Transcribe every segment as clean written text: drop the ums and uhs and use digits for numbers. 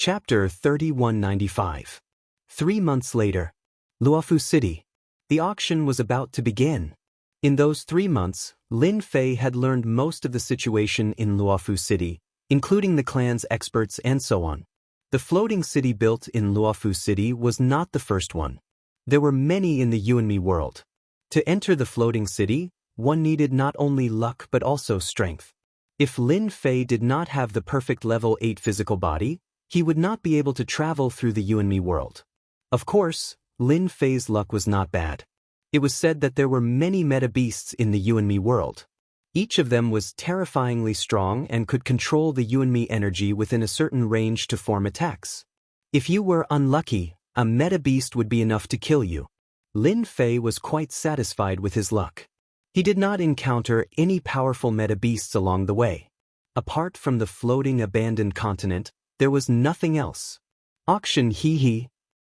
Chapter 3195. 3 months later. Luofu City. The auction was about to begin. In those 3 months, Lin Fei had learned most of the situation in Luofu City, including the clan's experts and so on. The floating city built in Luofu City was not the first one. There were many in the Yuanmi world. To enter the floating city, one needed not only luck but also strength. If Lin Fei did not have the perfect level 8 physical body, he would not be able to travel through the Yuanmi world. Of course, Lin Fei's luck was not bad. It was said that there were many meta-beasts in the Yuanmi world. Each of them was terrifyingly strong and could control the Yuanmi energy within a certain range to form attacks. If you were unlucky, a meta-beast would be enough to kill you. Lin Fei was quite satisfied with his luck. He did not encounter any powerful meta-beasts along the way. Apart from the floating abandoned continent, there was nothing else. Auction hee.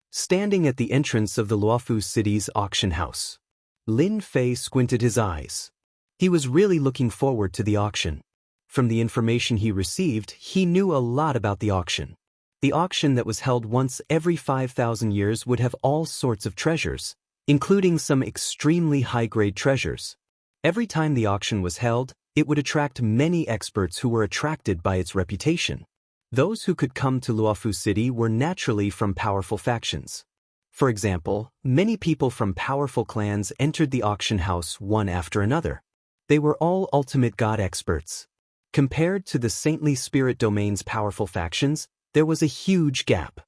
Standing at the entrance of the Luofu City's auction house, Lin Fei squinted his eyes. He was really looking forward to the auction. From the information he received, he knew a lot about the auction. The auction that was held once every 5,000 years would have all sorts of treasures, including some extremely high-grade treasures. Every time the auction was held, it would attract many experts who were attracted by its reputation. Those who could come to Luofu City were naturally from powerful factions. For example, many people from powerful clans entered the auction house one after another. They were all ultimate god experts. Compared to the saintly spirit domain's powerful factions, there was a huge gap.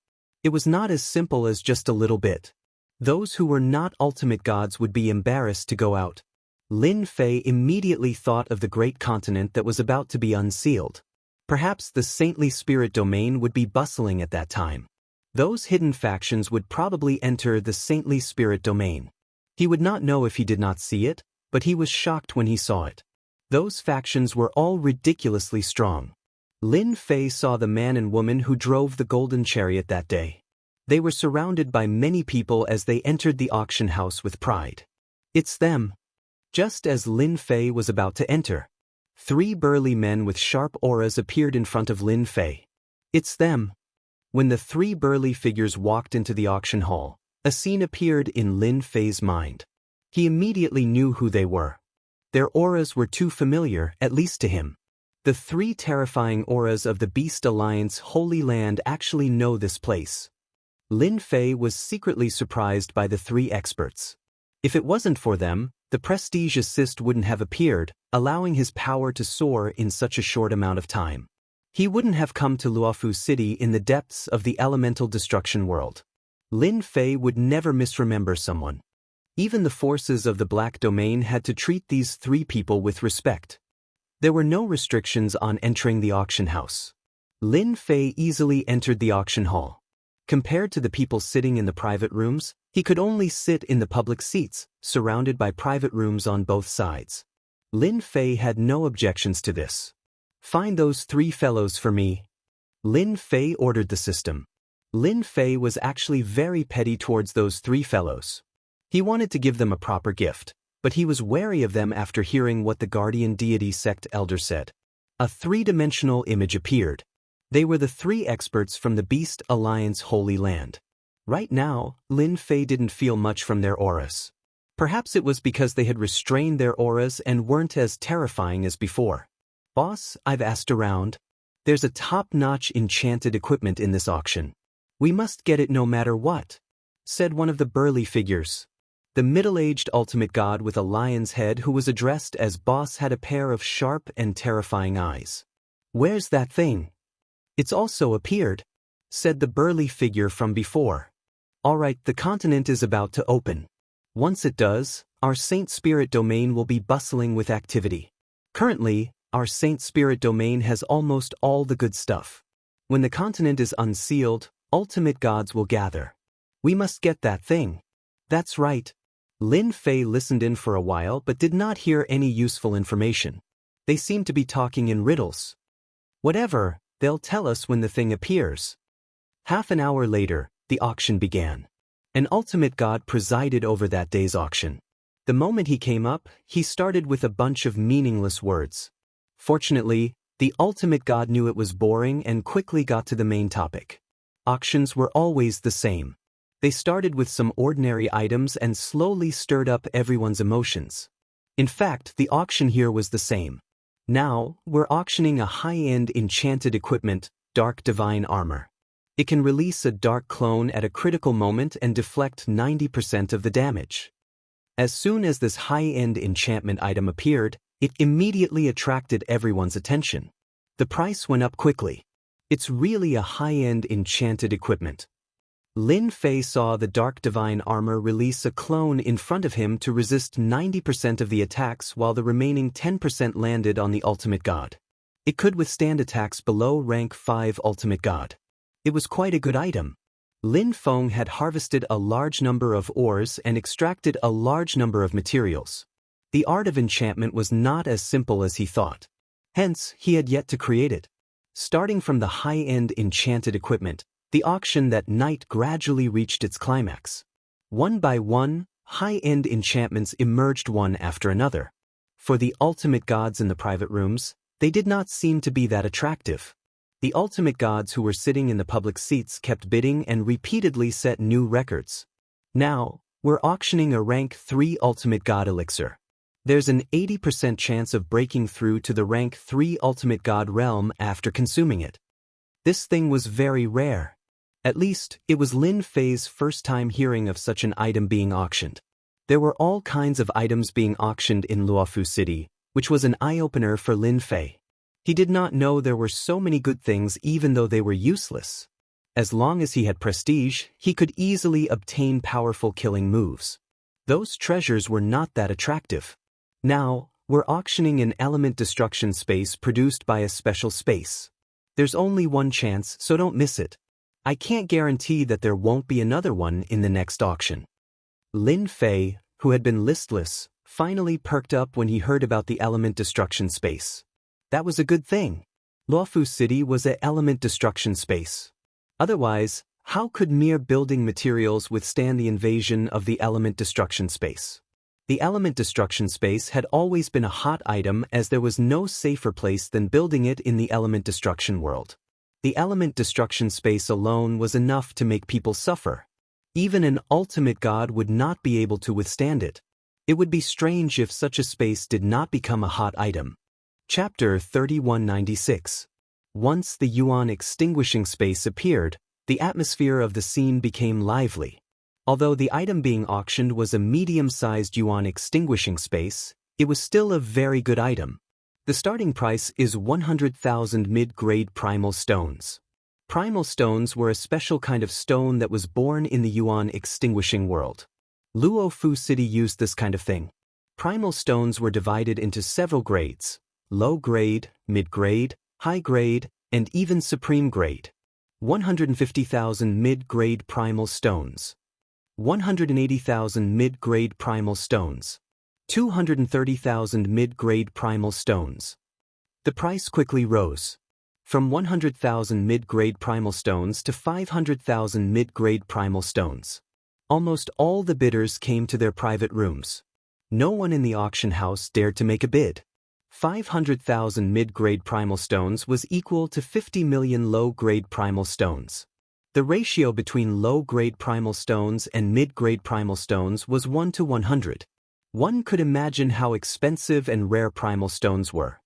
It was not as simple as just a little bit. Those who were not ultimate gods would be embarrassed to go out. Lin Fei immediately thought of the great continent that was about to be unsealed. Perhaps the saintly spirit domain would be bustling at that time. Those hidden factions would probably enter the saintly spirit domain. He would not know if he did not see it, but he was shocked when he saw it. Those factions were all ridiculously strong. Lin Fei saw the man and woman who drove the golden chariot that day. They were surrounded by many people as they entered the auction house with pride. It's them. Just as Lin Fei was about to enter, 3 burly men with sharp auras appeared in front of Lin Fei. It's them. When the 3 burly figures walked into the auction hall, a scene appeared in Lin Fei's mind. He immediately knew who they were. Their auras were too familiar, at least to him. The 3 terrifying auras of the Beast Alliance Holy Land actually know this place. Lin Fei was secretly surprised by the 3 experts. If it wasn't for them, the prestige assist wouldn't have appeared, allowing his power to soar in such a short amount of time. He wouldn't have come to Luofu City in the depths of the elemental destruction world. Lin Fei would never misremember someone. Even the forces of the Black Domain had to treat these 3 people with respect. There were no restrictions on entering the auction house. Lin Fei easily entered the auction hall. Compared to the people sitting in the private rooms, he could only sit in the public seats, surrounded by private rooms on both sides. Lin Fei had no objections to this. Find those 3 fellows for me. Lin Fei ordered the system. Lin Fei was actually very petty towards those 3 fellows. He wanted to give them a proper gift, but he was wary of them after hearing what the guardian deity sect elder said. A 3-dimensional image appeared. They were the 3 experts from the Beast Alliance Holy Land. Right now, Lin Fei didn't feel much from their auras. Perhaps it was because they had restrained their auras and weren't as terrifying as before. Boss, I've asked around. There's a top-notch enchanted equipment in this auction. We must get it no matter what, said one of the burly figures. The middle-aged ultimate god with a lion's head who was addressed as boss had a pair of sharp and terrifying eyes. Where's that thing? It's also appeared, said the burly figure from before. All right, the continent is about to open. Once it does, our Saint Spirit domain will be bustling with activity. Currently, our Saint Spirit domain has almost all the good stuff. When the continent is unsealed, ultimate gods will gather. We must get that thing. That's right. Lin Fei listened in for a while but did not hear any useful information. They seemed to be talking in riddles. Whatever. They'll tell us when the thing appears. Half an hour later, the auction began. An ultimate god presided over that day's auction. The moment he came up, he started with a bunch of meaningless words. Fortunately, the ultimate god knew it was boring and quickly got to the main topic. Auctions were always the same. They started with some ordinary items and slowly stirred up everyone's emotions. In fact, the auction here was the same. Now, we're auctioning a high-end enchanted equipment, Dark Divine Armor. It can release a dark clone at a critical moment and deflect 90% of the damage. As soon as this high-end enchantment item appeared, it immediately attracted everyone's attention. The price went up quickly. It's really a high-end enchanted equipment. Lin Fei saw the Dark Divine Armor release a clone in front of him to resist 90% of the attacks while the remaining 10% landed on the Ultimate God. It could withstand attacks below rank 5 Ultimate God. It was quite a good item. Lin Feng had harvested a large number of ores and extracted a large number of materials. The art of enchantment was not as simple as he thought. Hence, he had yet to create it. Starting from the high-end enchanted equipment, the auction that night gradually reached its climax. One by one, high-end enchantments emerged one after another. For the ultimate gods in the private rooms, they did not seem to be that attractive. The ultimate gods who were sitting in the public seats kept bidding and repeatedly set new records. Now, we're auctioning a rank 3 ultimate god elixir. There's an 80% chance of breaking through to the rank 3 ultimate god realm after consuming it. This thing was very rare. At least, it was Lin Fei's first time hearing of such an item being auctioned. There were all kinds of items being auctioned in Luofu City, which was an eye-opener for Lin Fei. He did not know there were so many good things even though they were useless. As long as he had prestige, he could easily obtain powerful killing moves. Those treasures were not that attractive. Now, we're auctioning an element destruction space produced by a special space. There's only one chance, so don't miss it. I can't guarantee that there won't be another one in the next auction. Lin Fei, who had been listless, finally perked up when he heard about the element destruction space. That was a good thing. Luofu City was an element destruction space. Otherwise, how could mere building materials withstand the invasion of the element destruction space? The element destruction space had always been a hot item as there was no safer place than building it in the element destruction world. The element destruction space alone was enough to make people suffer. Even an ultimate god would not be able to withstand it. It would be strange if such a space did not become a hot item. Chapter 3196. Once the yuan extinguishing space appeared, the atmosphere of the scene became lively. Although the item being auctioned was a medium-sized yuan extinguishing space, it was still a very good item. The starting price is 100,000 mid-grade primal stones. Primal stones were a special kind of stone that was born in the yuan extinguishing world. Luofu City used this kind of thing. Primal stones were divided into several grades: low grade, mid-grade, high grade, and even supreme grade. 150,000 mid-grade primal stones. 180,000 mid-grade primal stones. 230,000 mid-grade primal stones. The price quickly rose. From 100,000 mid-grade primal stones to 500,000 mid-grade primal stones. Almost all the bidders came to their private rooms. No one in the auction house dared to make a bid. 500,000 mid-grade primal stones was equal to 50 million low-grade primal stones. The ratio between low-grade primal stones and mid-grade primal stones was 1 to 100. One could imagine how expensive and rare primal stones were.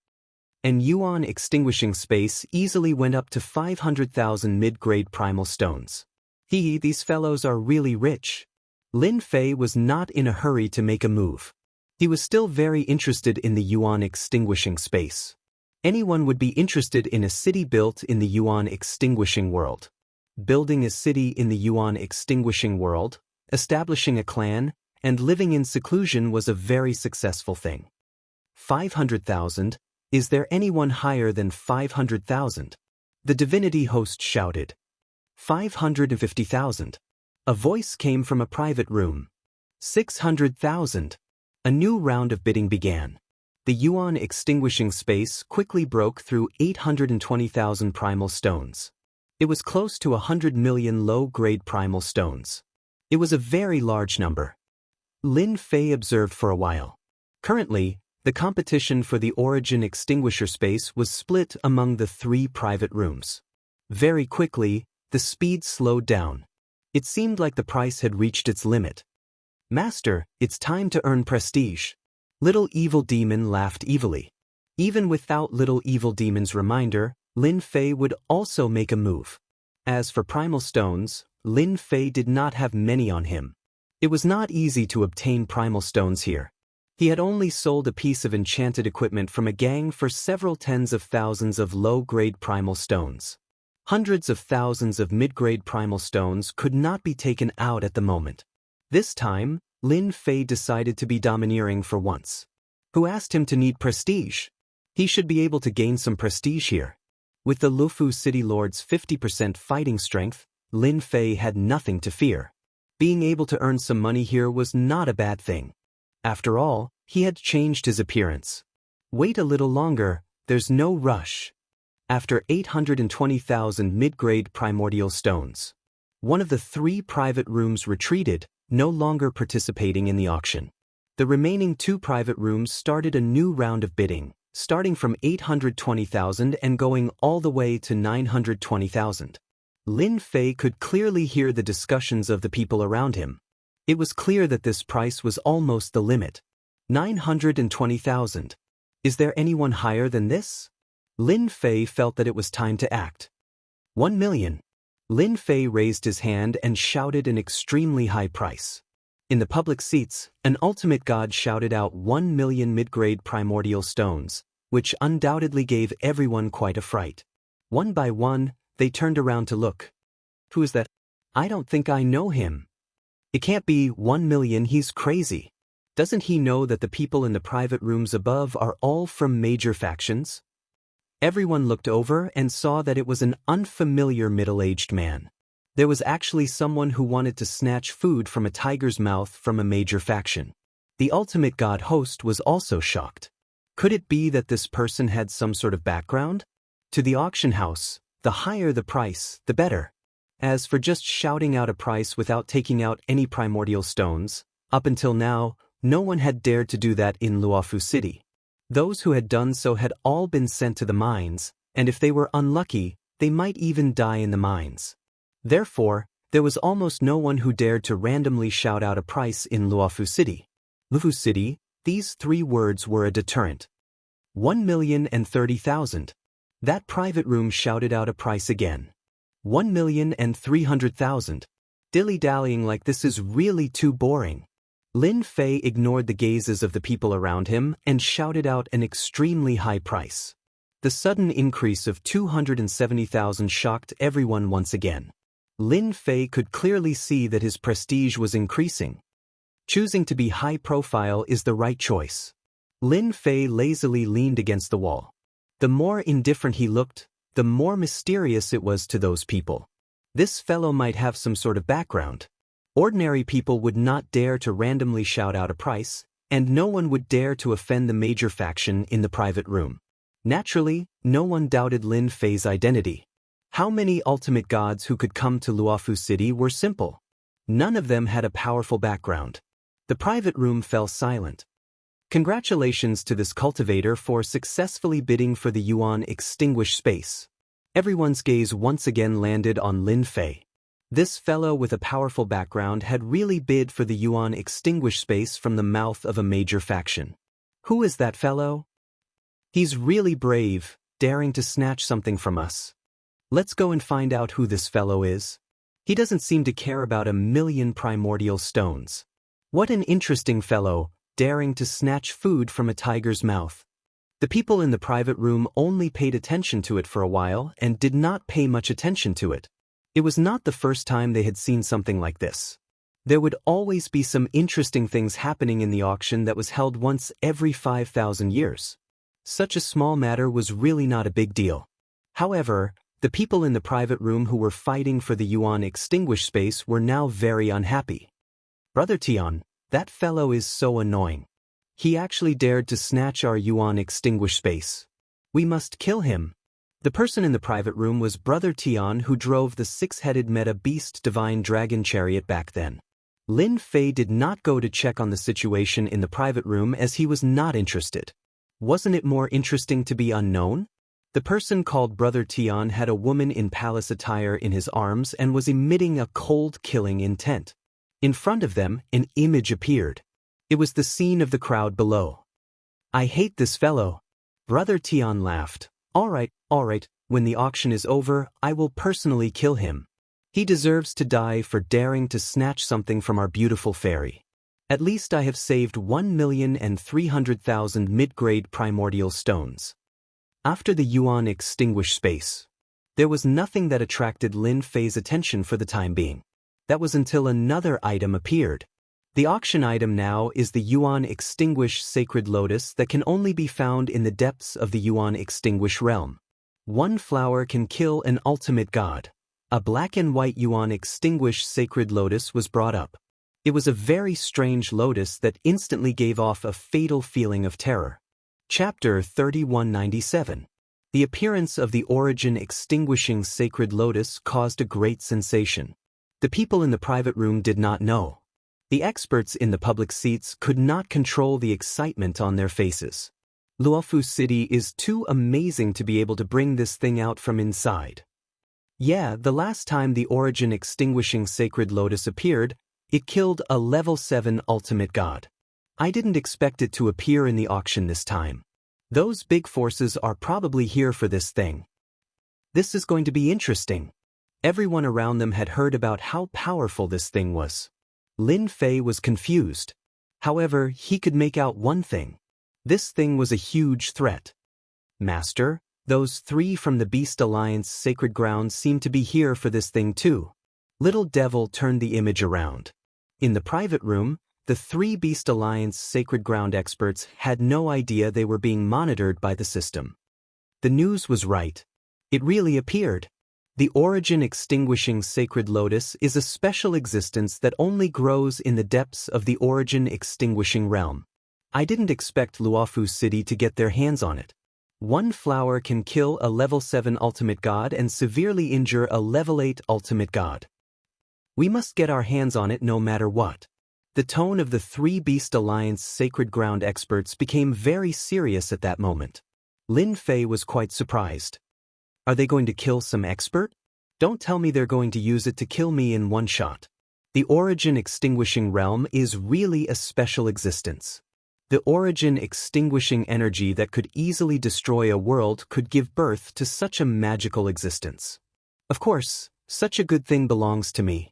And yuan extinguishing space easily went up to 500,000 mid-grade primal stones. These fellows are really rich. Lin Fei was not in a hurry to make a move. He was still very interested in the yuan extinguishing space. Anyone would be interested in a city built in the yuan extinguishing world. Building a city in the yuan extinguishing world, establishing a clan, and living in seclusion was a very successful thing. 500,000? Is there anyone higher than 500,000? The divinity host shouted. 550,000. A voice came from a private room. 600,000. A new round of bidding began. The yuan extinguishing space quickly broke through 820,000 primal stones. It was close to 100 million low-grade primal stones. It was a very large number. Lin Fei observed for a while. Currently, the competition for the origin extinguisher space was split among the 3 private rooms. Very quickly, the speed slowed down. It seemed like the price had reached its limit. "Master, it's time to earn prestige." Little Evil Demon laughed evilly. Even without Little Evil Demon's reminder, Lin Fei would also make a move. As for primal stones, Lin Fei did not have many on him. It was not easy to obtain primal stones here. He had only sold a piece of enchanted equipment from a gang for several tens of thousands of low-grade primal stones. Hundreds of thousands of mid-grade primal stones could not be taken out at the moment. This time, Lin Fei decided to be domineering for once. Who asked him to need prestige? He should be able to gain some prestige here. With the Luofu City Lord's 50% fighting strength, Lin Fei had nothing to fear. Being able to earn some money here was not a bad thing. After all, he had changed his appearance. Wait a little longer, there's no rush. After 820,000 mid-grade primordial stones, one of the 3 private rooms retreated, no longer participating in the auction. The remaining 2 private rooms started a new round of bidding, starting from 820,000 and going all the way to 920,000. Lin Fei could clearly hear the discussions of the people around him. It was clear that this price was almost the limit. 920,000. Is there anyone higher than this? Lin Fei felt that it was time to act. 1 million. Lin Fei raised his hand and shouted an extremely high price. In the public seats, an ultimate god shouted out 1 million mid-grade primordial stones, which undoubtedly gave everyone quite a fright. One by one, they turned around to look. Who is that? I don't think I know him. It can't be 1 million, he's crazy. Doesn't he know that the people in the private rooms above are all from major factions? Everyone looked over and saw that it was an unfamiliar middle-aged man. There was actually someone who wanted to snatch food from a tiger's mouth from a major faction. The ultimate god host was also shocked. Could it be that this person had some sort of background? To the auction house, the higher the price, the better. As for just shouting out a price without taking out any primordial stones, up until now, no one had dared to do that in Luofu City. Those who had done so had all been sent to the mines, and if they were unlucky, they might even die in the mines. Therefore, there was almost no one who dared to randomly shout out a price in Luofu City. Luofu City, these 3 words were a deterrent. 1,030,000. That private room shouted out a price again. 1,300,000. Dilly-dallying like this is really too boring. Lin Fei ignored the gazes of the people around him and shouted out an extremely high price. The sudden increase of 270,000 shocked everyone once again. Lin Fei could clearly see that his prestige was increasing. Choosing to be high profile is the right choice. Lin Fei lazily leaned against the wall. The more indifferent he looked, the more mysterious it was to those people. This fellow might have some sort of background. Ordinary people would not dare to randomly shout out a price, and no one would dare to offend the major faction in the private room. Naturally, no one doubted Lin Fei's identity. How many ultimate gods who could come to Luofu City were simple? None of them had a powerful background. The private room fell silent. Congratulations to this cultivator for successfully bidding for the Yuan extinguished space. Everyone's gaze once again landed on Lin Fei. This fellow with a powerful background had really bid for the Yuan extinguished space from the mouth of a major faction. Who is that fellow? He's really brave, daring to snatch something from us. Let's go and find out who this fellow is. He doesn't seem to care about 1 million primordial stones. What an interesting fellow, daring to snatch food from a tiger's mouth. The people in the private room only paid attention to it for a while and did not pay much attention to it. It was not the first time they had seen something like this. There would always be some interesting things happening in the auction that was held once every 5,000 years. Such a small matter was really not a big deal. However, the people in the private room who were fighting for the Yuan extinguished space were now very unhappy. Brother Tian, that fellow is so annoying. He actually dared to snatch our Yuan extinguished space. We must kill him. The person in the private room was Brother Tian, who drove the 6-headed meta beast divine dragon chariot back then. Lin Fei did not go to check on the situation in the private room as he was not interested. Wasn't it more interesting to be unknown? The person called Brother Tian had a woman in palace attire in his arms and was emitting a cold killing intent. In front of them, an image appeared. It was the scene of the crowd below. I hate this fellow. Brother Tian laughed. All right, when the auction is over, I will personally kill him. He deserves to die for daring to snatch something from our beautiful fairy. At least I have saved 1,300,000 mid-grade primordial stones. After the yuan extinguished space, there was nothing that attracted Lin Fei's attention for the time being. That was until another item appeared. The auction item now is the Yuan Extinguish Sacred Lotus that can only be found in the depths of the Yuan Extinguish realm. One flower can kill an ultimate god. A black and white Yuan Extinguish Sacred Lotus was brought up. It was a very strange lotus that instantly gave off a fatal feeling of terror. Chapter 3197. The appearance of the Origin Extinguishing Sacred Lotus caused a great sensation. The people in the private room did not know. The experts in the public seats could not control the excitement on their faces. Luofu City is too amazing to be able to bring this thing out from inside. Yeah, the last time the Origin Extinguishing Sacred Lotus appeared, it killed a level 7 ultimate god. I didn't expect it to appear in the auction this time. Those big forces are probably here for this thing. This is going to be interesting. Everyone around them had heard about how powerful this thing was. Lin Fei was confused. However, he could make out one thing. This thing was a huge threat. Master, those 3 from the Beast Alliance sacred grounds seem to be here for this thing too. Little Devil turned the image around. In the private room, the 3 Beast Alliance sacred ground experts had no idea they were being monitored by the system. The news was right. It really appeared. The Origin Extinguishing Sacred Lotus is a special existence that only grows in the depths of the Origin Extinguishing realm. I didn't expect Luofu City to get their hands on it. One flower can kill a level 7 ultimate god and severely injure a level 8 ultimate god. We must get our hands on it no matter what. The tone of the 3 Beast Alliance sacred ground experts became very serious at that moment. Lin Fei was quite surprised. Are they going to kill some expert? Don't tell me they're going to use it to kill me in one shot. The Origin Extinguishing realm is really a special existence. The Origin Extinguishing energy that could easily destroy a world could give birth to such a magical existence. Of course, such a good thing belongs to me.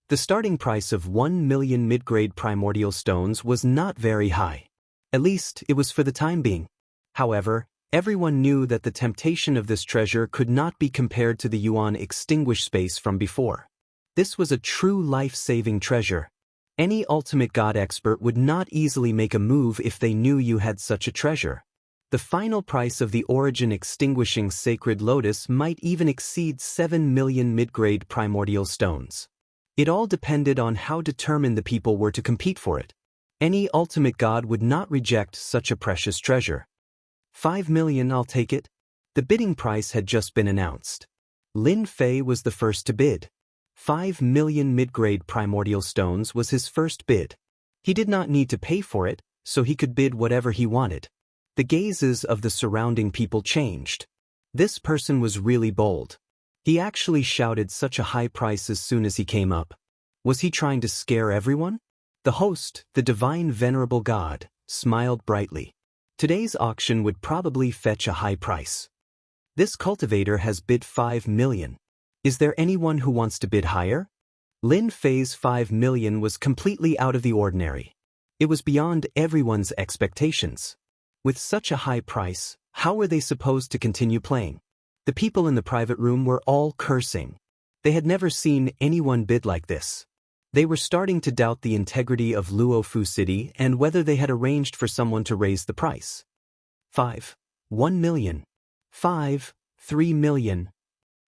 The starting price of 1 million mid-grade primordial stones was not very high. At least, it was for the time being. However, everyone knew that the temptation of this treasure could not be compared to the Yuan Extinguished space from before. This was a true life-saving treasure. Any ultimate god expert would not easily make a move if they knew you had such a treasure. The final price of the Origin Extinguishing Sacred Lotus might even exceed 7 million mid-grade primordial stones. It all depended on how determined the people were to compete for it. Any ultimate god would not reject such a precious treasure. 5 million, I'll take it. The bidding price had just been announced. Lin Fei was the first to bid. 5 million mid-grade primordial stones was his first bid. He did not need to pay for it, so he could bid whatever he wanted. The gazes of the surrounding people changed. This person was really bold. He actually shouted such a high price as soon as he came up. Was he trying to scare everyone? The host, the divine venerable god, smiled brightly. Today's auction would probably fetch a high price. This cultivator has bid 5 million. Is there anyone who wants to bid higher? Lin Fei's 5 million was completely out of the ordinary. It was beyond everyone's expectations. With such a high price, how were they supposed to continue playing? The people in the private room were all cursing. They had never seen anyone bid like this. They were starting to doubt the integrity of Luofu City and whether they had arranged for someone to raise the price. 5. 1 million. 5. 3 million.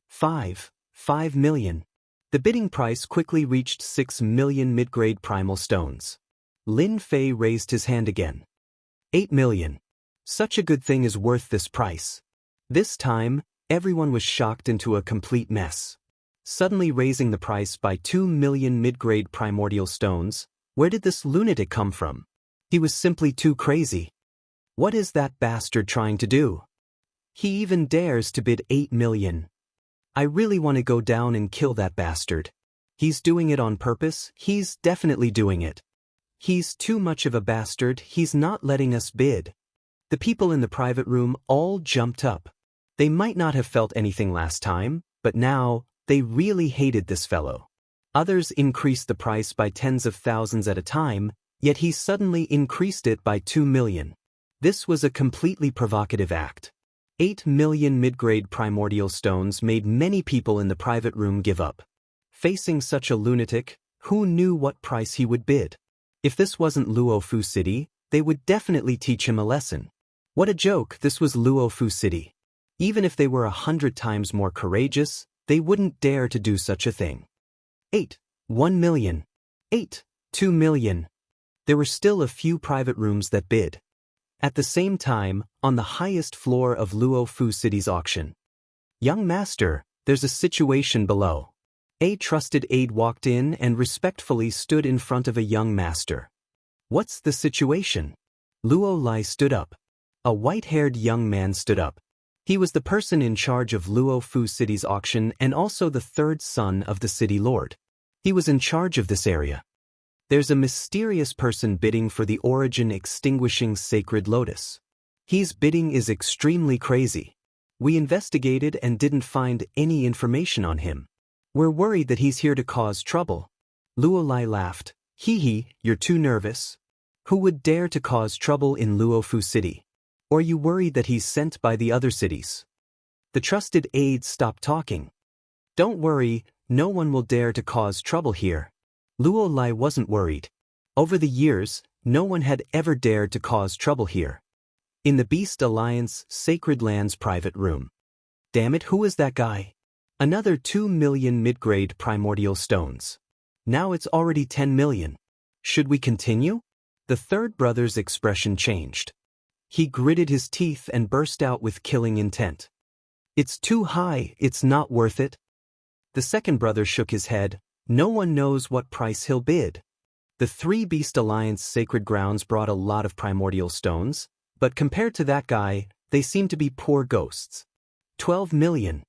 5. 5 million. The bidding price quickly reached 6 million mid-grade primal stones. Lin Fei raised his hand again. 8 million. Such a good thing is worth this price. This time, everyone was shocked into a complete mess. Suddenly raising the price by 2 million mid-grade primordial stones, where did this lunatic come from? He was simply too crazy. What is that bastard trying to do? He even dares to bid 8 million. I really want to go down and kill that bastard. He's doing it on purpose, he's definitely doing it. He's too much of a bastard, he's not letting us bid. The people in the private room all jumped up. They might not have felt anything last time, but now, they really hated this fellow. Others increased the price by tens of thousands at a time, yet he suddenly increased it by 2 million. This was a completely provocative act. 8 million mid-grade primordial stones made many people in the private room give up. Facing such a lunatic, who knew what price he would bid? If this wasn't Luofu City, they would definitely teach him a lesson. What a joke, this was Luofu City. Even if they were 100 times more courageous, they wouldn't dare to do such a thing. 8. 1 million. 8. 2 million. There were still a few private rooms that bid. At the same time, on the highest floor of Luofu City's auction. Young master, there's a situation below. A trusted aide walked in and respectfully stood in front of a young master. What's the situation? Luo Lai stood up. A white-haired young man stood up. He was the person in charge of Luofu City's auction and also the third son of the city lord. He was in charge of this area. There's a mysterious person bidding for the origin extinguishing sacred lotus. His bidding is extremely crazy. We investigated and didn't find any information on him. We're worried that he's here to cause trouble. Luo Lai laughed. Hee, you're too nervous. Who would dare to cause trouble in Luofu City? Or you worried that he's sent by the other cities? The trusted aide stopped talking. Don't worry, no one will dare to cause trouble here. Luo Lai wasn't worried. Over the years, no one had ever dared to cause trouble here. In the Beast Alliance Sacred Lands private room. Damn it, who is that guy? Another 2 million mid-grade primordial stones. Now it's already 10 million. Should we continue? The third brother's expression changed. He gritted his teeth and burst out with killing intent. It's too high, it's not worth it. The second brother shook his head. No one knows what price he'll bid. The 3 Beast Alliance sacred grounds brought a lot of primordial stones, but compared to that guy, they seem to be poor ghosts. 12 million.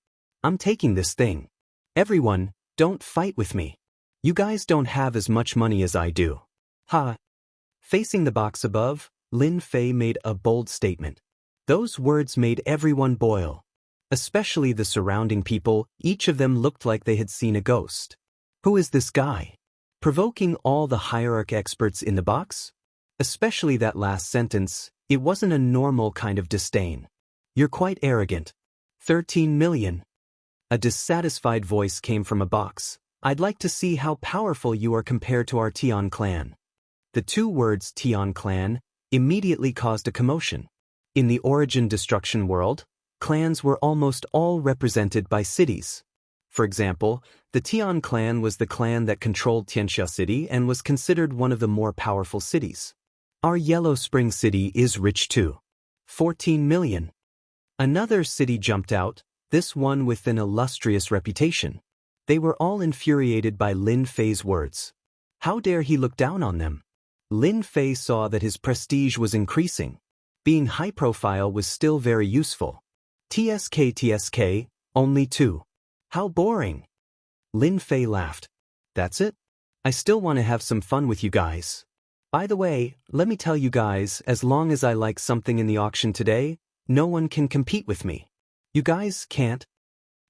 I'm taking this thing. Everyone, don't fight with me. You guys don't have as much money as I do. Ha. Facing the box above, Lin Fei made a bold statement. Those words made everyone boil. Especially the surrounding people, each of them looked like they had seen a ghost. Who is this guy? Provoking all the hierarch experts in the box? Especially that last sentence, it wasn't a normal kind of disdain. You're quite arrogant. 13 million. A dissatisfied voice came from a box. I'd like to see how powerful you are compared to our Tian clan. The 2 words Tian clan immediately caused a commotion. In the origin destruction world, clans were almost all represented by cities. For example, the Tian clan was the clan that controlled Tianxia City and was considered one of the more powerful cities. Our Yellow Spring City is rich too. 14 million. Another city jumped out, this one with an illustrious reputation. They were all infuriated by Lin Fei's words. How dare he look down on them? Lin Fei saw that his prestige was increasing. Being high profile was still very useful. TSK, only 2. How boring. Lin Fei laughed. That's it? I still want to have some fun with you guys. By the way, let me tell you guys, as long as I like something in the auction today, no one can compete with me. You guys can't.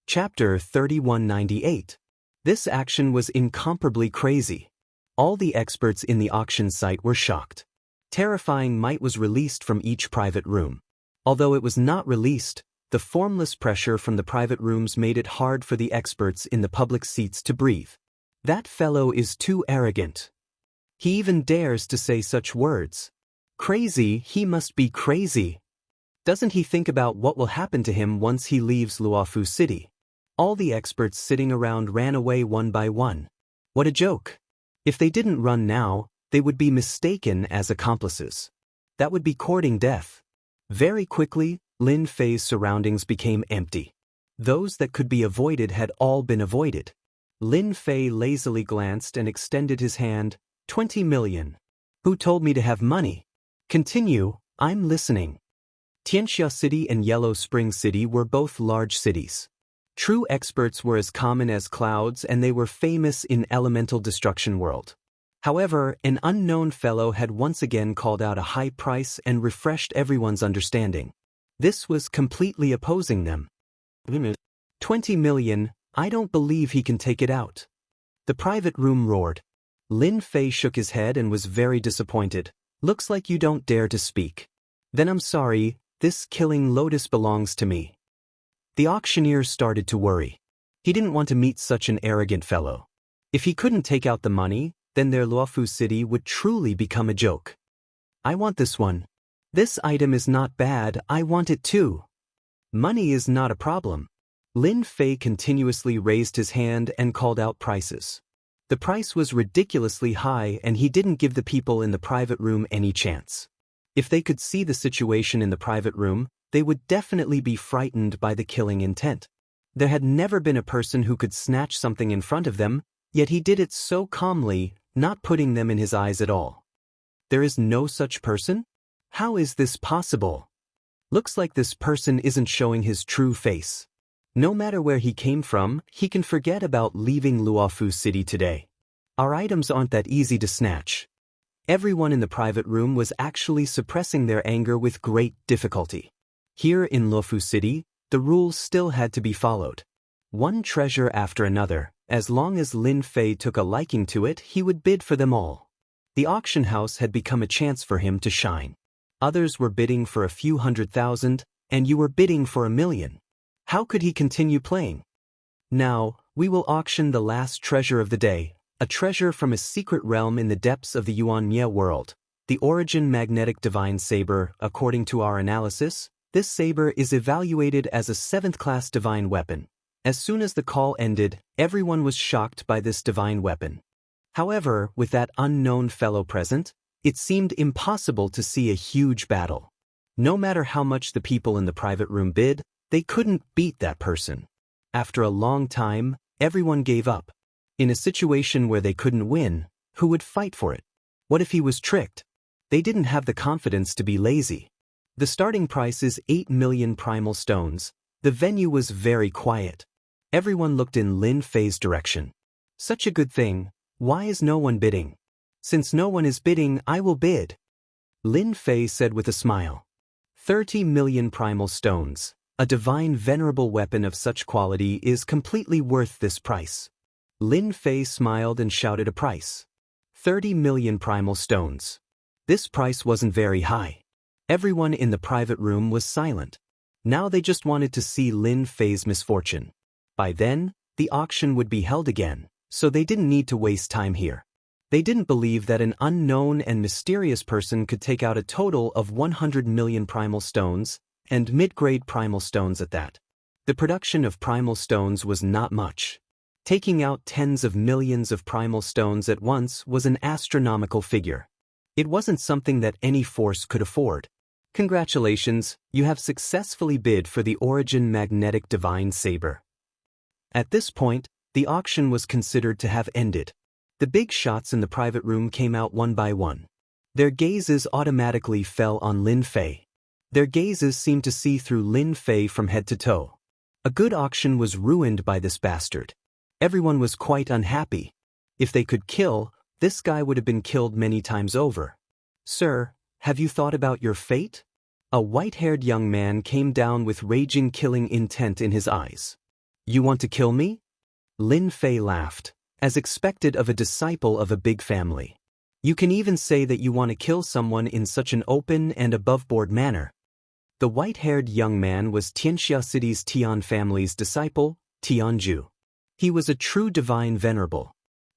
Chapter 3198. This action was incomparably crazy. All the experts in the auction site were shocked. Terrifying might was released from each private room. Although it was not released, the formless pressure from the private rooms made it hard for the experts in the public seats to breathe. That fellow is too arrogant. He even dares to say such words. Crazy, he must be crazy. Doesn't he think about what will happen to him once he leaves Luofu City? All the experts sitting around ran away one by one. What a joke. If they didn't run now, they would be mistaken as accomplices. That would be courting death. Very quickly, Lin Fei's surroundings became empty. Those that could be avoided had all been avoided. Lin Fei lazily glanced and extended his hand. 20 million. Who told me to have money? Continue, I'm listening. Tianxia City and Yellow Spring City were both large cities. True experts were as common as clouds, and they were famous in elemental destruction world. However, an unknown fellow had once again called out a high price and refreshed everyone's understanding. This was completely opposing them. 20 million, I don't believe he can take it out. The private room roared. Lin Fei shook his head and was very disappointed. Looks like you don't dare to speak. Then I'm sorry, this killing lotus belongs to me. The auctioneer started to worry. He didn't want to meet such an arrogant fellow. If he couldn't take out the money, then their Luofu city would truly become a joke. I want this one. This item is not bad, I want it too. Money is not a problem. Lin Fei continuously raised his hand and called out prices. The price was ridiculously high, and he didn't give the people in the private room any chance. If they could see the situation in the private room, they would definitely be frightened by the killing intent. There had never been a person who could snatch something in front of them, yet he did it so calmly, not putting them in his eyes at all. There is no such person? How is this possible? Looks like this person isn't showing his true face. No matter where he came from, he can forget about leaving Luofu City today. Our items aren't that easy to snatch. Everyone in the private room was actually suppressing their anger with great difficulty. Here in Luofu City, the rules still had to be followed. One treasure after another, as long as Lin Fei took a liking to it, he would bid for them all. The auction house had become a chance for him to shine. Others were bidding for a few 100,000, and you were bidding for 1,000,000. How could he continue playing? Now, we will auction the last treasure of the day, a treasure from a secret realm in the depths of the Unyielding world, the Origin Magnetic Divine Saber. According to our analysis, this saber is evaluated as a 7th-class divine weapon. As soon as the call ended, everyone was shocked by this divine weapon. However, with that unknown fellow present, it seemed impossible to see a huge battle. No matter how much the people in the private room bid, they couldn't beat that person. After a long time, everyone gave up. In a situation where they couldn't win, who would fight for it? What if he was tricked? They didn't have the confidence to be lazy. The starting price is 8 million primal stones. The venue was very quiet. Everyone looked in Lin Fei's direction. Such a good thing. Why is no one bidding? Since no one is bidding, I will bid. Lin Fei said with a smile. 30 million primal stones. A divine venerable weapon of such quality is completely worth this price. Lin Fei smiled and shouted a price. 30 million primal stones. This price wasn't very high. Everyone in the private room was silent. Now they just wanted to see Lin Fei's misfortune. By then, the auction would be held again, so they didn't need to waste time here. They didn't believe that an unknown and mysterious person could take out a total of 100 million primal stones, and mid-grade primal stones at that. The production of primal stones was not much. Taking out tens of millions of primal stones at once was an astronomical figure. It wasn't something that any force could afford. Congratulations, you have successfully bid for the Origin Magnetic Divine Saber. At this point, the auction was considered to have ended. The big shots in the private room came out one by one. Their gazes automatically fell on Lin Fei. Their gazes seemed to see through Lin Fei from head to toe. A good auction was ruined by this bastard. Everyone was quite unhappy. If they could kill, this guy would have been killed many times over. Sir, have you thought about your fate? A white-haired young man came down with raging killing intent in his eyes. You want to kill me? Lin Fei laughed, as expected of a disciple of a big family. You can even say that you want to kill someone in such an open and above-board manner. The white-haired young man was Tianxia City's Tian family's disciple, Jianghu. He was a true divine venerable.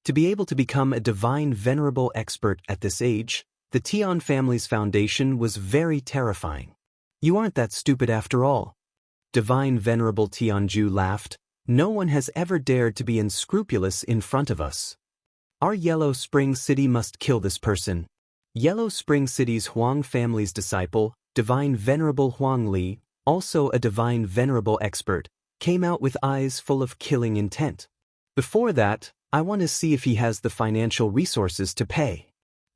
To be able to become a divine venerable expert at this age, the Tian family's foundation was very terrifying. You aren't that stupid after all. Divine venerable Jianghu laughed. No one has ever dared to be unscrupulous in front of us. Our Yellow Spring City must kill this person. Yellow Spring City's Huang family's disciple, Divine Venerable Huang Li, also a divine venerable expert, came out with eyes full of killing intent. Before that, I want to see if he has the financial resources to pay.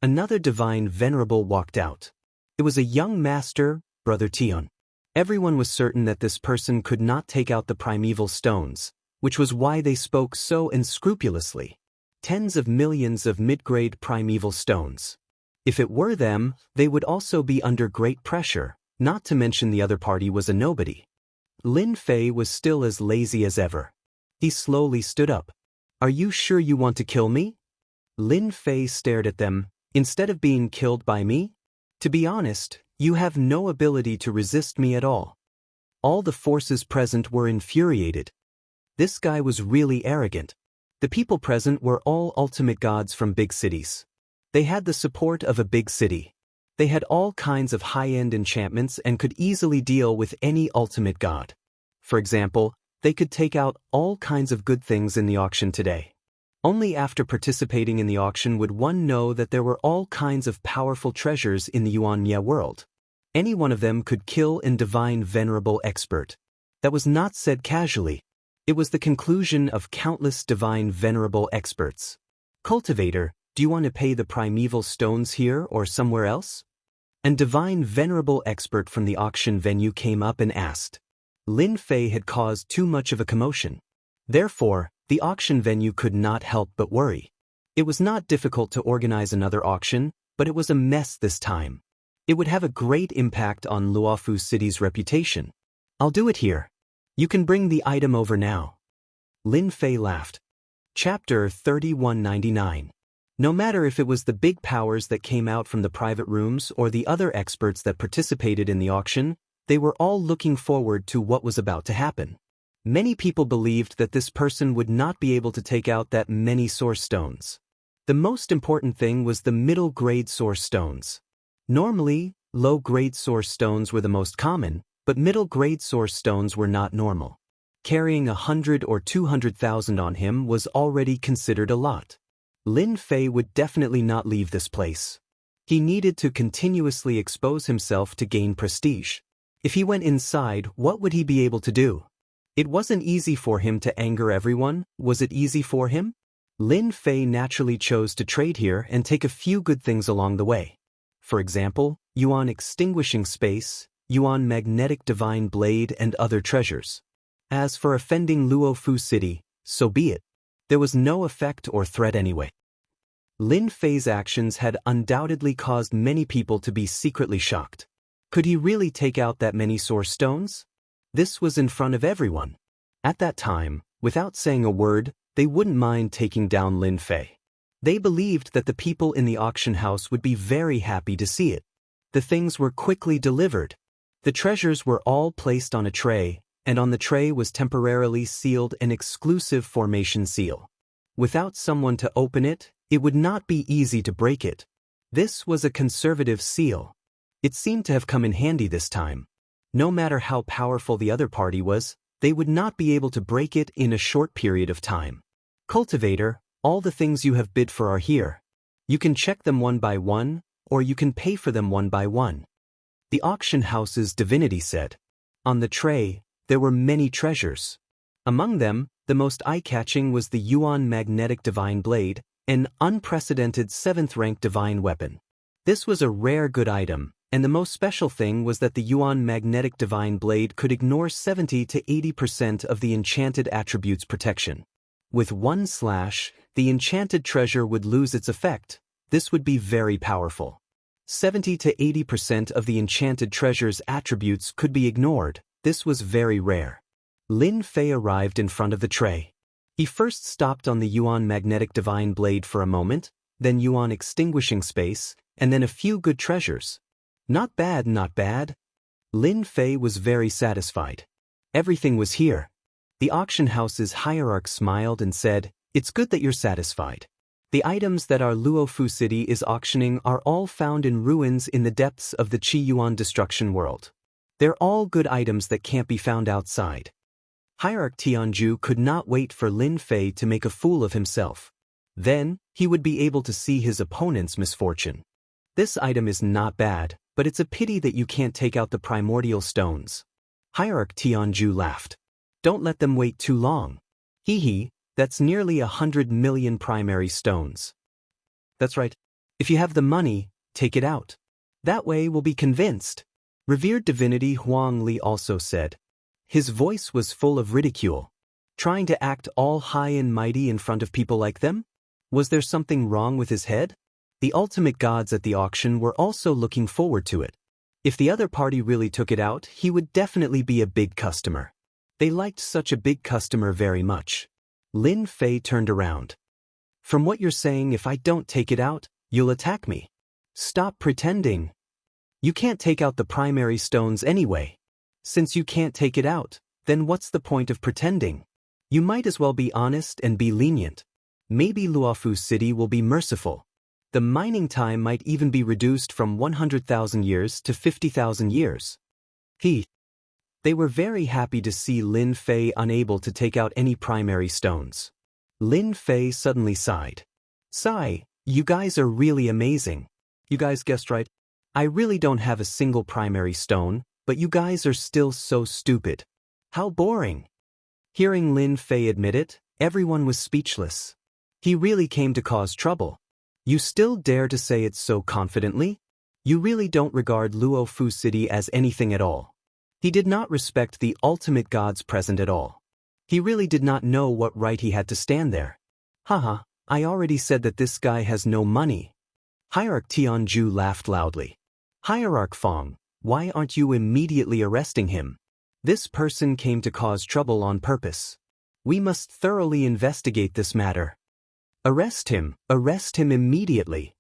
Another divine venerable walked out. It was a young master, Brother Tian. Everyone was certain that this person could not take out the primeval stones, which was why they spoke so unscrupulously. Tens of millions of mid-grade primeval stones. If it were them, they would also be under great pressure, not to mention the other party was a nobody. Lin Fei was still as lazy as ever. He slowly stood up. "Are you sure you want to kill me?" Lin Fei stared at them. "Instead of being killed by me? To be honest, you have no ability to resist me at all." All the forces present were infuriated. This guy was really arrogant. The people present were all ultimate gods from big cities. They had the support of a big city. They had all kinds of high-end enchantments and could easily deal with any ultimate god. For example, they could take out all kinds of good things in the auction today. Only after participating in the auction would one know that there were all kinds of powerful treasures in the Unyielding world. Any one of them could kill a divine venerable expert. That was not said casually. It was the conclusion of countless divine venerable experts. "Cultivator, do you want to pay the primeval stones here or somewhere else?" A divine venerable expert from the auction venue came up and asked. Lin Fei had caused too much of a commotion. Therefore, the auction venue could not help but worry. It was not difficult to organize another auction, but it was a mess this time. It would have a great impact on Luofu City's reputation. "I'll do it here. You can bring the item over now." Lin Fei laughed. Chapter 3199. No matter if it was the big powers that came out from the private rooms or the other experts that participated in the auction, they were all looking forward to what was about to happen. Many people believed that this person would not be able to take out that many source stones. The most important thing was the middle-grade source stones. Normally, low-grade source stones were the most common, but middle-grade source stones were not normal. Carrying 100 or 200,000 on him was already considered a lot. Lin Fei would definitely not leave this place. He needed to continuously expose himself to gain prestige. If he went inside, what would he be able to do? It wasn't easy for him to anger everyone, was it easy for him? Lin Fei naturally chose to trade here and take a few good things along the way. For example, Yuan Extinguishing Space, Yuan Magnetic Divine Blade and other treasures. As for offending Luofu City, so be it. There was no effect or threat anyway. Lin Fei's actions had undoubtedly caused many people to be secretly shocked. Could he really take out that many source stones? This was in front of everyone. At that time, without saying a word, they wouldn't mind taking down Lin Fei. They believed that the people in the auction house would be very happy to see it. The things were quickly delivered. The treasures were all placed on a tray, and on the tray was temporarily sealed an exclusive formation seal. Without someone to open it, it would not be easy to break it. This was a conservative seal. It seemed to have come in handy this time. No matter how powerful the other party was, they would not be able to break it in a short period of time. "Cultivator, all the things you have bid for are here. You can check them one by one, or you can pay for them one by one," the auction house's divinity said. On the tray, there were many treasures. Among them, the most eye-catching was the Yuan Magnetic Divine Blade, an unprecedented 7th-rank divine weapon. This was a rare good item, and the most special thing was that the Yuan Magnetic Divine Blade could ignore 70 to 80% of the enchanted attribute's protection. With one slash, the enchanted treasure would lose its effect. This would be very powerful. 70 to 80% of the enchanted treasure's attributes could be ignored. This was very rare. Lin Fei arrived in front of the tray. He first stopped on the Yuan Magnetic Divine Blade for a moment, then Yuan Extinguishing Space, and then a few good treasures. Not bad, not bad. Lin Fei was very satisfied. Everything was here. The auction house's hierarch smiled and said, "It's good that you're satisfied. The items that our Luofu City is auctioning are all found in ruins in the depths of the Qi Yuan destruction world. They're all good items that can't be found outside." Hierarch Tianju could not wait for Lin Fei to make a fool of himself. Then, he would be able to see his opponent's misfortune. "This item is not bad, but it's a pity that you can't take out the primordial stones." Hierarch Tianju laughed. "Don't let them wait too long. Hee, that's nearly 100 million primary stones." "That's right. If you have the money, take it out. That way we'll be convinced." Revered divinity Huang Li also said. His voice was full of ridicule. Trying to act all high and mighty in front of people like them? Was there something wrong with his head? The ultimate gods at the auction were also looking forward to it. If the other party really took it out, he would definitely be a big customer. They liked such a big customer very much. Lin Fei turned around. From what you're saying, if I don't take it out, you'll attack me. Stop pretending. You can't take out the primary stones anyway. Since you can't take it out, then what's the point of pretending? You might as well be honest and be lenient. Maybe Luofu City will be merciful. The mining time might even be reduced from 100,000 years to 50,000 years. They were very happy to see Lin Fei unable to take out any primary stones. Lin Fei suddenly sighed. Sigh, you guys are really amazing. You guys guessed right. I really don't have a single primary stone, but you guys are still so stupid. How boring. Hearing Lin Fei admit it, everyone was speechless. He really came to cause trouble. You still dare to say it so confidently? You really don't regard Luofu City as anything at all. He did not respect the ultimate gods present at all. He really did not know what right he had to stand there. Haha, I already said that this guy has no money. Hierarch Tianju laughed loudly. Hierarch Fong, why aren't you immediately arresting him? This person came to cause trouble on purpose. We must thoroughly investigate this matter. Arrest him immediately.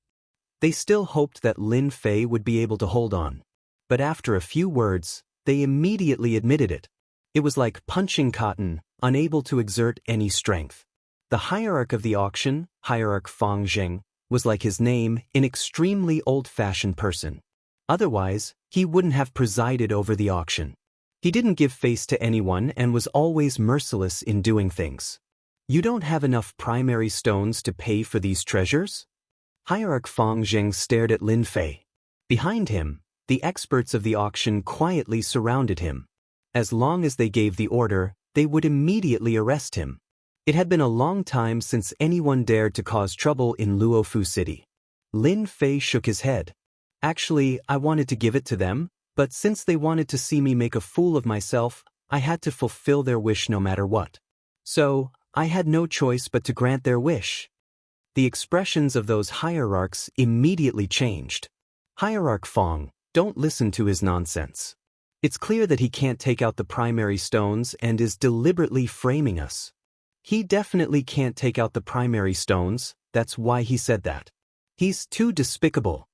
They still hoped that Lin Fei would be able to hold on. But after a few words, they immediately admitted it. It was like punching cotton, unable to exert any strength. The hierarch of the auction, Hierarch Fang Zheng, was like his name, an extremely old-fashioned person. Otherwise, he wouldn't have presided over the auction. He didn't give face to anyone and was always merciless in doing things. You don't have enough primary stones to pay for these treasures? Hierarch Fang Zheng stared at Lin Fei. Behind him, the experts of the auction quietly surrounded him. As long as they gave the order, they would immediately arrest him. It had been a long time since anyone dared to cause trouble in Luofu City. Lin Fei shook his head. Actually, I wanted to give it to them, but since they wanted to see me make a fool of myself, I had to fulfill their wish no matter what. So, I had no choice but to grant their wish. The expressions of those hierarchs immediately changed. Hierarch Fong, don't listen to his nonsense. It's clear that he can't take out the primary stones and is deliberately framing us. He definitely can't take out the primary stones, that's why he said that. He's too despicable.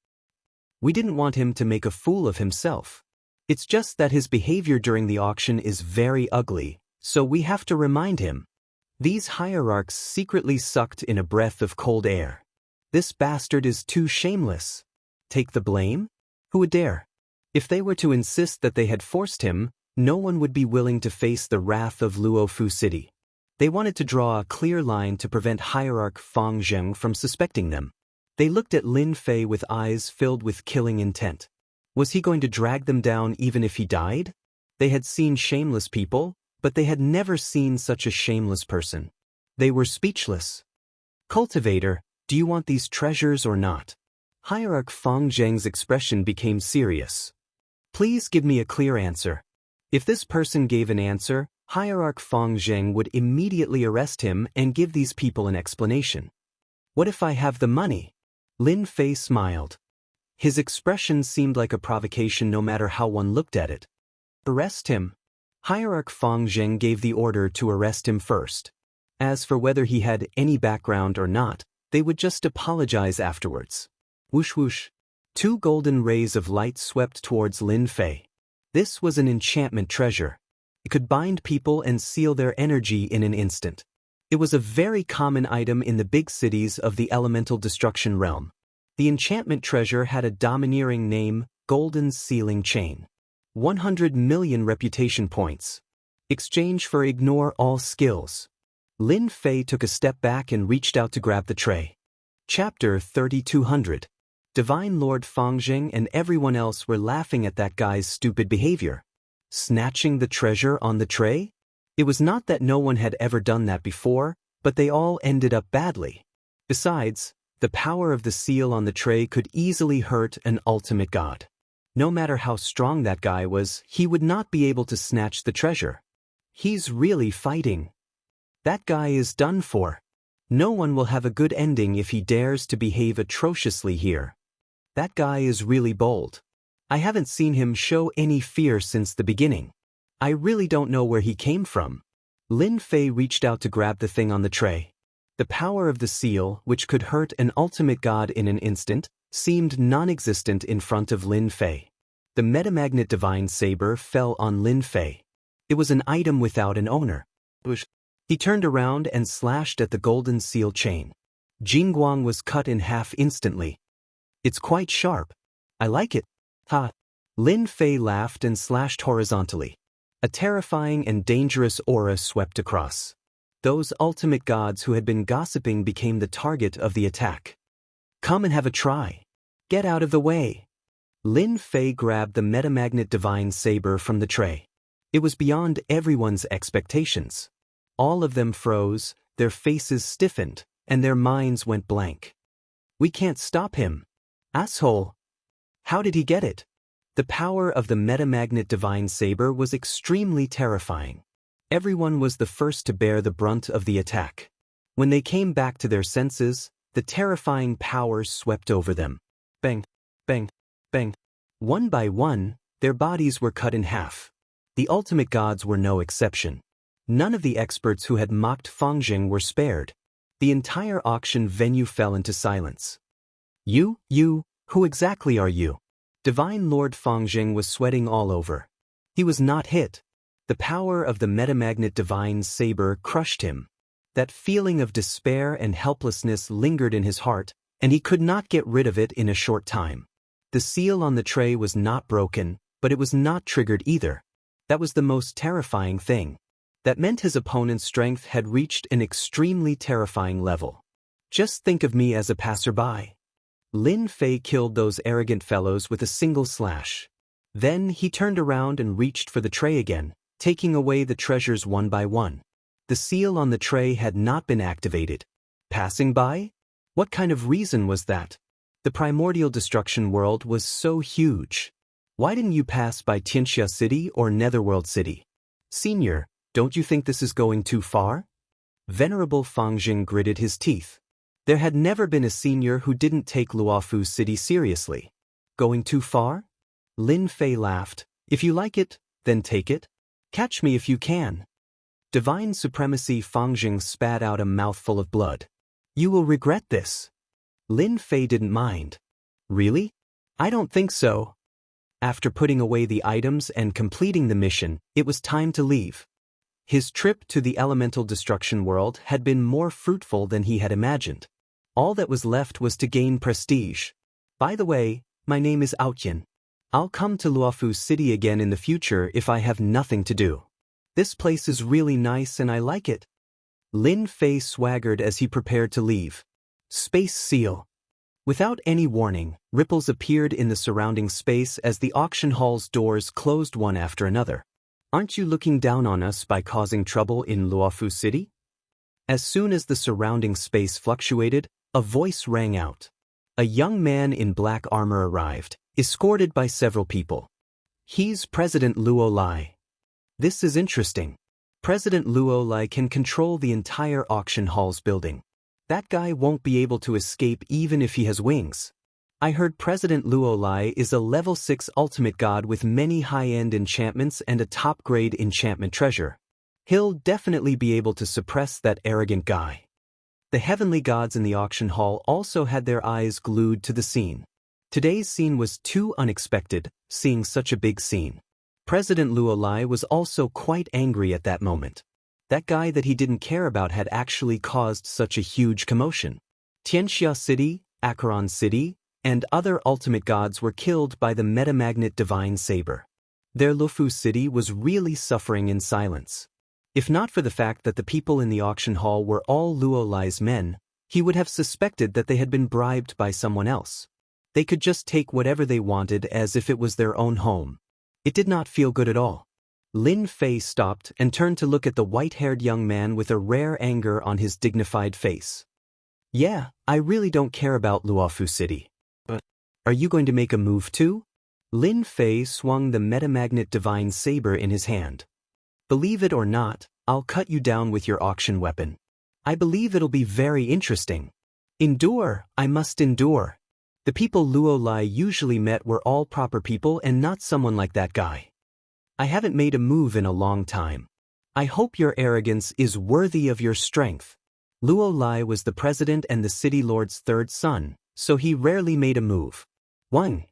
We didn't want him to make a fool of himself. It's just that his behavior during the auction is very ugly, so we have to remind him. These hierarchs secretly sucked in a breath of cold air. This bastard is too shameless. Take the blame? Who would dare? If they were to insist that they had forced him, no one would be willing to face the wrath of Luofu City. They wanted to draw a clear line to prevent Hierarch Fang Zheng from suspecting them. They looked at Lin Fei with eyes filled with killing intent. Was he going to drag them down even if he died? They had seen shameless people, but they had never seen such a shameless person. They were speechless. Cultivator, do you want these treasures or not? Hierarch Fang Zheng's expression became serious. Please give me a clear answer. If this person gave an answer, Hierarch Fang Zheng would immediately arrest him and give these people an explanation. What if I have the money? Lin Fei smiled. His expression seemed like a provocation no matter how one looked at it. Arrest him. Hierarch Fang Zheng gave the order to arrest him first. As for whether he had any background or not, they would just apologize afterwards. Whoosh whoosh. 2 golden rays of light swept towards Lin Fei. This was an enchantment treasure. It could bind people and seal their energy in an instant. It was a very common item in the big cities of the elemental destruction realm. The enchantment treasure had a domineering name, Golden Sealing Chain. 100 million reputation points. Exchange for ignore all skills. Lin Fei took a step back and reached out to grab the tray. Chapter 3200. Divine Lord Fang Zheng and everyone else were laughing at that guy's stupid behavior. Snatching the treasure on the tray? It was not that no one had ever done that before, but they all ended up badly. Besides, the power of the seal on the tray could easily hurt an ultimate god. No matter how strong that guy was, he would not be able to snatch the treasure. He's really fighting. That guy is done for. No one will have a good ending if he dares to behave atrociously here. That guy is really bold. I haven't seen him show any fear since the beginning. I really don't know where he came from. Lin Fei reached out to grab the thing on the tray. The power of the seal, which could hurt an ultimate god in an instant, seemed non-existent in front of Lin Fei. The metamagnet divine saber fell on Lin Fei. It was an item without an owner. He turned around and slashed at the golden seal chain. Jingguang was cut in half instantly. It's quite sharp. I like it. Ha! Lin Fei laughed and slashed horizontally. A terrifying and dangerous aura swept across. Those ultimate gods who had been gossiping became the target of the attack. Come and have a try. Get out of the way. Lin Fei grabbed the metamagnet divine saber from the tray. It was beyond everyone's expectations. All of them froze, their faces stiffened, and their minds went blank. We can't stop him. Asshole. How did he get it? The power of the metamagnet divine saber was extremely terrifying. Everyone was the first to bear the brunt of the attack. When they came back to their senses, the terrifying power swept over them. Bang, bang, bang. One by one, their bodies were cut in half. The ultimate gods were no exception. None of the experts who had mocked Fangjing were spared. The entire auction venue fell into silence. You, who exactly are you? Divine Lord Fangjing was sweating all over. He was not hit. The power of the metamagnet divine saber crushed him. That feeling of despair and helplessness lingered in his heart, and he could not get rid of it in a short time. The seal on the tray was not broken, but it was not triggered either. That was the most terrifying thing. That meant his opponent's strength had reached an extremely terrifying level. Just think of me as a passerby. Lin Fei killed those arrogant fellows with a single slash. Then he turned around and reached for the tray again, taking away the treasures one by one. The seal on the tray had not been activated. Passing by? What kind of reason was that? The primordial destruction world was so huge. Why didn't you pass by Tianxia City or Netherworld City? Senior, don't you think this is going too far? Venerable Fangjing gritted his teeth. There had never been a senior who didn't take Luofu City seriously. Going too far? Lin Fei laughed. If you like it, then take it. Catch me if you can. Divine Supremacy Fangjing spat out a mouthful of blood. You will regret this. Lin Fei didn't mind. Really? I don't think so. After putting away the items and completing the mission, it was time to leave. His trip to the elemental destruction world had been more fruitful than he had imagined. All that was left was to gain prestige. By the way, my name is Audiobook. I'll come to Luofu City again in the future if I have nothing to do. This place is really nice and I like it. Lin Fei swaggered as he prepared to leave. Space Seal. Without any warning, ripples appeared in the surrounding space as the auction hall's doors closed one after another. Aren't you looking down on us by causing trouble in Luofu City? As soon as the surrounding space fluctuated, a voice rang out. A young man in black armor arrived, escorted by several people. He's President Luo Lai. This is interesting. President Luo Lai can control the entire auction hall's building. That guy won't be able to escape even if he has wings. I heard President Luo Lai is a level 6 ultimate god with many high-end enchantments and a top-grade enchantment treasure. He'll definitely be able to suppress that arrogant guy. The heavenly gods in the auction hall also had their eyes glued to the scene. Today's scene was too unexpected, seeing such a big scene. President Luo Lai was also quite angry at that moment. That guy that he didn't care about had actually caused such a huge commotion. Tianxia City, Acheron City, and other ultimate gods were killed by the metamagnet divine saber. Their Luofu City was really suffering in silence. If not for the fact that the people in the auction hall were all Luo Lai's men, he would have suspected that they had been bribed by someone else. They could just take whatever they wanted as if it was their own home. It did not feel good at all. Lin Fei stopped and turned to look at the white-haired young man with a rare anger on his dignified face. Yeah, I really don't care about Luofu City. But are you going to make a move too? Lin Fei swung the metamagnet divine saber in his hand. Believe it or not, I'll cut you down with your auction weapon. I believe it'll be very interesting. Endure, I must endure. The people Luo Lai usually met were all proper people and not someone like that guy. I haven't made a move in a long time. I hope your arrogance is worthy of your strength. Luo Lai was the president and the city lord's third son, so he rarely made a move. 1.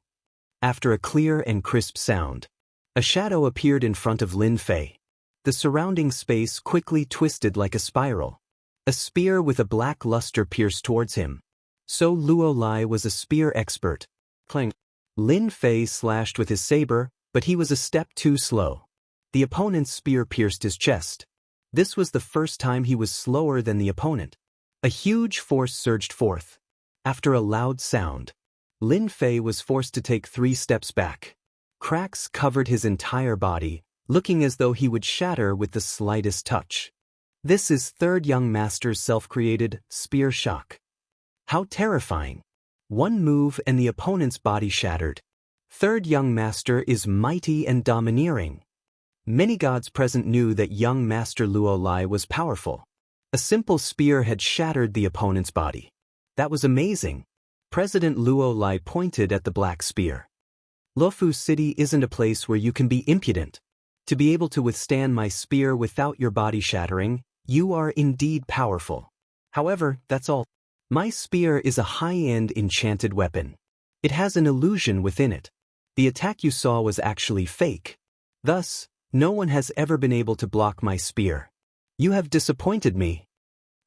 After a clear and crisp sound, a shadow appeared in front of Lin Fei. The surrounding space quickly twisted like a spiral. A spear with a black luster pierced towards him. So Luo Lai was a spear expert. Clang. Lin Fei slashed with his saber, but he was a step too slow. The opponent's spear pierced his chest. This was the first time he was slower than the opponent. A huge force surged forth. After a loud sound, Lin Fei was forced to take 3 steps back. Cracks covered his entire body, looking as though he would shatter with the slightest touch. This is third young master's self-created spear shock. How terrifying. One move and the opponent's body shattered. Third young master is mighty and domineering. Many gods present knew that young master Luo Lai was powerful. A simple spear had shattered the opponent's body. That was amazing. President Luo Lai pointed at the black spear. Luofu City isn't a place where you can be impudent. To be able to withstand my spear without your body shattering, you are indeed powerful. However, that's all. My spear is a high-end enchanted weapon. It has an illusion within it. The attack you saw was actually fake. Thus, no one has ever been able to block my spear. You have disappointed me.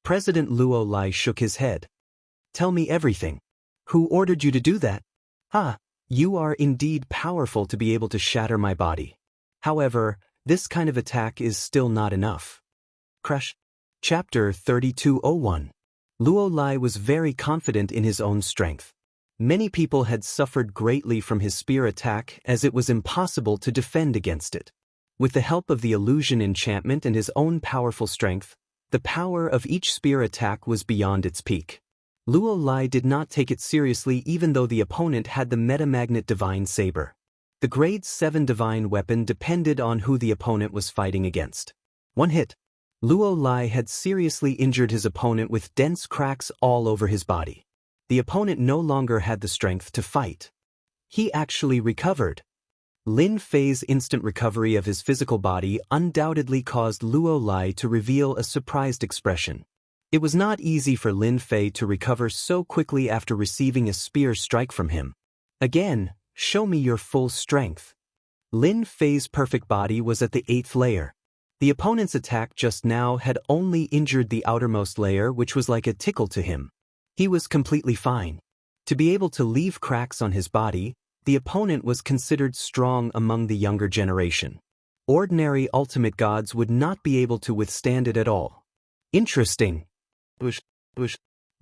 President Luo Lai shook his head. Tell me everything. Who ordered you to do that? You are indeed powerful to be able to shatter my body. However, this kind of attack is still not enough. Crush. Chapter 3201. Luo Lai was very confident in his own strength. Many people had suffered greatly from his spear attack as it was impossible to defend against it. With the help of the illusion enchantment and his own powerful strength, the power of each spear attack was beyond its peak. Luo Lai did not take it seriously even though the opponent had the metamagnet divine saber. The grade 7 divine weapon depended on who the opponent was fighting against. One hit. Luo Lai had seriously injured his opponent with dense cracks all over his body. The opponent no longer had the strength to fight. He actually recovered. Lin Fei's instant recovery of his physical body undoubtedly caused Luo Lai to reveal a surprised expression. It was not easy for Lin Fei to recover so quickly after receiving a spear strike from him. Again, show me your full strength. Lin Fei's perfect body was at the 8th layer. The opponent's attack just now had only injured the outermost layer, which was like a tickle to him. He was completely fine. To be able to leave cracks on his body, the opponent was considered strong among the younger generation. Ordinary ultimate gods would not be able to withstand it at all. Interesting.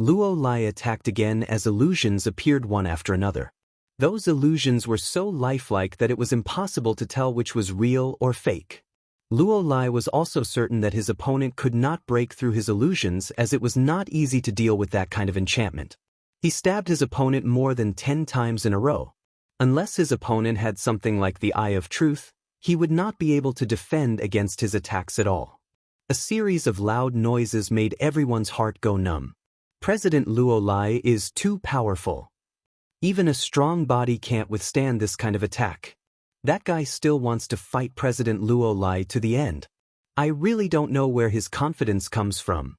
Luo Lai attacked again as illusions appeared one after another. Those illusions were so lifelike that it was impossible to tell which was real or fake. Luo Lai was also certain that his opponent could not break through his illusions as it was not easy to deal with that kind of enchantment. He stabbed his opponent more than 10 times in a row. Unless his opponent had something like the Eye of Truth, he would not be able to defend against his attacks at all. A series of loud noises made everyone's heart go numb. President Luo Lai is too powerful. Even a strong body can't withstand this kind of attack. That guy still wants to fight President Luo Lai to the end. I really don't know where his confidence comes from.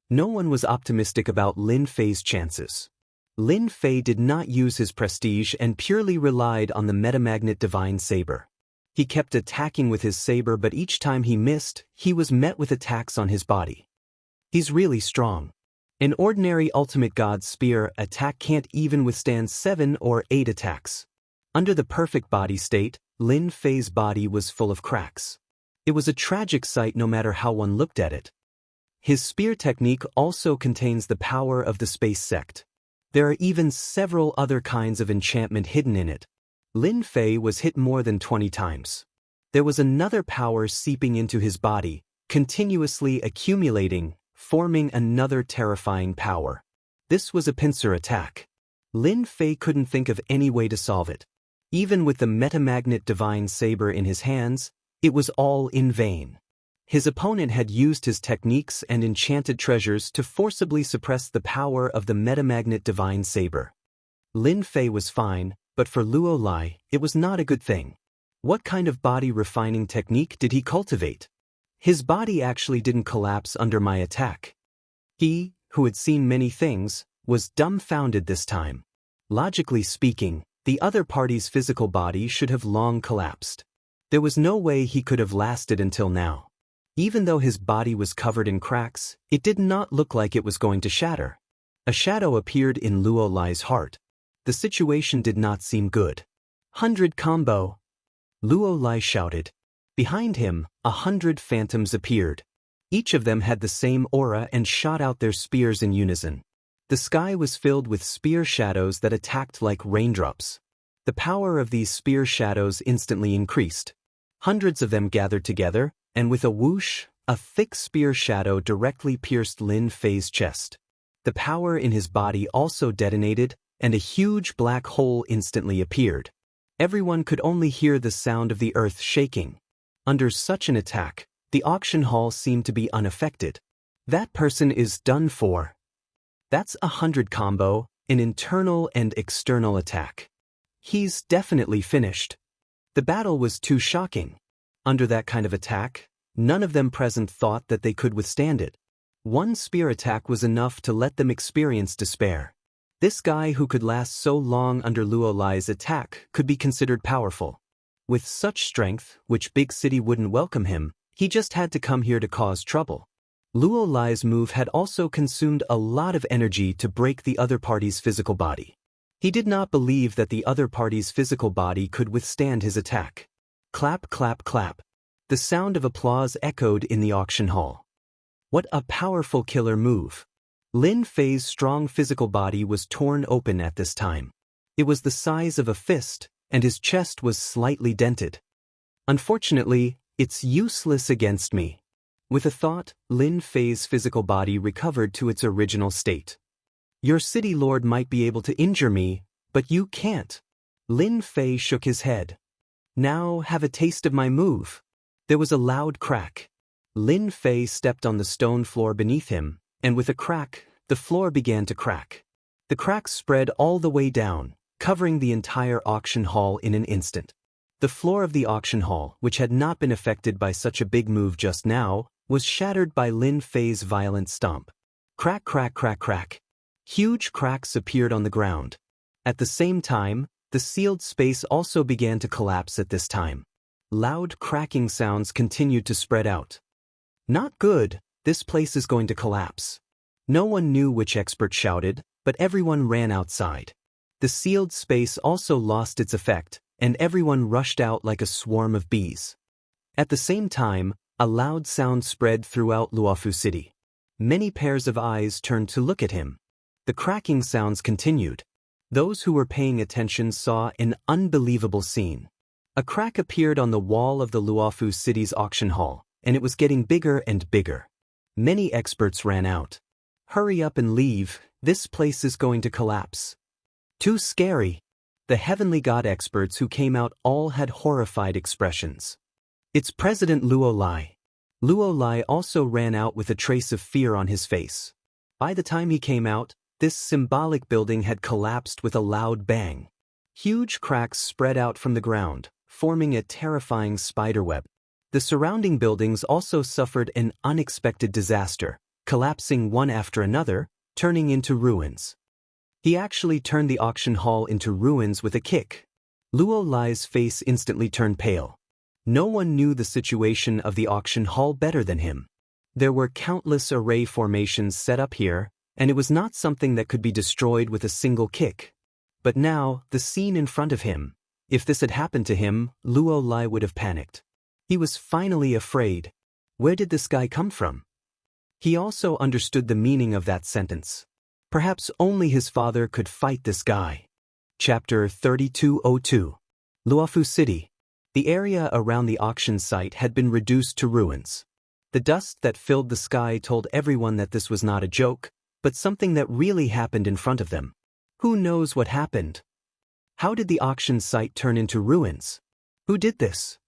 No one was optimistic about Lin Fei's chances. Lin Fei did not use his prestige and purely relied on the metamagnet divine saber. He kept attacking with his saber, but each time he missed, he was met with attacks on his body. He's really strong. An ordinary ultimate god's spear attack can't even withstand 7 or 8 attacks. Under the perfect body state, Lin Fei's body was full of cracks. It was a tragic sight no matter how one looked at it. His spear technique also contains the power of the space sect. There are even several other kinds of enchantment hidden in it. Lin Fei was hit more than 20 times. There was another power seeping into his body, continuously accumulating, forming another terrifying power. This was a pincer attack. Lin Fei couldn't think of any way to solve it. Even with the metamagnet divine saber in his hands, it was all in vain. His opponent had used his techniques and enchanted treasures to forcibly suppress the power of the metamagnet divine saber. Lin Fei was fine, but for Luo Lai, it was not a good thing. What kind of body refining technique did he cultivate? His body actually didn't collapse under my attack. He, who had seen many things, was dumbfounded this time. Logically speaking, the other party's physical body should have long collapsed. There was no way he could have lasted until now. Even though his body was covered in cracks, it did not look like it was going to shatter. A shadow appeared in Luo Lai's heart. The situation did not seem good. 100 combo! Luo Lai shouted. Behind him, 100 phantoms appeared. Each of them had the same aura and shot out their spears in unison. The sky was filled with spear shadows that attacked like raindrops. The power of these spear shadows instantly increased. Hundreds of them gathered together, and with a whoosh, a thick spear shadow directly pierced Lin Fei's chest. The power in his body also detonated, and a huge black hole instantly appeared. Everyone could only hear the sound of the earth shaking. Under such an attack, the auction hall seemed to be unaffected. That person is done for. That's 100 combo, an internal and external attack. He's definitely finished. The battle was too shocking. Under that kind of attack, none of them present thought that they could withstand it. One spear attack was enough to let them experience despair. This guy who could last so long under Luo Lai's attack could be considered powerful. With such strength, which big city wouldn't welcome him, he just had to come here to cause trouble. Luo Lai's move had also consumed a lot of energy to break the other party's physical body. He did not believe that the other party's physical body could withstand his attack. Clap, clap, clap. The sound of applause echoed in the auction hall. What a powerful killer move. Lin Fei's strong physical body was torn open at this time. It was the size of a fist, and his chest was slightly dented. Unfortunately, it's useless against me. With a thought, Lin Fei's physical body recovered to its original state. Your city lord might be able to injure me, but you can't. Lin Fei shook his head. Now have a taste of my move. There was a loud crack. Lin Fei stepped on the stone floor beneath him, and with a crack, the floor began to crack. The crack spread all the way down, covering the entire auction hall in an instant. The floor of the auction hall, which had not been affected by such a big move just now, was shattered by Lin Fei's violent stomp. Crack, crack, crack, crack. Huge cracks appeared on the ground. At the same time, the sealed space also began to collapse at this time. Loud cracking sounds continued to spread out. Not good, this place is going to collapse. No one knew which expert shouted, but everyone ran outside. The sealed space also lost its effect, and everyone rushed out like a swarm of bees. At the same time, a loud sound spread throughout Luofu City. Many pairs of eyes turned to look at him. The cracking sounds continued. Those who were paying attention saw an unbelievable scene. A crack appeared on the wall of the Luofu City's auction hall, and it was getting bigger and bigger. Many experts ran out. Hurry up and leave, this place is going to collapse. Too scary. The heavenly god experts who came out all had horrified expressions. It's President Luo Lai. Luo Lai also ran out with a trace of fear on his face. By the time he came out, this symbolic building had collapsed with a loud bang. Huge cracks spread out from the ground, forming a terrifying spiderweb. The surrounding buildings also suffered an unexpected disaster, collapsing one after another, turning into ruins. He actually turned the auction hall into ruins with a kick. Luo Lai's face instantly turned pale. No one knew the situation of the auction hall better than him. There were countless array formations set up here, and it was not something that could be destroyed with a single kick. But now, the scene in front of him. If this had happened to him, Luo Lai would have panicked. He was finally afraid. Where did this guy come from? He also understood the meaning of that sentence. Perhaps only his father could fight this guy. Chapter 3202. Luofu City. The area around the auction site had been reduced to ruins. The dust that filled the sky told everyone that this was not a joke, but something that really happened in front of them. Who knows what happened? How did the auction site turn into ruins? Who did this?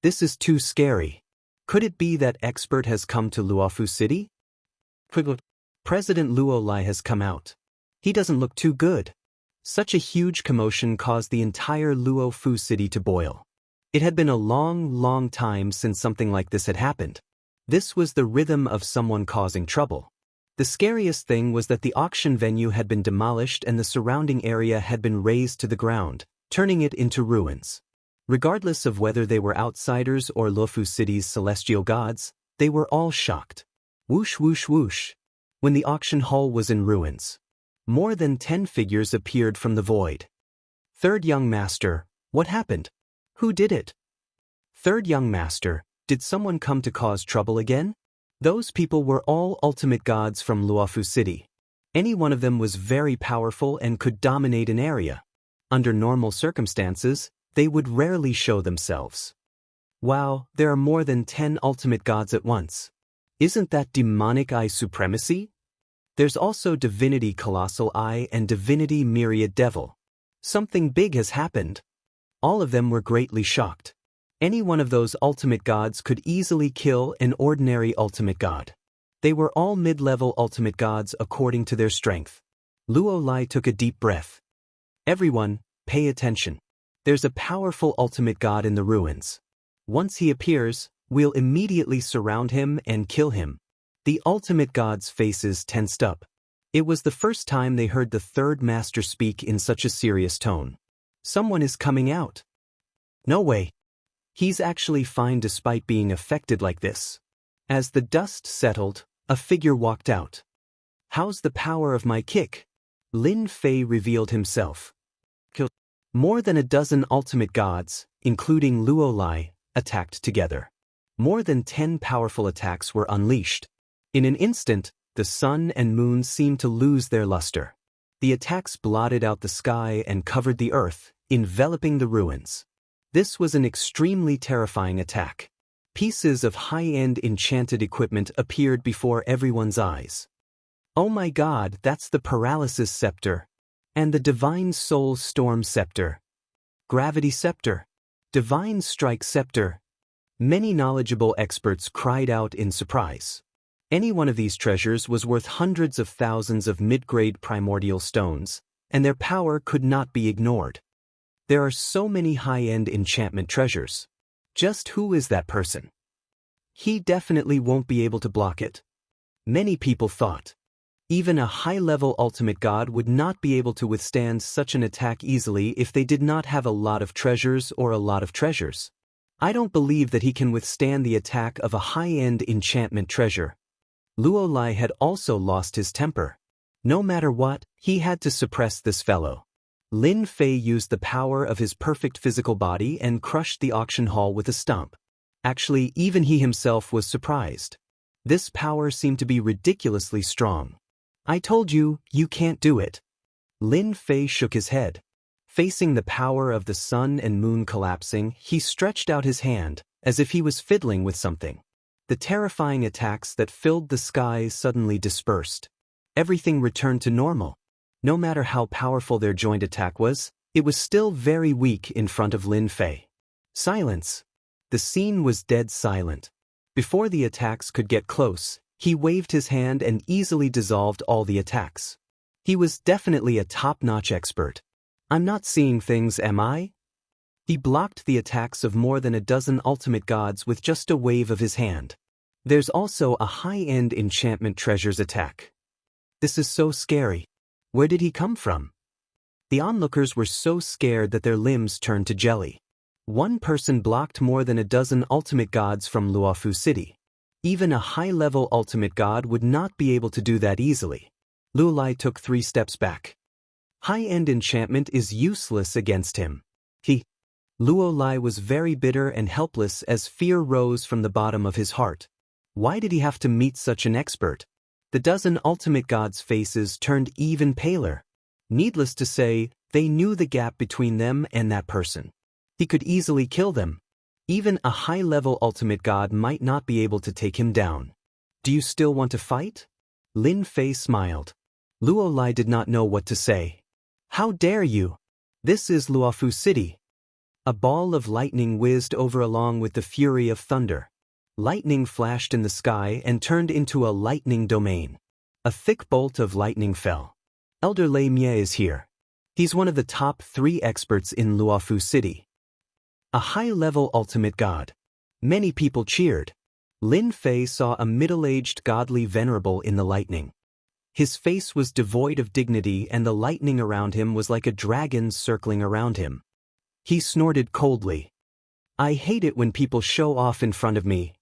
This is too scary. Could it be that expert has come to Luofu City? President Luo Lai has come out. He doesn't look too good. Such a huge commotion caused the entire Luofu City to boil. It had been a long time since something like this had happened. This was the rhythm of someone causing trouble. The scariest thing was that the auction venue had been demolished and the surrounding area had been razed to the ground, turning it into ruins. Regardless of whether they were outsiders or Luofu City's celestial gods, they were all shocked. Whoosh whoosh whoosh. When the auction hall was in ruins, more than 10 figures appeared from the void. Third young master, what happened? Who did it? Third young master, did someone come to cause trouble again? Those people were all ultimate gods from Luofu City. Any one of them was very powerful and could dominate an area. Under normal circumstances, they would rarely show themselves. Wow, there are more than 10 ultimate gods at once. Isn't that demonic eye supremacy? There's also divinity colossal eye and divinity myriad devil. Something big has happened. All of them were greatly shocked. Any one of those ultimate gods could easily kill an ordinary ultimate god. They were all mid-level ultimate gods according to their strength. Luo Lai took a deep breath. Everyone, pay attention. There's a powerful ultimate god in the ruins. Once he appears, we'll immediately surround him and kill him. The ultimate gods' faces tensed up. It was the first time they heard the third master speak in such a serious tone. Someone is coming out. No way. He's actually fine despite being affected like this. As the dust settled, a figure walked out. How's the power of my kick? Lin Fei revealed himself. More than a dozen ultimate gods, including Luo Lai, attacked together. More than 10 powerful attacks were unleashed. In an instant, the sun and moon seemed to lose their luster. The attacks blotted out the sky and covered the earth, enveloping the ruins. This was an extremely terrifying attack. Pieces of high-end enchanted equipment appeared before everyone's eyes. Oh my god, that's the Paralysis Scepter. And the Divine Soul Storm Scepter. Gravity Scepter. Divine Strike Scepter. Many knowledgeable experts cried out in surprise. Any one of these treasures was worth hundreds of thousands of mid-grade primordial stones, and their power could not be ignored. There are so many high-end enchantment treasures. Just who is that person? He definitely won't be able to block it. Many people thought. Even a high-level ultimate god would not be able to withstand such an attack easily if they did not have a lot of treasures or a lot of treasures. I don't believe that he can withstand the attack of a high-end enchantment treasure. Luo Lai had also lost his temper. No matter what, he had to suppress this fellow. Lin Fei used the power of his perfect physical body and crushed the auction hall with a stomp. Actually, even he himself was surprised. This power seemed to be ridiculously strong. I told you, you can't do it. Lin Fei shook his head. Facing the power of the sun and moon collapsing, he stretched out his hand, as if he was fiddling with something. The terrifying attacks that filled the skies suddenly dispersed. Everything returned to normal. No matter how powerful their joint attack was, it was still very weak in front of Lin Fei. Silence. The scene was dead silent. Before the attacks could get close, he waved his hand and easily dissolved all the attacks. He was definitely a top-notch expert. I'm not seeing things, am I? He blocked the attacks of more than a dozen ultimate gods with just a wave of his hand. There's also a high-end enchantment treasures attack. This is so scary. Where did he come from? The onlookers were so scared that their limbs turned to jelly. One person blocked more than a dozen ultimate gods from Luofu City. Even a high-level ultimate god would not be able to do that easily. Luo Lai took 3 steps back. High-end enchantment is useless against him. Luo Lai was very bitter and helpless as fear rose from the bottom of his heart. Why did he have to meet such an expert? The dozen ultimate gods' faces turned even paler. Needless to say, they knew the gap between them and that person. He could easily kill them. Even a high-level ultimate god might not be able to take him down. Do you still want to fight? Lin Fei smiled. Luo Lai did not know what to say. How dare you? This is Luofu City. A ball of lightning whizzed over along with the fury of thunder. Lightning flashed in the sky and turned into a lightning domain. A thick bolt of lightning fell. Elder Lei Mie is here. He's one of the top 3 experts in Luofu City. A high-level ultimate god. Many people cheered. Lin Fei saw a middle-aged godly venerable in the lightning. His face was devoid of dignity and the lightning around him was like a dragon circling around him. He snorted coldly. I hate it when people show off in front of me.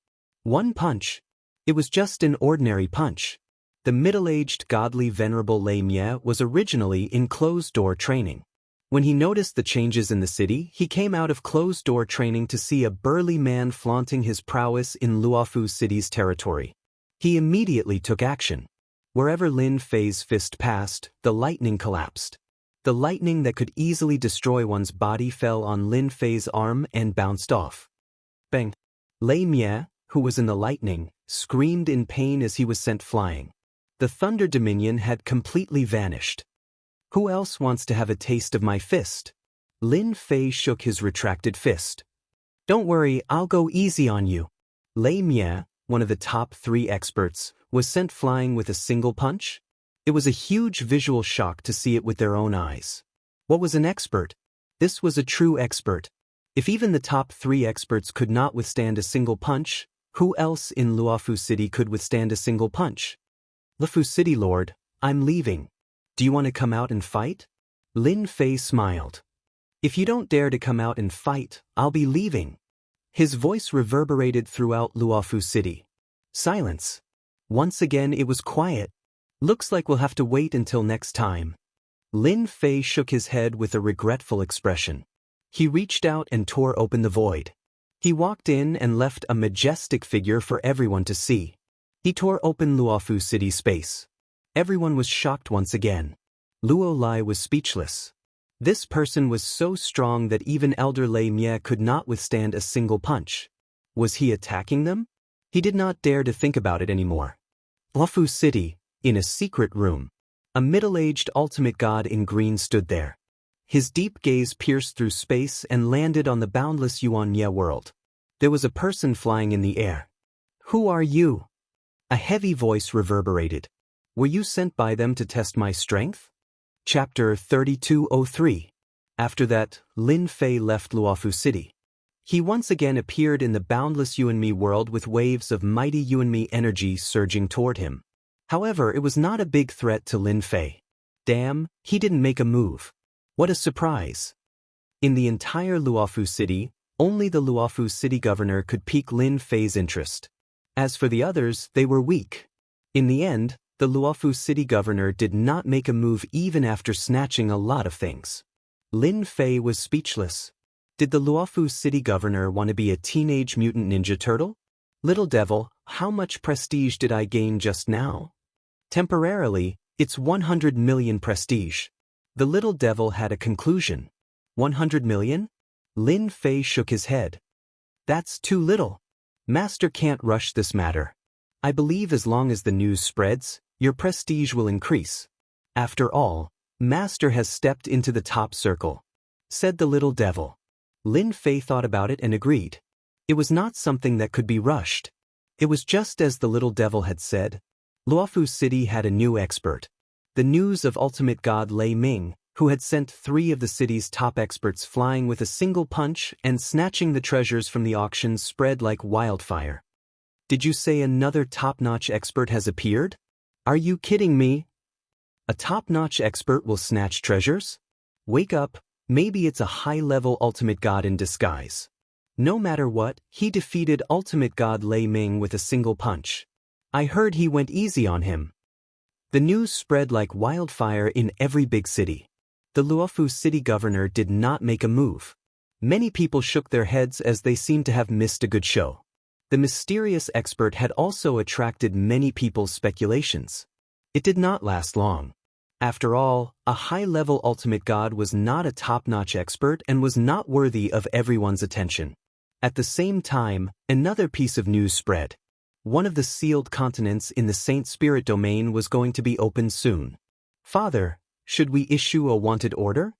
One punch. It was just an ordinary punch. The middle-aged godly venerable Lei Mie was originally in closed-door training. When he noticed the changes in the city, he came out of closed-door training to see a burly man flaunting his prowess in Luofu City's territory. He immediately took action. Wherever Lin Fei's fist passed, the lightning collapsed. The lightning that could easily destroy one's body fell on Lin Fei's arm and bounced off. Bang! Lei Mie, who was in the lightning, screamed in pain as he was sent flying. The Thunder Dominion had completely vanished. Who else wants to have a taste of my fist? Lin Fei shook his retracted fist. Don't worry, I'll go easy on you. Lei Mie, one of the top 3 experts, was sent flying with a single punch. It was a huge visual shock to see it with their own eyes. What was an expert? This was a true expert. If even the top 3 experts could not withstand a single punch, who else in Luofu City could withstand a single punch? Luofu City Lord, I'm leaving. Do you want to come out and fight? Lin Fei smiled. If you don't dare to come out and fight, I'll be leaving. His voice reverberated throughout Luofu City. Silence. Once again it was quiet. Looks like we'll have to wait until next time. Lin Fei shook his head with a regretful expression. He reached out and tore open the void. He walked in and left a majestic figure for everyone to see. He tore open Luofu City space. Everyone was shocked once again. Luo Lai was speechless. This person was so strong that even Elder Lei Mie could not withstand a single punch. Was he attacking them? He did not dare to think about it anymore. Luofu City, in a secret room. A middle-aged ultimate god in green stood there. His deep gaze pierced through space and landed on the boundless Unyielding world. There was a person flying in the air. Who are you? A heavy voice reverberated. Were you sent by them to test my strength? Chapter 3203. After that, Lin Fei left Luofu City. He once again appeared in the boundless Yuanmi world with waves of mighty Yuanmi energy surging toward him. However, it was not a big threat to Lin Fei. Damn, he didn't make a move. What a surprise. In the entire Luofu City, only the Luofu City governor could pique Lin Fei's interest. As for the others, they were weak. In the end, the Luofu City governor did not make a move even after snatching a lot of things. Lin Fei was speechless. Did the Luofu City governor want to be a teenage mutant ninja turtle? Little devil, how much prestige did I gain just now? Temporarily, it's 100 million prestige. The little devil had a conclusion. 100 million? Lin Fei shook his head. That's too little. Master can't rush this matter. I believe as long as the news spreads, your prestige will increase. After all, Master has stepped into the top circle, said the little devil. Lin Fei thought about it and agreed. It was not something that could be rushed. It was just as the little devil had said. Luofu City had a new expert. The news of ultimate god Lei Ming, who had sent 3 of the city's top experts flying with a single punch and snatching the treasures from the auctions, spread like wildfire. Did you say another top-notch expert has appeared? Are you kidding me? A top-notch expert will snatch treasures? Wake up, maybe it's a high-level ultimate god in disguise. No matter what, he defeated ultimate god Lei Ming with a single punch. I heard he went easy on him. The news spread like wildfire in every big city. The Luofu City governor did not make a move. Many people shook their heads as they seemed to have missed a good show. The mysterious expert had also attracted many people's speculations. It did not last long. After all, a high-level ultimate god was not a top-notch expert and was not worthy of everyone's attention. At the same time, another piece of news spread. One of the sealed continents in the Saint Spirit domain was going to be opened soon. Father, should we issue a wanted order?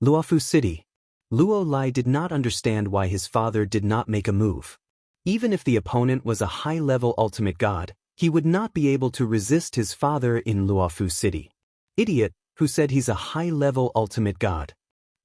Luofu City. Luo Lai did not understand why his father did not make a move. Even if the opponent was a high-level ultimate god, he would not be able to resist his father in Luofu City. Idiot, who said he's a high-level ultimate god?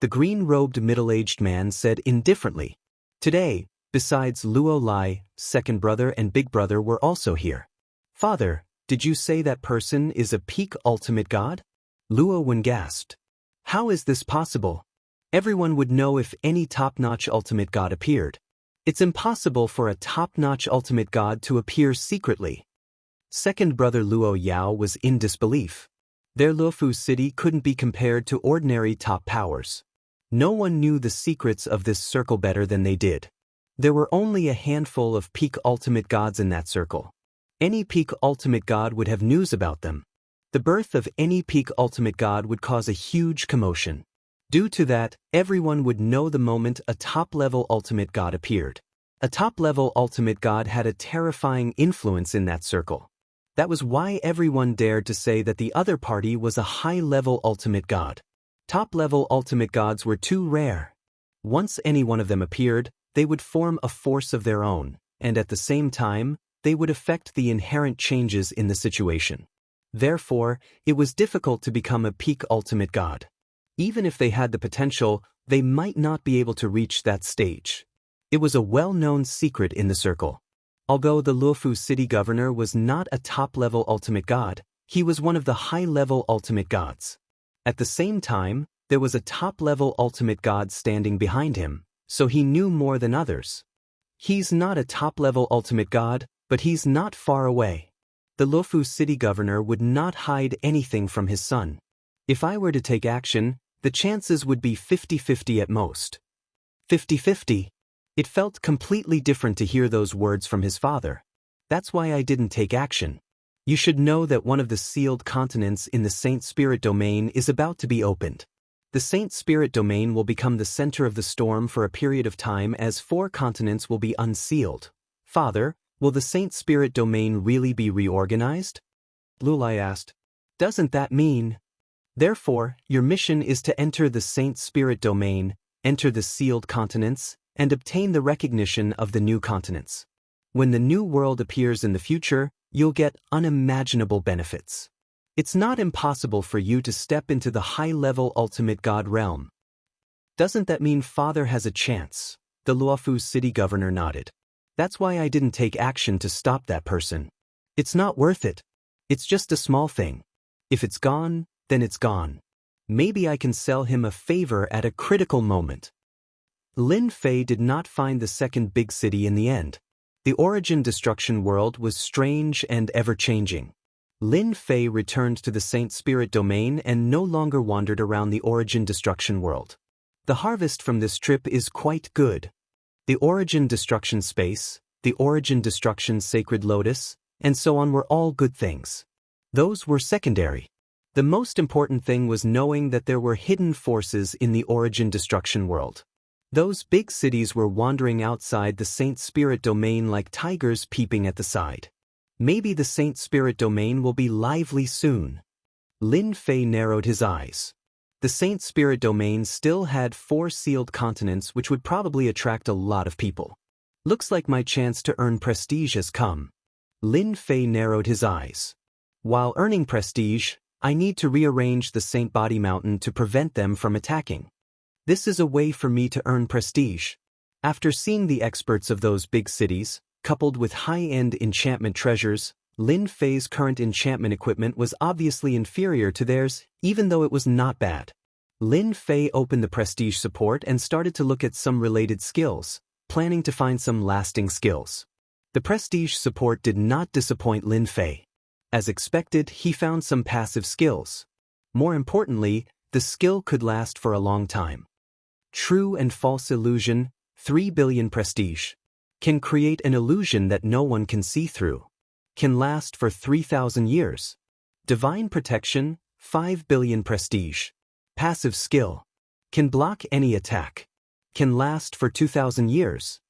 The green-robed middle-aged man said indifferently. Today, besides Luo Lai, second brother and big brother were also here. Father, did you say that person is a peak ultimate god? Luo Wen gasped. How is this possible? Everyone would know if any top-notch ultimate god appeared. It's impossible for a top-notch ultimate god to appear secretly. Second brother Luo Yao was in disbelief. Their Luofu City couldn't be compared to ordinary top powers. No one knew the secrets of this circle better than they did. There were only a handful of peak ultimate gods in that circle. Any peak ultimate god would have news about them. The birth of any peak ultimate god would cause a huge commotion. Due to that, everyone would know the moment a top-level ultimate god appeared. A top-level ultimate god had a terrifying influence in that circle. That was why everyone dared to say that the other party was a high-level ultimate god. Top-level ultimate gods were too rare. Once any one of them appeared, they would form a force of their own, and at the same time, they would affect the inherent changes in the situation. Therefore, it was difficult to become a peak ultimate god. Even if they had the potential, they might not be able to reach that stage. It was a well-known secret in the circle. Although the Luofu city governor was not a top-level ultimate god, he was one of the high-level ultimate gods. At the same time, there was a top-level ultimate god standing behind him, so he knew more than others. He's not a top-level ultimate god, but he's not far away. The Luofu city governor would not hide anything from his son. If I were to take action, the chances would be 50-50 at most. 50-50. It felt completely different to hear those words from his father. That's why I didn't take action. You should know that one of the sealed continents in the Saint Spirit domain is about to be opened. The Saint Spirit domain will become the center of the storm for a period of time as 4 continents will be unsealed. Father, will the Saint Spirit domain really be reorganized? Lulai asked. Doesn't that mean? Therefore, your mission is to enter the Saint Spirit domain, enter the sealed continents, and obtain the recognition of the new continents. When the new world appears in the future, you'll get unimaginable benefits. It's not impossible for you to step into the high-level ultimate god realm. Doesn't that mean Father has a chance? The Luofu city governor nodded. That's why I didn't take action to stop that person. It's not worth it. It's just a small thing. If it's gone, then it's gone. Maybe I can sell him a favor at a critical moment. Lin Fei did not find the second big city in the end. The Origin Destruction world was strange and ever-changing. Lin Fei returned to the Saint Spirit domain and no longer wandered around the Origin Destruction world. The harvest from this trip is quite good. The Origin Destruction space, the Origin Destruction sacred lotus, and so on were all good things. Those were secondary. The most important thing was knowing that there were hidden forces in the Origin Destruction world. Those big cities were wandering outside the Saint Spirit domain like tigers peeping at the side. Maybe the Saint Spirit domain will be lively soon. Lin Fei narrowed his eyes. The Saint Spirit domain still had 4 sealed continents which would probably attract a lot of people. Looks like my chance to earn prestige has come. Lin Fei narrowed his eyes. While earning prestige, I need to rearrange the Saint Body Mountain to prevent them from attacking. This is a way for me to earn prestige. After seeing the experts of those big cities, coupled with high-end enchantment treasures, Lin Fei's current enchantment equipment was obviously inferior to theirs, even though it was not bad. Lin Fei opened the prestige support and started to look at some related skills, planning to find some lasting skills. The prestige support did not disappoint Lin Fei. As expected, he found some passive skills. More importantly, the skill could last for a long time. True and false illusion, 3 billion prestige. Can create an illusion that no one can see through. Can last for 3,000 years. Divine protection, 5 billion prestige. Passive skill. Can block any attack. Can last for 2,000 years.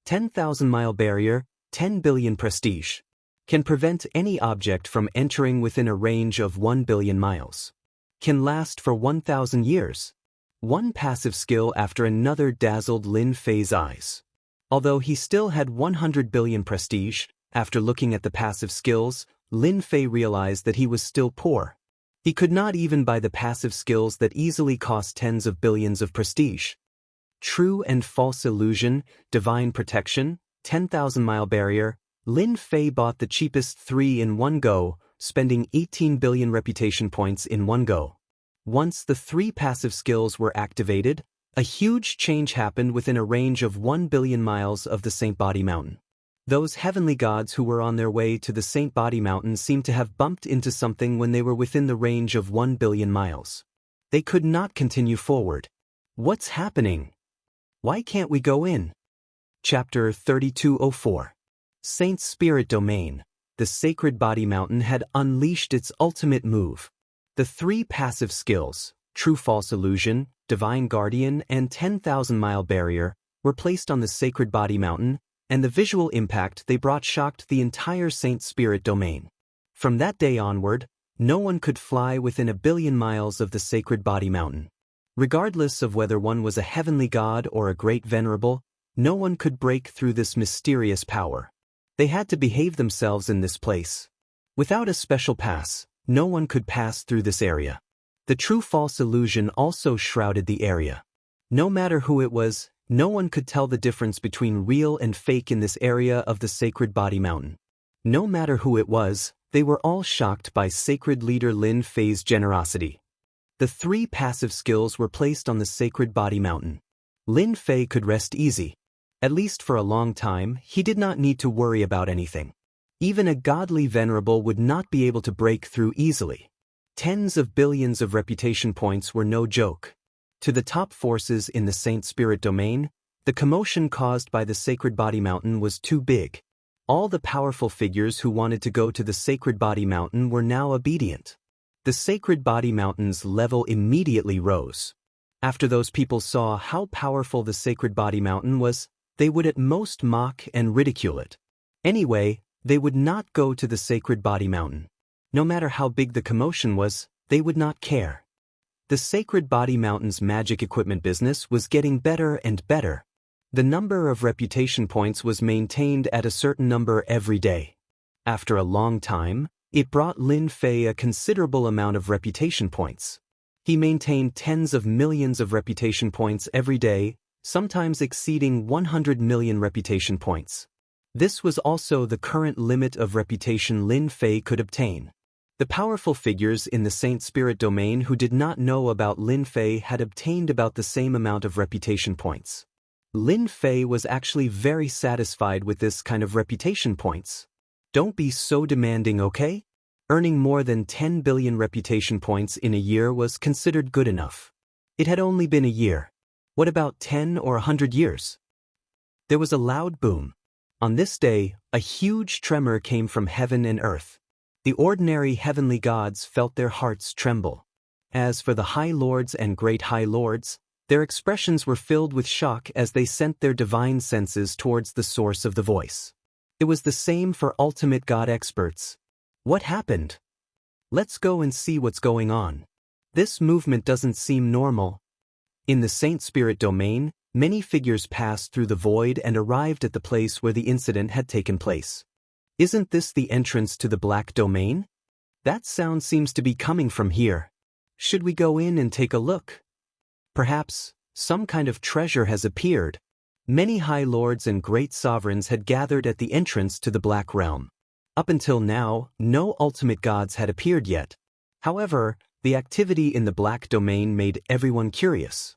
10,000-mile barrier, 10 billion prestige. Can prevent any object from entering within a range of 1 billion miles. Can last for 1,000 years. One passive skill after another dazzled Lin Fei's eyes. Although he still had 100 billion prestige, after looking at the passive skills, Lin Fei realized that he was still poor. He could not even buy the passive skills that easily cost tens of billions of prestige. True and False Illusion, Divine Protection, 10,000-mile barrier. Lin Fei bought the cheapest 3 in one go, spending 18 billion reputation points in one go. Once the 3 passive skills were activated, a huge change happened within a range of 1 billion miles of the Saint Body Mountain. Those heavenly gods who were on their way to the Saint Body Mountain seemed to have bumped into something when they were within the range of 1 billion miles. They could not continue forward. What's happening? Why can't we go in? Chapter 3204. Saint Spirit Domain. The Sacred Body Mountain had unleashed its ultimate move. The 3 passive skills, True-False Illusion, Divine Guardian, and 10,000-mile barrier, were placed on the Sacred Body Mountain, and the visual impact they brought shocked the entire Saint Spirit Domain. From that day onward, no one could fly within 1 billion miles of the Sacred Body Mountain. Regardless of whether one was a heavenly god or a great venerable, no one could break through this mysterious power. They had to behave themselves in this place. Without a special pass, no one could pass through this area. The True-False Illusion also shrouded the area. No matter who it was, no one could tell the difference between real and fake in this area of the Sacred Body Mountain. No matter who it was, they were all shocked by Sacred Leader Lin Fei's generosity. The 3 passive skills were placed on the Sacred Body Mountain. Lin Fei could rest easy. At least for a long time, he did not need to worry about anything. Even a godly venerable would not be able to break through easily. Tens of billions of reputation points were no joke. To the top forces in the Saint Spirit Domain, the commotion caused by the Sacred Body Mountain was too big. All the powerful figures who wanted to go to the Sacred Body Mountain were now obedient. The Sacred Body Mountain's level immediately rose. After those people saw how powerful the Sacred Body Mountain was, they would at most mock and ridicule it. Anyway, they would not go to the Sacred Body Mountain. No matter how big the commotion was, they would not care. The Sacred Body Mountain's magic equipment business was getting better and better. The number of reputation points was maintained at a certain number every day. After a long time, it brought Lin Fei a considerable amount of reputation points. He maintained tens of millions of reputation points every day, sometimes exceeding 100 million reputation points. This was also the current limit of reputation Lin Fei could obtain. The powerful figures in the Saint Spirit Domain who did not know about Lin Fei had obtained about the same amount of reputation points. Lin Fei was actually very satisfied with this kind of reputation points. Don't be so demanding, okay? Earning more than 10 billion reputation points in a year was considered good enough. It had only been a year. What about 10 or 100 years? There was a loud boom. On this day, a huge tremor came from heaven and earth. The ordinary heavenly gods felt their hearts tremble. As for the High Lords and Great High Lords, their expressions were filled with shock as they sent their divine senses towards the source of the voice. It was the same for ultimate god experts. What happened? Let's go and see what's going on. This movement doesn't seem normal. In the Saint Spirit Domain, many figures passed through the void and arrived at the place where the incident had taken place. Isn't this the entrance to the Black Domain? That sound seems to be coming from here. Should we go in and take a look? Perhaps some kind of treasure has appeared. Many high lords and great sovereigns had gathered at the entrance to the Black Realm. Up until now, no ultimate gods had appeared yet. However, the activity in the Black Domain made everyone curious.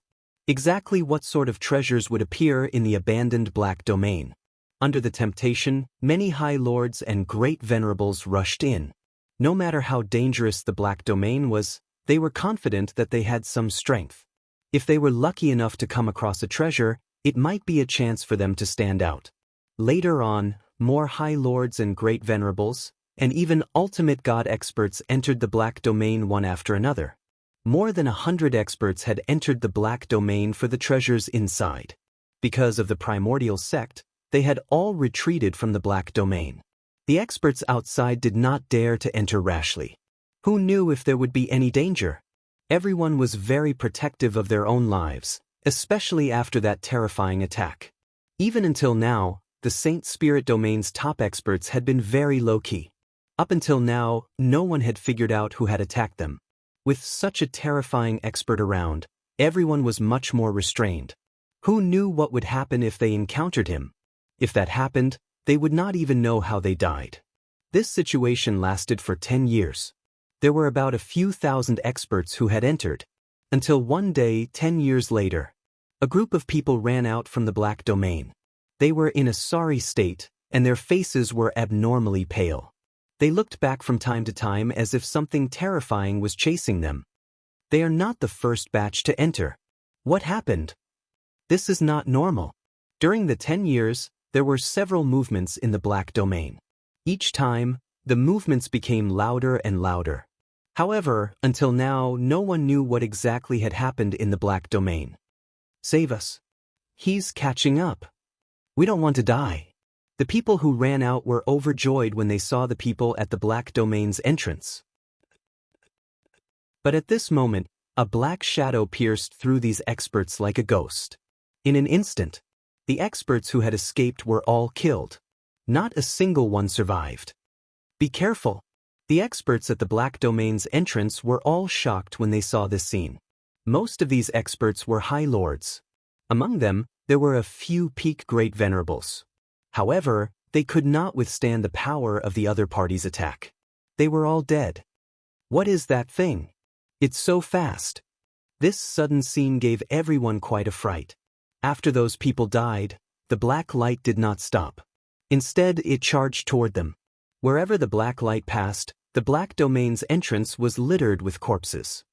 Exactly what sort of treasures would appear in the abandoned Black Domain? Under the temptation, many high lords and great venerables rushed in. No matter how dangerous the Black Domain was, they were confident that they had some strength. If they were lucky enough to come across a treasure, it might be a chance for them to stand out. Later on, more high lords and great venerables, and even ultimate god experts entered the Black Domain one after another. More than 100 experts had entered the Black Domain for the treasures inside. Because of the primordial sect, they had all retreated from the Black Domain. The experts outside did not dare to enter rashly. Who knew if there would be any danger? Everyone was very protective of their own lives, especially after that terrifying attack. Even until now, the Saint Spirit Domain's top experts had been very low-key. Up until now, no one had figured out who had attacked them. With such a terrifying expert around, everyone was much more restrained. Who knew what would happen if they encountered him? If that happened, they would not even know how they died. This situation lasted for 10 years. There were about a few thousand experts who had entered, until one day 10 years later, a group of people ran out from the Black Domain. They were in a sorry state, and their faces were abnormally pale. They looked back from time to time as if something terrifying was chasing them. They are not the first batch to enter. What happened? This is not normal. During the 10 years, there were several movements in the Black Domain. Each time, the movements became louder and louder. However, until now, no one knew what exactly had happened in the Black Domain. Save us. He's catching up. We don't want to die. The people who ran out were overjoyed when they saw the people at the Black Domain's entrance. But at this moment, a black shadow pierced through these experts like a ghost. In an instant, the experts who had escaped were all killed. Not a single one survived. Be careful. The experts at the Black Domain's entrance were all shocked when they saw this scene. Most of these experts were High Lords. Among them, there were a few peak Great Venerables. However, they could not withstand the power of the other party's attack. They were all dead. What is that thing? It's so fast. This sudden scene gave everyone quite a fright. After those people died, the black light did not stop. Instead, it charged toward them. Wherever the black light passed, the Black Domain's entrance was littered with corpses.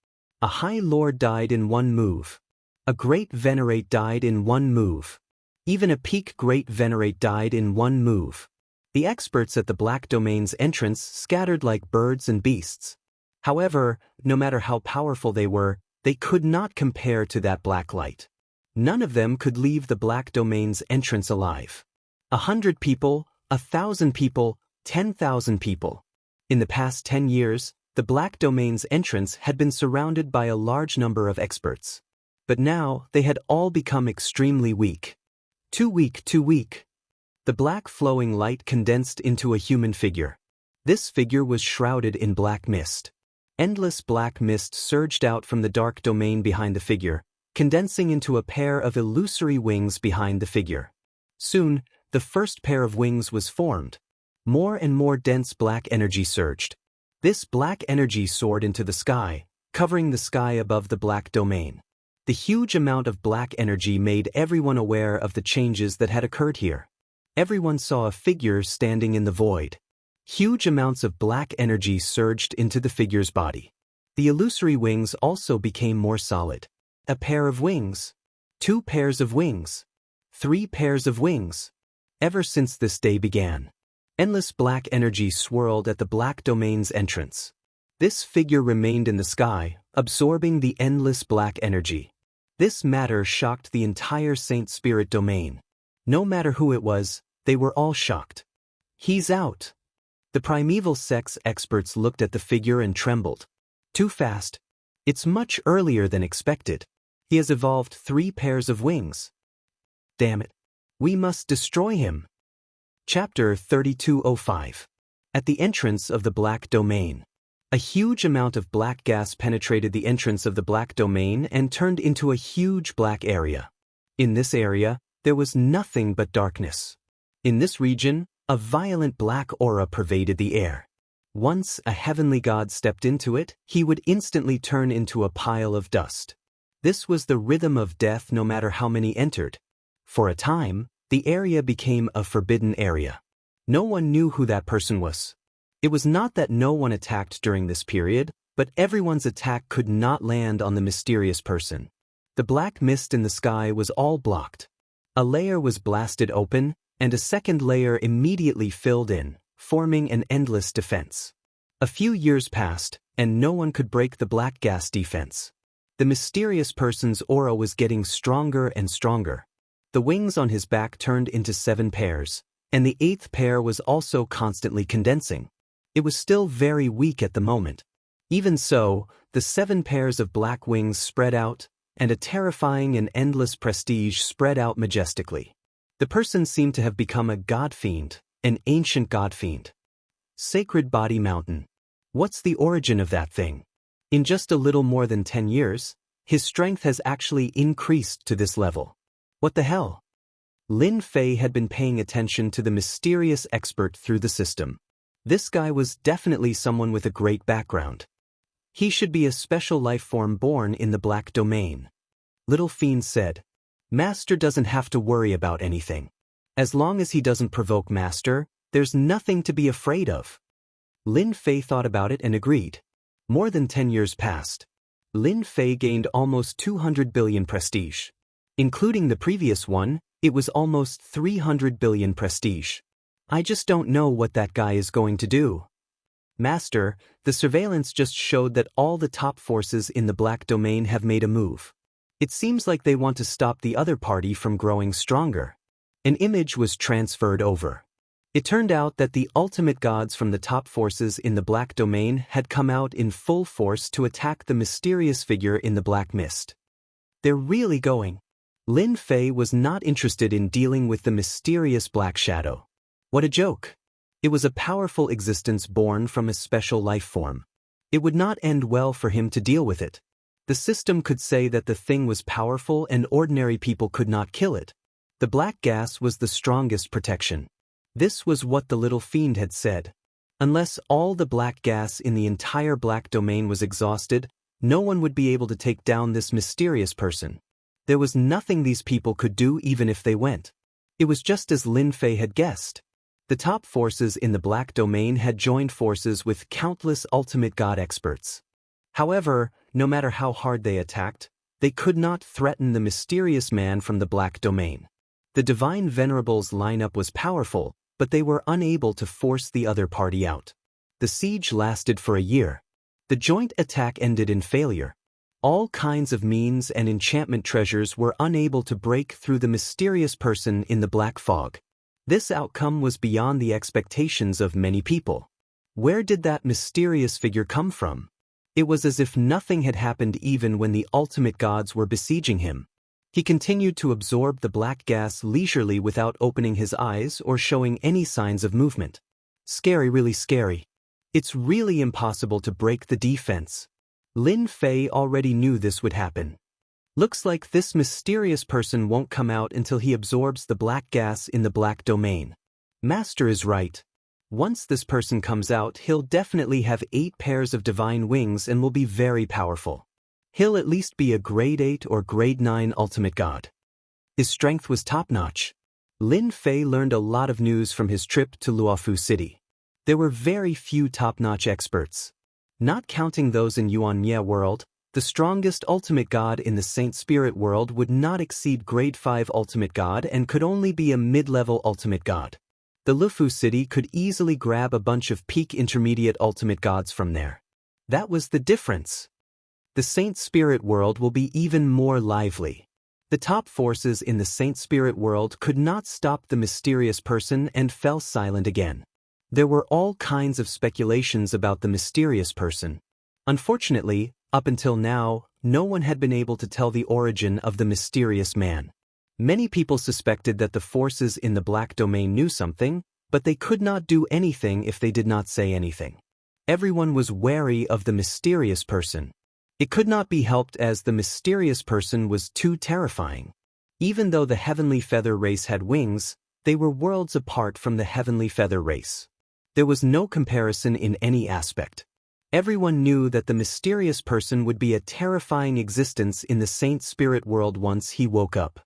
A High Lord died in one move. A Great Venerate died in one move. Even a peak Great Venerate died in one move. The experts at the Black Domain's entrance scattered like birds and beasts. However, no matter how powerful they were, they could not compare to that black light. None of them could leave the Black Domain's entrance alive. 100 people, 1,000 people, 10,000 people. In the past 10 years, the Black Domain's entrance had been surrounded by a large number of experts. But now, they had all become extremely weak. Too weak, too weak. The black flowing light condensed into a human figure. This figure was shrouded in black mist. Endless black mist surged out from the dark domain behind the figure, condensing into a pair of illusory wings behind the figure. Soon, the first pair of wings was formed. More and more dense black energy surged. This black energy soared into the sky, covering the sky above the Black Domain. The huge amount of black energy made everyone aware of the changes that had occurred here. Everyone saw a figure standing in the void. Huge amounts of black energy surged into the figure's body. The illusory wings also became more solid. A pair of wings. 2 pairs of wings. 3 pairs of wings. Ever since this day began, endless black energy swirled at the Black Domain's entrance. This figure remained in the sky, absorbing the endless black energy. This matter shocked the entire Saint Spirit Domain. No matter who it was, they were all shocked. He's out. The primeval sex experts looked at the figure and trembled. Too fast. It's much earlier than expected. He has evolved 3 pairs of wings. Damn it. We must destroy him. Chapter 3205. At the entrance of the Black Domain. A huge amount of black gas penetrated the entrance of the Black Domain and turned into a huge black area. In this area, there was nothing but darkness. In this region, a violent black aura pervaded the air. Once a heavenly god stepped into it, he would instantly turn into a pile of dust. This was the rhythm of death no matter how many entered. For a time, the area became a forbidden area. No one knew who that person was. It was not that no one attacked during this period, but everyone's attack could not land on the mysterious person. The black mist in the sky was all blocked. A layer was blasted open, and a second layer immediately filled in, forming an endless defense. A few years passed, and no one could break the black gas defense. The mysterious person's aura was getting stronger and stronger. The wings on his back turned into 7 pairs, and the 8th pair was also constantly condensing. It was still very weak at the moment. Even so, the 7 pairs of black wings spread out, and a terrifying and endless prestige spread out majestically. The person seemed to have become a god-fiend, an ancient god-fiend. Sacred Body Mountain. What's the origin of that thing? In just a little more than 10 years, his strength has actually increased to this level. What the hell? Lin Fei had been paying attention to the mysterious expert through the system. This guy was definitely someone with a great background. He should be a special life form born in the black domain. Little Fiend said, Master doesn't have to worry about anything. As long as he doesn't provoke Master, there's nothing to be afraid of. Lin Fei thought about it and agreed. More than 10 years passed. Lin Fei gained almost 200 billion prestige. Including the previous one, it was almost 300 billion prestige. I just don't know what that guy is going to do. Master, the surveillance just showed that all the top forces in the black domain have made a move. It seems like they want to stop the other party from growing stronger. An image was transferred over. It turned out that the ultimate gods from the top forces in the black domain had come out in full force to attack the mysterious figure in the black mist. They're really going. Lin Fei was not interested in dealing with the mysterious black shadow. What a joke. It was a powerful existence born from a special life form. It would not end well for him to deal with it. The system could say that the thing was powerful and ordinary people could not kill it. The black gas was the strongest protection. This was what the little fiend had said. Unless all the black gas in the entire black domain was exhausted, no one would be able to take down this mysterious person. There was nothing these people could do even if they went. It was just as Lin Fei had guessed. The top forces in the black domain had joined forces with countless ultimate god experts. However, no matter how hard they attacked, they could not threaten the mysterious man from the black domain. The Divine Venerables lineup was powerful, but they were unable to force the other party out. The siege lasted for a year. The joint attack ended in failure. All kinds of means and enchantment treasures were unable to break through the mysterious person in the black fog. This outcome was beyond the expectations of many people. Where did that mysterious figure come from? It was as if nothing had happened even when the ultimate gods were besieging him. He continued to absorb the black gas leisurely without opening his eyes or showing any signs of movement. Scary, really scary. It's really impossible to break the defense. Lin Fei already knew this would happen. Looks like this mysterious person won't come out until he absorbs the black gas in the black domain. Master is right. Once this person comes out, he'll definitely have 8 pairs of divine wings and will be very powerful. He'll at least be a grade 8 or grade 9 ultimate god. His strength was top-notch. Lin Fei learned a lot of news from his trip to Luofu City. There were very few top-notch experts. Not counting those in Unyielding world, the strongest ultimate god in the Saint Spirit world would not exceed grade 5 ultimate god and could only be a mid-level ultimate god. The Luofu City could easily grab a bunch of peak intermediate ultimate gods from there. That was the difference. The Saint Spirit world will be even more lively. The top forces in the Saint Spirit world could not stop the mysterious person and fell silent again. There were all kinds of speculations about the mysterious person. Unfortunately, up until now, no one had been able to tell the origin of the mysterious man. Many people suspected that the forces in the black domain knew something, but they could not do anything if they did not say anything. Everyone was wary of the mysterious person. It could not be helped as the mysterious person was too terrifying. Even though the Heavenly Feather race had wings, they were worlds apart from the Heavenly Feather race. There was no comparison in any aspect. Everyone knew that the mysterious person would be a terrifying existence in the Saint Spirit world once he woke up.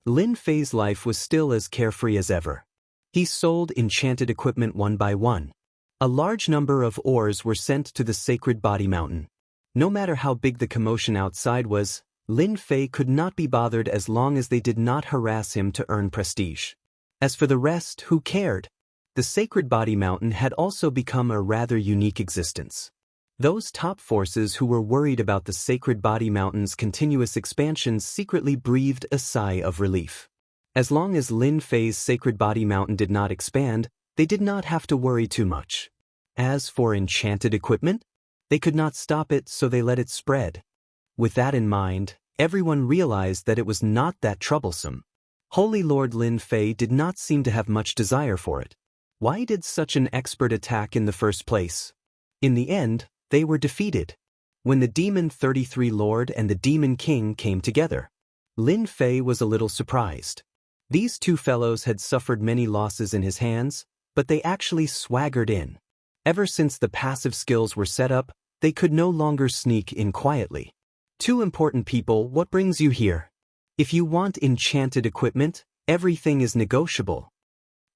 Lin Fei's life was still as carefree as ever. He sold enchanted equipment one by one. A large number of ores were sent to the Sacred Body Mountain. No matter how big the commotion outside was, Lin Fei could not be bothered as long as they did not harass him to earn prestige. As for the rest, who cared? The Sacred Body Mountain had also become a rather unique existence. Those top forces who were worried about the Sacred Body Mountain's continuous expansion secretly breathed a sigh of relief. As long as Lin Fei's Sacred Body Mountain did not expand, they did not have to worry too much. As for enchanted equipment, They could not stop it, so they let it spread. With that in mind, everyone realized that it was not that troublesome. Holy Lord Lin Fei did not seem to have much desire for it. Why did such an expert attack in the first place? In the end, they were defeated. When the Demon 33 Lord and the Demon King came together, Lin Fei was a little surprised. These two fellows had suffered many losses in his hands, but they actually swaggered in. Ever since the passive skills were set up, they could no longer sneak in quietly. Two important people, what brings you here? If you want enchanted equipment, everything is negotiable.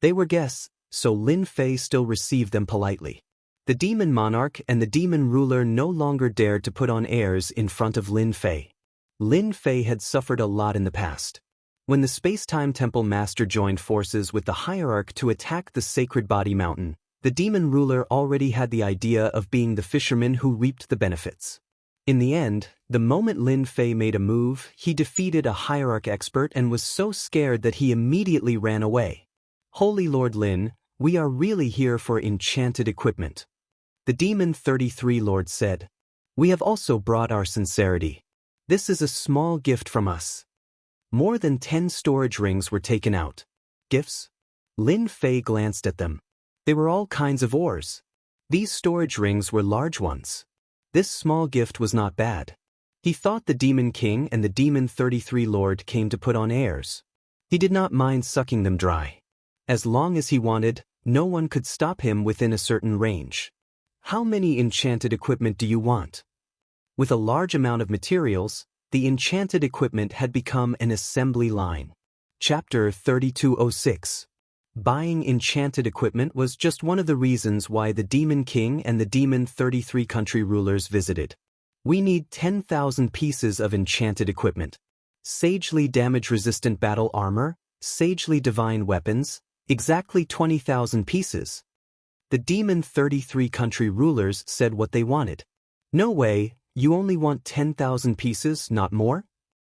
They were guests, so Lin Fei still received them politely. The Demon Monarch and the Demon Ruler no longer dared to put on airs in front of Lin Fei. Lin Fei had suffered a lot in the past. When the Space-Time Temple Master joined forces with the Hierarch to attack the Sacred Body Mountain, the Demon Ruler already had the idea of being the fisherman who reaped the benefits. In the end, the moment Lin Fei made a move, he defeated a Hierarch expert and was so scared that he immediately ran away. Holy Lord Lin, we are really here for enchanted equipment. The Demon 33 Lord said. We have also brought our sincerity. This is a small gift from us. More than 10 storage rings were taken out. Gifts? Lin Fei glanced at them. They were all kinds of ores. These storage rings were large ones. This small gift was not bad. He thought the Demon King and the Demon 33 Lord came to put on airs. He did not mind sucking them dry. As long as he wanted, no one could stop him within a certain range. How many enchanted equipment do you want? With a large amount of materials, the enchanted equipment had become an assembly line. Chapter 3206. Buying enchanted equipment was just one of the reasons why the Demon King and the Demon 33 country rulers visited. We need 10,000 pieces of enchanted equipment. Sagely damage-resistant battle armor, sagely divine weapons, exactly 20,000 pieces. The Demon 33 country rulers said what they wanted. No way, you only want 10,000 pieces, not more?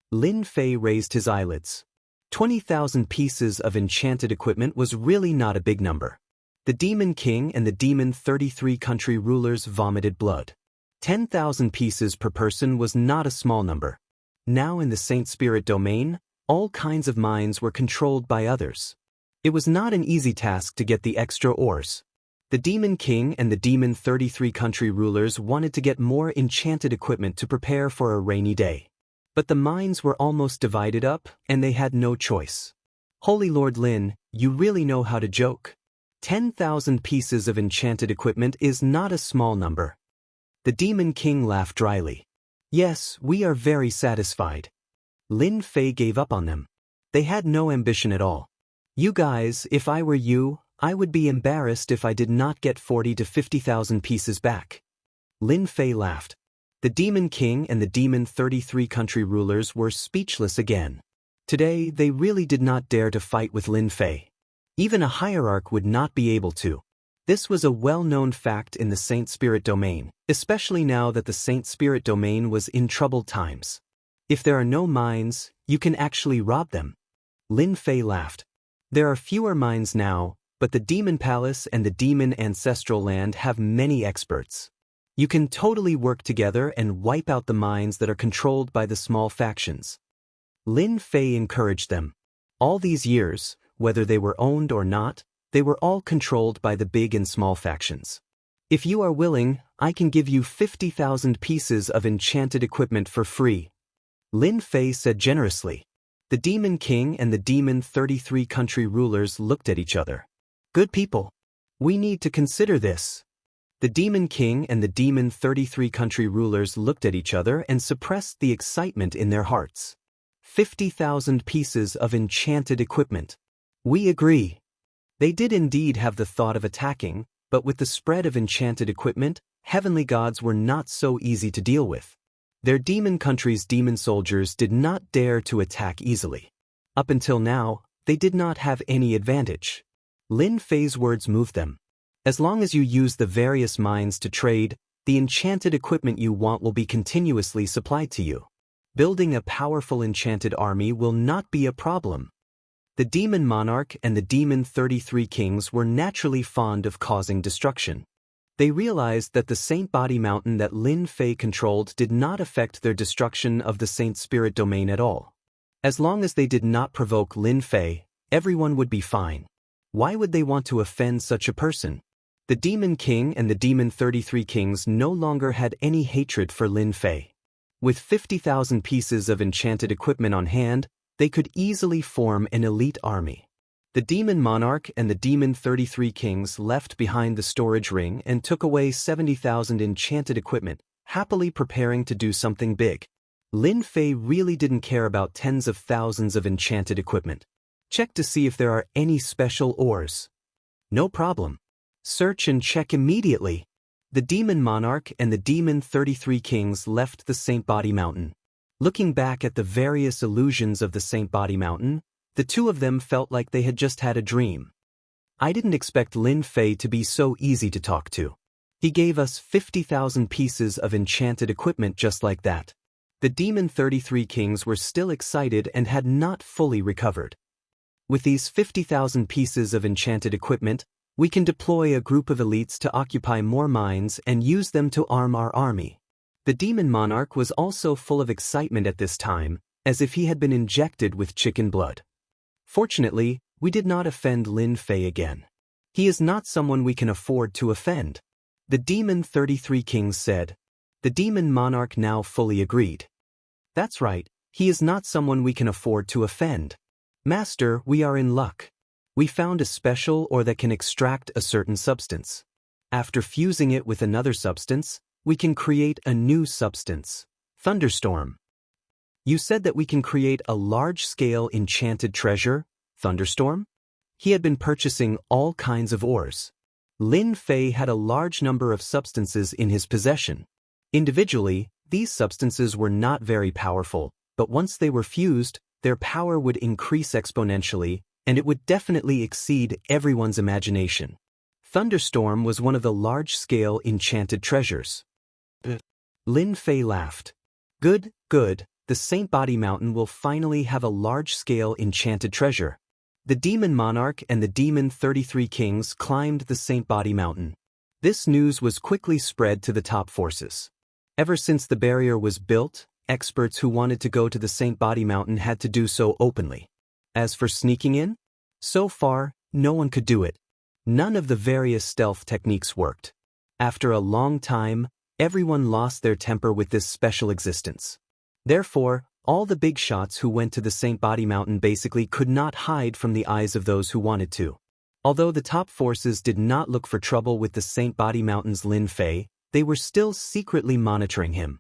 Lin Fei raised his eyelids. 20,000 pieces of enchanted equipment was really not a big number. The Demon King and the Demon 33 country rulers vomited blood. 10,000 pieces per person was not a small number. Now in the Saint Spirit domain, all kinds of mines were controlled by others. It was not an easy task to get the extra ores. The Demon King and the Demon 33 country rulers wanted to get more enchanted equipment to prepare for a rainy day. But the mines were almost divided up, and they had no choice. Holy Lord Lin, you really know how to joke. 10,000 pieces of enchanted equipment is not a small number. The Demon King laughed dryly. Yes, we are very satisfied. Lin Fei gave up on them. They had no ambition at all. You guys, if I were you, I would be embarrassed if I did not get 40 to 50,000 pieces back. Lin Fei laughed. The Demon King and the Demon 33 country rulers were speechless again. Today, they really did not dare to fight with Lin Fei. Even a hierarch would not be able to. This was a well-known fact in the Saint Spirit domain, especially now that the Saint Spirit domain was in troubled times. If there are no mines, you can actually rob them. Lin Fei laughed. There are fewer mines now, but the Demon Palace and the Demon Ancestral Land have many experts. You can totally work together and wipe out the mines that are controlled by the small factions. Lin Fei encouraged them. All these years, whether they were owned or not, they were all controlled by the big and small factions. If you are willing, I can give you 50,000 pieces of enchanted equipment for free. Lin Fei said generously. The Demon King and the Demon 33 country rulers looked at each other. Good people. We need to consider this. The Demon King and the Demon 33 country rulers looked at each other and suppressed the excitement in their hearts. 50,000 pieces of enchanted equipment. We agree. They did indeed have the thought of attacking, but with the spread of enchanted equipment, heavenly gods were not so easy to deal with. Their demon country's demon soldiers did not dare to attack easily. Up until now, they did not have any advantage. Lin Fei's words moved them. As long as you use the various mines to trade, the enchanted equipment you want will be continuously supplied to you. Building a powerful enchanted army will not be a problem. The Demon Monarch and the Demon 33 Kings were naturally fond of causing destruction. They realized that the Saint Body Mountain that Lin Fei controlled did not affect their destruction of the Saint Spirit domain at all. As long as they did not provoke Lin Fei, everyone would be fine. Why would they want to offend such a person? The Demon King and the Demon 33 Kings no longer had any hatred for Lin Fei. With 50,000 pieces of enchanted equipment on hand, they could easily form an elite army. The Demon Monarch and the Demon 33 Kings left behind the storage ring and took away 70,000 enchanted equipment, happily preparing to do something big. Lin Fei really didn't care about tens of thousands of enchanted equipment. Check to see if there are any special ores. No problem. Search and check immediately. The Demon Monarch and the Demon 33 Kings left the Saint Body Mountain. Looking back at the various illusions of the Saint Body Mountain, the two of them felt like they had just had a dream. I didn't expect Lin Fei to be so easy to talk to. He gave us 50,000 pieces of enchanted equipment just like that. The Demon 33 Kings were still excited and had not fully recovered. With these 50,000 pieces of enchanted equipment, we can deploy a group of elites to occupy more mines and use them to arm our army. The Demon Monarch was also full of excitement at this time, as if he had been injected with chicken blood. Fortunately, we did not offend Lin Fei again. He is not someone we can afford to offend. The Demon 33 Kings said. The Demon Monarch now fully agreed. That's right, he is not someone we can afford to offend. Master, we are in luck. We found a special ore that can extract a certain substance. After fusing it with another substance, we can create a new substance. Thunderstorm. You said that we can create a large-scale enchanted treasure, Thunderstorm? He had been purchasing all kinds of ores. Lin Fei had a large number of substances in his possession. Individually, these substances were not very powerful, but once they were fused, their power would increase exponentially, and it would definitely exceed everyone's imagination. Thunderstorm was one of the large-scale enchanted treasures. Lin Fei laughed. Good, good. The Saint Body Mountain will finally have a large-scale enchanted treasure. The Demon Monarch and the Demon 33 Kings climbed the Saint Body Mountain. This news was quickly spread to the top forces. Ever since the barrier was built, experts who wanted to go to the Saint Body Mountain had to do so openly. As for sneaking in, so far, no one could do it. None of the various stealth techniques worked. After a long time, everyone lost their temper with this special existence. Therefore, all the big shots who went to the Saint Body Mountain basically could not hide from the eyes of those who wanted to. Although the top forces did not look for trouble with the Saint Body Mountain's Lin Fei, they were still secretly monitoring him.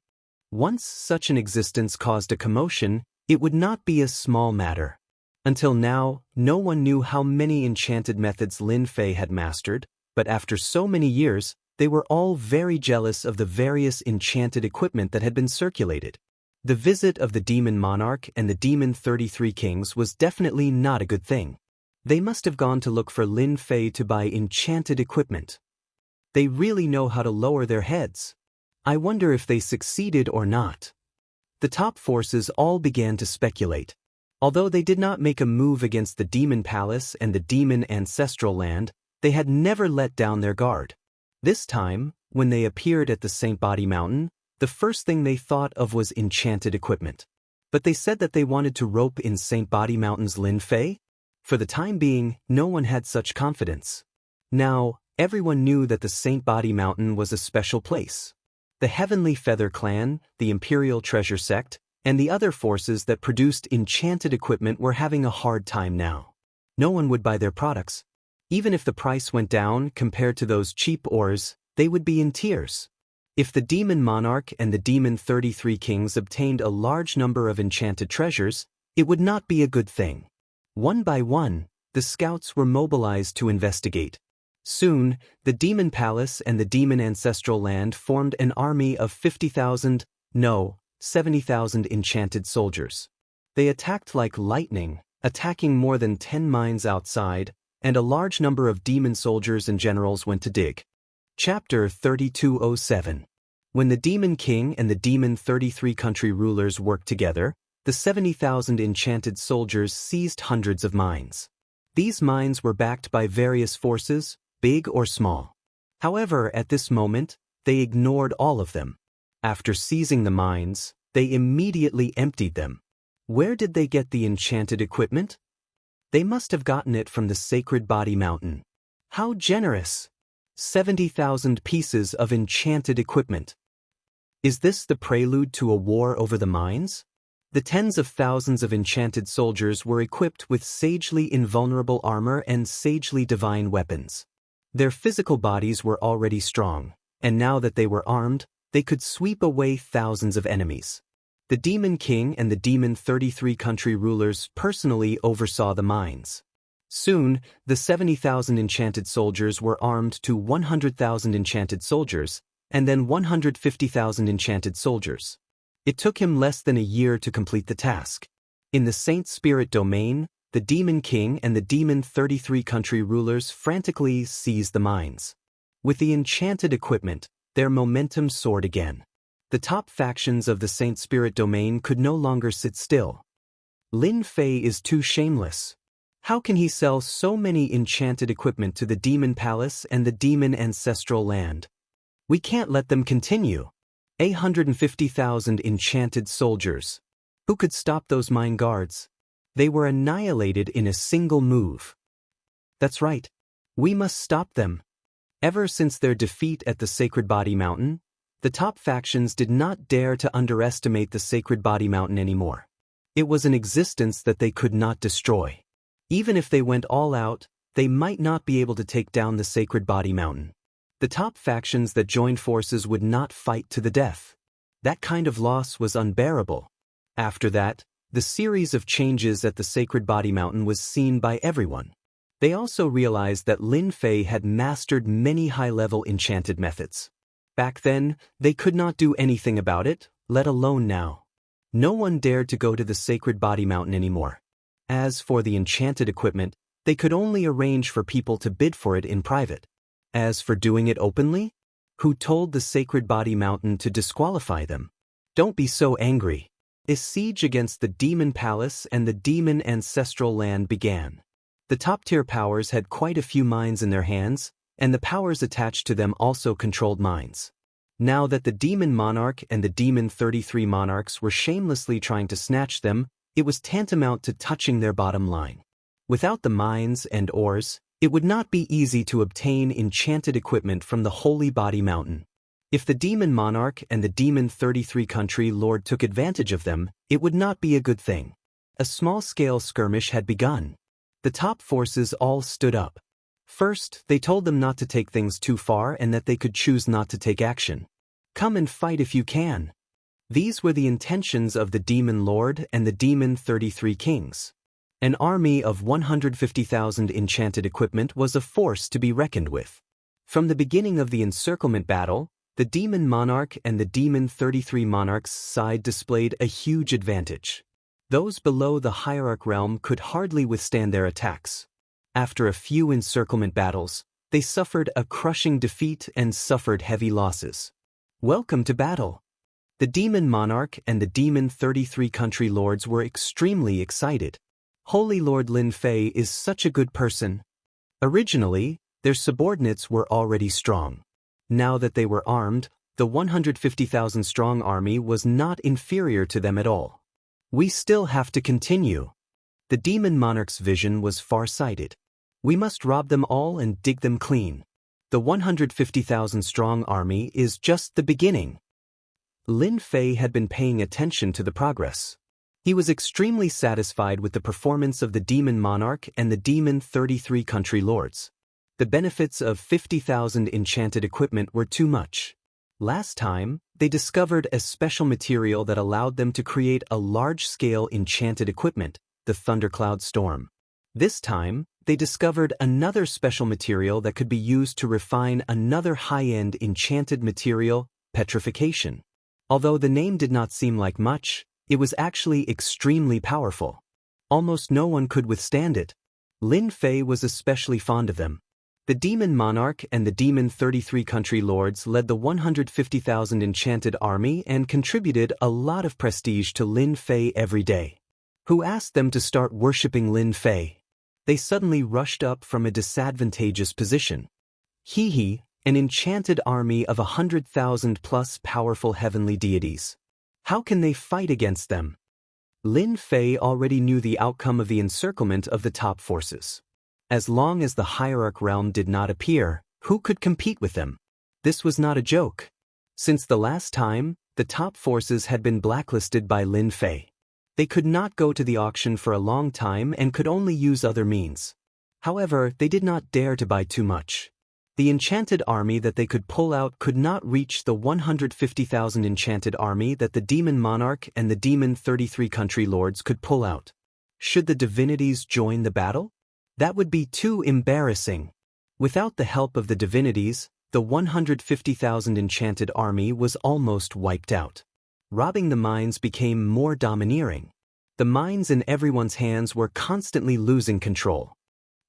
Once such an existence caused a commotion, it would not be a small matter. Until now, no one knew how many enchanted methods Lin Fei had mastered, but after so many years, they were all very jealous of the various enchanted equipment that had been circulated. The visit of the Demon Monarch and the Demon 33 Kings was definitely not a good thing. They must have gone to look for Lin Fei to buy enchanted equipment. They really know how to lower their heads. I wonder if they succeeded or not. The top forces all began to speculate. Although they did not make a move against the Demon Palace and the Demon Ancestral Land, they had never let down their guard. This time, when they appeared at the Saint Body Mountain, the first thing they thought of was enchanted equipment. But they said that they wanted to rope in Saint Body Mountain's Lin Fei? For the time being, no one had such confidence. Now, everyone knew that the Saint Body Mountain was a special place. The Heavenly Feather Clan, the Imperial Treasure Sect, and the other forces that produced enchanted equipment were having a hard time now. No one would buy their products. Even if the price went down compared to those cheap ores, they would be in tears. If the Demon Monarch and the Demon 33 Kings obtained a large number of enchanted treasures, it would not be a good thing. One by one, the scouts were mobilized to investigate. Soon, the Demon Palace and the Demon Ancestral Land formed an army of 50,000, no, 70,000 enchanted soldiers. They attacked like lightning, attacking more than 10 mines outside, and a large number of demon soldiers and generals went to dig. Chapter 3207. When the Demon King and the Demon 33 country rulers worked together, the 70,000 enchanted soldiers seized hundreds of mines. These mines were backed by various forces, big or small. However, at this moment, they ignored all of them. After seizing the mines, they immediately emptied them. Where did they get the enchanted equipment? They must have gotten it from the Sacred Body Mountain. How generous! 70,000 pieces of enchanted equipment. Is this the prelude to a war over the mines? The tens of thousands of enchanted soldiers were equipped with sagely invulnerable armor and sagely divine weapons. Their physical bodies were already strong, and now that they were armed, they could sweep away thousands of enemies. The Demon King and the Demon 33 country rulers personally oversaw the mines. Soon, the 70,000 enchanted soldiers were armed to 100,000 enchanted soldiers, and then 150,000 enchanted soldiers. It took him less than a year to complete the task. In the Saint Spirit domain, the Demon King and the Demon 33 country rulers frantically seized the mines. With the enchanted equipment, their momentum soared again. The top factions of the Saint Spirit domain could no longer sit still. Lin Fei is too shameless. How can he sell so many enchanted equipment to the Demon Palace and the Demon Ancestral Land? We can't let them continue. 150,000 enchanted soldiers. Who could stop those mine guards? They were annihilated in a single move. That's right. We must stop them. Ever since their defeat at the Sacred Body Mountain, the top factions did not dare to underestimate the Sacred Body Mountain anymore. It was an existence that they could not destroy. Even if they went all out, they might not be able to take down the Sacred Body Mountain. The top factions that joined forces would not fight to the death. That kind of loss was unbearable. After that, the series of changes at the Sacred Body Mountain was seen by everyone. They also realized that Lin Fei had mastered many high-level enchanted methods. Back then, they could not do anything about it, let alone now. No one dared to go to the Sacred Body Mountain anymore. As for the enchanted equipment, they could only arrange for people to bid for it in private. As for doing it openly? Who told the Sacred Body Mountain to disqualify them? Don't be so angry. A siege against the Demon Palace and the Demon Ancestral Land began. The top-tier powers had quite a few mines in their hands, and the powers attached to them also controlled mines. Now that the Demon Monarch and the Demon 33 monarchs were shamelessly trying to snatch them, it was tantamount to touching their bottom line. Without the mines and ores, it would not be easy to obtain enchanted equipment from the Holy Body Mountain. If the Demon Monarch and the Demon 33 country lord took advantage of them, it would not be a good thing. A small-scale skirmish had begun. The top forces all stood up. First, they told them not to take things too far and that they could choose not to take action. Come and fight if you can. These were the intentions of the Demon Lord and the Demon 33 kings. An army of 150,000 enchanted equipment was a force to be reckoned with. From the beginning of the encirclement battle, the Demon Monarch and the Demon 33 monarchs' side displayed a huge advantage. Those below the hierarch realm could hardly withstand their attacks. After a few encirclement battles, they suffered a crushing defeat and suffered heavy losses. Welcome to battle. The Demon Monarch and the Demon 33 country lords were extremely excited. Holy Lord Lin Fei is such a good person. Originally, their subordinates were already strong. Now that they were armed, the 150,000-strong army was not inferior to them at all. We still have to continue. The Demon Monarch's vision was far-sighted. We must rob them all and dig them clean. The 150,000-strong army is just the beginning. Lin Fei had been paying attention to the progress. He was extremely satisfied with the performance of the Demon Monarch and the Demon 33 country lords. The benefits of 50,000 enchanted equipment were too much. Last time, they discovered a special material that allowed them to create a large-scale enchanted equipment, the Thundercloud Storm. This time, they discovered another special material that could be used to refine another high-end enchanted material, Petrification. Although the name did not seem like much, it was actually extremely powerful. Almost no one could withstand it. Lin Fei was especially fond of them. The Demon Monarch and the Demon 33 country lords led the 150,000 enchanted army and contributed a lot of prestige to Lin Fei every day. Who asked them to start worshipping Lin Fei? They suddenly rushed up from a disadvantageous position. Hee, An enchanted army of 100,000 plus powerful heavenly deities. How can they fight against them? Lin Fei already knew the outcome of the encirclement of the top forces. As long as the hierarch realm did not appear, who could compete with them? This was not a joke. Since the last time, the top forces had been blacklisted by Lin Fei. They could not go to the auction for a long time and could only use other means. However, they did not dare to buy too much. The enchanted army that they could pull out could not reach the 150,000 enchanted army that the demon monarch and the demon 33 country lords could pull out. Should the divinities join the battle? That would be too embarrassing. Without the help of the divinities, the 150,000 enchanted army was almost wiped out. Robbing the mines became more domineering. The mines in everyone's hands were constantly losing control.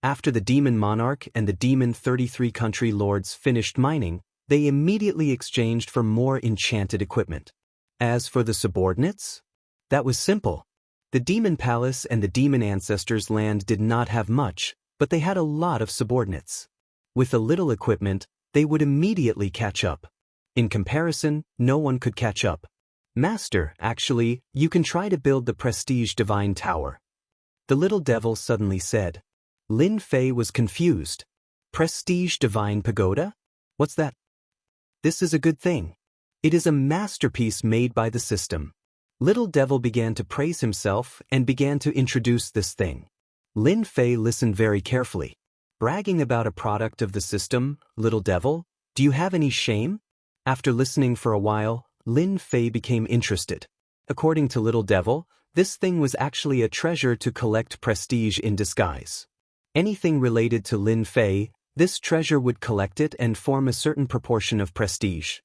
After the demon monarch and the demon 33 country lords finished mining, they immediately exchanged for more enchanted equipment. As for the subordinates, that was simple. The demon palace and the demon ancestors' land did not have much, but they had a lot of subordinates. With a little equipment, they would immediately catch up. In comparison, no one could catch up. Master, actually, you can try to build the Prestige Divine Tower. The little devil suddenly said. Lin Fei was confused. Prestige Divine Pagoda? What's that? This is a good thing. It is a masterpiece made by the system. Little devil began to praise himself and began to introduce this thing. Lin Fei listened very carefully. Bragging about a product of the system, little devil, do you have any shame? After listening for a while, Lin Fei became interested. According to little devil, this thing was actually a treasure to collect prestige in disguise. Anything related to Lin Fei, this treasure would collect it and form a certain proportion of prestige.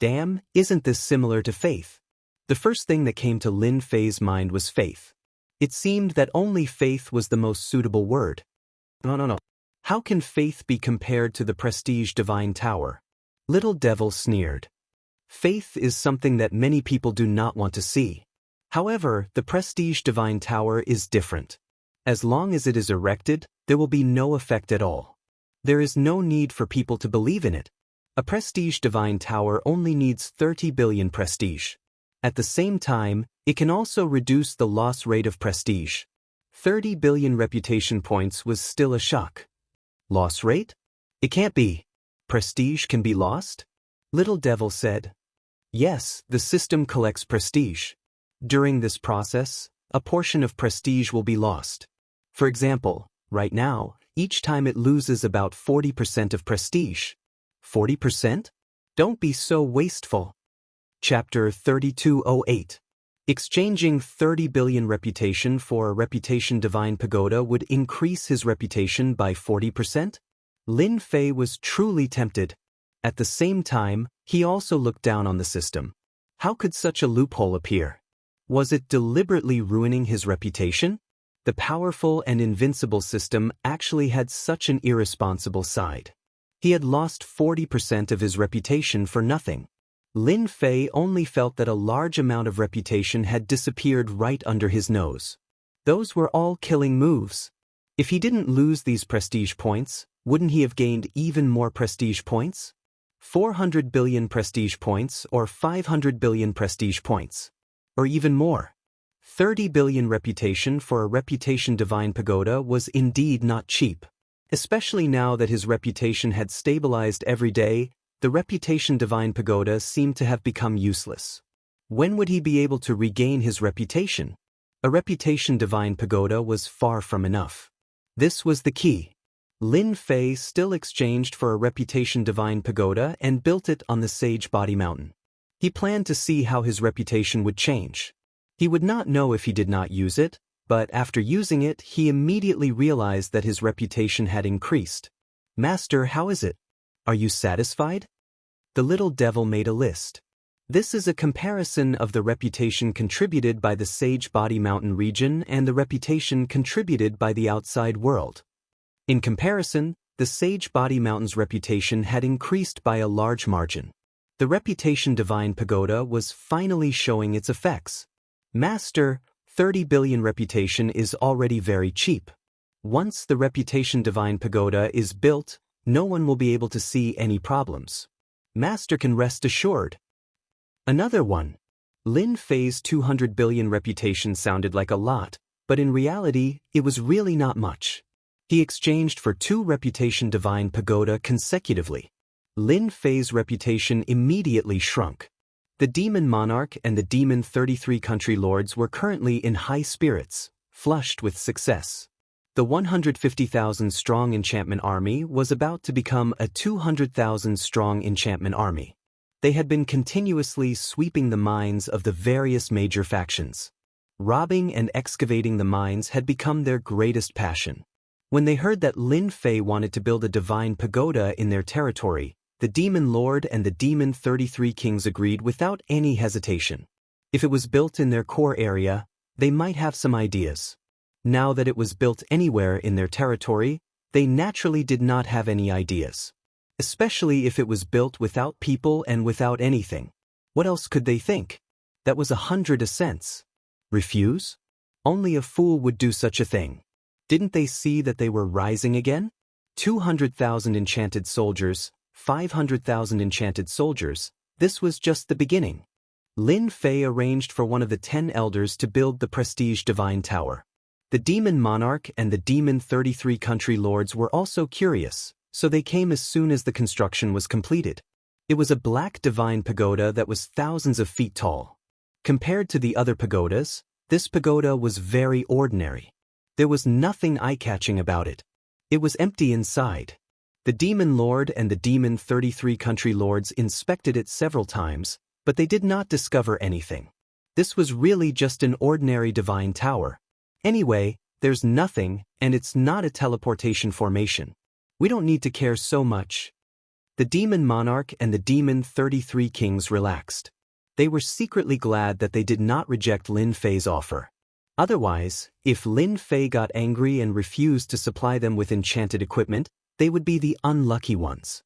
Damn, isn't this similar to faith? The first thing that came to Lin Fei's mind was faith. It seemed that only faith was the most suitable word. No. How can faith be compared to the Prestige Divine Tower? Little devil sneered. Faith is something that many people do not want to see. However, the Prestige Divine Tower is different. As long as it is erected, there will be no effect at all. There is no need for people to believe in it. A Prestige Divine Tower only needs 30 billion prestige. At the same time, it can also reduce the loss rate of prestige. 30 billion reputation points was still a shock. Loss rate? It can't be. Prestige can be lost? Little devil said. Yes, the system collects prestige. During this process, a portion of prestige will be lost. For example, right now, each time it loses about 40% of prestige. 40%? Don't be so wasteful. Chapter 3208. Exchanging 30 billion reputation for a reputation divine pagoda would increase his reputation by 40%? Lin Fei was truly tempted. At the same time, he also looked down on the system. How could such a loophole appear? Was it deliberately ruining his reputation? The powerful and invincible system actually had such an irresponsible side. He had lost 40% of his reputation for nothing. Lin Fei only felt that a large amount of reputation had disappeared right under his nose. Those were all killing moves. If he didn't lose these prestige points, wouldn't he have gained even more prestige points? 400 billion prestige points or 500 billion prestige points. Or even more. 30 billion reputation for a reputation divine pagoda was indeed not cheap. Especially now that his reputation had stabilized every day, the reputation divine pagoda seemed to have become useless. When would he be able to regain his reputation? A reputation divine pagoda was far from enough. This was the key. Lin Fei still exchanged for a reputation divine pagoda and built it on the Sage Body Mountain. He planned to see how his reputation would change. He would not know if he did not use it, but after using it, he immediately realized that his reputation had increased. Master, how is it? Are you satisfied? The little devil made a list. This is a comparison of the reputation contributed by the Sage Body Mountain region and the reputation contributed by the outside world. In comparison, the Sage Body Mountain's reputation had increased by a large margin. The reputation divine pagoda was finally showing its effects. Master, 30 billion reputation is already very cheap. Once the reputation divine pagoda is built, No one will be able to see any problems. Master can rest assured. Another one. Lin Fei's 200 billion reputation sounded like a lot, but in reality, it was really not much. He exchanged for 2 reputation divine pagoda consecutively. Lin Fei's reputation immediately shrunk. The demon monarch and the demon 33 country lords were currently in high spirits, flushed with success. The 150,000-strong enchantment army was about to become a 200,000-strong enchantment army. They had been continuously sweeping the mines of the various major factions. Robbing and excavating the mines had become their greatest passion. When they heard that Lin Fei wanted to build a divine pagoda in their territory, the Demon Lord and the Demon 33 Kings agreed without any hesitation. If it was built in their core area, they might have some ideas. Now that it was built anywhere in their territory, they naturally did not have any ideas. Especially if it was built without people and without anything. What else could they think? That was 100 cents. Refuse? Only a fool would do such a thing. Didn't they see that they were rising again? 200,000 enchanted soldiers, 500,000 enchanted soldiers, this was just the beginning. Lin Fei arranged for one of the 10 elders to build the prestige divine tower. The demon monarch and the demon 33 country lords were also curious, so they came as soon as the construction was completed. It was a black divine pagoda that was thousands of feet tall. Compared to the other pagodas, this pagoda was very ordinary. There was nothing eye-catching about it. It was empty inside. The demon lord and the demon 33 country lords inspected it several times, but they did not discover anything. This was really just an ordinary divine tower. Anyway, there's nothing, and it's not a teleportation formation. We don't need to care so much. The demon monarch and the demon 33 kings relaxed. They were secretly glad that they did not reject Lin Fei's offer. Otherwise, if Lin Fei got angry and refused to supply them with enchanted equipment, they would be the unlucky ones.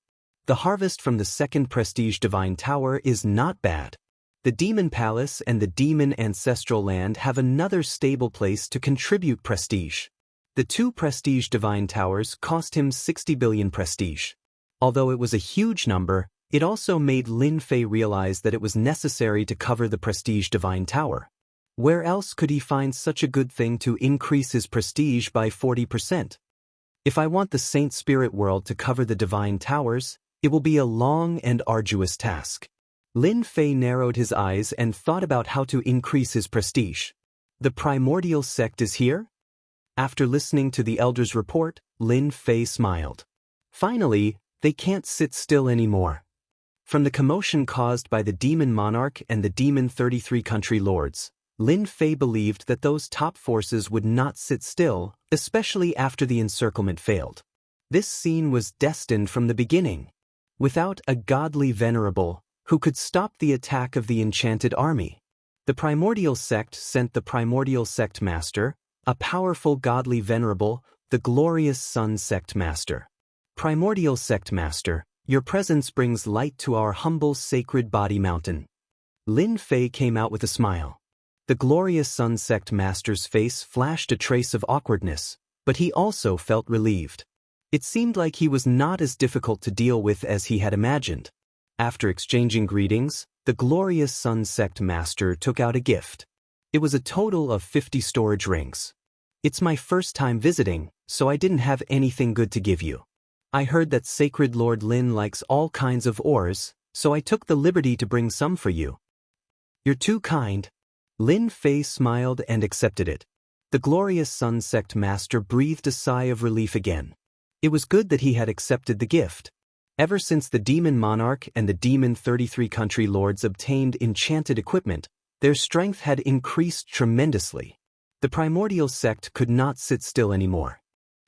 The harvest from the second prestige divine tower is not bad. The demon palace and the demon ancestral land have another stable place to contribute prestige. The 2 prestige divine towers cost him 60 billion prestige. Although it was a huge number, it also made Lin Fei realize that it was necessary to cover the prestige divine tower. Where else could he find such a good thing to increase his prestige by 40%? If I want the Saint Spirit world to cover the divine towers, it will be a long and arduous task. Lin Fei narrowed his eyes and thought about how to increase his prestige. The primordial sect is here? After listening to the elder's report, Lin Fei smiled. Finally, they can't sit still anymore. From the commotion caused by the demon monarch and the demon 33 country lords, Lin Fei believed that those top forces would not sit still, especially after the encirclement failed. This scene was destined from the beginning. Without a godly venerable, who could stop the attack of the enchanted army? The primordial sect sent the primordial sect master, a powerful godly venerable, the glorious sun sect master. Primordial sect master, your presence brings light to our humble sacred body mountain. Lin Fei came out with a smile. The glorious sun sect master's face flashed a trace of awkwardness, but he also felt relieved. It seemed like he was not as difficult to deal with as he had imagined. After exchanging greetings, the glorious sun sect master took out a gift. It was a total of 50 storage rings. It's my first time visiting, so I didn't have anything good to give you. I heard that Sacred Lord Lin likes all kinds of ores, so I took the liberty to bring some for you. You're too kind. Lin Fei smiled and accepted it. The glorious sun sect master breathed a sigh of relief again. It was good that he had accepted the gift. Ever since the demon monarch and the demon 33 country lords obtained enchanted equipment, their strength had increased tremendously. The primordial sect could not sit still anymore.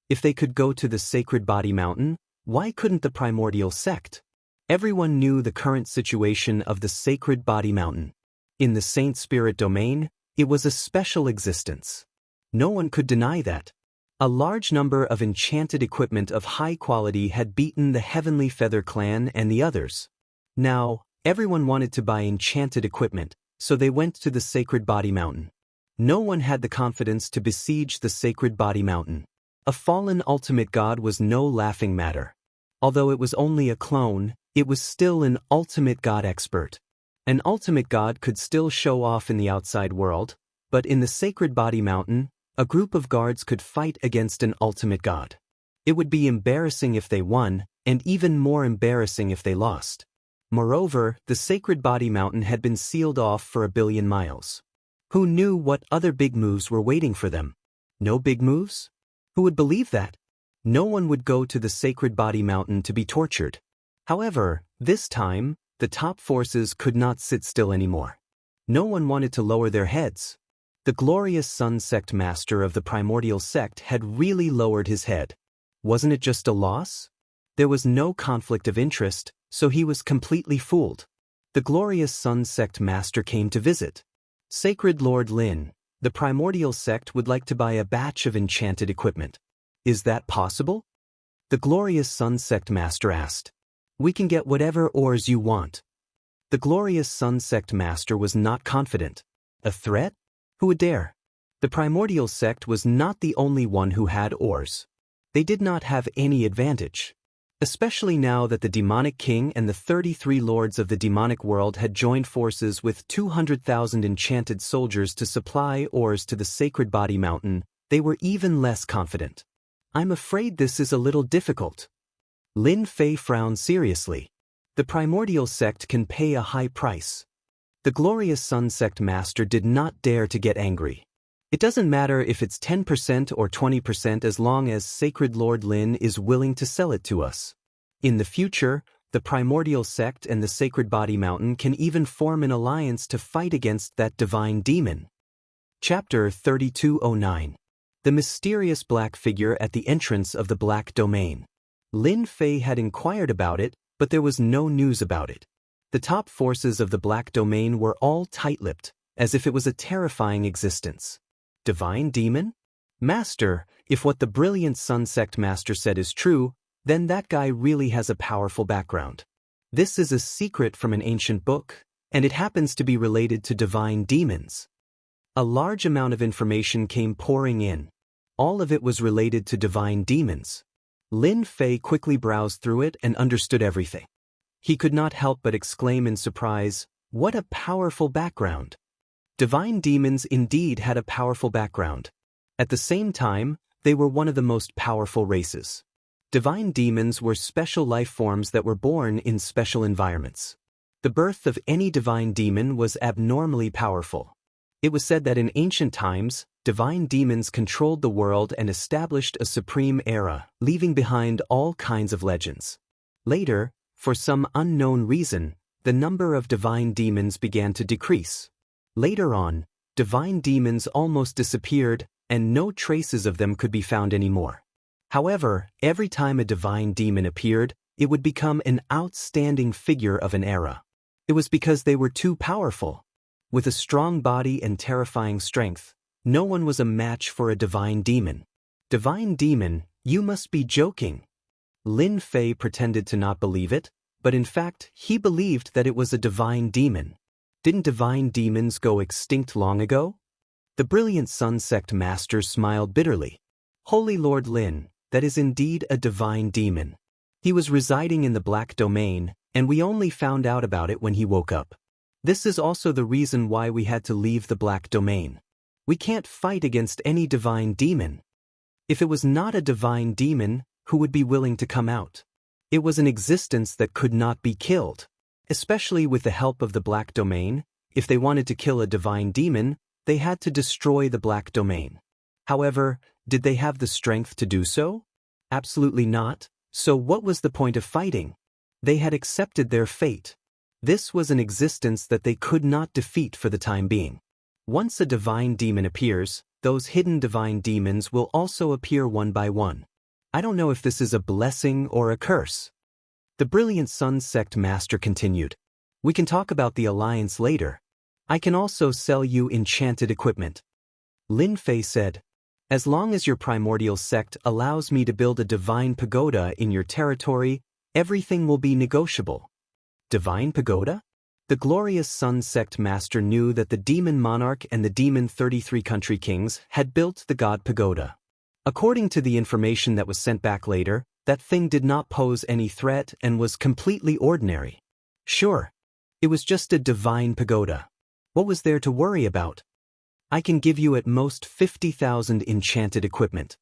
If they could go to the sacred body mountain, why couldn't the primordial sect? Everyone knew the current situation of the sacred body mountain. In the Saint Spirit domain, it was a special existence. No one could deny that. A large number of enchanted equipment of high quality had beaten the Heavenly Feather clan and the others. Now, everyone wanted to buy enchanted equipment, so they went to the sacred body mountain. No one had the confidence to besiege the sacred body mountain. A fallen ultimate god was no laughing matter. Although it was only a clone, it was still an ultimate god expert. An ultimate god could still show off in the outside world, but in the Sacred Body Mountain, a group of guards could fight against an ultimate god. It would be embarrassing if they won, and even more embarrassing if they lost. Moreover, the Sacred Body Mountain had been sealed off for 1 billion miles. Who knew what other big moves were waiting for them? No big moves? Who would believe that? No one would go to the Sacred Body Mountain to be tortured. However, this time, the top forces could not sit still anymore. No one wanted to lower their heads. The glorious Sun Sect master of the primordial sect had really lowered his head. Wasn't it just a loss? There was no conflict of interest, so he was completely fooled. The glorious Sun Sect master came to visit. Sacred Lord Lin, the primordial sect would like to buy a batch of enchanted equipment. Is that possible? The glorious Sun Sect master asked. We can get whatever ores you want. The glorious Sun Sect master was not confident. A threat? Who would dare? The primordial sect was not the only one who had ores. They did not have any advantage. Especially now that the demonic king and the 33 lords of the demonic world had joined forces with 200,000 enchanted soldiers to supply ores to the Sacred Body Mountain, they were even less confident. I'm afraid this is a little difficult. Lin Fei frowned seriously. The primordial sect can pay a high price. The glorious Sun Sect master did not dare to get angry. It doesn't matter if it's 10% or 20% as long as Sacred Lord Lin is willing to sell it to us. In the future, the primordial sect and the Sacred Body Mountain can even form an alliance to fight against that divine demon. Chapter 3209. The mysterious black figure at the entrance of the Black Domain. Lin Fei had inquired about it, but there was no news about it. The top forces of the Black Domain were all tight-lipped, as if it was a terrifying existence. Divine demon? Master, if what the brilliant Sun Sect master said is true, then that guy really has a powerful background. This is a secret from an ancient book, and it happens to be related to divine demons. A large amount of information came pouring in. All of it was related to divine demons. Lin Fei quickly browsed through it and understood everything. He could not help but exclaim in surprise, "What a powerful background!" Divine demons indeed had a powerful background. At the same time, they were one of the most powerful races. Divine demons were special life forms that were born in special environments. The birth of any divine demon was abnormally powerful. It was said that in ancient times, divine demons controlled the world and established a supreme era, leaving behind all kinds of legends. Later, for some unknown reason, the number of divine demons began to decrease. Later on, divine demons almost disappeared, and no traces of them could be found anymore. However, every time a divine demon appeared, it would become an outstanding figure of an era. It was because they were too powerful. With a strong body and terrifying strength, no one was a match for a divine demon. Divine demon, you must be joking. Lin Fei pretended to not believe it, but in fact, he believed that it was a divine demon. Didn't divine demons go extinct long ago? The brilliant Sun Sect master smiled bitterly. Holy Lord Lin, that is indeed a divine demon. He was residing in the Black Domain, and we only found out about it when he woke up. This is also the reason why we had to leave the Black Domain. We can't fight against any divine demon. If it was not a divine demon, who would be willing to come out? It was an existence that could not be killed. Especially with the help of the Black Domain, if they wanted to kill a divine demon, they had to destroy the Black Domain. However, did they have the strength to do so? Absolutely not. So what was the point of fighting? They had accepted their fate. This was an existence that they could not defeat for the time being. Once a divine demon appears, those hidden divine demons will also appear one by one. I don't know if this is a blessing or a curse. The brilliant Sun Sect master continued. We can talk about the alliance later. I can also sell you enchanted equipment. Lin Fei said, as long as your primordial sect allows me to build a divine pagoda in your territory, everything will be negotiable. Divine pagoda? The glorious Sun Sect master knew that the demon monarch and the demon 33 country kings had built the god pagoda. According to the information that was sent back later, That thing did not pose any threat and was completely ordinary. Sure, it was just a divine pagoda. What was there to worry about? I can give you at most 50,000 enchanted equipment.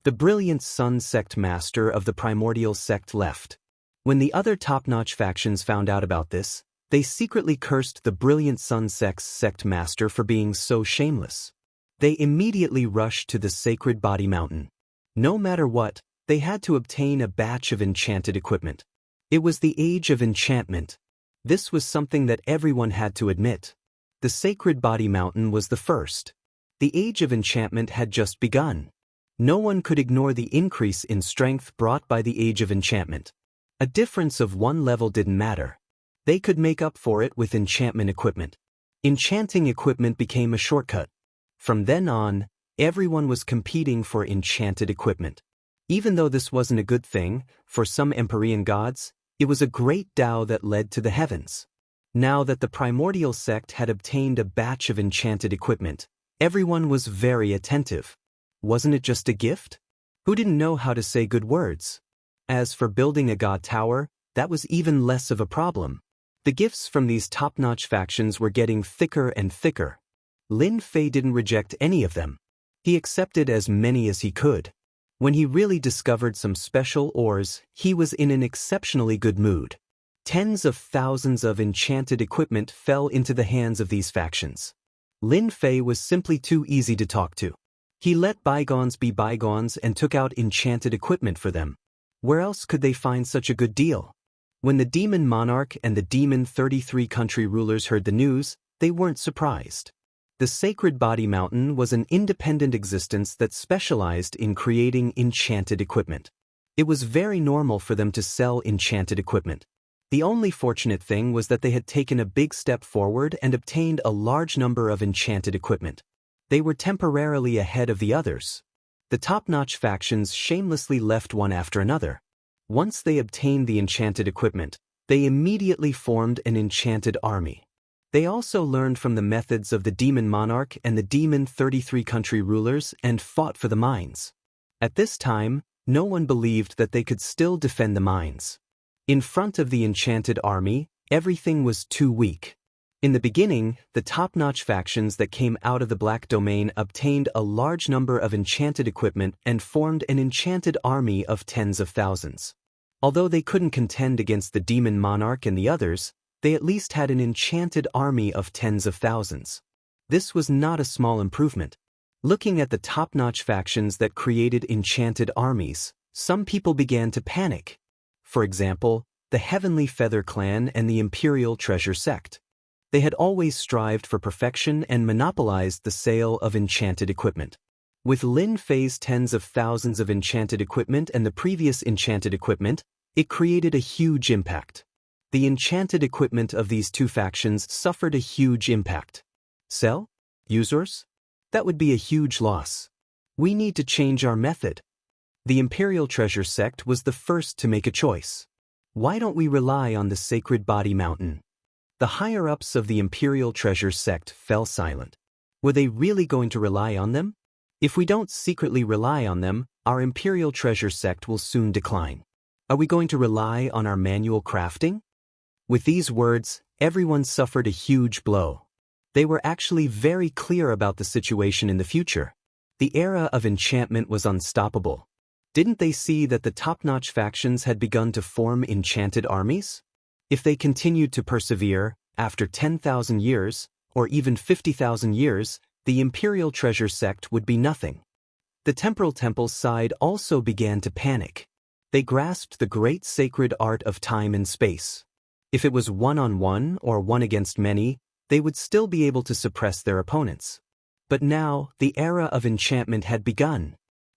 The brilliant Sun sect master of the primordial sect left. When the other top-notch factions found out about this, they secretly cursed the brilliant Sun sect's sect master for being so shameless. They immediately rushed to the sacred body mountain. No matter what, they had to obtain a batch of enchanted equipment. It was the age of enchantment. This was something that everyone had to admit. The sacred body mountain was the first. The age of enchantment had just begun. No one could ignore the increase in strength brought by the age of enchantment. A difference of one level didn't matter. They could make up for it with enchantment equipment. Enchanting equipment became a shortcut. From then on, everyone was competing for enchanted equipment. Even though this wasn't a good thing, for some Empyrean gods, it was a great Tao that led to the heavens. Now that the primordial sect had obtained a batch of enchanted equipment, everyone was very attentive. Wasn't it just a gift? Who didn't know how to say good words? As for building a god tower, that was even less of a problem. The gifts from these top-notch factions were getting thicker and thicker. Lin Fei didn't reject any of them. He accepted as many as he could. When he really discovered some special ores, he was in an exceptionally good mood. Tens of thousands of enchanted equipment fell into the hands of these factions. Lin Fei was simply too easy to talk to. He let bygones be bygones and took out enchanted equipment for them. Where else could they find such a good deal? When the demon Monarch and the demon 33 country rulers heard the news, they weren't surprised. The Sacred Body Mountain was an independent existence that specialized in creating enchanted equipment. It was very normal for them to sell enchanted equipment. The only fortunate thing was that they had taken a big step forward and obtained a large number of enchanted equipment. They were temporarily ahead of the others. The top-notch factions shamelessly left one after another. Once they obtained the enchanted equipment, they immediately formed an enchanted army. They also learned from the methods of the demon monarch and the demon 33 country rulers and fought for the mines. At this time, no one believed that they could still defend the mines. In front of the enchanted army, everything was too weak. In the beginning, the top-notch factions that came out of the Black Domain obtained a large number of enchanted equipment and formed an enchanted army of tens of thousands. Although they couldn't contend against the demon monarch and the others, they at least had an enchanted army of tens of thousands. This was not a small improvement. Looking at the top-notch factions that created enchanted armies, some people began to panic. For example, the Heavenly Feather Clan and the Imperial Treasure Sect. They had always strived for perfection and monopolized the sale of enchanted equipment. With Lin Fei's tens of thousands of enchanted equipment and the previous enchanted equipment, it created a huge impact. The enchanted equipment of these two factions suffered a huge impact. Sell? Users? That would be a huge loss. We need to change our method. The Imperial Treasure Sect was the first to make a choice. Why don't we rely on the Sacred Body Mountain? The higher-ups of the Imperial Treasure Sect fell silent. Were they really going to rely on them? If we don't secretly rely on them, our Imperial Treasure Sect will soon decline. Are we going to rely on our manual crafting? With these words, everyone suffered a huge blow. They were actually very clear about the situation in the future. The era of enchantment was unstoppable. Didn't they see that the top-notch factions had begun to form enchanted armies? If they continued to persevere, after 10,000 years, or even 50,000 years, the Imperial Treasure Sect would be nothing. The Temporal Temple's side also began to panic. They grasped the great sacred art of time and space. If it was one-on-one or one against many, they would still be able to suppress their opponents. But now, the era of enchantment had begun.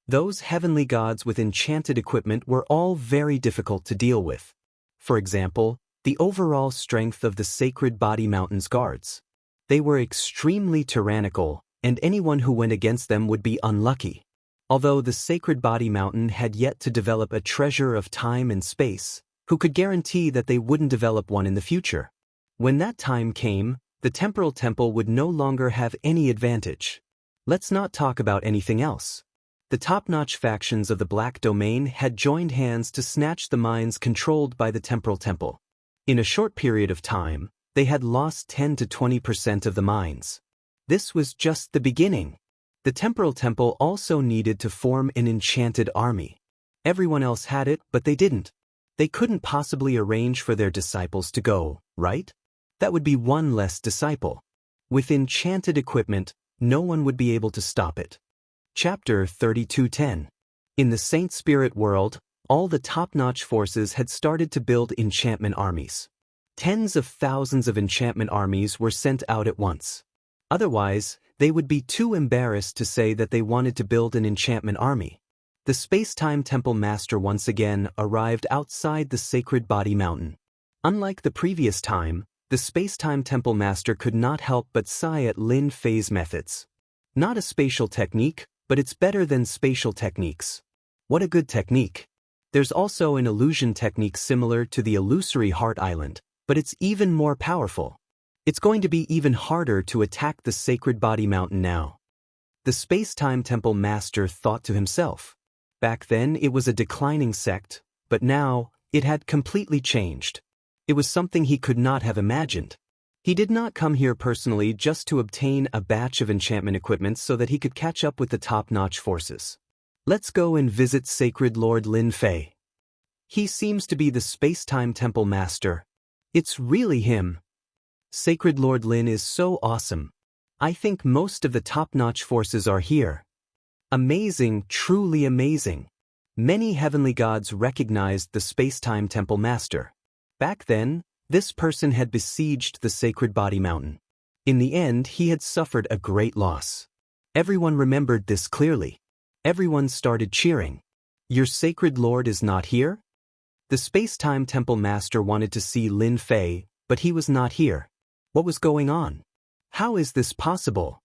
Those heavenly gods with enchanted equipment were all very difficult to deal with. For example, the overall strength of the Sacred Body Mountain's guards. They were extremely tyrannical, and anyone who went against them would be unlucky. Although the Sacred Body Mountain had yet to develop a treasure of time and space, who could guarantee that they wouldn't develop one in the future? When that time came, the Temporal Temple would no longer have any advantage. Let's not talk about anything else. The top-notch factions of the Black Domain had joined hands to snatch the mines controlled by the Temporal Temple. In a short period of time, they had lost 10 to 20% of the mines. This was just the beginning. The Temporal Temple also needed to form an enchanted army. Everyone else had it, but they didn't. They couldn't possibly arrange for their disciples to go, right? That would be one less disciple. With enchanted equipment, no one would be able to stop it. Chapter 32:10. In the Saint Spirit world, all the top-notch forces had started to build enchantment armies. Tens of thousands of enchantment armies were sent out at once. Otherwise, they would be too embarrassed to say that they wanted to build an enchantment army. The Space-Time Temple Master once again arrived outside the Sacred Body Mountain. Unlike the previous time, the Space-Time Temple Master could not help but sigh at Lin Fei's methods. Not a spatial technique, but it's better than spatial techniques. What a good technique. There's also an illusion technique similar to the illusory Heart Island, but it's even more powerful. It's going to be even harder to attack the Sacred Body Mountain now. The Space-Time Temple Master thought to himself. Back then it was a declining sect, but now it had completely changed. It was something he could not have imagined. He did not come here personally just to obtain a batch of enchantment equipment so that he could catch up with the top-notch forces. Let's go and visit Sacred Lord Lin Fei. He seems to be the Space-Time Temple Master. It's really him. Sacred Lord Lin is so awesome. I think most of the top-notch forces are here. Amazing, truly amazing. Many heavenly gods recognized the Space-Time Temple Master. Back then, this person had besieged the Sacred Body Mountain. In the end, he had suffered a great loss. Everyone remembered this clearly. Everyone started cheering. Your Sacred Lord is not here? The Space-Time Temple Master wanted to see Lin Fei, but he was not here. What was going on? How is this possible?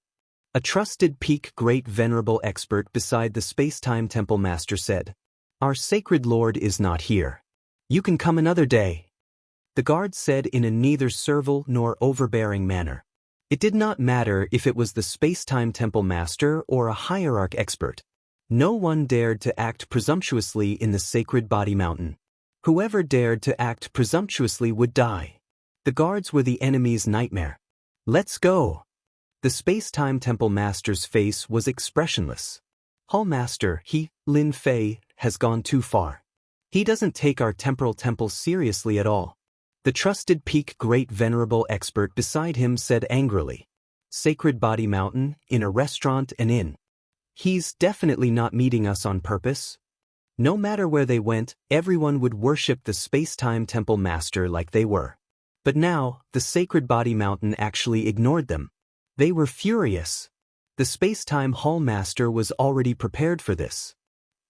A trusted peak great venerable expert beside the Space-Time Temple Master said, Our Sacred Lord is not here. You can come another day. The guard said in a neither servile nor overbearing manner. It did not matter if it was the Space-Time Temple Master or a hierarch expert. No one dared to act presumptuously in the Sacred Body Mountain. Whoever dared to act presumptuously would die. The guards were the enemy's nightmare. Let's go. The Space-Time Temple Master's face was expressionless. Hall Master, Lin Fei, has gone too far. He doesn't take our temporal temple seriously at all. The trusted peak great venerable expert beside him said angrily. Sacred Body Mountain, in a restaurant and inn. He's definitely not meeting us on purpose. No matter where they went, everyone would worship the Space-Time Temple Master like they were. But now, the Sacred Body Mountain actually ignored them. They were furious. The Space-Time Hall Master was already prepared for this.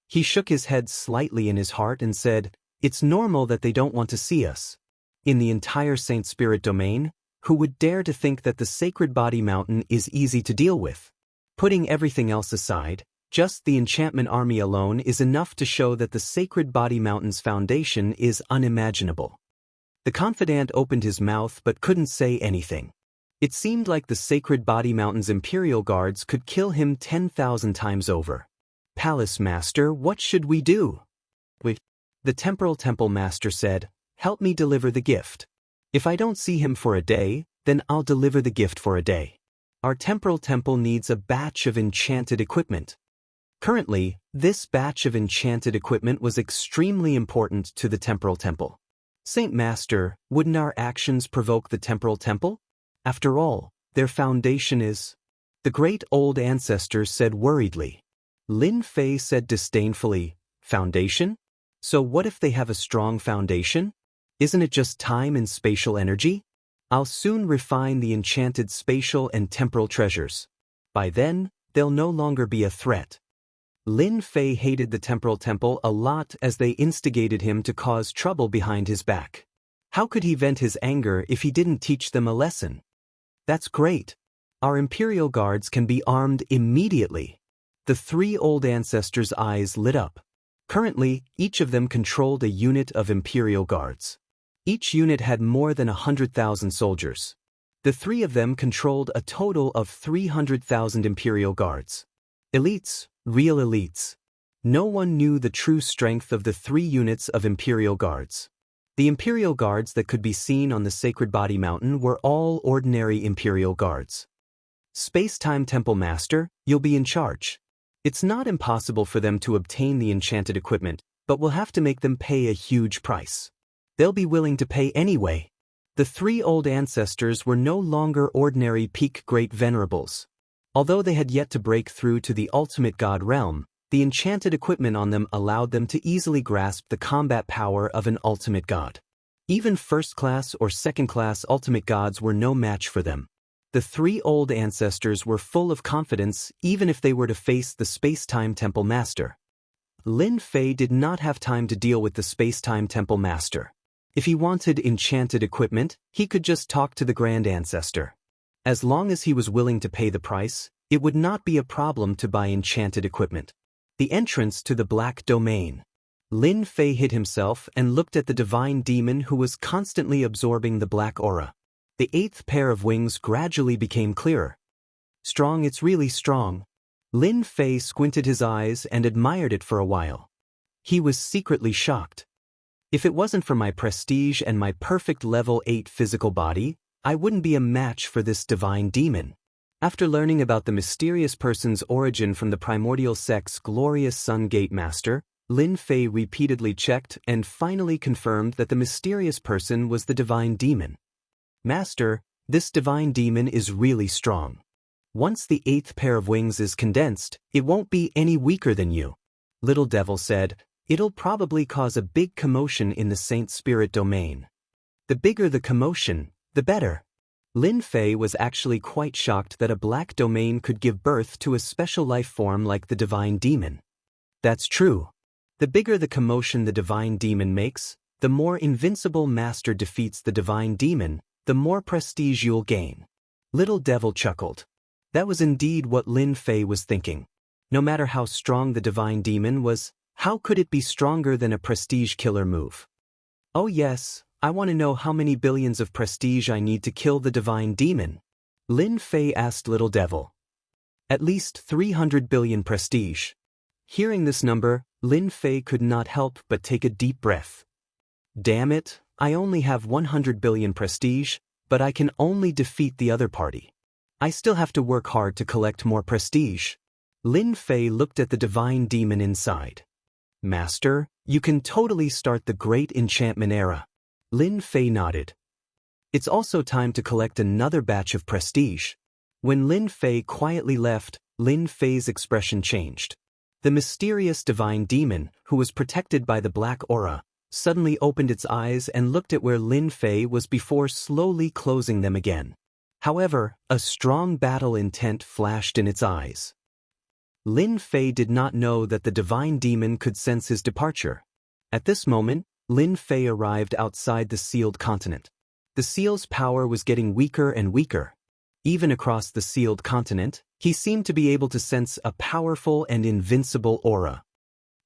He shook his head slightly in his heart and said, It's normal that they don't want to see us. In the entire Saint Spirit domain, who would dare to think that the Sacred Body Mountain is easy to deal with? Putting everything else aside, just the enchantment army alone is enough to show that the Sacred Body Mountain's foundation is unimaginable. The confidant opened his mouth but couldn't say anything. It seemed like the Sacred Body Mountain's Imperial Guards could kill him 10,000 times over. Palace Master, what should we do? The Temporal Temple Master said, Help me deliver the gift. If I don't see him for a day, then I'll deliver the gift for a day. Our Temporal Temple needs a batch of enchanted equipment. Currently, this batch of enchanted equipment was extremely important to the Temporal Temple. Saint Master, wouldn't our actions provoke the Temporal Temple? After all, their foundation is... The great old ancestor said worriedly. Lin Fei said disdainfully, Foundation? So what if they have a strong foundation? Isn't it just time and spatial energy? I'll soon refine the enchanted spatial and temporal treasures. By then, they'll no longer be a threat. Lin Fei hated the Temporal Temple a lot as they instigated him to cause trouble behind his back. How could he vent his anger if he didn't teach them a lesson? That's great. Our Imperial Guards can be armed immediately. The three old ancestors' eyes lit up. Currently, each of them controlled a unit of Imperial Guards. Each unit had more than 100,000 soldiers. The three of them controlled a total of 300,000 Imperial Guards. Elites, Real elites. No one knew the true strength of the 3 units of Imperial Guards. The Imperial Guards that could be seen on the Sacred Body Mountain were all ordinary Imperial Guards. Space-Time Temple Master, you'll be in charge. It's not impossible for them to obtain the enchanted equipment, but we'll have to make them pay a huge price. They'll be willing to pay anyway. The 3 old ancestors were no longer ordinary peak great venerables. Although they had yet to break through to the ultimate god realm, the enchanted equipment on them allowed them to easily grasp the combat power of an ultimate god. Even first-class or second-class ultimate gods were no match for them. The 3 old ancestors were full of confidence even if they were to face the Space-Time Temple Master. Lin Fei did not have time to deal with the Space-Time Temple Master. If he wanted enchanted equipment, he could just talk to the Grand Ancestor. As long as he was willing to pay the price, it would not be a problem to buy enchanted equipment. The entrance to the Black Domain. Lin Fei hid himself and looked at the divine demon who was constantly absorbing the black aura. The 8th pair of wings gradually became clearer. Strong, it's really strong. Lin Fei squinted his eyes and admired it for a while. He was secretly shocked. If it wasn't for my prestige and my perfect level 8 physical body, I wouldn't be a match for this divine demon. After learning about the mysterious person's origin from the primordial sect's glorious Sun Gate Master, Lin Fei repeatedly checked and finally confirmed that the mysterious person was the divine demon. Master, this divine demon is really strong. Once the 8th pair of wings is condensed, it won't be any weaker than you. Little Devil said, it'll probably cause a big commotion in the Saint Spirit domain. The bigger the commotion, the better. Lin Fei was actually quite shocked that a black domain could give birth to a special life form like the divine demon. That's true. The bigger the commotion the divine demon makes, the more invincible master defeats the divine demon, the more prestige you'll gain. Little Devil chuckled. That was indeed what Lin Fei was thinking. No matter how strong the divine demon was, how could it be stronger than a prestige killer move? Oh yes, I want to know how many billions of prestige I need to kill the divine demon. Lin Fei asked Little Devil. At least 300 billion prestige. Hearing this number, Lin Fei could not help but take a deep breath. Damn it, I only have 100 billion prestige, but I can only defeat the other party. I still have to work hard to collect more prestige. Lin Fei looked at the divine demon inside. Master, you can totally start the Great Enchantment Era. Lin Fei nodded. It's also time to collect another batch of prestige. When Lin Fei quietly left, Lin Fei's expression changed. The mysterious divine demon, who was protected by the black aura, suddenly opened its eyes and looked at where Lin Fei was before slowly closing them again. However, a strong battle intent flashed in its eyes. Lin Fei did not know that the divine demon could sense his departure. At this moment, Lin Fei arrived outside the sealed continent. The seal's power was getting weaker and weaker. Even across the sealed continent, he seemed to be able to sense a powerful and invincible aura.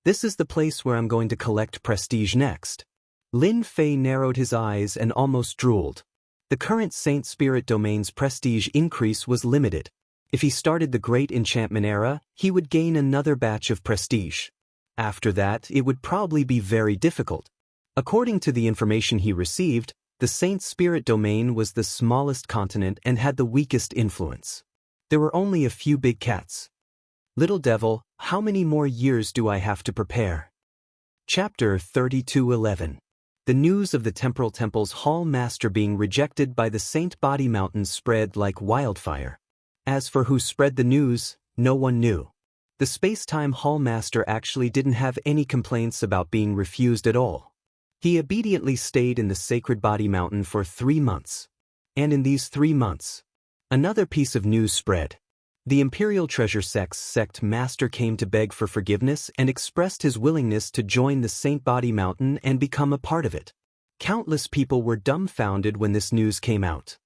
This is the place where I'm going to collect prestige next. Lin Fei narrowed his eyes and almost drooled. The current Saint Spirit Domain's prestige increase was limited. If he started the Great Enchantment Era, he would gain another batch of prestige. After that, it would probably be very difficult. According to the information he received, the Saint Spirit Domain was the smallest continent and had the weakest influence. There were only a few big cats. Little Devil, how many more years do I have to prepare? Chapter 32:11. The news of the Temporal Temple's Hall Master being rejected by the Saint Body Mountain spread like wildfire. As for who spread the news, no one knew. The Space-Time Hall Master actually didn't have any complaints about being refused at all. He obediently stayed in the Sacred Body Mountain for 3 months. And in these 3 months, another piece of news spread. The Imperial Treasure Sect's sect master came to beg for forgiveness and expressed his willingness to join the Saint Body Mountain and become a part of it. Countless people were dumbfounded when this news came out.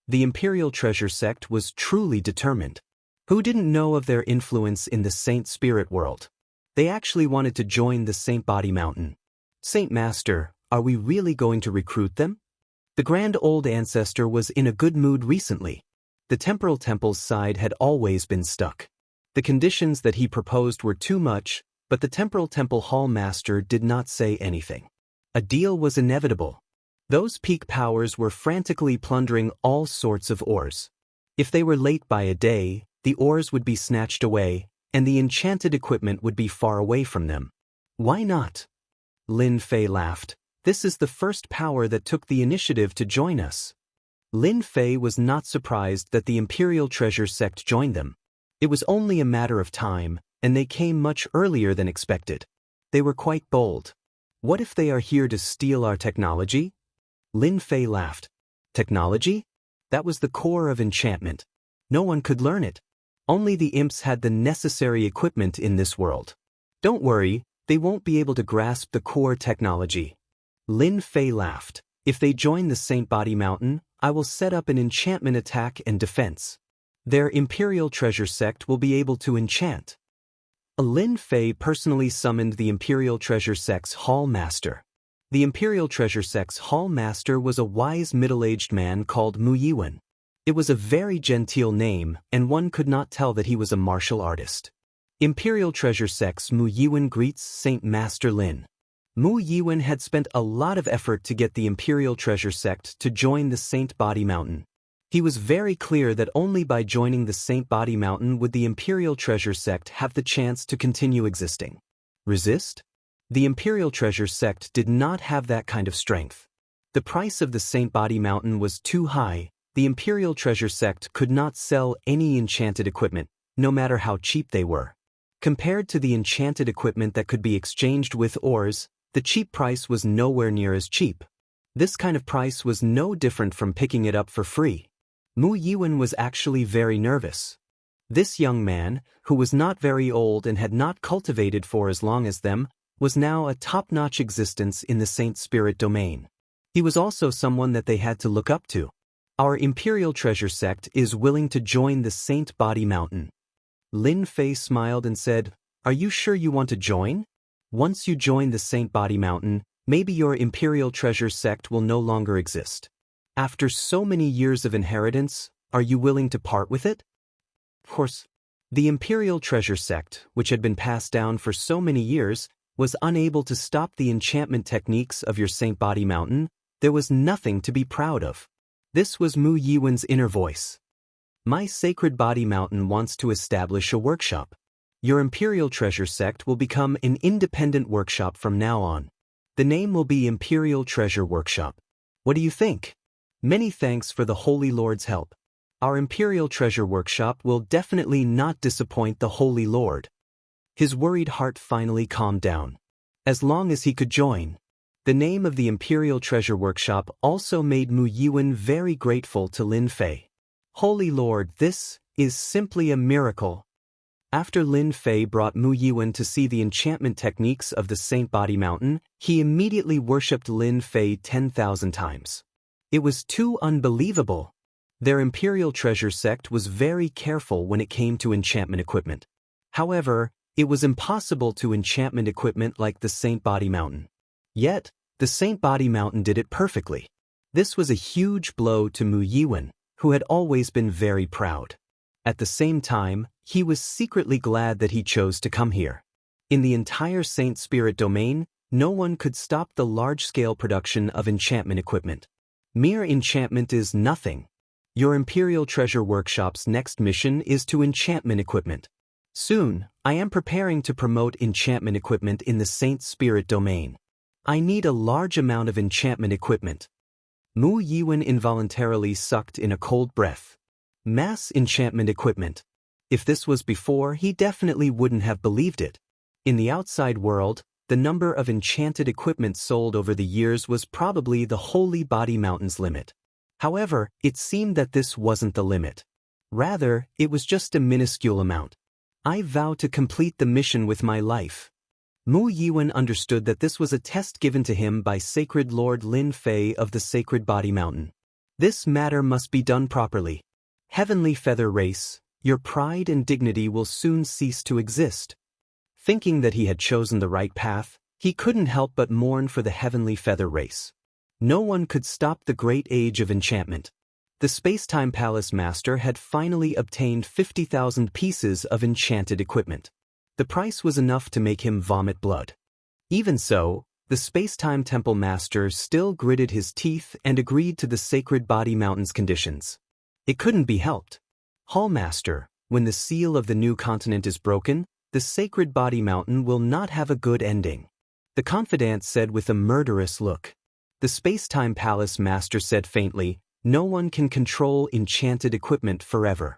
The Imperial Treasure Sect was truly determined. Who didn't know of their influence in the Saint Spirit world? They actually wanted to join the Saint Body Mountain. Saint Master, are we really going to recruit them? The Grand Old Ancestor was in a good mood recently. The Temporal Temple's side had always been stuck. The conditions that he proposed were too much, but the Temporal Temple Hall Master did not say anything. A deal was inevitable. Those peak powers were frantically plundering all sorts of ores. If they were late by a day, the ores would be snatched away, and the enchanted equipment would be far away from them. Why not? Lin Fei laughed. This is the first power that took the initiative to join us. Lin Fei was not surprised that the Imperial Treasure Sect joined them. It was only a matter of time, and they came much earlier than expected. They were quite bold. What if they are here to steal our technology? Lin Fei laughed. Technology? That was the core of enchantment. No one could learn it. Only the imps had the necessary equipment in this world. Don't worry, they won't be able to grasp the core technology. Lin Fei laughed. If they join the Saint Body Mountain, I will set up an enchantment attack and defense. Their Imperial Treasure Sect will be able to enchant. Lin Fei personally summoned the Imperial Treasure Sect's Hall Master. The Imperial Treasure Sect's Hall Master was a wise middle-aged man called Wuxia. It was a very genteel name, and one could not tell that he was a martial artist. Imperial Treasure Sect's Wuxia greets Saint Master Lin. Wuxia had spent a lot of effort to get the Imperial Treasure Sect to join the Saint Body Mountain. He was very clear that only by joining the Saint Body Mountain would the Imperial Treasure Sect have the chance to continue existing. Resist? The Imperial Treasure Sect did not have that kind of strength. The price of the Saint Body Mountain was too high. The Imperial Treasure Sect could not sell any enchanted equipment, no matter how cheap they were. Compared to the enchanted equipment that could be exchanged with ores, the cheap price was nowhere near as cheap. This kind of price was no different from picking it up for free. Wuxia was actually very nervous. This young man, who was not very old and had not cultivated for as long as them, was now a top-notch existence in the Saint Spirit domain. He was also someone that they had to look up to. Our Imperial Treasure Sect is willing to join the Saint Body Mountain. Lin Fei smiled and said, "Are you sure you want to join? Once you join the Saint Body Mountain, maybe your Imperial Treasure Sect will no longer exist. After so many years of inheritance, are you willing to part with it?" Of course, the Imperial Treasure Sect, which had been passed down for so many years, was unable to stop the enchantment techniques of your Saint Body Mountain. There was nothing to be proud of. This was Wuxia's inner voice. My Sacred Body Mountain wants to establish a workshop. Your Imperial Treasure Sect will become an independent workshop from now on. The name will be Imperial Treasure Workshop. What do you think? Many thanks for the Holy Lord's help. Our Imperial Treasure Workshop will definitely not disappoint the Holy Lord. His worried heart finally calmed down. As long as he could join. The name of the Imperial Treasure Workshop also made Wuxia very grateful to Lin Fei. Holy Lord, this is simply a miracle. After Lin Fei brought Wuxia to see the enchantment techniques of the Saint Body Mountain, he immediately worshipped Lin Fei 10,000 times. It was too unbelievable. Their Imperial Treasure Sect was very careful when it came to enchantment equipment. However, it was impossible to enchantment equipment like the Saint Body Mountain. Yet, the Saint Body Mountain did it perfectly. This was a huge blow to Wuxia, who had always been very proud. At the same time, he was secretly glad that he chose to come here. In the entire Saint Spirit domain, no one could stop the large-scale production of enchantment equipment. Mere enchantment is nothing. Your Imperial Treasure Workshop's next mission is to enchantment equipment. Soon, I am preparing to promote enchantment equipment in the Saint Spirit domain. I need a large amount of enchantment equipment. Wuxia involuntarily sucked in a cold breath. Mass enchantment equipment. If this was before, he definitely wouldn't have believed it. In the outside world, the number of enchanted equipment sold over the years was probably the Holy Body Mountain's limit. However, it seemed that this wasn't the limit. Rather, it was just a minuscule amount. I vow to complete the mission with my life. Wuxia understood that this was a test given to him by Sacred Lord Lin Fei of the Sacred Body Mountain. This matter must be done properly. Heavenly Feather Race, your pride and dignity will soon cease to exist. Thinking that he had chosen the right path, he couldn't help but mourn for the Heavenly Feather Race. No one could stop the great age of enchantment. The Space-Time Palace Master had finally obtained 50,000 pieces of enchanted equipment. The price was enough to make him vomit blood. Even so, the Space-Time Temple Master still gritted his teeth and agreed to the Sacred Body Mountain's conditions. It couldn't be helped. Hall Master, when the seal of the new continent is broken, the Sacred Body Mountain will not have a good ending. The confidant said with a murderous look. The Space-Time Palace Master said faintly, no one can control enchanted equipment forever.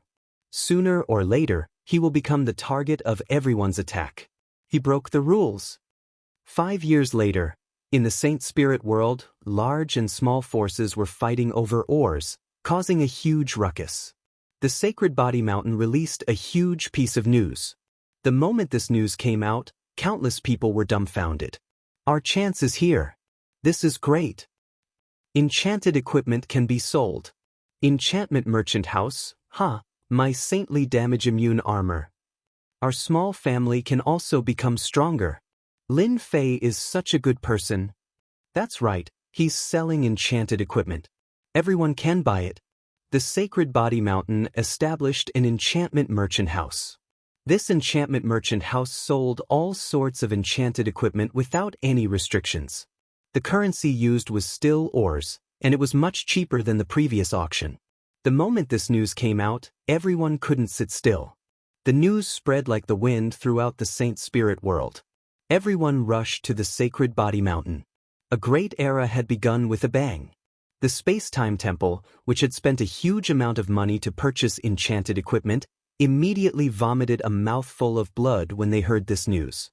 Sooner or later, he will become the target of everyone's attack. He broke the rules. 5 years later, in the Saint Spirit world, large and small forces were fighting over ores, causing a huge ruckus. The Sacred Body Mountain released a huge piece of news. The moment this news came out, countless people were dumbfounded. Our chance is here. This is great. Enchanted equipment can be sold. Enchantment Merchant House, my saintly damage-immune armor. Our small family can also become stronger. Lin Fei is such a good person. That's right, he's selling enchanted equipment. Everyone can buy it. The Sacred Body Mountain established an enchantment merchant house. This enchantment merchant house sold all sorts of enchanted equipment without any restrictions. The currency used was still ores, and it was much cheaper than the previous auction. The moment this news came out, everyone couldn't sit still. The news spread like the wind throughout the Saint Spirit world. Everyone rushed to the Sacred Body Mountain. A great era had begun with a bang. The Space-Time Temple, which had spent a huge amount of money to purchase enchanted equipment, immediately vomited a mouthful of blood when they heard this news.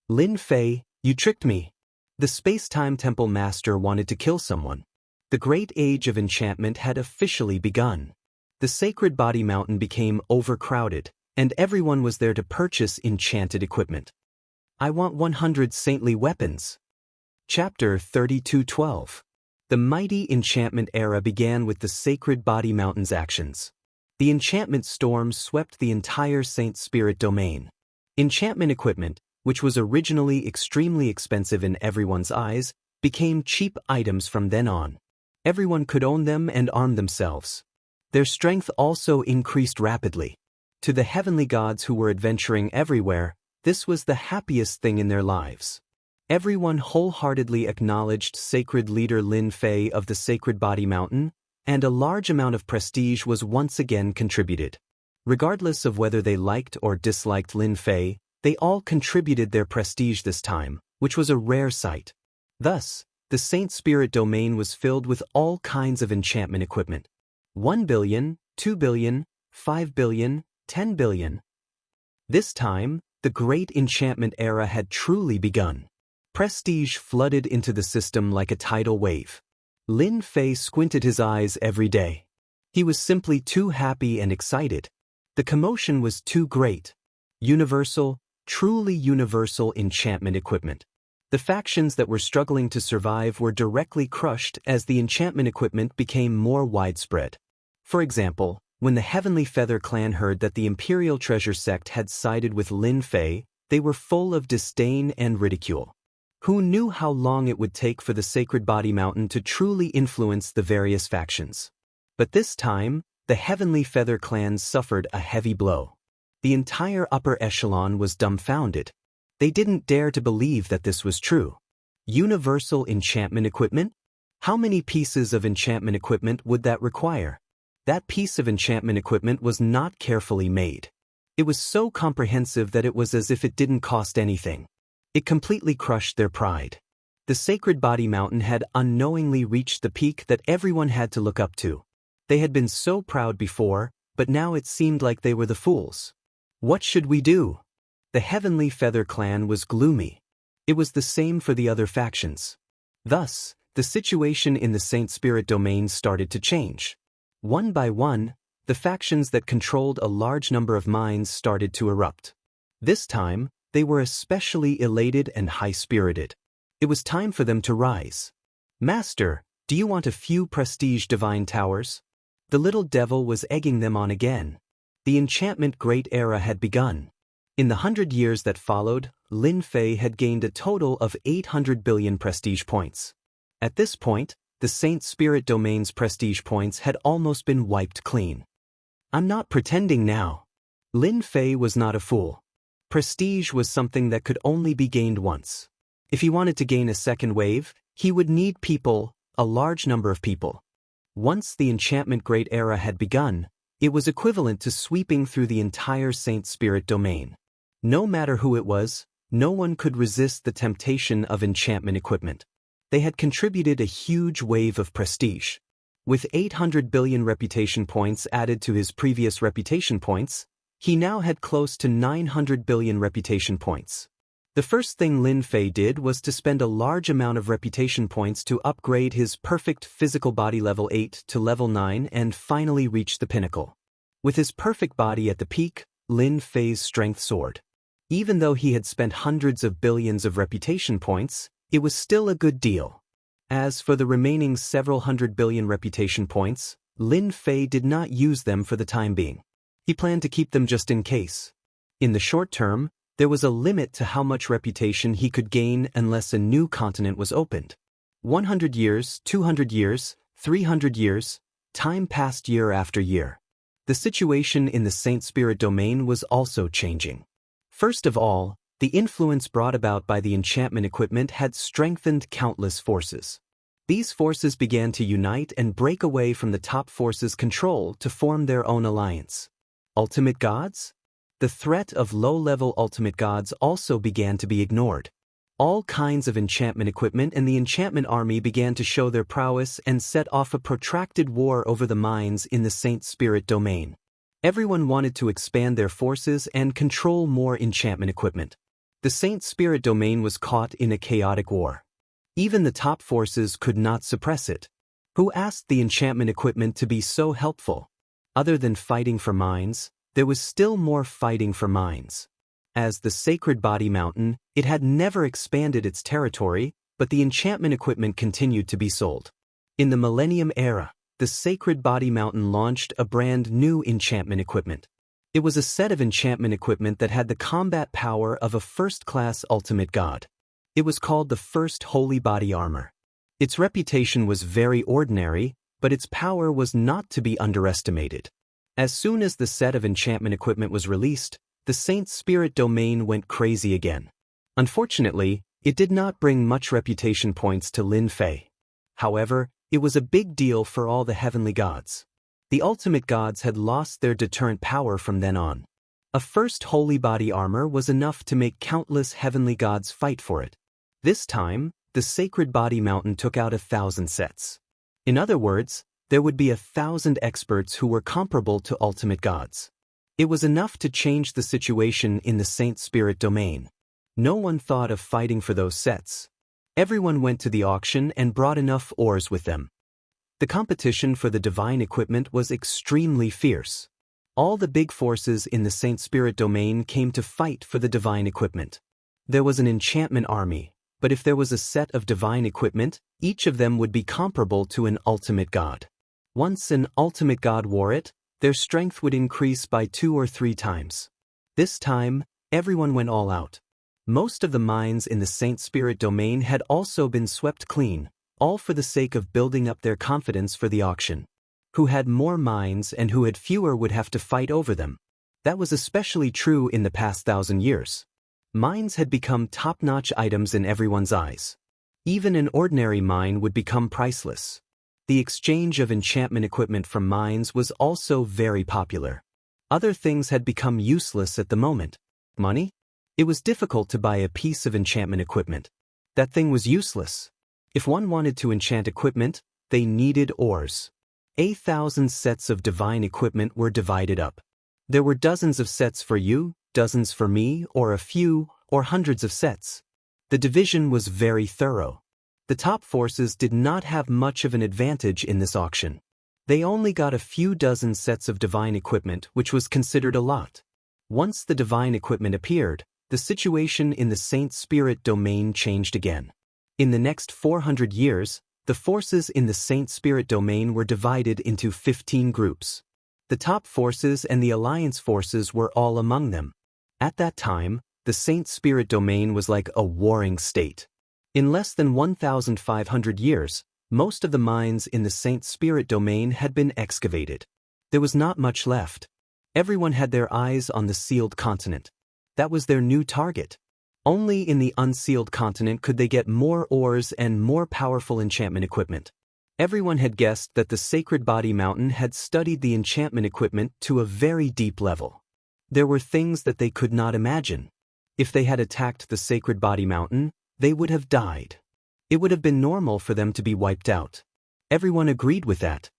Lin Fei, you tricked me. The Space-Time Temple Master wanted to kill someone. The Great Age of Enchantment had officially begun. The Sacred Body Mountain became overcrowded, and everyone was there to purchase enchanted equipment. I want 100 saintly weapons. Chapter 32:12. The mighty enchantment era began with the Sacred Body Mountain's actions. The enchantment storm swept the entire Saint Spirit domain. Enchantment equipment, which was originally extremely expensive in everyone's eyes, became cheap items from then on. Everyone could own them and arm themselves. Their strength also increased rapidly. To the heavenly gods who were adventuring everywhere, this was the happiest thing in their lives. Everyone wholeheartedly acknowledged sacred leader Lin Fei of the Sacred Body Mountain, and a large amount of prestige was once again contributed. Regardless of whether they liked or disliked Lin Fei, they all contributed their prestige this time, which was a rare sight. Thus, the Saint Spirit domain was filled with all kinds of enchantment equipment. 1 billion, 2 billion, 5 billion, 10 billion. This time, the great enchantment era had truly begun. Prestige flooded into the system like a tidal wave. Lin Fei squinted his eyes every day. He was simply too happy and excited. The commotion was too great. Universal, truly universal enchantment equipment. The factions that were struggling to survive were directly crushed as the enchantment equipment became more widespread. For example, when the Heavenly Feather clan heard that the Imperial Treasure sect had sided with Lin Fei, they were full of disdain and ridicule. Who knew how long it would take for the Sacred Body Mountain to truly influence the various factions? But this time, the Heavenly Feather clan suffered a heavy blow. The entire upper echelon was dumbfounded. They didn't dare to believe that this was true. Universal enchantment equipment? How many pieces of enchantment equipment would that require? That piece of enchantment equipment was not carefully made. It was so comprehensive that it was as if it didn't cost anything. It completely crushed their pride. The Sacred Body Mountain had unknowingly reached the peak that everyone had to look up to. They had been so proud before, but now it seemed like they were the fools. What should we do? The Heavenly Feather clan was gloomy. It was the same for the other factions. Thus, the situation in the Saint Spirit domain started to change. One by one, the factions that controlled a large number of minds started to erupt. This time, they were especially elated and high-spirited. It was time for them to rise. Master, do you want a few prestige divine towers? The little devil was egging them on again. The enchantment great era had begun. In the 100 years that followed, Lin Fei had gained a total of 800 billion prestige points. At this point, the Saint Spirit Domain's prestige points had almost been wiped clean. I'm not pretending now. Lin Fei was not a fool. Prestige was something that could only be gained once. If he wanted to gain a second wave, he would need people, a large number of people. Once the enchantment great era had begun, it was equivalent to sweeping through the entire Saint Spirit Domain. No matter who it was, no one could resist the temptation of enchantment equipment. They had contributed a huge wave of prestige. With 800 billion reputation points added to his previous reputation points, he now had close to 900 billion reputation points. The first thing Lin Fei did was to spend a large amount of reputation points to upgrade his perfect physical body level 8 to level 9 and finally reach the pinnacle. With his perfect body at the peak, Lin Fei's strength soared. Even though he had spent hundreds of billions of reputation points, it was still a good deal. As for the remaining several hundred billion reputation points, Lin Fei did not use them for the time being. He planned to keep them just in case. In the short term, there was a limit to how much reputation he could gain unless a new continent was opened. 100 years, 200 years, 300 years, time passed year after year. The situation in the Saint Spirit Domain was also changing. First of all, the influence brought about by the enchantment equipment had strengthened countless forces. These forces began to unite and break away from the top forces' control to form their own alliance. Ultimate gods? The threat of low-level ultimate gods also began to be ignored. All kinds of enchantment equipment and the enchantment army began to show their prowess and set off a protracted war over the mines in the Saint Spirit Domain. Everyone wanted to expand their forces and control more enchantment equipment. The Saint Spirit Domain was caught in a chaotic war. Even the top forces could not suppress it. Who asked the enchantment equipment to be so helpful? Other than fighting for mines, there was still more fighting for mines. As the Sacred Body Mountain, it had never expanded its territory, but the enchantment equipment continued to be sold. In the Millennium Era, the Sacred Body Mountain launched a brand new enchantment equipment. It was a set of enchantment equipment that had the combat power of a first-class ultimate god. It was called the First Holy Body Armor. Its reputation was very ordinary, but its power was not to be underestimated. As soon as the set of enchantment equipment was released, the Saint Spirit Domain went crazy again. Unfortunately, it did not bring much reputation points to Lin Fei. However, it was a big deal for all the heavenly gods. The ultimate gods had lost their deterrent power from then on. A first holy body armor was enough to make countless heavenly gods fight for it. This time, the Sacred Body Mountain took out 1,000 sets. In other words, there would be 1,000 experts who were comparable to ultimate gods. It was enough to change the situation in the Saint Spirit Domain. No one thought of fighting for those sets. Everyone went to the auction and brought enough ores with them. The competition for the divine equipment was extremely fierce. All the big forces in the Saint Spirit Domain came to fight for the divine equipment. There was an enchantment army, but if there was a set of divine equipment, each of them would be comparable to an ultimate god. Once an ultimate god wore it, their strength would increase by 2 or 3 times. This time, everyone went all out. Most of the mines in the Saint Spirit Domain had also been swept clean, all for the sake of building up their confidence for the auction. Who had more mines and who had fewer would have to fight over them. That was especially true in the past 1,000 years. Mines had become top-notch items in everyone's eyes. Even an ordinary mine would become priceless. The exchange of enchantment equipment from mines was also very popular. Other things had become useless at the moment. Money? It was difficult to buy a piece of enchantment equipment. That thing was useless. If one wanted to enchant equipment, they needed ores. 1,000 sets of divine equipment were divided up. There were dozens of sets for you, dozens for me, or a few, or hundreds of sets. The division was very thorough. The top forces did not have much of an advantage in this auction. They only got a few dozen sets of divine equipment, which was considered a lot. Once the divine equipment appeared, the situation in the Saint Spirit Domain changed again. In the next 400 years, the forces in the Saint Spirit Domain were divided into 15 groups. The top forces and the alliance forces were all among them. At that time, the Saint Spirit Domain was like a warring state. In less than 1,500 years, Most of the mines in the Saint Spirit domain had been excavated. There was not much left. Everyone had their eyes on the sealed continent. That was their new target. Only in the unsealed continent could they get more ores and more powerful enchantment equipment. Everyone had guessed that the Sacred Body Mountain had studied the enchantment equipment to a very deep level. There were things that they could not imagine. If they had attacked the Sacred Body Mountain, they would have died. It would have been normal for them to be wiped out. Everyone agreed with that.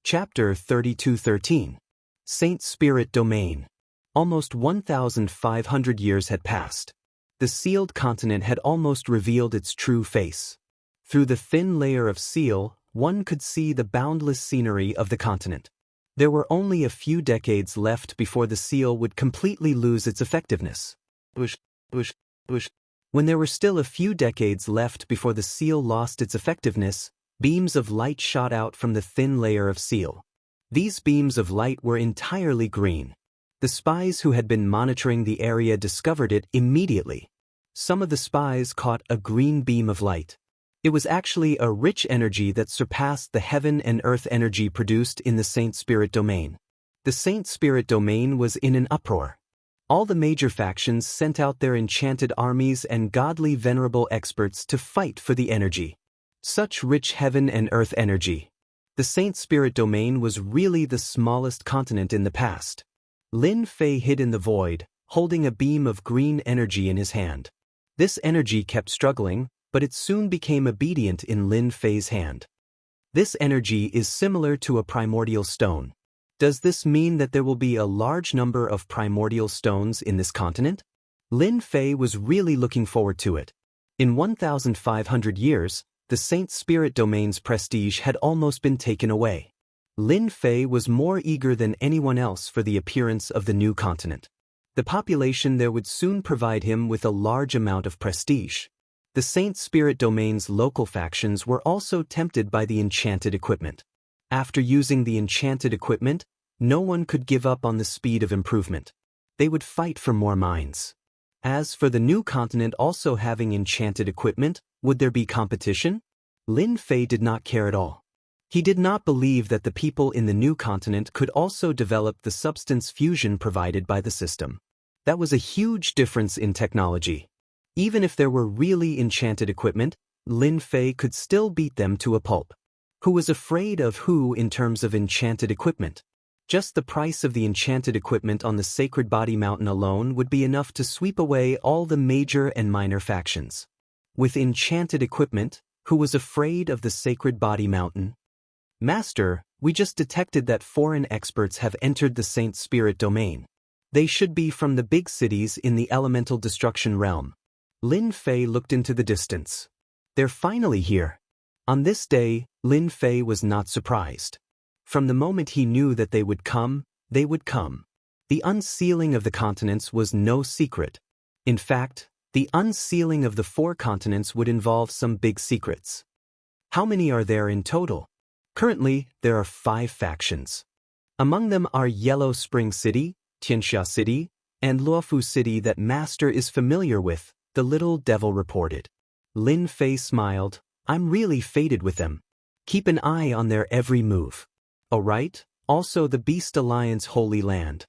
Chapter 32:13. Saint Spirit Domain. Almost 1,500 years had passed. The sealed continent had almost revealed its true face. Through the thin layer of seal, one could see the boundless scenery of the continent. There were only a few decades left before the seal would completely lose its effectiveness. When there were still a few decades left before the seal lost its effectiveness, beams of light shot out from the thin layer of seal. These beams of light were entirely green. The spies who had been monitoring the area discovered it immediately. Some of the spies caught a green beam of light. It was actually a rich energy that surpassed the heaven and earth energy produced in the Saint Spirit domain. The Saint Spirit domain was in an uproar. All the major factions sent out their enchanted armies and godly venerable experts to fight for the energy. Such rich heaven and earth energy. The Saint Spirit domain was really the smallest continent in the past. Lin Fei hid in the void, holding a beam of green energy in his hand. This energy kept struggling, but it soon became obedient in Lin Fei's hand. This energy is similar to a primordial stone. Does this mean that there will be a large number of primordial stones in this continent? Lin Fei was really looking forward to it. In 1,500 years, the Saint Spirit domain's prestige had almost been taken away. Lin Fei was more eager than anyone else for the appearance of the new continent. The population there would soon provide him with a large amount of prestige. The Saint Spirit domain's local factions were also tempted by the enchanted equipment. After using the enchanted equipment, no one could give up on the speed of improvement. They would fight for more mines. As for the new continent also having enchanted equipment, would there be competition? Lin Fei did not care at all. He did not believe that the people in the new continent could also develop the substance fusion provided by the system. That was a huge difference in technology. Even if there were really enchanted equipment, Lin Fei could still beat them to a pulp. Who was afraid of who in terms of enchanted equipment? Just the price of the enchanted equipment on the Sacred Body Mountain alone would be enough to sweep away all the major and minor factions. With enchanted equipment, who was afraid of the Sacred Body Mountain? Master, we just detected that foreign experts have entered the Saint Spirit domain. They should be from the big cities in the elemental destruction realm. Lin Fei looked into the distance. They're finally here. On this day, Lin Fei was not surprised. From the moment he knew that they would come, they would come. The unsealing of the continents was no secret. In fact, the unsealing of the 4 continents would involve some big secrets. How many are there in total? Currently, there are 5 factions. Among them are Yellow Spring City, Tianxia City, and Luofu City that Master is familiar with, the little devil reported. Lin Fei smiled. I'm really fated with them. Keep an eye on their every move. Oh right, also the Beast Alliance Holy Land.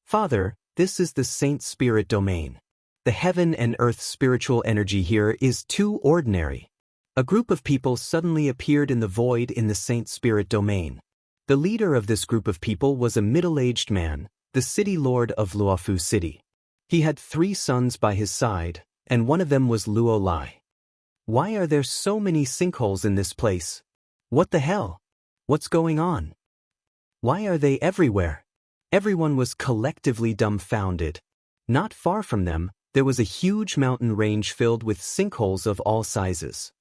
Father, this is the Saint Spirit domain. The heaven and earth spiritual energy here is too ordinary. A group of people suddenly appeared in the void in the Saint Spirit domain. The leader of this group of people was a middle-aged man, the city lord of Luofu City. He had 3 sons by his side, and one of them was Luo Lai. Why are there so many sinkholes in this place? What the hell? What's going on? Why are they everywhere? Everyone was collectively dumbfounded. Not far from them, there was a huge mountain range filled with sinkholes of all sizes.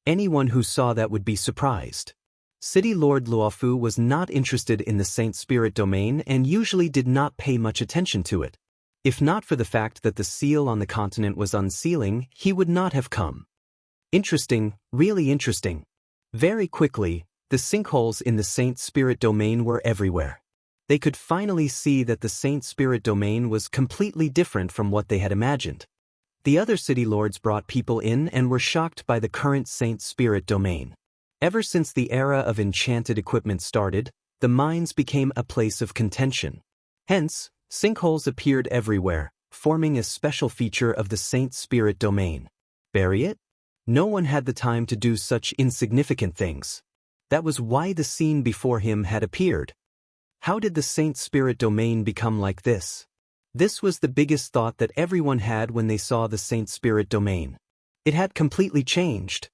Anyone who saw that would be surprised. City Lord Luofu was not interested in the Saint Spirit domain and usually did not pay much attention to it. If not for the fact that the seal on the continent was unsealing, he would not have come. Interesting, really interesting. Very quickly, the sinkholes in the Saint Spirit domain were everywhere. They could finally see that the Saint Spirit domain was completely different from what they had imagined. The other city lords brought people in and were shocked by the current Saint Spirit domain. Ever since the era of enchanted equipment started, the mines became a place of contention. Hence, sinkholes appeared everywhere, forming a special feature of the Saint Spirit domain. Bury it? No one had the time to do such insignificant things. That was why the scene before him had appeared. How did the Saint Spirit domain become like this? This was the biggest thought that everyone had when they saw the Saint Spirit domain. It had completely changed.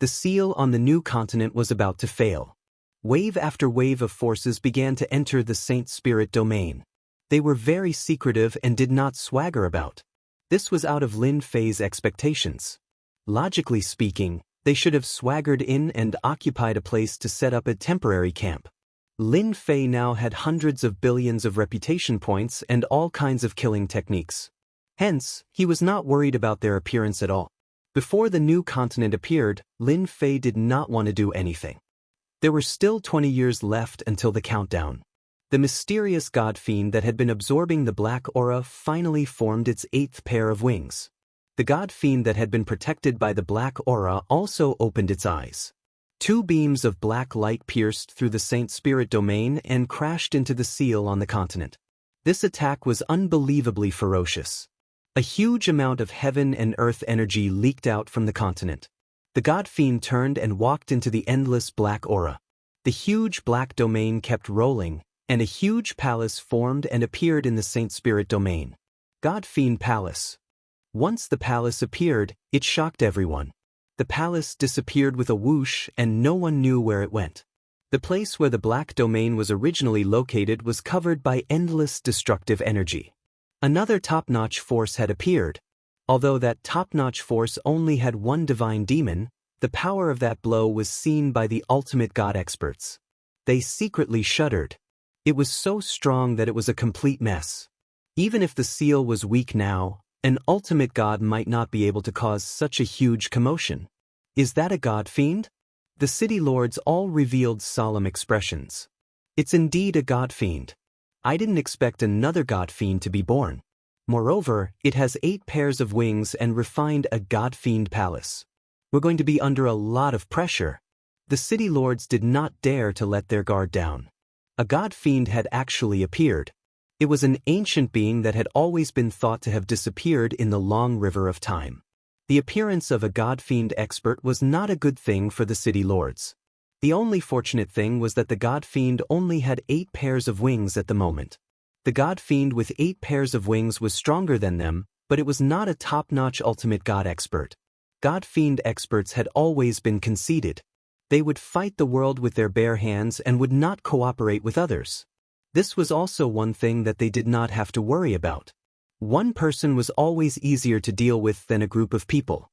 The seal on the new continent was about to fail. Wave after wave of forces began to enter the Saint Spirit domain. They were very secretive and did not swagger about. This was out of Lin Fei's expectations. Logically speaking, they should have swaggered in and occupied a place to set up a temporary camp. Lin Fei now had hundreds of billions of reputation points and all kinds of killing techniques. Hence, he was not worried about their appearance at all. Before the new continent appeared, Lin Fei did not want to do anything. There were still 20 years left until the countdown. The mysterious god fiend that had been absorbing the black aura finally formed its 8th pair of wings. The god fiend that had been protected by the black aura also opened its eyes. 2 beams of black light pierced through the Saint Spirit domain and crashed into the seal on the continent. This attack was unbelievably ferocious. A huge amount of heaven and earth energy leaked out from the continent. The god fiend turned and walked into the endless black aura. The huge black domain kept rolling, and a huge palace formed and appeared in the Saint Spirit domain. God Fiend Palace. Once the palace appeared, it shocked everyone. The palace disappeared with a whoosh and no one knew where it went. The place where the black domain was originally located was covered by endless destructive energy. Another top-notch force had appeared. Although that top-notch force only had one divine demon, the power of that blow was seen by the ultimate god experts. They secretly shuddered. It was so strong that it was a complete mess. Even if the seal was weak now, an ultimate god might not be able to cause such a huge commotion. Is that a god fiend? The city lords all revealed solemn expressions. It's indeed a god fiend. I didn't expect another god fiend to be born. Moreover, it has 8 pairs of wings and refined a god fiend palace. We're going to be under a lot of pressure. The city lords did not dare to let their guard down. A god fiend had actually appeared. It was an ancient being that had always been thought to have disappeared in the long river of time. The appearance of a god fiend expert was not a good thing for the city lords. The only fortunate thing was that the god fiend only had 8 pairs of wings at the moment. The god fiend with 8 pairs of wings was stronger than them, but it was not a top-notch ultimate god expert. God fiend experts had always been conceited. They would fight the world with their bare hands and would not cooperate with others. This was also one thing that they did not have to worry about. One person was always easier to deal with than a group of people.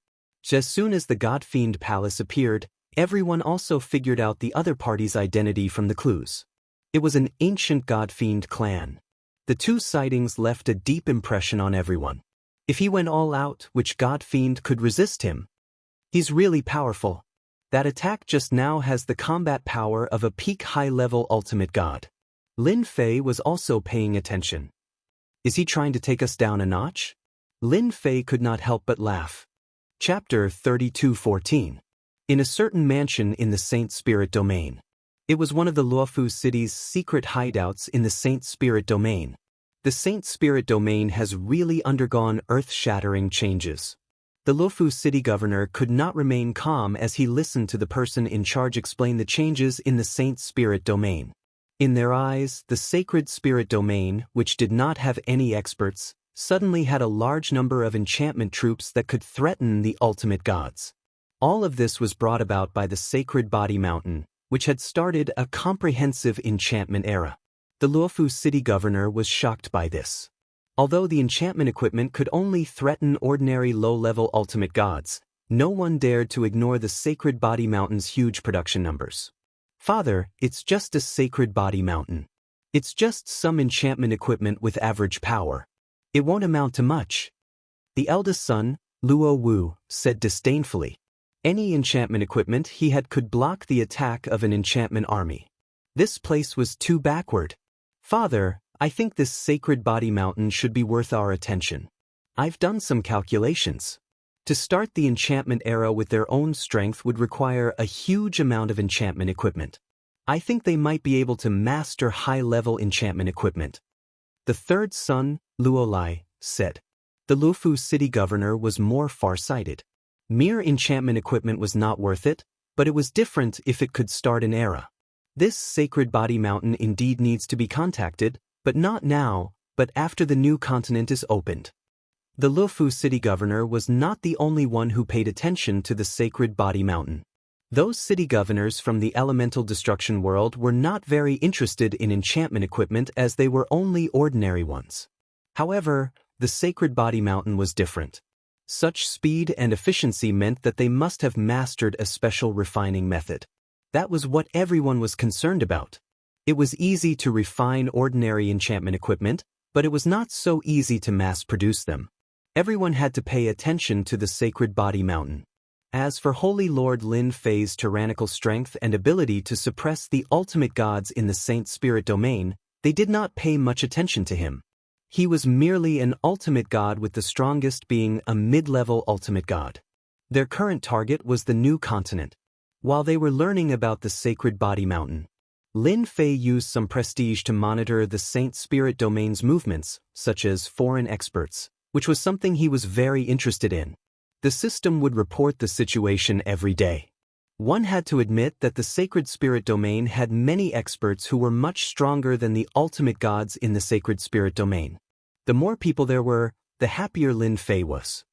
As soon as the god fiend palace appeared, everyone also figured out the other party's identity from the clues. It was an ancient god fiend clan. The 2 sightings left a deep impression on everyone. If he went all out, which god fiend could resist him? He's really powerful. That attack just now has the combat power of a peak high-level ultimate god. Lin Fei was also paying attention. Is he trying to take us down a notch? Lin Fei could not help but laugh. Chapter 32:14. In a certain mansion in the Saint Spirit domain. It was one of the Luofu city's secret hideouts in the Saint Spirit domain. The Saint Spirit domain has really undergone earth-shattering changes. The Luofu city governor could not remain calm as he listened to the person in charge explain the changes in the Saint Spirit domain. In their eyes, the Sacred Spirit domain, which did not have any experts, suddenly had a large number of enchantment troops that could threaten the ultimate gods. All of this was brought about by the Sacred Body Mountain, which had started a comprehensive enchantment era. The Luofu city governor was shocked by this. Although the enchantment equipment could only threaten ordinary low-level ultimate gods, no one dared to ignore the Sacred Body Mountain's huge production numbers. Father, it's just a Sacred Body Mountain. It's just some enchantment equipment with average power. It won't amount to much. The eldest son, Luo Wu, said disdainfully. Any enchantment equipment he had could block the attack of an enchantment army. This place was too backward. Father, I think this Sacred Body Mountain should be worth our attention. I've done some calculations. To start the enchantment era with their own strength would require a huge amount of enchantment equipment. I think they might be able to master high-level enchantment equipment. The third son, Luolai, said. The Luofu city governor was more far-sighted. Mere enchantment equipment was not worth it, but it was different if it could start an era. This sacred body mountain indeed needs to be contacted, but not now, but after the new continent is opened. The Luofu city governor was not the only one who paid attention to the sacred body mountain. Those city governors from the elemental destruction world were not very interested in enchantment equipment as they were only ordinary ones. However, the sacred body mountain was different. Such speed and efficiency meant that they must have mastered a special refining method. That was what everyone was concerned about. It was easy to refine ordinary enchantment equipment, but it was not so easy to mass-produce them. Everyone had to pay attention to the sacred body mountain. As for Holy Lord Lin Fei's tyrannical strength and ability to suppress the ultimate gods in the Saint Spirit domain, they did not pay much attention to him. He was merely an ultimate god, with the strongest being a mid-level ultimate god. Their current target was the new continent. While they were learning about the sacred body mountain, Lin Fei used some prestige to monitor the Saint Spirit domain's movements, such as foreign experts, which was something he was very interested in. The system would report the situation every day. One had to admit that the sacred spirit domain had many experts who were much stronger than the ultimate gods in the sacred spirit domain. The more people there were, the happier Lin Fei was.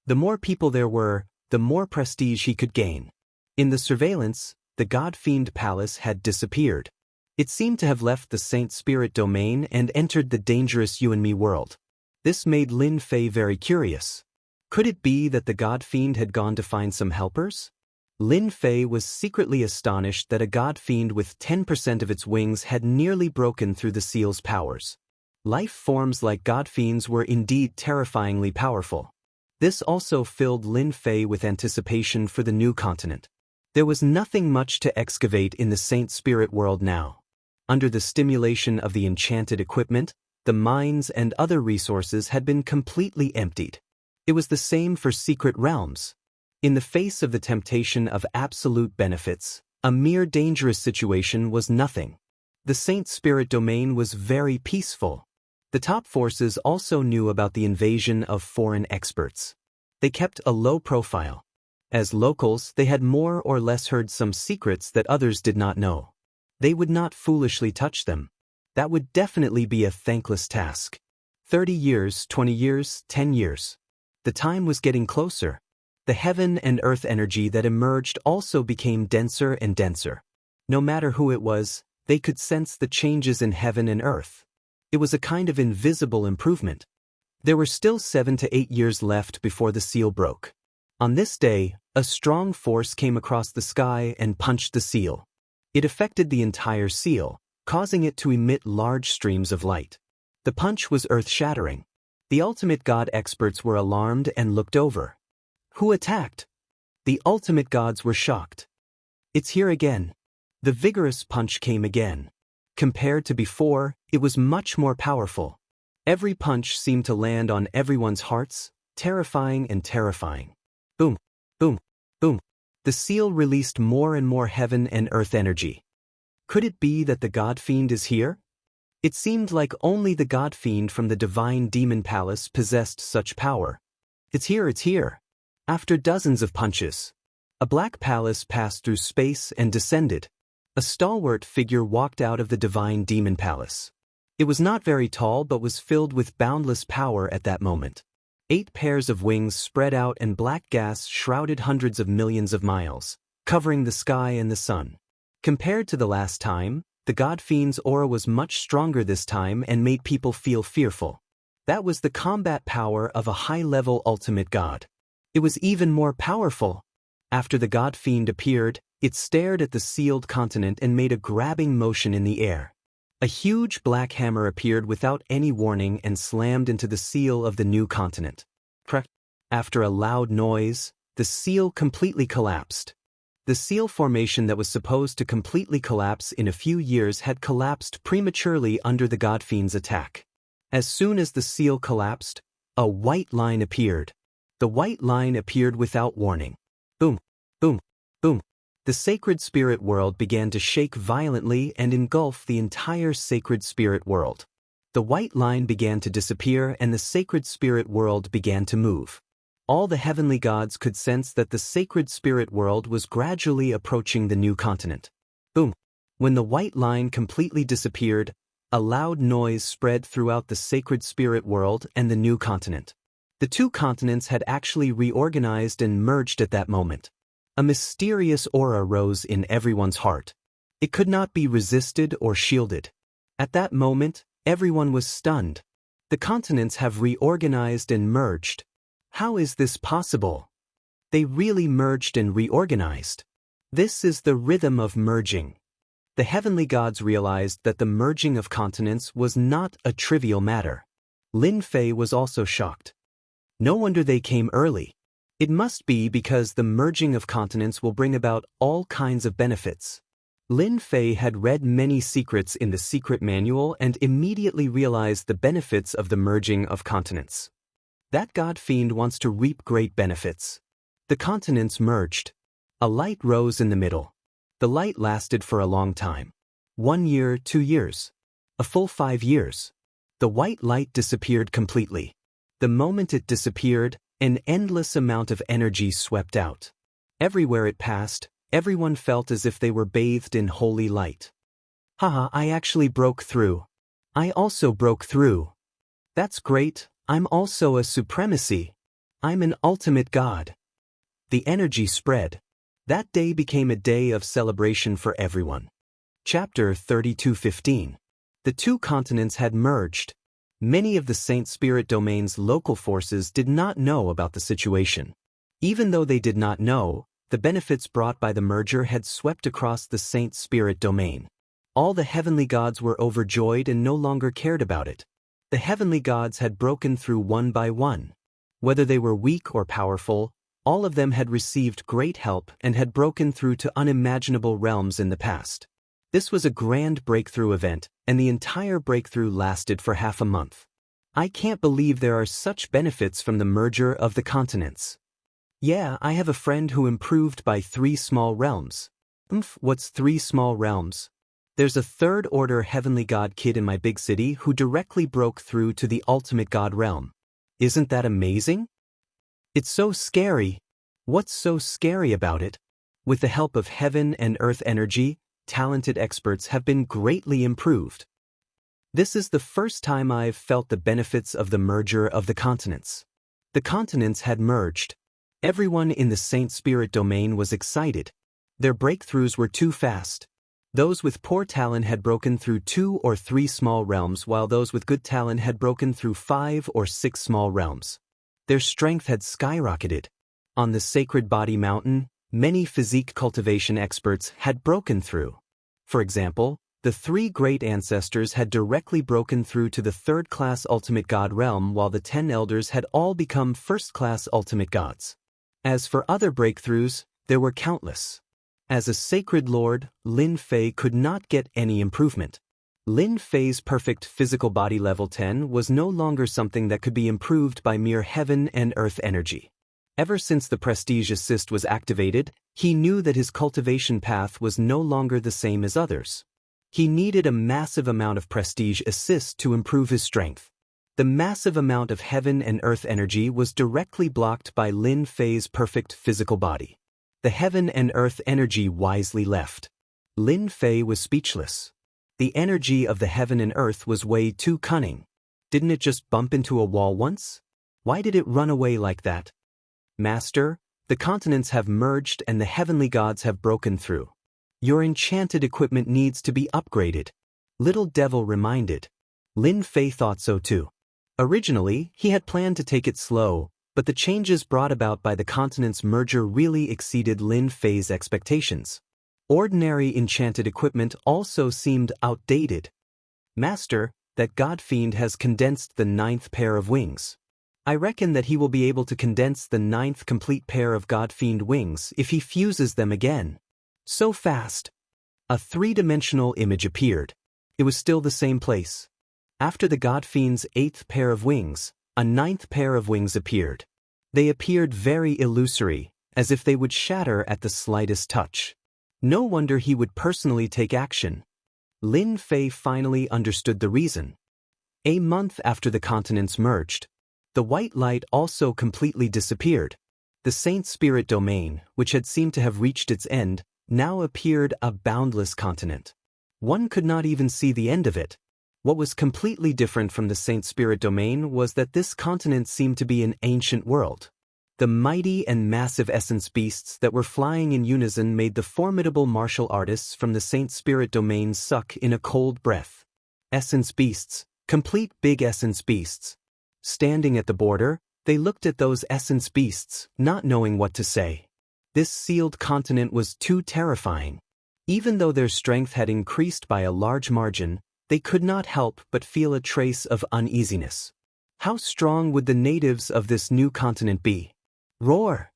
The more people there were, the more prestige he could gain. In the surveillance, the God-Fiend Palace had disappeared. It seemed to have left the Saint Spirit domain and entered the dangerous You and Me world. This made Lin Fei very curious. Could it be that the God-Fiend had gone to find some helpers? Lin Fei was secretly astonished that a God-Fiend with 10% of its wings had nearly broken through the seal's powers. Life forms like God-Fiends were indeed terrifyingly powerful. This also filled Lin Fei with anticipation for the new continent. There was nothing much to excavate in the Saint Spirit world now. Under the stimulation of the enchanted equipment, the mines and other resources had been completely emptied. It was the same for secret realms. In the face of the temptation of absolute benefits, a mere dangerous situation was nothing. The Saint Spirit domain was very peaceful. The top forces also knew about the invasion of foreign experts. They kept a low profile. As locals, they had more or less heard some secrets that others did not know. They would not foolishly touch them. That would definitely be a thankless task. 30 years, 20 years, 10 years. The time was getting closer. The heaven and earth energy that emerged also became denser and denser. No matter who it was, they could sense the changes in heaven and earth. It was a kind of invisible improvement. There were still 7 to 8 years left before the seal broke. On this day, a strong force came across the sky and punched the seal. It affected the entire seal, causing it to emit large streams of light. The punch was earth-shattering. The ultimate god experts were alarmed and looked over. Who attacked? The ultimate gods were shocked. It's here again. The vigorous punch came again. Compared to before, it was much more powerful. Every punch seemed to land on everyone's hearts, terrifying and terrifying. Boom, boom, boom. The seal released more and more heaven and earth energy. Could it be that the God-Fiend is here? It seemed like only the God-Fiend from the divine demon palace possessed such power. It's here, it's here. After dozens of punches, a black palace passed through space and descended. A stalwart figure walked out of the divine demon palace. It was not very tall but was filled with boundless power at that moment. 8 pairs of wings spread out and black gas shrouded hundreds of millions of miles, covering the sky and the sun. Compared to the last time, the God-Fiend's aura was much stronger this time and made people feel fearful. That was the combat power of a high-level ultimate god. It was even more powerful. After the God-Fiend appeared, it stared at the sealed continent and made a grabbing motion in the air. A huge black hammer appeared without any warning and slammed into the seal of the new continent. Crack! After a loud noise, the seal completely collapsed. The seal formation that was supposed to completely collapse in a few years had collapsed prematurely under the God-Fiend's attack. As soon as the seal collapsed, a white line appeared. The white line appeared without warning. Boom, boom, boom. The sacred spirit world began to shake violently and engulf the entire sacred spirit world. The white line began to disappear and the sacred spirit world began to move. All the heavenly gods could sense that the sacred spirit world was gradually approaching the new continent. Boom. When the white line completely disappeared, a loud noise spread throughout the sacred spirit world and the new continent. The two continents had actually reorganized and merged at that moment. A mysterious aura rose in everyone's heart. It could not be resisted or shielded. At that moment, everyone was stunned. The continents have reorganized and merged. How is this possible? They really merged and reorganized. This is the rhythm of merging. The heavenly gods realized that the merging of continents was not a trivial matter. Lin Fei was also shocked. No wonder they came early. It must be because the merging of continents will bring about all kinds of benefits. Lin Fei had read many secrets in the secret manual and immediately realized the benefits of the merging of continents. That god fiend wants to reap great benefits. The continents merged. A light rose in the middle. The light lasted for a long time. 1 year, 2 years. A full 5 years. The white light disappeared completely. The moment it disappeared, an endless amount of energy swept out. Everywhere it passed, everyone felt as if they were bathed in holy light. Haha, I actually broke through. I also broke through. That's great. I'm also a supremacy. I'm an ultimate god. The energy spread. That day became a day of celebration for everyone. Chapter 32:15. The two continents had merged. Many of the Saint Spirit Domain's local forces did not know about the situation. Even though they did not know, the benefits brought by the merger had swept across the Saint Spirit Domain. All the heavenly gods were overjoyed and no longer cared about it. The heavenly gods had broken through one by one. Whether they were weak or powerful, all of them had received great help and had broken through to unimaginable realms in the past. This was a grand breakthrough event, and the entire breakthrough lasted for half a month. I can't believe there are such benefits from the merger of the continents. Yeah, I have a friend who improved by 3 small realms. What's 3 small realms? There's a third-order heavenly god kid in my big city who directly broke through to the ultimate god realm. Isn't that amazing? It's so scary. What's so scary about it? With the help of heaven and earth energy, talented experts have been greatly improved. This is the first time I've felt the benefits of the merger of the continents. The continents had merged. Everyone in the Saint Spirit Domain was excited. Their breakthroughs were too fast. Those with poor talent had broken through 2 or 3 small realms, while those with good talent had broken through 5 or 6 small realms. Their strength had skyrocketed. On the Sacred Body Mountain, many physique cultivation experts had broken through. For example, the 3 great ancestors had directly broken through to the 3rd-class ultimate god realm, while the 10 elders had all become 1st-class ultimate gods. As for other breakthroughs, there were countless. As a sacred lord, Lin Fei could not get any improvement. Lin Fei's perfect physical body level 10 was no longer something that could be improved by mere heaven and earth energy. Ever since the prestige assist was activated, he knew that his cultivation path was no longer the same as others. He needed a massive amount of prestige assist to improve his strength. The massive amount of heaven and earth energy was directly blocked by Lin Fei's perfect physical body. The heaven and earth energy wisely left. Lin Fei was speechless. The energy of the heaven and earth was way too cunning. Didn't it just bump into a wall once? Why did it run away like that? Master, the continents have merged and the heavenly gods have broken through. Your enchanted equipment needs to be upgraded. Little Devil reminded. Lin Fei thought so too. Originally, he had planned to take it slow, but the changes brought about by the continents' merger really exceeded Lin Fei's expectations. Ordinary enchanted equipment also seemed outdated. Master, that god fiend has condensed the 9th pair of wings. I reckon that he will be able to condense the 9th complete pair of god fiend wings if he fuses them again. So fast. A 3-dimensional image appeared. It was still the same place. After the god fiend's 8th pair of wings, a 9th pair of wings appeared. They appeared very illusory, as if they would shatter at the slightest touch. No wonder he would personally take action. Lin Fei finally understood the reason. A month after the continents merged, the white light also completely disappeared. The Saint Spirit domain, which had seemed to have reached its end, now appeared a boundless continent. One could not even see the end of it. What was completely different from the Saint Spirit domain was that this continent seemed to be an ancient world. The mighty and massive essence beasts that were flying in unison made the formidable martial artists from the Saint Spirit domain suck in a cold breath. Essence beasts, complete big essence beasts. Standing at the border, they looked at those essence beasts, not knowing what to say. This sealed continent was too terrifying. Even though their strength had increased by a large margin, they could not help but feel a trace of uneasiness. How strong would the natives of this new continent be? Roar!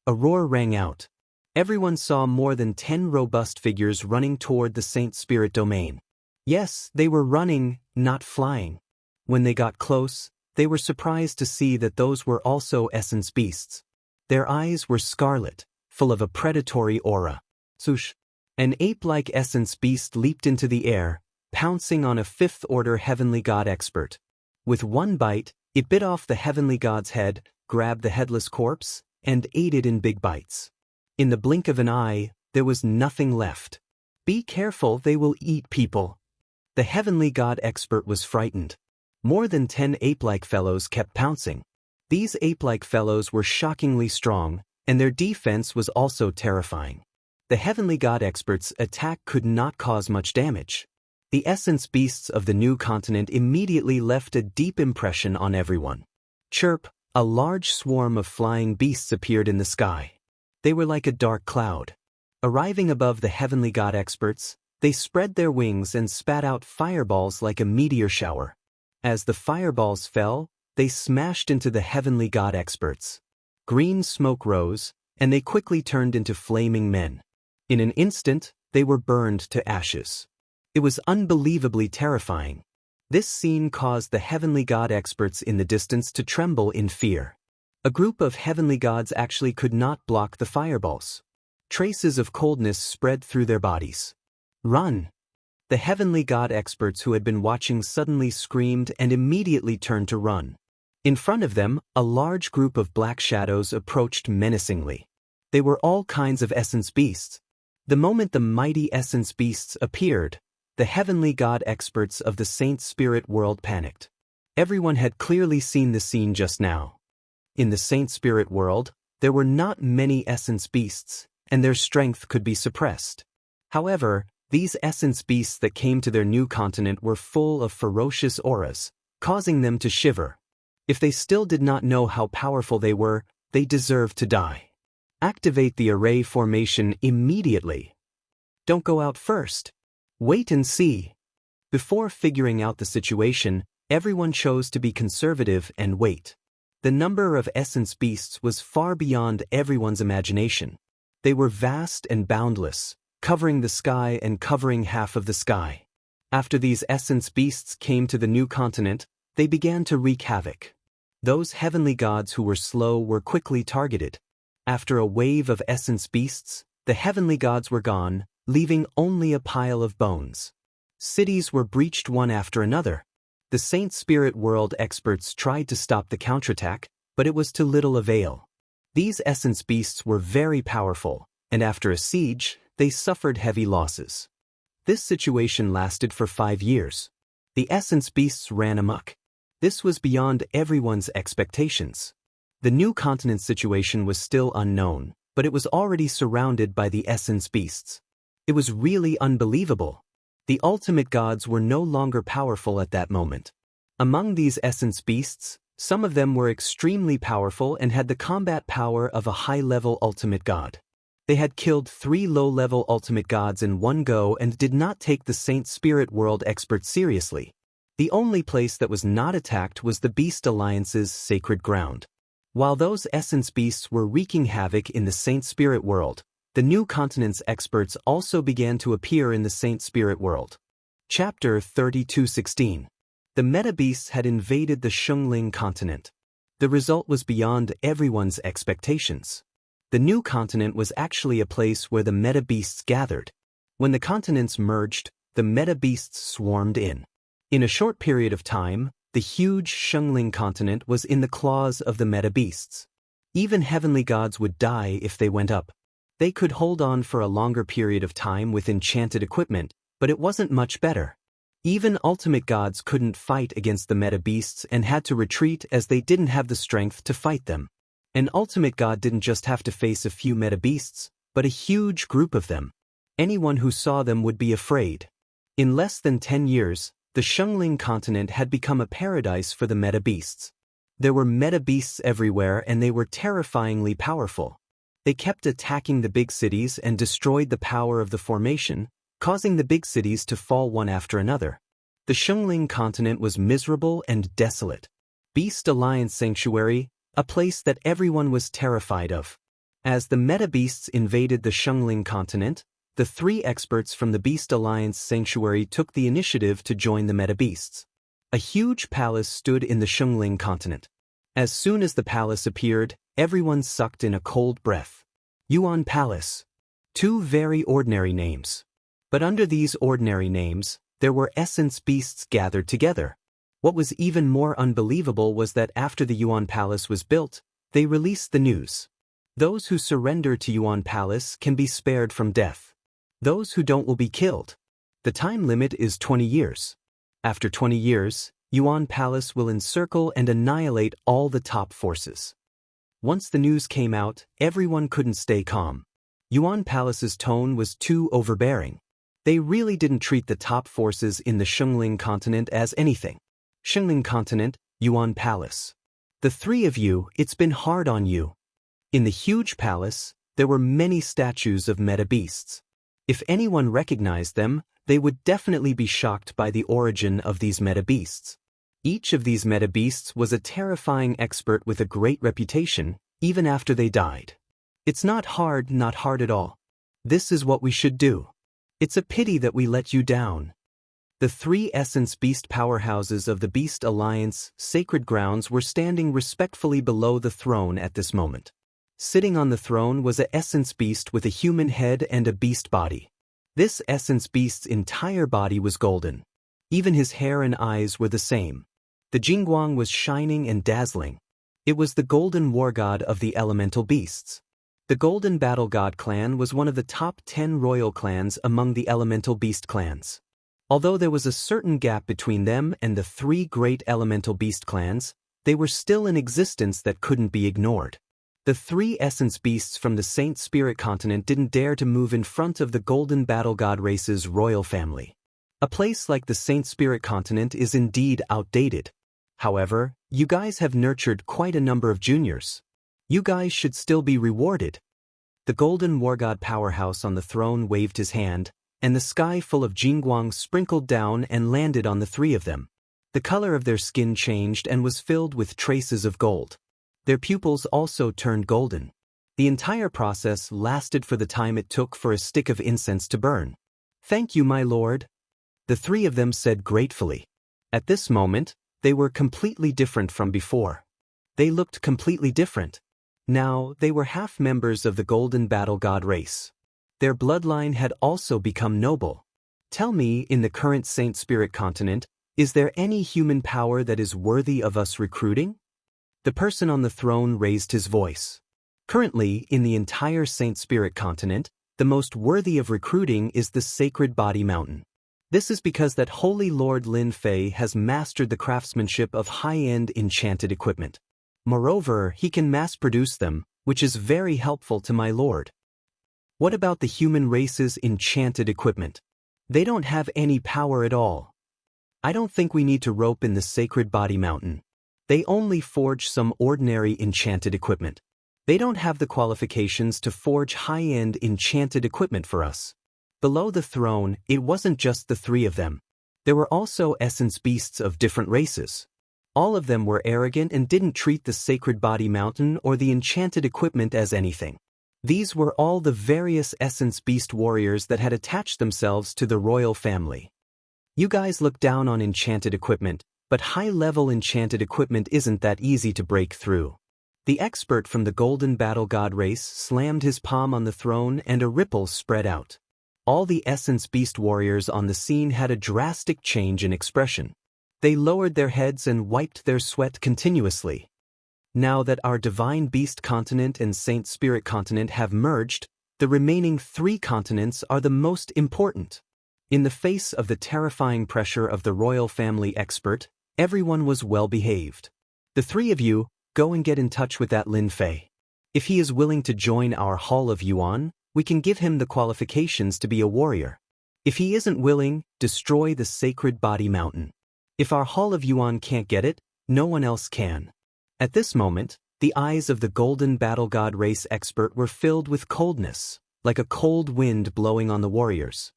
A roar rang out. Everyone saw more than 10 robust figures running toward the Saint Spirit domain. Yes, they were running, not flying. When they got close, they were surprised to see that those were also essence beasts. Their eyes were scarlet, full of a predatory aura. Swoosh! An ape-like essence beast leaped into the air, pouncing on a fifth-order heavenly god expert. With one bite, it bit off the heavenly god's head, grabbed the headless corpse, and ate it in big bites. In the blink of an eye, there was nothing left. Be careful, they will eat people. The heavenly god expert was frightened. More than 10 ape-like fellows kept pouncing. These ape-like fellows were shockingly strong, and their defense was also terrifying. The heavenly god expert's attack could not cause much damage. The essence beasts of the new continent immediately left a deep impression on everyone. Chirp! A large swarm of flying beasts appeared in the sky. They were like a dark cloud. Arriving above the heavenly god experts, they spread their wings and spat out fireballs like a meteor shower. As the fireballs fell, they smashed into the heavenly god experts. Green smoke rose, and they quickly turned into flaming men. In an instant, they were burned to ashes. It was unbelievably terrifying. This scene caused the heavenly god experts in the distance to tremble in fear. A group of heavenly gods actually could not block the fireballs. Traces of coldness spread through their bodies. Run! The heavenly god experts who had been watching suddenly screamed and immediately turned to run. In front of them, a large group of black shadows approached menacingly. They were all kinds of essence beasts. The moment the mighty essence beasts appeared, the heavenly god experts of the Saint Spirit world panicked. Everyone had clearly seen the scene just now. In the Saint Spirit world, there were not many essence beasts, and their strength could be suppressed. However, these essence beasts that came to their new continent were full of ferocious auras, causing them to shiver. If they still did not know how powerful they were, they deserved to die. Activate the array formation immediately. Don't go out first. Wait and see. Before figuring out the situation, everyone chose to be conservative and wait. The number of essence beasts was far beyond everyone's imagination. They were vast and boundless, covering the sky and covering half of the sky. After these essence beasts came to the new continent, they began to wreak havoc. Those heavenly gods who were slow were quickly targeted. After a wave of essence beasts, the heavenly gods were gone, leaving only a pile of bones. Cities were breached one after another. The Saint Spirit world experts tried to stop the counterattack, but it was to little avail. These essence beasts were very powerful, and after a siege, they suffered heavy losses. This situation lasted for 5 years. The essence beasts ran amok. This was beyond everyone's expectations. The new continent situation was still unknown, but it was already surrounded by the essence beasts. It was really unbelievable. The ultimate gods were no longer powerful at that moment. Among these essence beasts, some of them were extremely powerful and had the combat power of a high-level ultimate god. They had killed 3 low-level ultimate gods in one go and did not take the Saint Spirit world experts seriously. The only place that was not attacked was the Beast Alliance's sacred ground. While those essence beasts were wreaking havoc in the Saint Spirit world, the new continent's experts also began to appear in the Saint Spirit world. Chapter 32:16. The meta-beasts had invaded the Shungling continent. The result was beyond everyone's expectations. The new continent was actually a place where the meta-beasts gathered. When the continents merged, the meta-beasts swarmed in. In a short period of time, the huge Shengling continent was in the claws of the meta-beasts. Even heavenly gods would die if they went up. They could hold on for a longer period of time with enchanted equipment, but it wasn't much better. Even ultimate gods couldn't fight against the meta-beasts and had to retreat as they didn't have the strength to fight them. An ultimate god didn't just have to face a few meta-beasts, but a huge group of them. Anyone who saw them would be afraid. In less than 10 years, the Shengling continent had become a paradise for the meta-beasts. There were meta-beasts everywhere and they were terrifyingly powerful. They kept attacking the big cities and destroyed the power of the formation, causing the big cities to fall one after another. The Shengling continent was miserable and desolate. Beast Alliance Sanctuary, a place that everyone was terrified of. As the meta-beasts invaded the Shengling continent, the 3 experts from the Beast Alliance Sanctuary took the initiative to join the meta-beasts. A huge palace stood in the Shengling continent. As soon as the palace appeared, everyone sucked in a cold breath. Yuan Palace. 2 very ordinary names. But under these ordinary names, there were essence beasts gathered together. What was even more unbelievable was that after the Yuan Palace was built, they released the news. Those who surrender to Yuan Palace can be spared from death. Those who don't will be killed. The time limit is 20 years. After 20 years, Yuan Palace will encircle and annihilate all the top forces. Once the news came out, everyone couldn't stay calm. Yuan Palace's tone was too overbearing. They really didn't treat the top forces in the Shengling continent as anything. Shengling continent, Yuan Palace. The 3 of you, it's been hard on you. In the huge palace, there were many statues of meta-beasts. If anyone recognized them, they would definitely be shocked by the origin of these meta-beasts. Each of these meta-beasts was a terrifying expert with a great reputation, even after they died. It's not hard at all. This is what we should do. It's a pity that we let you down. The 3 essence beast powerhouses of the Beast Alliance sacred grounds were standing respectfully below the throne at this moment. Sitting on the throne was an essence beast with a human head and a beast body. This essence beast's entire body was golden. Even his hair and eyes were the same. The Jianghu was shining and dazzling. It was the golden war god of the elemental beasts. The Golden Battle God clan was one of the top 10 royal clans among the elemental beast clans. Although there was a certain gap between them and the 3 great elemental beast clans, they were still in existence that couldn't be ignored. The 3 essence beasts from the Saint Spirit continent didn't dare to move in front of the Golden Battle God race's royal family. A place like the Saint Spirit continent is indeed outdated. However, you guys have nurtured quite a number of juniors. You guys should still be rewarded. The Golden War God powerhouse on the throne waved his hand, and the sky full of Jianghu sprinkled down and landed on the 3 of them. The color of their skin changed and was filled with traces of gold. Their pupils also turned golden. The entire process lasted for the time it took for a stick of incense to burn. "Thank you, my lord," the 3 of them said gratefully. At this moment, they were completely different from before. They looked completely different. Now, they were half members of the Golden Battle God race. Their bloodline had also become noble. Tell me, in the current Saint Spirit continent, is there any human power that is worthy of us recruiting? The person on the throne raised his voice. Currently, in the entire Saint Spirit continent, the most worthy of recruiting is the Sacred Body Mountain. This is because that Holy Lord Lin Fei has mastered the craftsmanship of high-end enchanted equipment. Moreover, he can mass-produce them, which is very helpful to my lord. What about the human race's enchanted equipment? They don't have any power at all. I don't think we need to rope in the Sacred Body Mountain. They only forge some ordinary enchanted equipment. They don't have the qualifications to forge high-end enchanted equipment for us. Below the throne, it wasn't just the 3 of them. There were also essence beasts of different races. All of them were arrogant and didn't treat the Sacred Body Mountain or the enchanted equipment as anything. These were all the various essence beast warriors that had attached themselves to the royal family. You guys look down on enchanted equipment, But high-level enchanted equipment isn't that easy to break through. The expert from the Golden Battle God race slammed his palm on the throne and a ripple spread out. All the Essence Beast warriors on the scene had a drastic change in expression. They lowered their heads and wiped their sweat continuously. Now that our Divine Beast continent and Saint Spirit continent have merged, the remaining 3 continents are the most important. In the face of the terrifying pressure of the royal family expert, everyone was well behaved. The 3 of you, go and get in touch with that Lin Fei. If he is willing to join our Hall of Yuan, we can give him the qualifications to be a warrior. If he isn't willing, destroy the Sacred Body Mountain. If our Hall of Yuan can't get it, no one else can. At this moment, the eyes of the Golden Battle God race expert were filled with coldness, like a cold wind blowing on the warriors.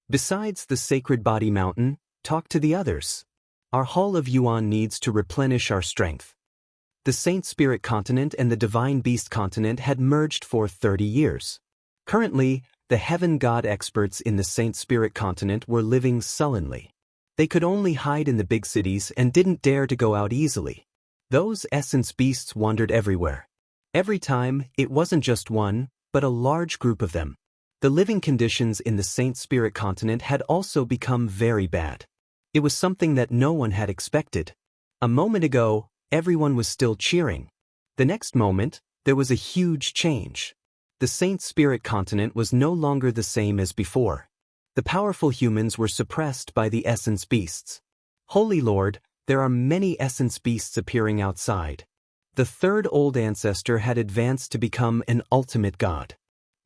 Besides the Sacred Body Mountain, talk to the others. Our Hall of Yuan needs to replenish our strength. The Saint Spirit continent and the Divine Beast continent had merged for 30 years. Currently, the Heaven God experts in the Saint Spirit continent were living sullenly. They could only hide in the big cities and didn't dare to go out easily. Those Essence Beasts wandered everywhere. Every time, it wasn't just one, but a large group of them. The living conditions in the Saint Spirit continent had also become very bad. It was something that no one had expected. A moment ago, everyone was still cheering. The next moment, there was a huge change. The Saint Spirit continent was no longer the same as before. The powerful humans were suppressed by the Essence Beasts. Holy Lord, there are many Essence Beasts appearing outside. The 3rd old ancestor had advanced to become an ultimate god.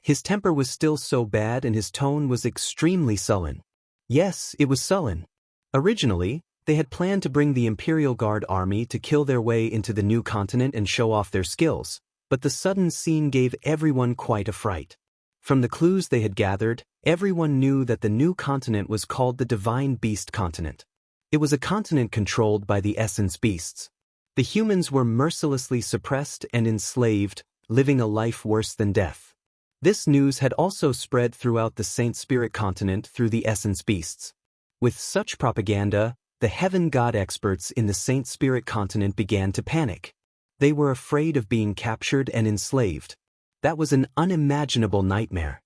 His temper was still so bad and his tone was extremely sullen. Yes, it was sullen. Originally, they had planned to bring the Imperial Guard army to kill their way into the new continent and show off their skills, but the sudden scene gave everyone quite a fright. From the clues they had gathered, everyone knew that the new continent was called the Divine Beast continent. It was a continent controlled by the Essence Beasts. The humans were mercilessly suppressed and enslaved, living a life worse than death. This news had also spread throughout the Saint Spirit continent through the Essence Beasts. With such propaganda, the Heaven God experts in the Saint Spirit continent began to panic. They were afraid of being captured and enslaved. That was an unimaginable nightmare.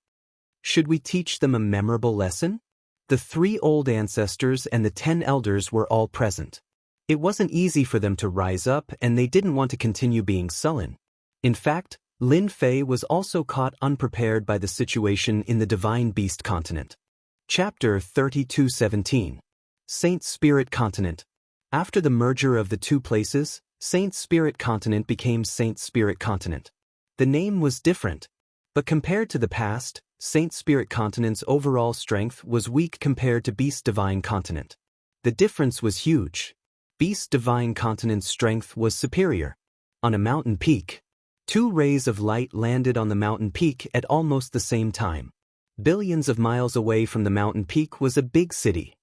Should we teach them a memorable lesson? The 3 old ancestors and the 10 elders were all present. It wasn't easy for them to rise up and they didn't want to continue being sullen. In fact, Lin Fei was also caught unprepared by the situation in the Divine Beast continent. Chapter 32:17. Saint Spirit Continent. After the merger of the 2 places, Saint Spirit Continent became Saint Spirit Continent. The name was different, but compared to the past, Saint Spirit Continent's overall strength was weak compared to Beast Divine Continent. The difference was huge. Beast Divine Continent's strength was superior. On a mountain peak, 2 rays of light landed on the mountain peak at almost the same time. Billions of miles away from the mountain peak was a big city.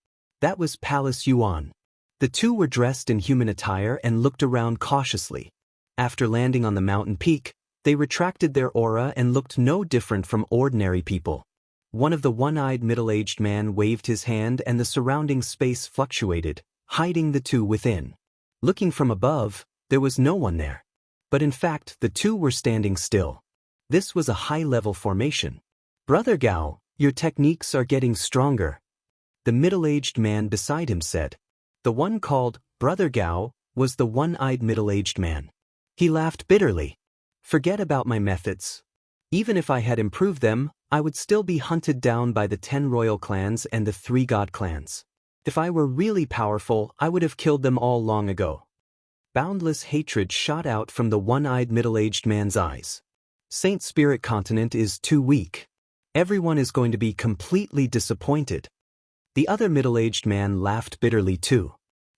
That was Palace Yuan. The 2 were dressed in human attire and looked around cautiously. After landing on the mountain peak, they retracted their aura and looked no different from ordinary people. One of the one-eyed middle-aged man waved his hand and the surrounding space fluctuated, hiding the 2 within. Looking from above, there was no one there. But in fact, the 2 were standing still. This was a high-level formation. Brother Gao, your techniques are getting stronger. The middle-aged man beside him said. The one called Brother Gao was the one-eyed middle-aged man. He laughed bitterly. Forget about my methods. Even if I had improved them, I would still be hunted down by the 10 royal clans and the 3 god clans. If I were really powerful, I would have killed them all long ago. Boundless hatred shot out from the one-eyed middle-aged man's eyes. Saint Spirit Continent is too weak. Everyone is going to be completely disappointed. The other middle-aged man laughed bitterly too.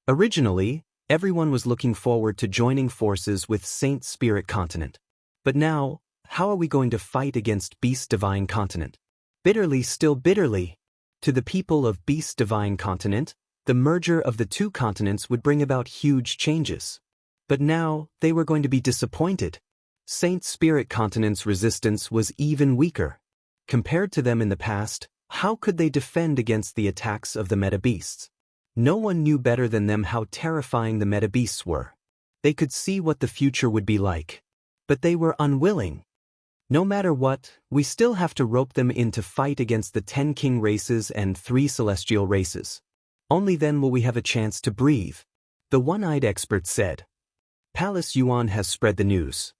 Originally, everyone was looking forward to joining forces with Saint Spirit Continent. But now, how are we going to fight against Beast Divine Continent? Bitterly, still bitterly. To the people of Beast Divine Continent, the merger of the 2 continents would bring about huge changes. But now, they were going to be disappointed. Saint Spirit Continent's resistance was even weaker. Compared to them in the past, how could they defend against the attacks of the meta beasts? No one knew better than them how terrifying the meta-beasts were. They could see what the future would be like. But they were unwilling. No matter what, we still have to rope them in to fight against the 10 king races and 3 celestial races. Only then will we have a chance to breathe. The one-eyed expert said. Palace Yuan has spread the news.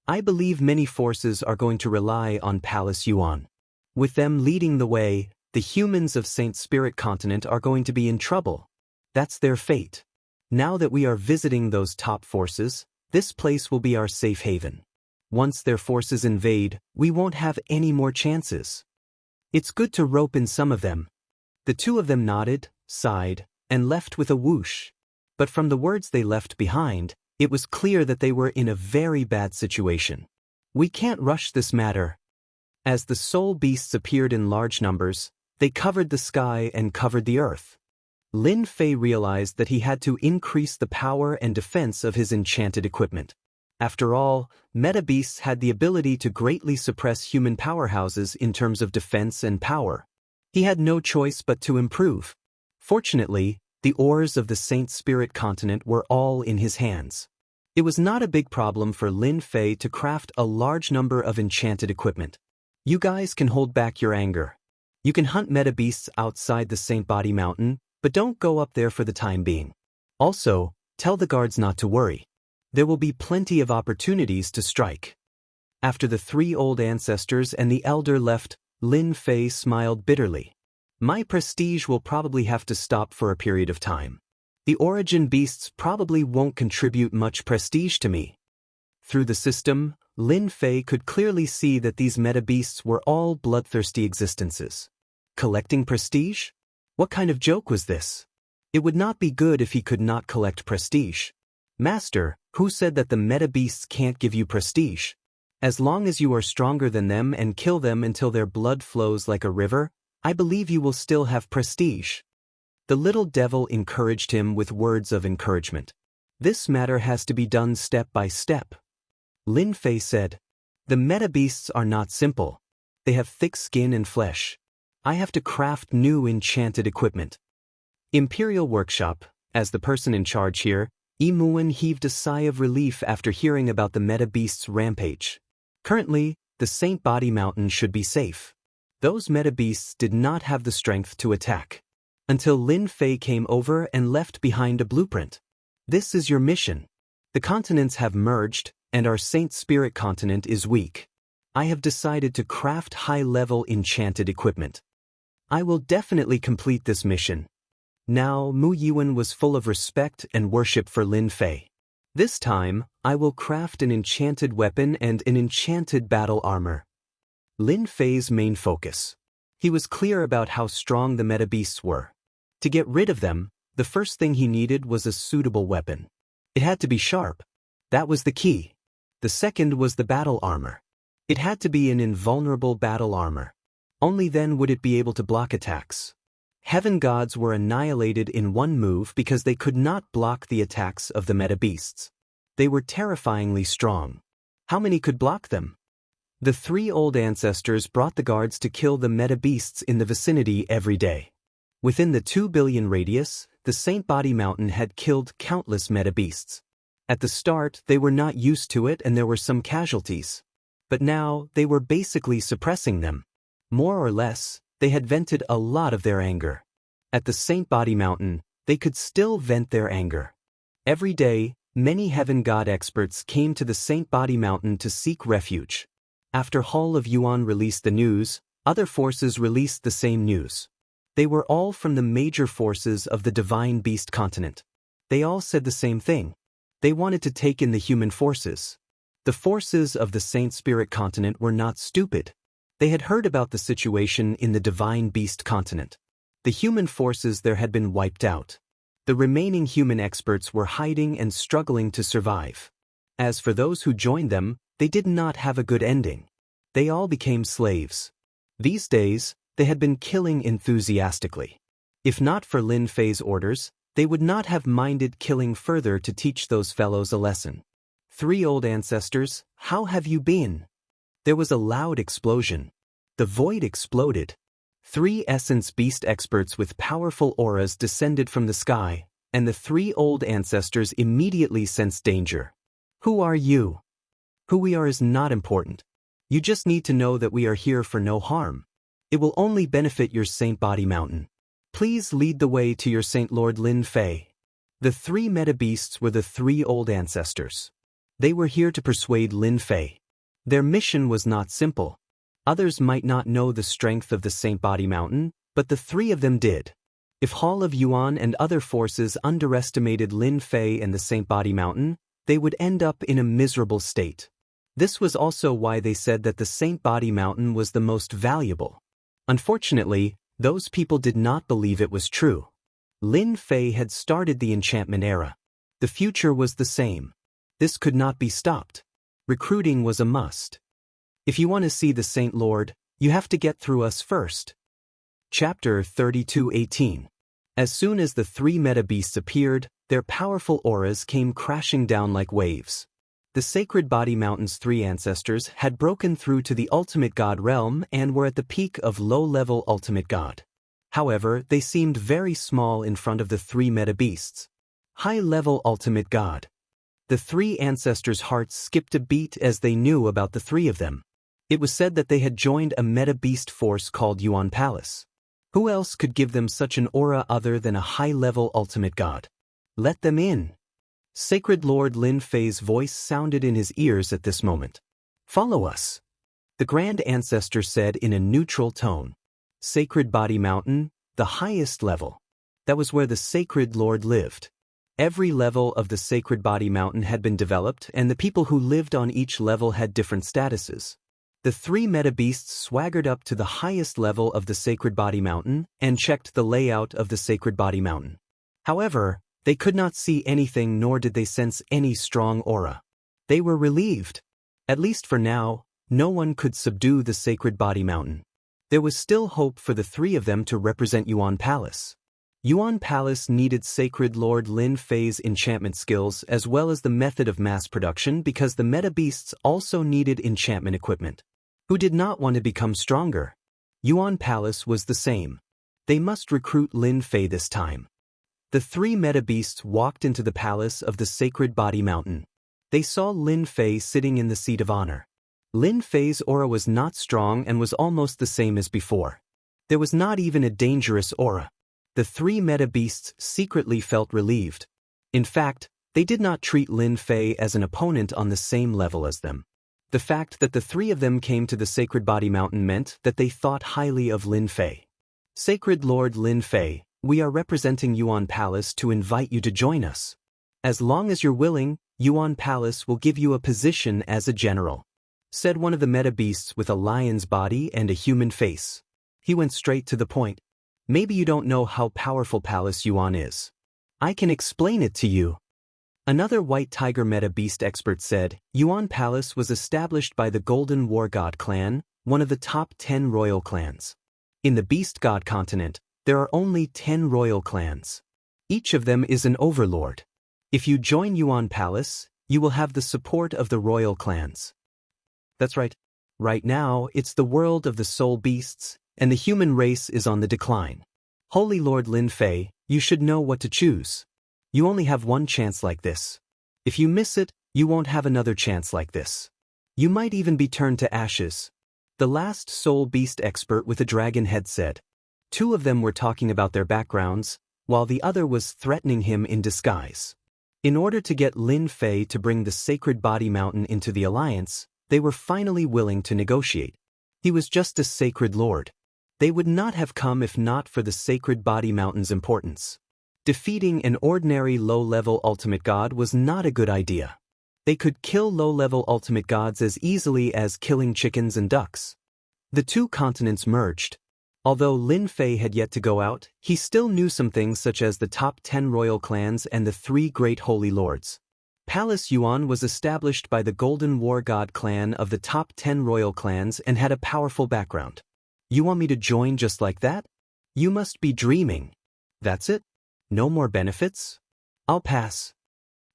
I believe many forces are going to rely on Palace Yuan. With them leading the way, the humans of Saint Spirit Continent are going to be in trouble. That's their fate. Now that we are visiting those top forces, this place will be our safe haven. Once their forces invade, we won't have any more chances. It's good to rope in some of them. The two of them nodded, sighed, and left with a whoosh. But from the words they left behind, it was clear that they were in a very bad situation. We can't rush this matter. As the soul beasts appeared in large numbers, they covered the sky and covered the earth. Lin Fei realized that he had to increase the power and defense of his enchanted equipment. After all, meta-beasts had the ability to greatly suppress human powerhouses in terms of defense and power. He had no choice but to improve. Fortunately, the ores of the Saint Spirit Continent were all in his hands. It was not a big problem for Lin Fei to craft a large number of enchanted equipment. You guys can hold back your anger. You can hunt meta-beasts outside the Saint Body Mountain, but don't go up there for the time being. Also, tell the guards not to worry. There will be plenty of opportunities to strike. After the 3 old ancestors and the elder left, Lin Fei smiled bitterly. My prestige will probably have to stop for a period of time. The origin beasts probably won't contribute much prestige to me. Through the system, Lin Fei could clearly see that these meta-beasts were all bloodthirsty existences. Collecting prestige? What kind of joke was this? It would not be good if he could not collect prestige. Master, who said that the meta-beasts can't give you prestige? As long as you are stronger than them and kill them until their blood flows like a river, I believe you will still have prestige. The little devil encouraged him with words of encouragement. This matter has to be done step by step. Lin Fei said, the meta-beasts are not simple. They have thick skin and flesh. I have to craft new enchanted equipment. Imperial Workshop, as the person in charge here, Yimuan heaved a sigh of relief after hearing about the meta-beast's rampage. Currently, the Saint Body Mountain should be safe. Those meta-beasts did not have the strength to attack. Until Lin Fei came over and left behind a blueprint. This is your mission. The continents have merged, and our Saint Spirit Continent is weak. I have decided to craft high-level enchanted equipment. I will definitely complete this mission. Now, Mu Yuan was full of respect and worship for Lin Fei. This time, I will craft an enchanted weapon and an enchanted battle armor. Lin Fei's main focus. He was clear about how strong the meta-beasts were. To get rid of them, the first thing he needed was a suitable weapon. It had to be sharp. That was the key. The second was the battle armor. It had to be an invulnerable battle armor. Only then would it be able to block attacks. Heaven gods were annihilated in one move because they could not block the attacks of the meta-beasts. They were terrifyingly strong. How many could block them? The 3 old ancestors brought the guards to kill the meta-beasts in the vicinity every day. Within the 2 billion radius, the Saint Body Mountain had killed countless meta-beasts. At the start, they were not used to it and there were some casualties. But now, they were basically suppressing them. More or less, they had vented a lot of their anger. At the Saint Body Mountain, they could still vent their anger. Every day, many heaven god experts came to the Saint Body Mountain to seek refuge. After Hall of Yuan released the news, other forces released the same news. They were all from the major forces of the Divine Beast Continent. They all said the same thing. They wanted to take in the human forces. The forces of the Saint Spirit Continent were not stupid. They had heard about the situation in the Divine Beast Continent. The human forces there had been wiped out. The remaining human experts were hiding and struggling to survive. As for those who joined them, they did not have a good ending. They all became slaves. These days, they had been killing enthusiastically. If not for Lin Fei's orders, they would not have minded killing further to teach those fellows a lesson. 3 old ancestors, how have you been? There was a loud explosion. The void exploded. 3 essence beast experts with powerful auras descended from the sky, and the 3 old ancestors immediately sensed danger. Who are you? Who we are is not important. You just need to know that we are here for no harm. It will only benefit your Saint Body Mountain. Please lead the way to your Saint Lord Lin Fei. The 3 meta beasts were the 3 old ancestors. They were here to persuade Lin Fei. Their mission was not simple. Others might not know the strength of the Saint Body Mountain, but the 3 of them did. If Hall of Yuan and other forces underestimated Lin Fei and the Saint Body Mountain, they would end up in a miserable state. This was also why they said that the Saint Body Mountain was the most valuable. Unfortunately, those people did not believe it was true. Lin Fei had started the enchantment era. The future was the same. This could not be stopped. Recruiting was a must. If you want to see the Saint Lord, you have to get through us first. Chapter 32:18. As soon as the 3 meta beasts appeared, their powerful auras came crashing down like waves. The Sacred Body Mountain's 3 ancestors had broken through to the Ultimate God realm and were at the peak of low-level Ultimate God. However, they seemed very small in front of the 3 meta beasts. High-level Ultimate God. The 3 ancestors' hearts skipped a beat as they knew about the 3 of them. It was said that they had joined a meta beast force called Yuan Palace. Who else could give them such an aura other than a high-level Ultimate God? Let them in. Sacred Lord Lin Fei's voice sounded in his ears at this moment. Follow us. The Grand Ancestor said in a neutral tone. Sacred Body Mountain, the highest level. That was where the Sacred Lord lived. Every level of the Sacred Body Mountain had been developed, and the people who lived on each level had different statuses. The 3 meta beasts swaggered up to the highest level of the Sacred Body Mountain and checked the layout of the Sacred Body Mountain. However, they could not see anything, nor did they sense any strong aura. They were relieved. At least for now, no one could subdue the Sacred Body Mountain. There was still hope for the 3 of them to represent Yuan Palace. Yuan Palace needed Sacred Lord Lin Fei's enchantment skills as well as the method of mass production because the meta beasts also needed enchantment equipment. Who did not want to become stronger? Yuan Palace was the same. They must recruit Lin Fei this time. The 3 meta beasts walked into the palace of the Sacred Body Mountain. They saw Lin Fei sitting in the seat of honor. Lin Fei's aura was not strong and was almost the same as before. There was not even a dangerous aura. The 3 meta beasts secretly felt relieved. In fact, they did not treat Lin Fei as an opponent on the same level as them. The fact that the 3 of them came to the Sacred Body Mountain meant that they thought highly of Lin Fei. Sacred Lord Lin Fei, we are representing Yuan Palace to invite you to join us. As long as you're willing, Yuan Palace will give you a position as a general, said one of the meta beasts with a lion's body and a human face. He went straight to the point. Maybe you don't know how powerful Palace Yuan is. I can explain it to you. Another White Tiger meta beast expert said, Yuan Palace was established by the Golden War God clan, one of the top 10 royal clans. In the Beast God continent, there are only 10 royal clans. Each of them is an overlord. If you join Yuan Palace, you will have the support of the royal clans. That's right. Right now, it's the world of the soul beasts, and the human race is on the decline. Holy Lord Lin Fei, you should know what to choose. You only have one chance like this. If you miss it, you won't have another chance like this. You might even be turned to ashes. The last soul beast expert with a dragon head said. 2 of them were talking about their backgrounds, while the other was threatening him in disguise. In order to get Lin Fei to bring the Sacred Body Mountain into the alliance, they were finally willing to negotiate. He was just a sacred lord. They would not have come if not for the Sacred Body Mountain's importance. Defeating an ordinary low-level Ultimate God was not a good idea. They could kill low-level Ultimate Gods as easily as killing chickens and ducks. The 2 continents merged. Although Lin Fei had yet to go out, he still knew some things such as the top 10 royal clans and the 3 great holy lords. Palace Yuan was established by the Golden War God clan of the top 10 royal clans and had a powerful background. You want me to join just like that? You must be dreaming. That's it? No more benefits? I'll pass.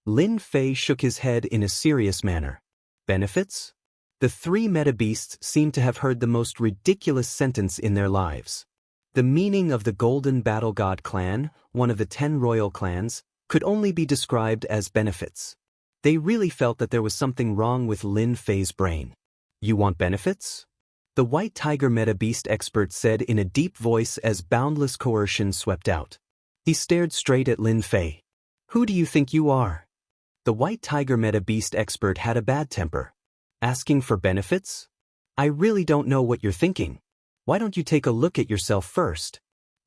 Lin Fei shook his head in a serious manner. Benefits? The 3 meta beasts seemed to have heard the most ridiculous sentence in their lives. The meaning of the Golden Battle God clan, one of the 10 royal clans, could only be described as benefits. They really felt that there was something wrong with Lin Fei's brain. You want benefits? The White Tiger Meta Beast expert said in a deep voice as boundless coercion swept out. He stared straight at Lin Fei. Who do you think you are? The White Tiger Meta Beast expert had a bad temper. Asking for benefits? I really don't know what you're thinking. Why don't you take a look at yourself first?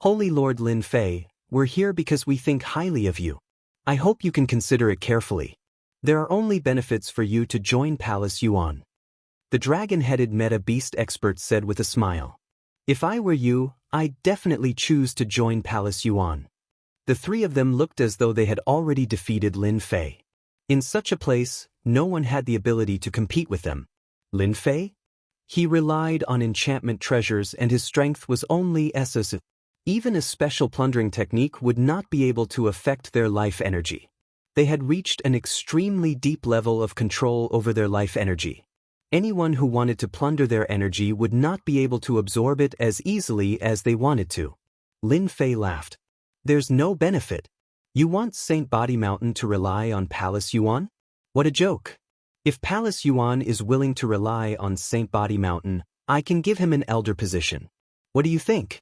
Holy Lord Lin Fei, we're here because we think highly of you. I hope you can consider it carefully. There are only benefits for you to join Palace Yuan. The dragon-headed Meta Beast expert said with a smile. If I were you, I'd definitely choose to join Palace Yuan. The three of them looked as though they had already defeated Lin Fei. In such a place, no one had the ability to compete with them. Lin Fei? He relied on enchantment treasures and his strength was only excessive. Even a special plundering technique would not be able to affect their life energy. They had reached an extremely deep level of control over their life energy. Anyone who wanted to plunder their energy would not be able to absorb it as easily as they wanted to. Lin Fei laughed. There's no benefit. You want Saint Body Mountain to rely on Palace Yuan? What a joke. If Palace Yuan is willing to rely on Saint Body Mountain, I can give him an elder position. What do you think?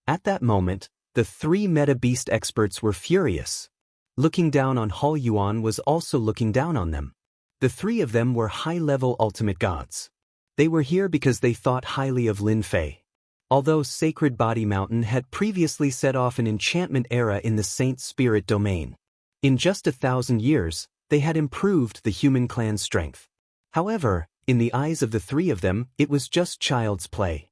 At that moment, the three Meta Beast experts were furious. Looking down on Hall Yuan was also looking down on them. The three of them were high-level ultimate gods. They were here because they thought highly of Lin Fei. Although Sacred Body Mountain had previously set off an enchantment era in the Saint Spirit domain. In just 1,000 years, they had improved the human clan's strength. However, in the eyes of the three of them, it was just child's play.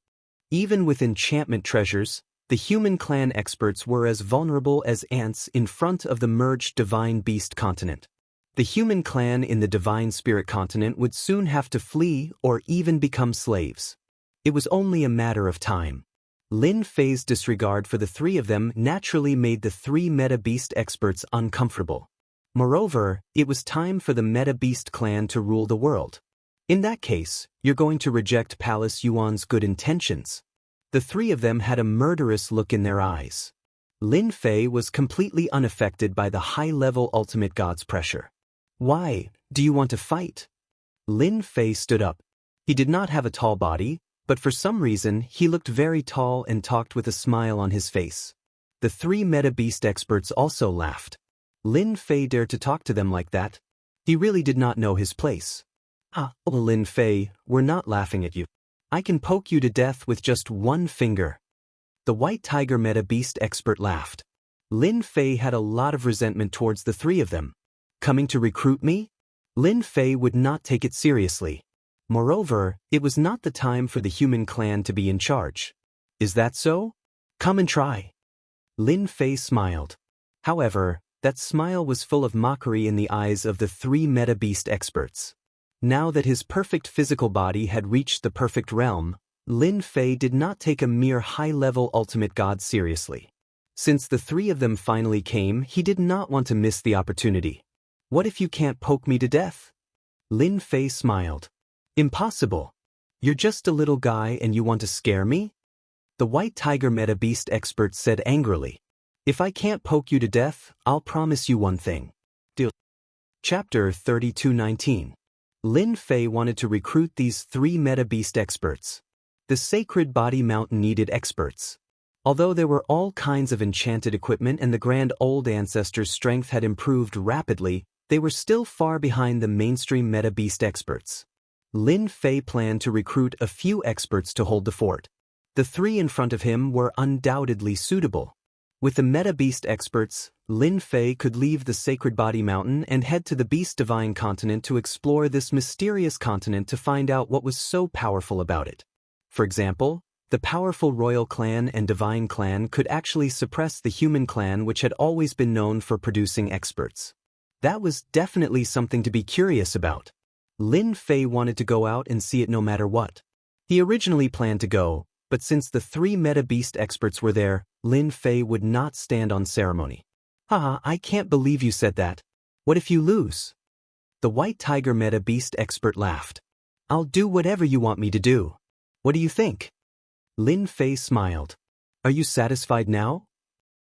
Even with enchantment treasures, the human clan experts were as vulnerable as ants in front of the merged Divine Beast continent. The human clan in the Divine Spirit continent would soon have to flee or even become slaves. It was only a matter of time. Lin Fei's disregard for the three of them naturally made the three Meta Beast experts uncomfortable. Moreover, it was time for the Meta Beast clan to rule the world. In that case, you're going to reject Palace Yuan's good intentions. The three of them had a murderous look in their eyes. Lin Fei was completely unaffected by the high-level ultimate god's pressure. Why, do you want to fight? Lin Fei stood up. He did not have a tall body, but for some reason he looked very tall and talked with a smile on his face. The three Meta Beast experts also laughed. Lin Fei dared to talk to them like that. He really did not know his place. Lin Fei, we're not laughing at you. I can poke you to death with just one finger. The White Tiger Meta Beast expert laughed. Lin Fei had a lot of resentment towards the three of them. Coming to recruit me? Lin Fei would not take it seriously. Moreover, it was not the time for the human clan to be in charge. Is that so? Come and try. Lin Fei smiled. However, that smile was full of mockery in the eyes of the three Meta Beast experts. Now that his perfect physical body had reached the perfect realm, Lin Fei did not take a mere high-level ultimate god seriously. Since the three of them finally came, he did not want to miss the opportunity. What if you can't poke me to death? Lin Fei smiled. Impossible. You're just a little guy and you want to scare me? The White Tiger Meta Beast expert said angrily. If I can't poke you to death, I'll promise you one thing. Deal. Chapter 32:19. Lin Fei wanted to recruit these three Meta Beast experts. The Sacred Body Mountain needed experts. Although there were all kinds of enchanted equipment and the Grand Old Ancestors' strength had improved rapidly, they were still far behind the mainstream Meta Beast experts. Lin Fei planned to recruit a few experts to hold the fort. The three in front of him were undoubtedly suitable. With the Meta Beast experts, Lin Fei could leave the Sacred Body Mountain and head to the Beast Divine continent to explore this mysterious continent to find out what was so powerful about it. For example, the powerful Royal Clan and Divine Clan could actually suppress the Human Clan, which had always been known for producing experts. That was definitely something to be curious about. Lin Fei wanted to go out and see it no matter what. He originally planned to go, but since the three Meta Beast experts were there, Lin Fei would not stand on ceremony. Haha, I can't believe you said that. What if you lose? The White Tiger Meta Beast expert laughed. I'll do whatever you want me to do. What do you think? Lin Fei smiled. Are you satisfied now?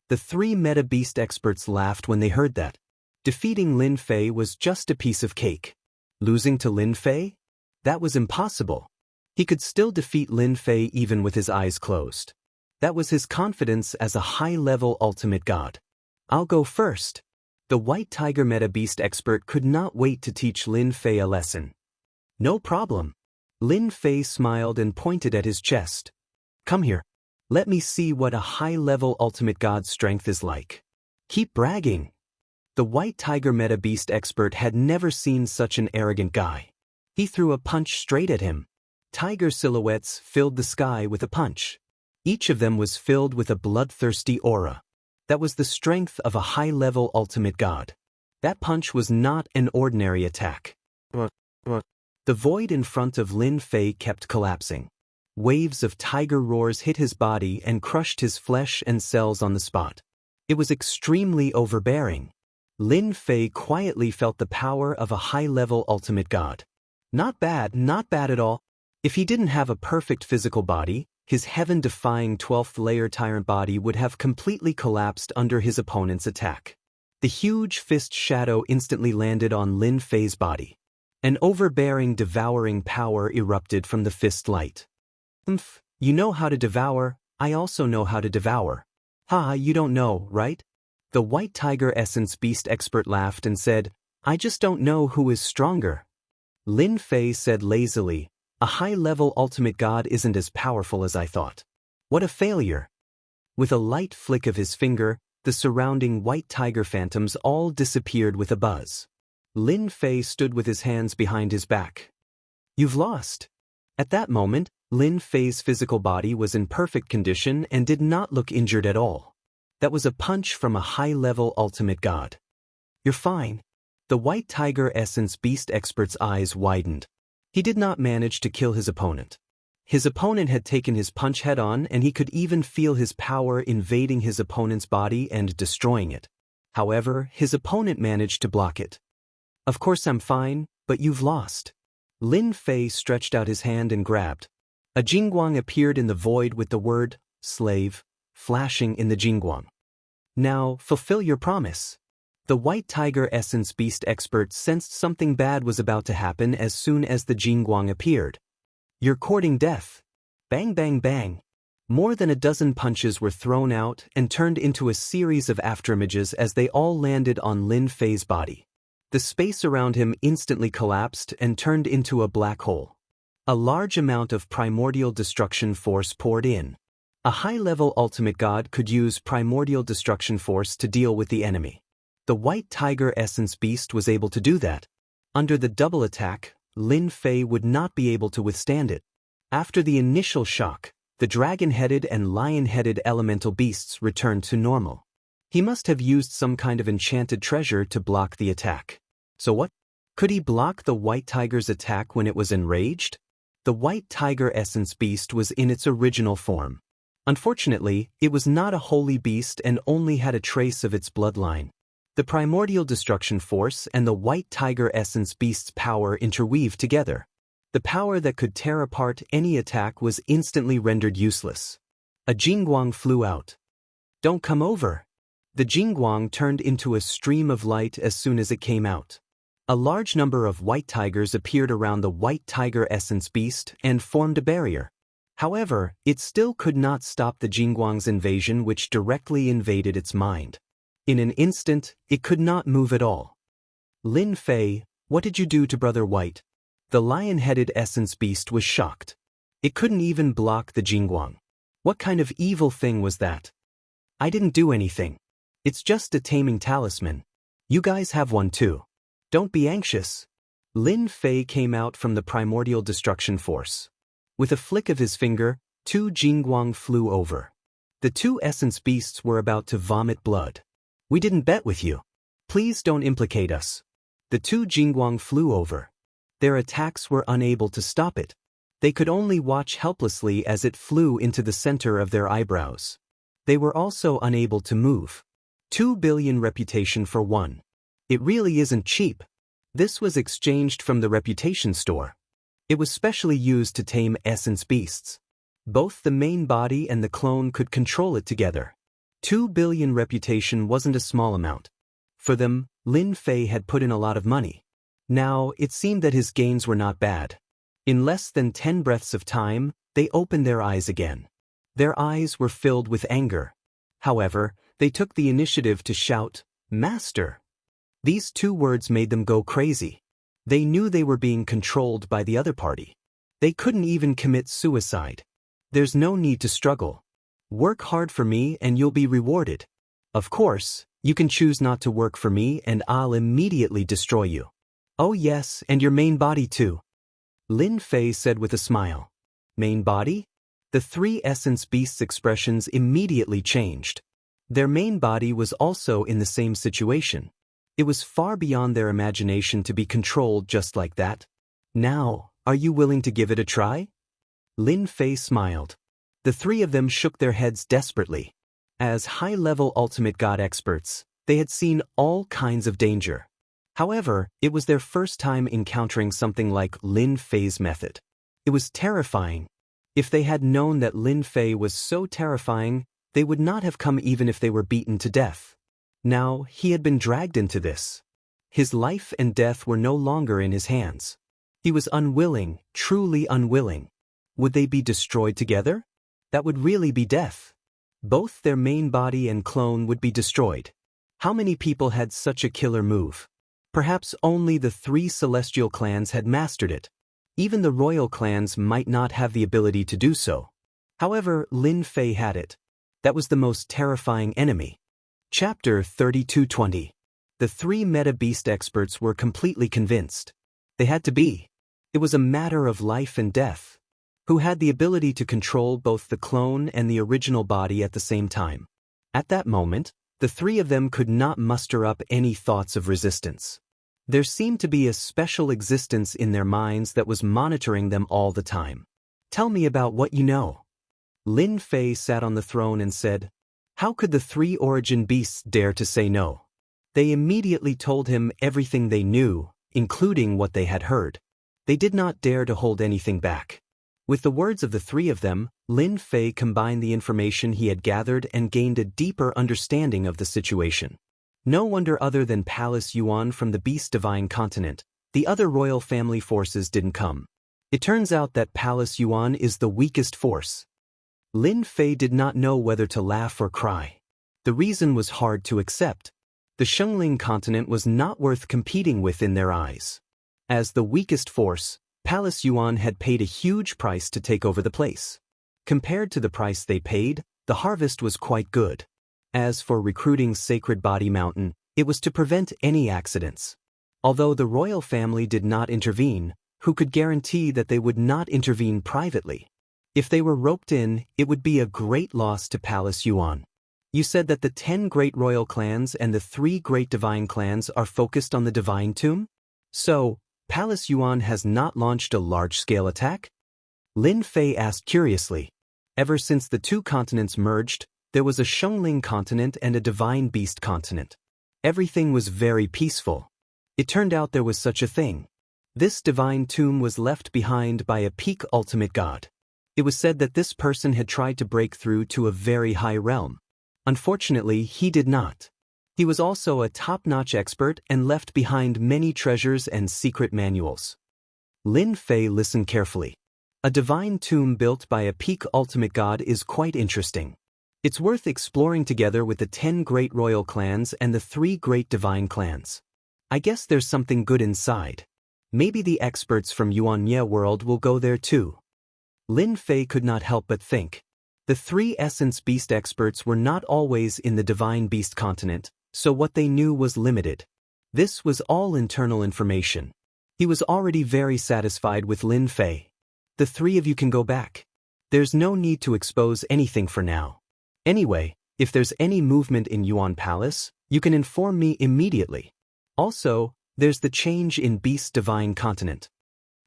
The three meta beast experts laughed when they heard that. Defeating Lin Fei was just a piece of cake. Losing to Lin Fei? That was impossible. He could still defeat Lin Fei even with his eyes closed. That was his confidence as a high-level ultimate god. I'll go first. The White Tiger Meta Beast expert could not wait to teach Lin Fei a lesson. No problem. Lin Fei smiled and pointed at his chest. Come here. Let me see what a high-level ultimate god's strength is like. Keep bragging. The White Tiger Meta Beast expert had never seen such an arrogant guy. He threw a punch straight at him. Tiger silhouettes filled the sky with a punch. Each of them was filled with a bloodthirsty aura. That was the strength of a high-level ultimate god. That punch was not an ordinary attack. The void in front of Lin Fei kept collapsing. Waves of tiger roars hit his body and crushed his flesh and cells on the spot. It was extremely overbearing. Lin Fei quietly felt the power of a high-level ultimate god. Not bad at all. If he didn't have a perfect physical body, his heaven-defying 12th-layer tyrant body would have completely collapsed under his opponent's attack. The huge fist shadow instantly landed on Lin Fei's body. An overbearing, devouring power erupted from the fist light. You know how to devour, I also know how to devour. Ha, you don't know, right? The White Tiger Essence Beast expert laughed and said, I just don't know who is stronger. Lin Fei said lazily, a high-level ultimate god isn't as powerful as I thought. What a failure. With a light flick of his finger, the surrounding white tiger phantoms all disappeared with a buzz. Lin Fei stood with his hands behind his back. You've lost. At that moment, Lin Fei's physical body was in perfect condition and did not look injured at all. That was a punch from a high-level ultimate god. You're fine. The White Tiger Essence Beast expert's eyes widened. He did not manage to kill his opponent. His opponent had taken his punch head-on, and he could even feel his power invading his opponent's body and destroying it. However, his opponent managed to block it. Of course I'm fine, but you've lost. Lin Fei stretched out his hand and grabbed. A jingguang appeared in the void with the word, slave, flashing in the jingguang. Now, fulfill your promise. The White Tiger Essence Beast expert sensed something bad was about to happen as soon as the jingguang appeared. You're courting death. Bang bang bang. More than a dozen punches were thrown out and turned into a series of afterimages as they all landed on Lin Fei's body. The space around him instantly collapsed and turned into a black hole. A large amount of primordial destruction force poured in. A high-level ultimate god could use primordial destruction force to deal with the enemy. The White Tiger Essence Beast was able to do that. Under the double attack, Lin Fei would not be able to withstand it. After the initial shock, the dragon-headed and lion-headed elemental beasts returned to normal. He must have used some kind of enchanted treasure to block the attack. So what? Could he block the White Tiger's attack when it was enraged? The White Tiger Essence Beast was in its original form. Unfortunately, it was not a holy beast and only had a trace of its bloodline. The primordial destruction force and the White Tiger Essence Beast's power interweaved together. The power that could tear apart any attack was instantly rendered useless. A jingguang flew out. Don't come over. The jingguang turned into a stream of light as soon as it came out. A large number of white tigers appeared around the White Tiger Essence Beast and formed a barrier. However, it still could not stop the jingguang's invasion, which directly invaded its mind. In an instant, it could not move at all. Lin Fei, what did you do to Brother White? The lion-headed Essence Beast was shocked. It couldn't even block the jingguang. What kind of evil thing was that? I didn't do anything. It's just a taming talisman. You guys have one too. Don't be anxious. Lin Fei came out from the primordial destruction force. With a flick of his finger, two jingguang flew over. The two Essence Beasts were about to vomit blood. We didn't bet with you. Please don't implicate us. The two jingguang flew over. Their attacks were unable to stop it. They could only watch helplessly as it flew into the center of their eyebrows. They were also unable to move. 2 billion reputation for one. It really isn't cheap. This was exchanged from the reputation store. It was specially used to tame Essence Beasts. Both the main body and the clone could control it together. 2 billion reputation wasn't a small amount. For them, Lin Fei had put in a lot of money. Now, it seemed that his gains were not bad. In less than 10 breaths of time, they opened their eyes again. Their eyes were filled with anger. However, they took the initiative to shout, "Master!" These 2 words made them go crazy. They knew they were being controlled by the other party. They couldn't even commit suicide. There's no need to struggle. Work hard for me and you'll be rewarded. Of course, you can choose not to work for me and I'll immediately destroy you. Oh yes, and your main body too. Lin Fei said with a smile. Main body? The 3 essence beasts' expressions immediately changed. Their main body was also in the same situation. It was far beyond their imagination to be controlled just like that. Now, are you willing to give it a try? Lin Fei smiled. The 3 of them shook their heads desperately. As high-level ultimate god experts, they had seen all kinds of danger. However, it was their first time encountering something like Lin Fei's method. It was terrifying. If they had known that Lin Fei was so terrifying, they would not have come even if they were beaten to death. Now, he had been dragged into this. His life and death were no longer in his hands. He was unwilling, truly unwilling. Would they be destroyed together? That would really be death. Both their main body and clone would be destroyed. How many people had such a killer move? Perhaps only the 3 celestial clans had mastered it. Even the royal clans might not have the ability to do so. However, Lin Fei had it. That was the most terrifying enemy. Chapter 3220. The 3 meta-beast experts were completely convinced. They had to be. It was a matter of life and death. Who had the ability to control both the clone and the original body at the same time? At that moment, the 3 of them could not muster up any thoughts of resistance. There seemed to be a special existence in their minds that was monitoring them all the time. Tell me about what you know. Lin Fei sat on the throne and said, how could the 3 origin beasts dare to say no? They immediately told him everything they knew, including what they had heard. They did not dare to hold anything back. With the words of the 3 of them, Lin Fei combined the information he had gathered and gained a deeper understanding of the situation. No wonder other than Palace Yuan from the Beast Divine continent, the other royal family forces didn't come. It turns out that Palace Yuan is the weakest force. Lin Fei did not know whether to laugh or cry. The reason was hard to accept. The Shengling continent was not worth competing with in their eyes. As the weakest force, Palace Yuan had paid a huge price to take over the place. Compared to the price they paid, the harvest was quite good. As for recruiting Sacred Body Mountain, it was to prevent any accidents. Although the royal family did not intervene, who could guarantee that they would not intervene privately? If they were roped in, it would be a great loss to Palace Yuan. You said that the 10 great royal clans and the 3 great divine clans are focused on the divine tomb? So, Palace Yuan has not launched a large-scale attack? Lin Fei asked curiously. Ever since the 2 continents merged, there was a Shengling continent and a divine beast continent. Everything was very peaceful. It turned out there was such a thing. This divine tomb was left behind by a peak ultimate god. It was said that this person had tried to break through to a very high realm. Unfortunately, he did not. He was also a top-notch expert and left behind many treasures and secret manuals. Lin Fei listened carefully. A divine tomb built by a peak ultimate god is quite interesting. It's worth exploring together with the 10 great royal clans and the 3 great divine clans. I guess there's something good inside. Maybe the experts from Unyielding world will go there too. Lin Fei could not help but think. The 3 essence beast experts were not always in the divine beast continent, so what they knew was limited. This was all internal information. He was already very satisfied with Lin Fei. The 3 of you can go back. There's no need to expose anything for now. Anyway, if there's any movement in Yuan Palace, you can inform me immediately. Also, there's the change in Beast Divine Continent.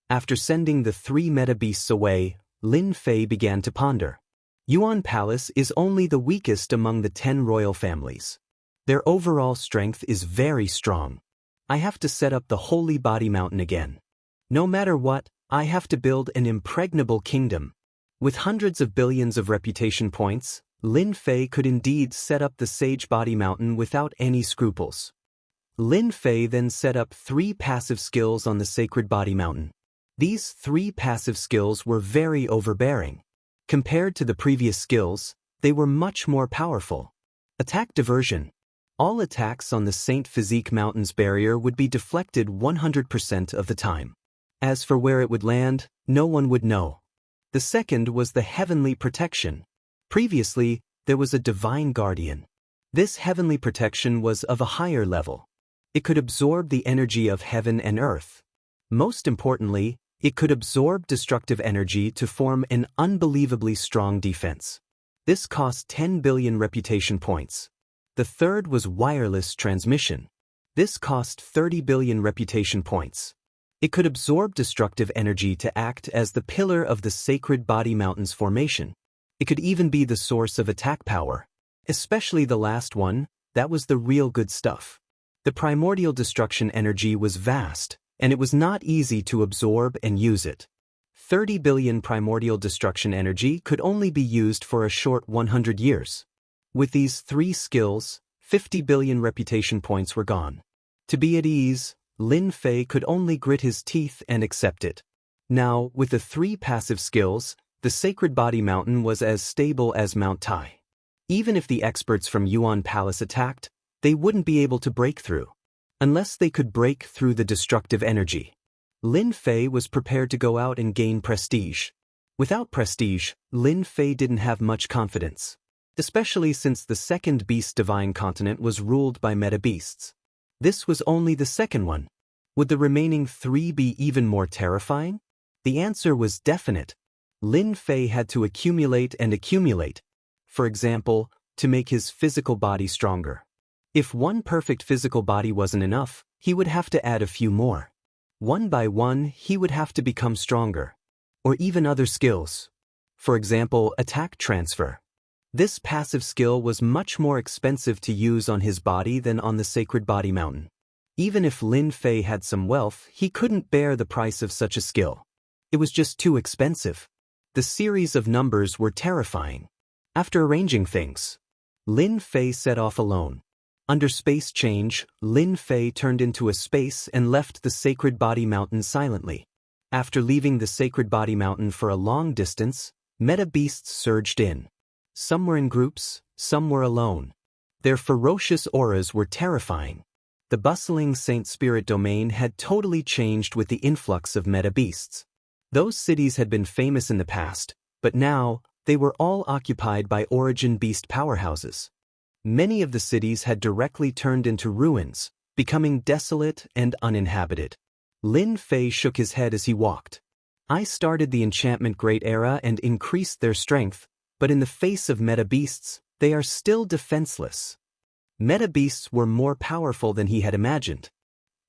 After sending the 3 meta-beasts away, Lin Fei began to ponder. Yuan Palace is only the weakest among the 10 royal families. Their overall strength is very strong. I have to set up the Holy Body Mountain again. No matter what, I have to build an impregnable kingdom. With hundreds of billions of reputation points, Lin Fei could indeed set up the Sage Body Mountain without any scruples. Lin Fei then set up 3 passive skills on the Sacred Body Mountain. These 3 passive skills were very overbearing. Compared to the previous skills, they were much more powerful. Attack Diversion. All attacks on the Saint Physique Mountain's barrier would be deflected 100% of the time. As for where it would land, no one would know. The second was the Heavenly Protection. Previously, there was a Divine Guardian. This heavenly protection was of a higher level. It could absorb the energy of heaven and earth. Most importantly, it could absorb destructive energy to form an unbelievably strong defense. This cost 10 billion reputation points. The third was Wireless Transmission. This cost 30 billion reputation points. It could absorb destructive energy to act as the pillar of the Sacred Body Mountain's formation. It could even be the source of attack power. Especially the last one, that was the real good stuff. The primordial destruction energy was vast, and it was not easy to absorb and use it. 30 billion primordial destruction energy could only be used for a short 100 years. With these 3 skills, 50 billion reputation points were gone. To be at ease, Lin Fei could only grit his teeth and accept it. Now, with the 3 passive skills, the Sacred Body Mountain was as stable as Mount Tai. Even if the experts from Yuan Palace attacked, they wouldn't be able to break through. Unless they could break through the destructive energy. Lin Fei was prepared to go out and gain prestige. Without prestige, Lin Fei didn't have much confidence. Especially since the second beast divine continent was ruled by meta beasts. This was only the second one. Would the remaining 3 be even more terrifying? The answer was definite. Lin Fei had to accumulate and accumulate. For example, to make his physical body stronger. If one perfect physical body wasn't enough, he would have to add a few more. One by one, he would have to become stronger. Or even other skills. For example, attack transfer. This passive skill was much more expensive to use on his body than on the Sacred Body Mountain. Even if Lin Fei had some wealth, he couldn't bear the price of such a skill. It was just too expensive. The series of numbers were terrifying. After arranging things, Lin Fei set off alone. Under space change, Lin Fei turned into a space and left the Sacred Body Mountain silently. After leaving the Sacred Body Mountain for a long distance, meta beasts surged in. Some were in groups, some were alone. Their ferocious auras were terrifying. The bustling Saint Spirit domain had totally changed with the influx of meta beasts. Those cities had been famous in the past, but now, they were all occupied by origin beast powerhouses. Many of the cities had directly turned into ruins, becoming desolate and uninhabited. Lin Fei shook his head as he walked. I started the enchantment great era and increased their strength, but in the face of meta beasts, they are still defenseless. Meta beasts were more powerful than he had imagined.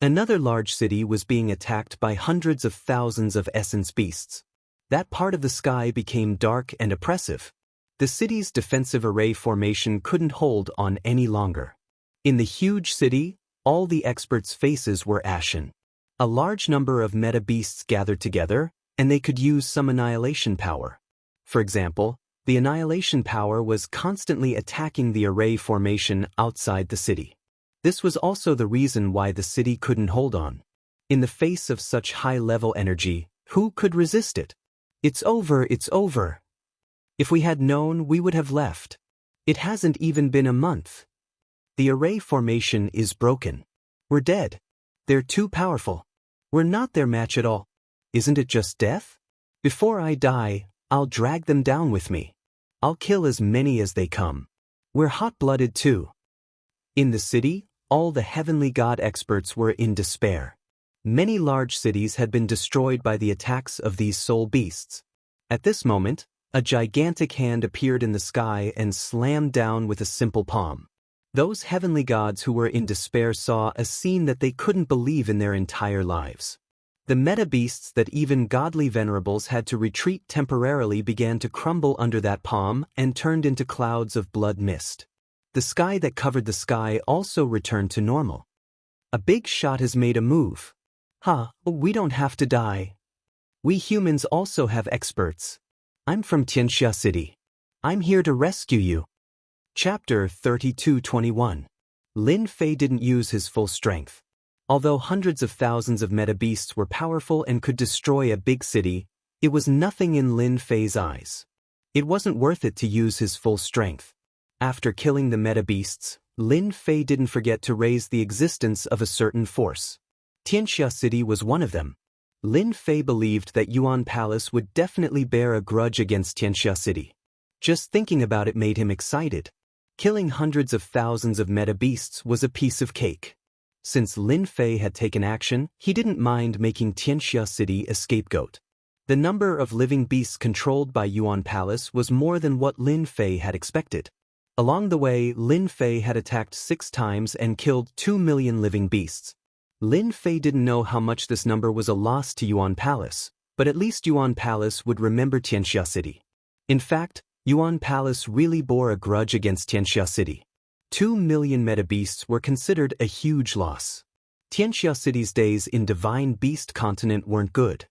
Another large city was being attacked by hundreds of thousands of essence beasts. That part of the sky became dark and oppressive. The city's defensive array formation couldn't hold on any longer. In the huge city, all the experts' faces were ashen. A large number of meta beasts gathered together, and they could use some annihilation power. For example, the annihilation power was constantly attacking the array formation outside the city. This was also the reason why the city couldn't hold on. In the face of such high-level energy, who could resist it? It's over, it's over. If we had known, we would have left. It hasn't even been a month. The array formation is broken. We're dead. They're too powerful. We're not their match at all. Isn't it just death? Before I die, I'll drag them down with me. I'll kill as many as they come. We're hot-blooded too. In the city, all the heavenly god experts were in despair. Many large cities had been destroyed by the attacks of these soul beasts. At this moment, a gigantic hand appeared in the sky and slammed down with a simple palm. Those heavenly gods who were in despair saw a scene that they couldn't believe in their entire lives. The meta beasts that even godly venerables had to retreat temporarily began to crumble under that palm and turned into clouds of blood mist. The sky that covered the sky also returned to normal. A big shot has made a move. We don't have to die. We humans also have experts. I'm from Tianxia City. I'm here to rescue you. Chapter 32:21. Lin Fei didn't use his full strength. Although hundreds of thousands of meta beasts were powerful and could destroy a big city, it was nothing in Lin Fei's eyes. It wasn't worth it to use his full strength. After killing the meta beasts, Lin Fei didn't forget to raise the existence of a certain force. Tianxia City was one of them. Lin Fei believed that Yuan Palace would definitely bear a grudge against Tianxia City. Just thinking about it made him excited. Killing hundreds of thousands of meta beasts was a piece of cake. Since Lin Fei had taken action, he didn't mind making Tianxia City a scapegoat. The number of living beasts controlled by Yuan Palace was more than what Lin Fei had expected. Along the way, Lin Fei had attacked 6 times and killed 2 million living beasts. Lin Fei didn't know how much this number was a loss to Yuan Palace, but at least Yuan Palace would remember Tianxia City. In fact, Yuan Palace really bore a grudge against Tianxia City. 2 million meta beasts were considered a huge loss. Tianxia City's days in Divine Beast Continent weren't good.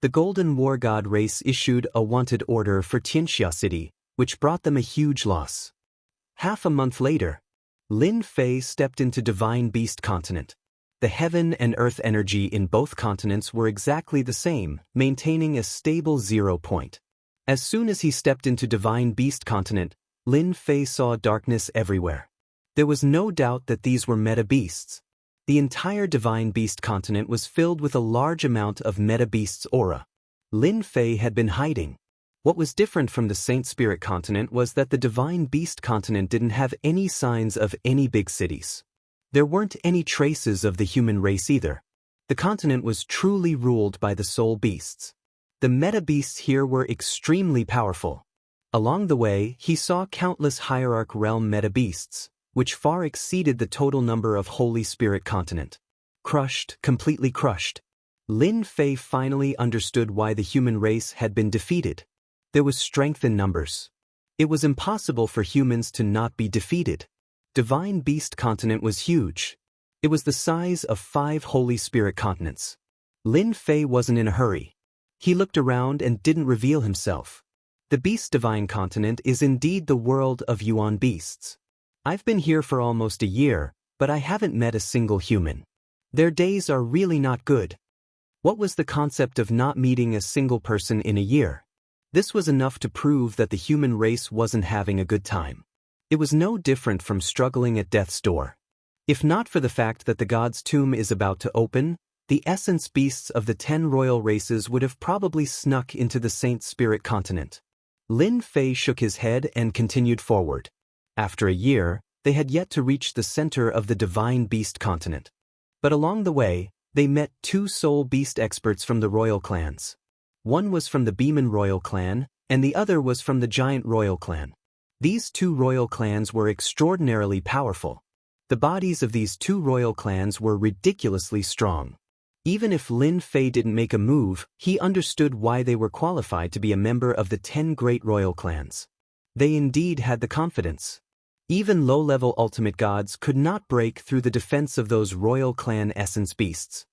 The Golden War God race issued a wanted order for Tianxia City, which brought them a huge loss. Half a month later, Lin Fei stepped into Divine Beast Continent. The heaven and earth energy in both continents were exactly the same, maintaining a stable 0 point. As soon as he stepped into Divine Beast Continent, Lin Fei saw darkness everywhere. There was no doubt that these were meta beasts. The entire Divine Beast Continent was filled with a large amount of meta beasts' aura. Lin Fei had been hiding. What was different from the Saint Spirit Continent was that the Divine Beast Continent didn't have any signs of any big cities. There weren't any traces of the human race either. The continent was truly ruled by the soul beasts. The meta beasts here were extremely powerful. Along the way, he saw countless Hierarch Realm meta beasts, which far exceeded the total number of Holy Spirit Continent. Crushed, completely crushed. Lin Fei finally understood why the human race had been defeated. There was strength in numbers. It was impossible for humans to not be defeated. Divine Beast Continent was huge. It was the size of 5 Holy Spirit continents. Lin Fei wasn't in a hurry. He looked around and didn't reveal himself. The Beast Divine Continent is indeed the world of Yuan beasts. I've been here for almost a year, but I haven't met a single human. Their days are really not good. What was the concept of not meeting a single person in a year? This was enough to prove that the human race wasn't having a good time. It was no different from struggling at death's door. If not for the fact that the god's tomb is about to open, the essence beasts of the 10 royal races would have probably snuck into the Saint Spirit Continent. Lin Fei shook his head and continued forward. After a year, they had yet to reach the center of the Divine Beast Continent. But along the way, they met 2 soul beast experts from the royal clans. One was from the Beeman royal clan, and the other was from the Giant royal clan. These 2 royal clans were extraordinarily powerful. The bodies of these 2 royal clans were ridiculously strong. Even if Lin Fei didn't make a move, he understood why they were qualified to be a member of the 10 great royal clans. They indeed had the confidence. Even low-level ultimate gods could not break through the defense of those royal clan essence beasts.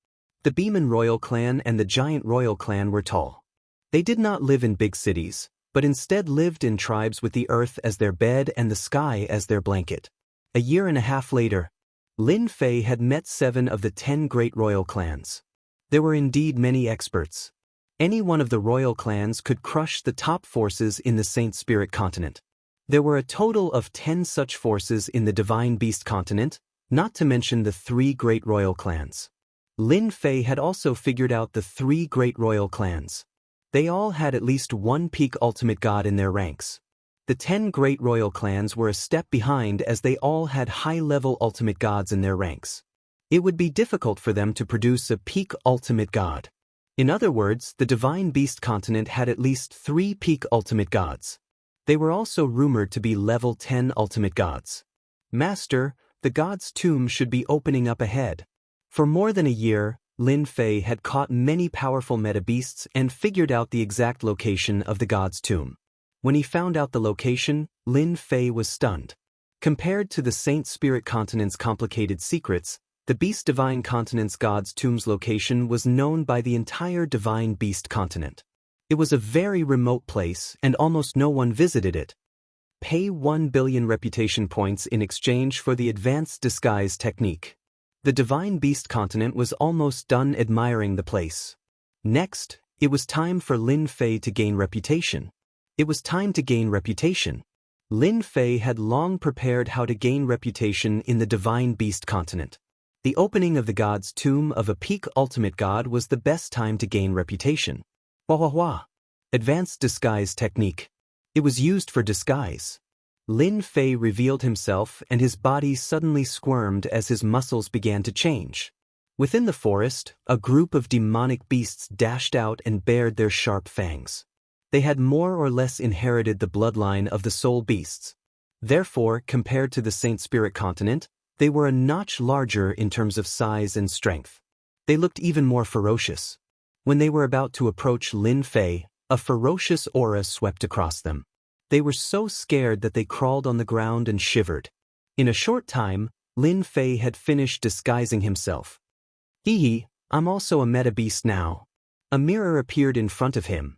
The Beeman royal clan and the Giant royal clan were tall. They did not live in big cities, but instead lived in tribes with the earth as their bed and the sky as their blanket. A year and a half later, Lin Fei had met 7 of the 10 great royal clans. There were indeed many experts. Any one of the royal clans could crush the top forces in the Saint Spirit Continent. There were a total of 10 such forces in the Divine Beast Continent, not to mention the 3 great royal clans. Lin Fei had also figured out the 3 great royal clans. They all had at least 1 peak ultimate god in their ranks. The 10 great royal clans were a step behind as they all had high-level ultimate gods in their ranks. It would be difficult for them to produce a peak ultimate god. In other words, the Divine Beast Continent had at least 3 peak ultimate gods. They were also rumored to be level 10 ultimate gods. Master, the god's tomb should be opening up ahead. For more than a year, Lin Fei had caught many powerful meta beasts and figured out the exact location of the god's tomb. When he found out the location, Lin Fei was stunned. Compared to the Saint Spirit Continent's complicated secrets, the Beast Divine Continent's god's tomb's location was known by the entire Divine Beast Continent. It was a very remote place and almost no one visited it. Pay 1 billion reputation points in exchange for the advanced disguise technique. The Divine Beast continent was almost done admiring the place. Next, it was time for Lin Fei to gain reputation. Lin Fei had long prepared how to gain reputation in the Divine Beast continent. The opening of the god's tomb of a peak ultimate god was the best time to gain reputation. Advanced disguise technique. It was used for disguise. Lin Fei revealed himself and his body suddenly squirmed as his muscles began to change. Within the forest, a group of demonic beasts dashed out and bared their sharp fangs. They had more or less inherited the bloodline of the soul beasts. Therefore, compared to the Saint Spirit continent, they were a notch larger in terms of size and strength. They looked even more ferocious. When they were about to approach Lin Fei, a ferocious aura swept across them. They were so scared that they crawled on the ground and shivered. In a short time, Lin Fei had finished disguising himself. I'm also a meta beast now. A mirror appeared in front of him.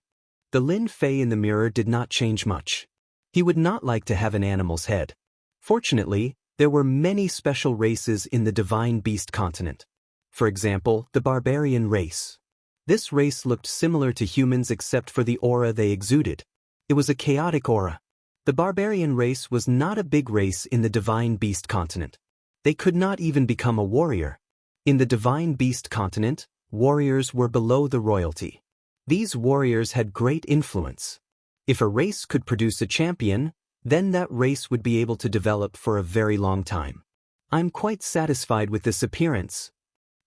The Lin Fei in the mirror did not change much. He would not like to have an animal's head. Fortunately, there were many special races in the Divine Beast continent. For example, the barbarian race. This race looked similar to humans except for the aura they exuded. It was a chaotic aura. The barbarian race was not a big race in the Divine Beast continent. They could not even become a warrior. In the Divine Beast continent, warriors were below the royalty. These warriors had great influence. If a race could produce a champion, then that race would be able to develop for a very long time. I'm quite satisfied with this appearance.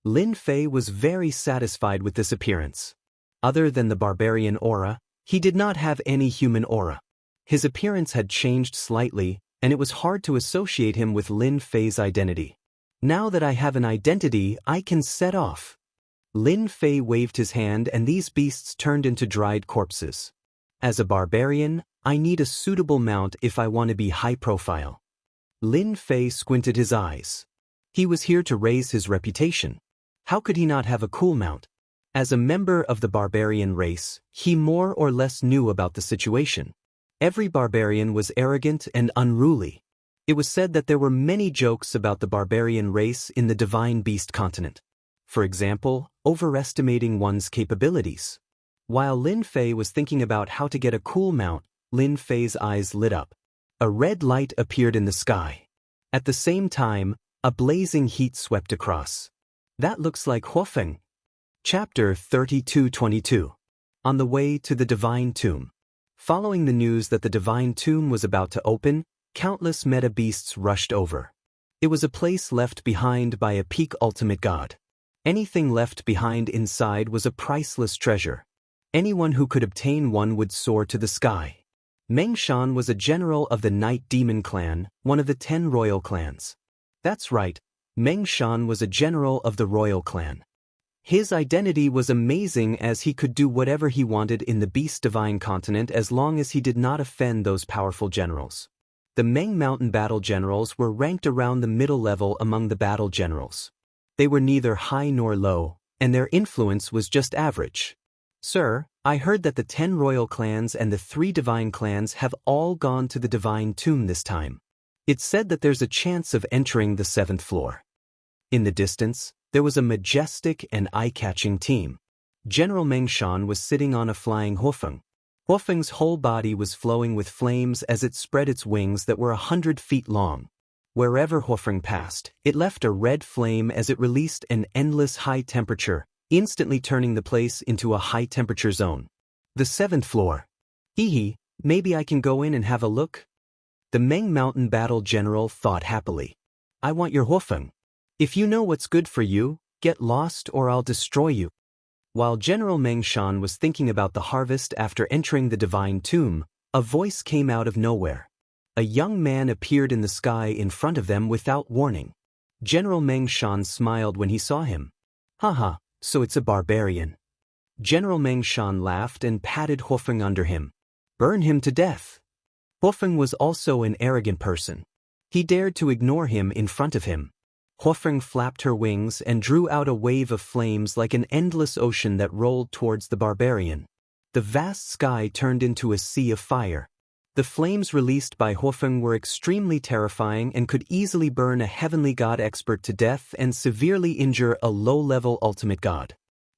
Lin Fei was very satisfied with this appearance. Other than the barbarian aura, he did not have any human aura. His appearance had changed slightly, and it was hard to associate him with Lin Fei's identity. Now that I have an identity, I can set off. Lin Fei waved his hand and these beasts turned into dried corpses. As a barbarian, I need a suitable mount if I want to be high profile. Lin Fei squinted his eyes. He was here to raise his reputation. How could he not have a cool mount? As a member of the barbarian race, he more or less knew about the situation. Every barbarian was arrogant and unruly. It was said that there were many jokes about the barbarian race in the Divine Beast continent. For example, overestimating one's capabilities. While Lin Fei was thinking about how to get a cool mount, Lin Fei's eyes lit up. A red light appeared in the sky. At the same time, a blazing heat swept across. That looks like Huofeng. Chapter 32:22. On the way to the Divine Tomb. Following the news that the Divine Tomb was about to open, countless meta beasts rushed over. It was a place left behind by a peak ultimate god. Anything left behind inside was a priceless treasure. Anyone who could obtain one would soar to the sky. Meng Shan was a general of the Night Demon clan, one of the 10 royal clans. That's right, Meng Shan was a general of the royal clan. His identity was amazing as he could do whatever he wanted in the Beast Divine continent as long as he did not offend those powerful generals. The Meng Mountain battle generals were ranked around the middle level among the battle generals. They were neither high nor low, and their influence was just average. Sir, I heard that the 10 royal clans and the 3 divine clans have all gone to the Divine Tomb this time. It's said that there's a chance of entering the 7th floor. In the distance, there was a majestic and eye-catching team. General Meng Shan was sitting on a flying Huofeng. Huofeng's whole body was flowing with flames as it spread its wings that were 100 feet long. Wherever Huofeng passed, it left a red flame as it released an endless high temperature, instantly turning the place into a high-temperature zone. The 7th floor. Maybe I can go in and have a look? The Meng Mountain battle general thought happily. I want your Huofeng. If you know what's good for you, get lost or I'll destroy you. While General Meng Shan was thinking about the harvest after entering the Divine Tomb, a voice came out of nowhere. A young man appeared in the sky in front of them without warning. General Meng Shan smiled when he saw him. Haha, so it's a barbarian. General Meng Shan laughed and patted Huofeng under him. Burn him to death. Huofeng was also an arrogant person. He dared to ignore him in front of him. Huofeng flapped her wings and drew out a wave of flames like an endless ocean that rolled towards the barbarian. The vast sky turned into a sea of fire. The flames released by Huofeng were extremely terrifying and could easily burn a heavenly god expert to death and severely injure a low-level ultimate god.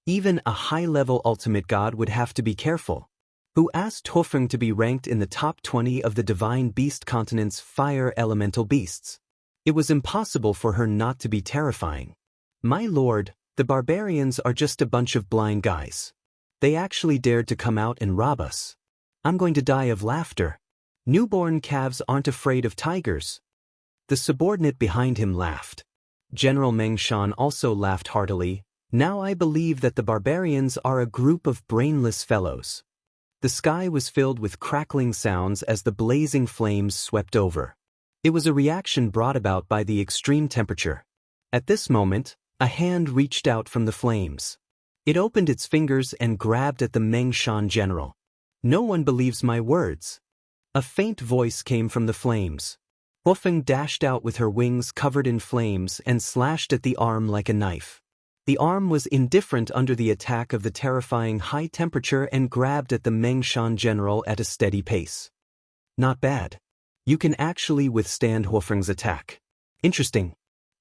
Even a high-level ultimate god would have to be careful. Who asked Huofeng to be ranked in the top 20 of the divine beast continent's fire elemental beasts? It was impossible for her not to be terrifying. My lord, the barbarians are just a bunch of blind guys. They actually dared to come out and rob us. I'm going to die of laughter. Newborn calves aren't afraid of tigers. The subordinate behind him laughed. General Meng Shan also laughed heartily. Now I believe that the barbarians are a group of brainless fellows. The sky was filled with crackling sounds as the blazing flames swept over. It was a reaction brought about by the extreme temperature. At this moment, a hand reached out from the flames. It opened its fingers and grabbed at the Meng Shan general. No one believes my words. A faint voice came from the flames. Huofeng dashed out with her wings covered in flames and slashed at the arm like a knife. The arm was indifferent under the attack of the terrifying high temperature and grabbed at the Meng Shan general at a steady pace. Not bad. You can actually withstand Huofeng's attack. Interesting.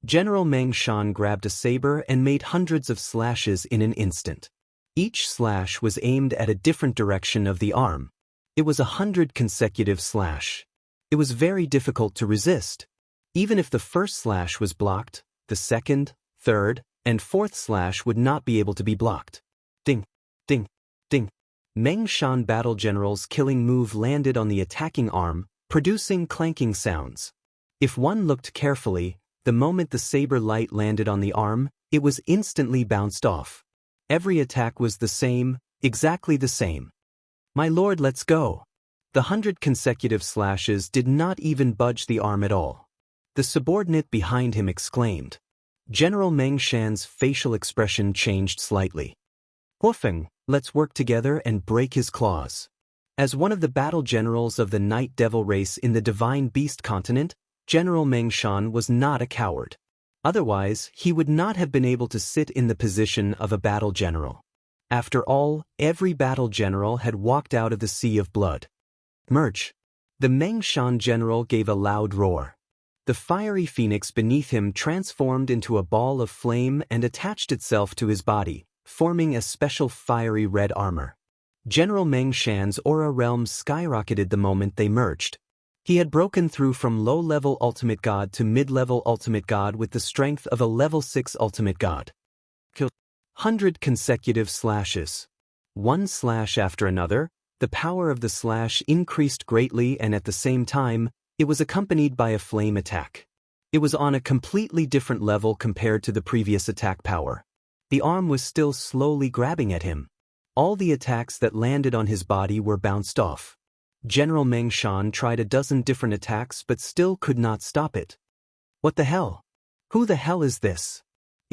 General Meng Shan grabbed a saber and made hundreds of slashes in an instant. Each slash was aimed at a different direction of the arm. It was 100 consecutive slash. It was very difficult to resist. Even if the first slash was blocked, the second, third, and fourth slash would not be able to be blocked. Ding, ding, ding. Meng Shan battle general's killing move landed on the attacking arm, producing clanking sounds. If one looked carefully, the moment the saber light landed on the arm, it was instantly bounced off. Every attack was the same, exactly the same. My lord, let's go. The 100 consecutive slashes did not even budge the arm at all. The subordinate behind him exclaimed. General Meng Shan's facial expression changed slightly. Huofeng, let's work together and break his claws. As one of the battle generals of the Night Devil race in the Divine Beast continent, General Meng Shan was not a coward. Otherwise, he would not have been able to sit in the position of a battle general. After all, every battle general had walked out of the sea of blood. Merch. The Meng Shan general gave a loud roar. The fiery phoenix beneath him transformed into a ball of flame and attached itself to his body, forming a special fiery red armor. General Meng Shan's aura realm skyrocketed the moment they merged. He had broken through from low-level ultimate god to mid-level ultimate god with the strength of a level 6 ultimate god. 100 consecutive slashes. One slash after another, the power of the slash increased greatly and at the same time, it was accompanied by a flame attack. It was on a completely different level compared to the previous attack power. The arm was still slowly grabbing at him. All the attacks that landed on his body were bounced off. General Meng Shan tried a dozen different attacks but still could not stop it. What the hell? Who the hell is this?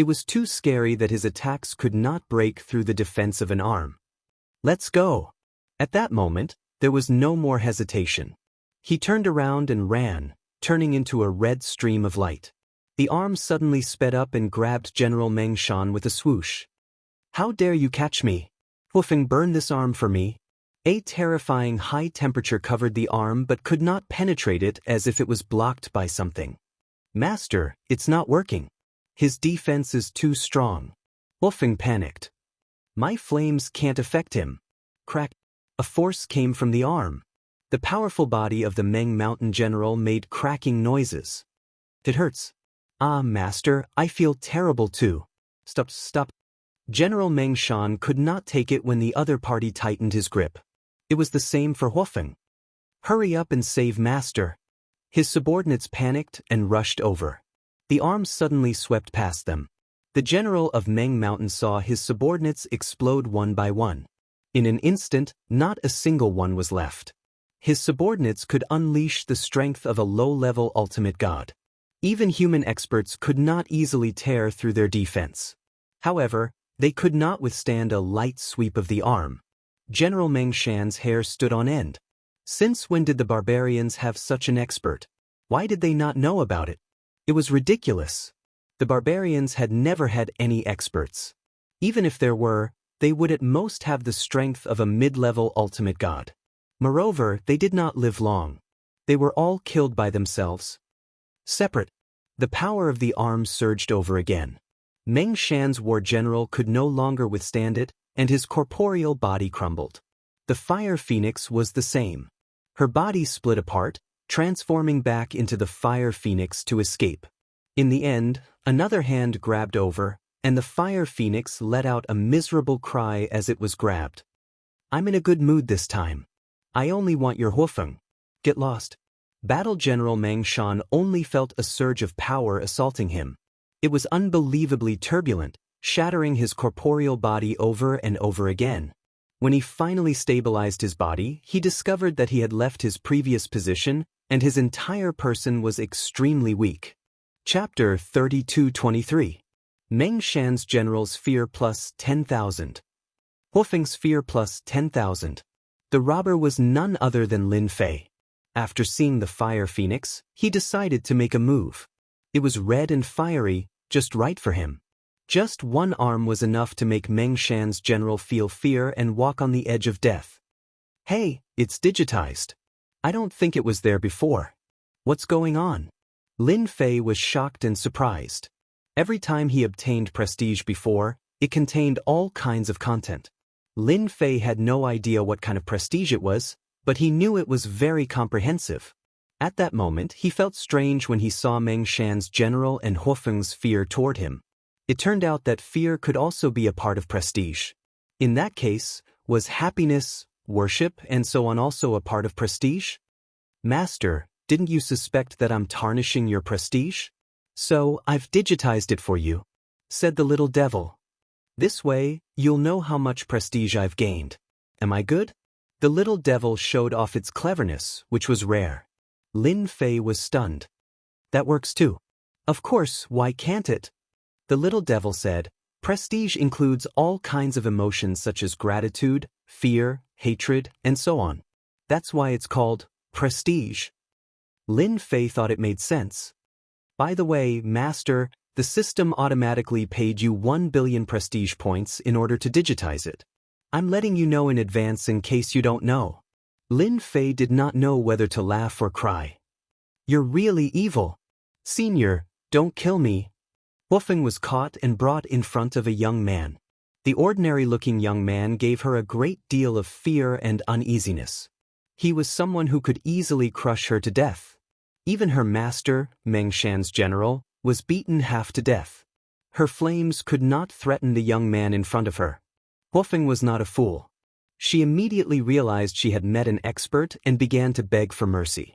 It was too scary that his attacks could not break through the defense of an arm. Let's go. At that moment, there was no more hesitation. He turned around and ran, turning into a red stream of light. The arm suddenly sped up and grabbed General Meng Shan with a swoosh. How dare you catch me? Huofeng, burn this arm for me. A terrifying high temperature covered the arm but could not penetrate it as if it was blocked by something. Master, it's not working. His defense is too strong. Huofeng panicked. My flames can't affect him. Crack. A force came from the arm. The powerful body of the Meng Mountain General made cracking noises. It hurts. Ah, Master, I feel terrible too. Stop. General Meng Shan could not take it when the other party tightened his grip. It was the same for Huofeng. Hurry up and save Master. His subordinates panicked and rushed over. The arm suddenly swept past them. The general of Meng Mountain saw his subordinates explode one by one. In an instant, not a single one was left. His subordinates could unleash the strength of a low-level ultimate god. Even human experts could not easily tear through their defense. However, they could not withstand a light sweep of the arm. General Meng Shan's hair stood on end. Since when did the barbarians have such an expert? Why did they not know about it? It was ridiculous. The barbarians had never had any experts. Even if there were, they would at most have the strength of a mid-level ultimate god. Moreover, they did not live long. They were all killed by themselves. Separate. The power of the arms surged over again. Meng Shan's war general could no longer withstand it, and his corporeal body crumbled. The fire phoenix was the same. Her body split apart, transforming back into the fire phoenix to escape. In the end, another hand grabbed over, and the fire phoenix let out a miserable cry as it was grabbed. I'm in a good mood this time. I only want your Huofeng. Get lost. Battle General Meng Shan only felt a surge of power assaulting him. It was unbelievably turbulent, shattering his corporeal body over and over again. When he finally stabilized his body, he discovered that he had left his previous position, and his entire person was extremely weak. Chapter 32-23. Meng Shan's General's Fear plus 10,000. Huofeng's Fear plus 10,000. The robber was none other than Lin Fei. After seeing the fire phoenix, he decided to make a move. It was red and fiery, just right for him. Just one arm was enough to make Meng Shan's general feel fear and walk on the edge of death. Hey, it's digitized. I don't think it was there before. What's going on? Lin Fei was shocked and surprised. Every time he obtained prestige before, it contained all kinds of content. Lin Fei had no idea what kind of prestige it was, but he knew it was very comprehensive. At that moment, he felt strange when he saw Meng Shan's general and Huofeng's fear toward him. It turned out that fear could also be a part of prestige. In that case, was happiness, worship, and so on also a part of prestige? Master, didn't you suspect that I'm tarnishing your prestige? So, I've digitized it for you, said the little devil. This way, you'll know how much prestige I've gained. Am I good? The little devil showed off its cleverness, which was rare. Lin Fei was stunned. That works too. Of course, why can't it? The little devil said, prestige includes all kinds of emotions such as gratitude, fear, hatred, and so on. That's why it's called prestige. Lin Fei thought it made sense. By the way, Master, the system automatically paid you 1 billion prestige points in order to digitize it. I'm letting you know in advance in case you don't know. Lin Fei did not know whether to laugh or cry. You're really evil. Senior, don't kill me. Huofeng was caught and brought in front of a young man. The ordinary-looking young man gave her a great deal of fear and uneasiness. He was someone who could easily crush her to death. Even her master, Meng Shan's general, was beaten half to death. Her flames could not threaten the young man in front of her. Huofeng was not a fool. She immediately realized she had met an expert and began to beg for mercy.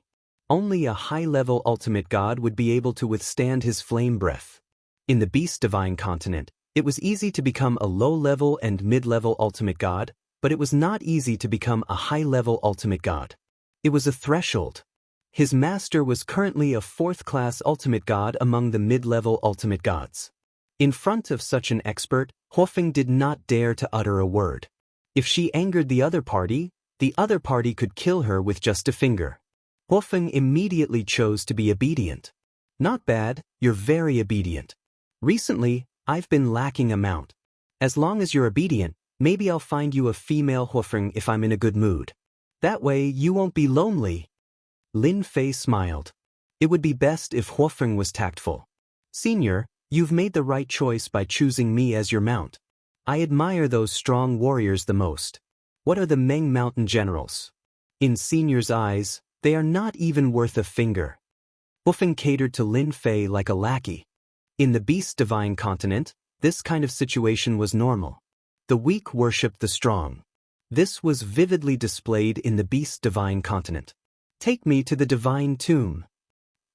Only a high-level ultimate god would be able to withstand his flame breath. In the Beast Divine continent, it was easy to become a low-level and mid-level ultimate god, but it was not easy to become a high-level ultimate god. It was a threshold. His master was currently a 4th-class ultimate god among the mid-level ultimate gods. In front of such an expert, Huofeng did not dare to utter a word. If she angered the other party could kill her with just a finger. Huofeng immediately chose to be obedient. Not bad, you're very obedient. Recently, I've been lacking a mount. As long as you're obedient, maybe I'll find you a female Huofeng if I'm in a good mood. That way you won't be lonely. Lin Fei smiled. It would be best if Huofeng was tactful. Senior, you've made the right choice by choosing me as your mount. I admire those strong warriors the most. What are the Meng Mountain generals? In Senior's eyes, they are not even worth a finger. Huofeng catered to Lin Fei like a lackey. In the Beast Divine continent, this kind of situation was normal. The weak worshipped the strong. This was vividly displayed in the Beast Divine continent. Take me to the divine tomb.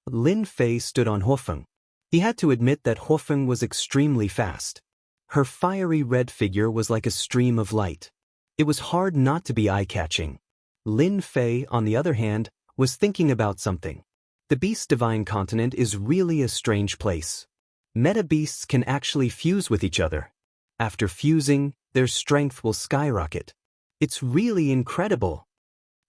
Lin Fei stood on Huofeng. He had to admit that Huofeng was extremely fast. Her fiery red figure was like a stream of light. It was hard not to be eye-catching. Lin Fei, on the other hand, was thinking about something. The Beast Divine continent is really a strange place. Meta-beasts can actually fuse with each other. After fusing, their strength will skyrocket. It's really incredible.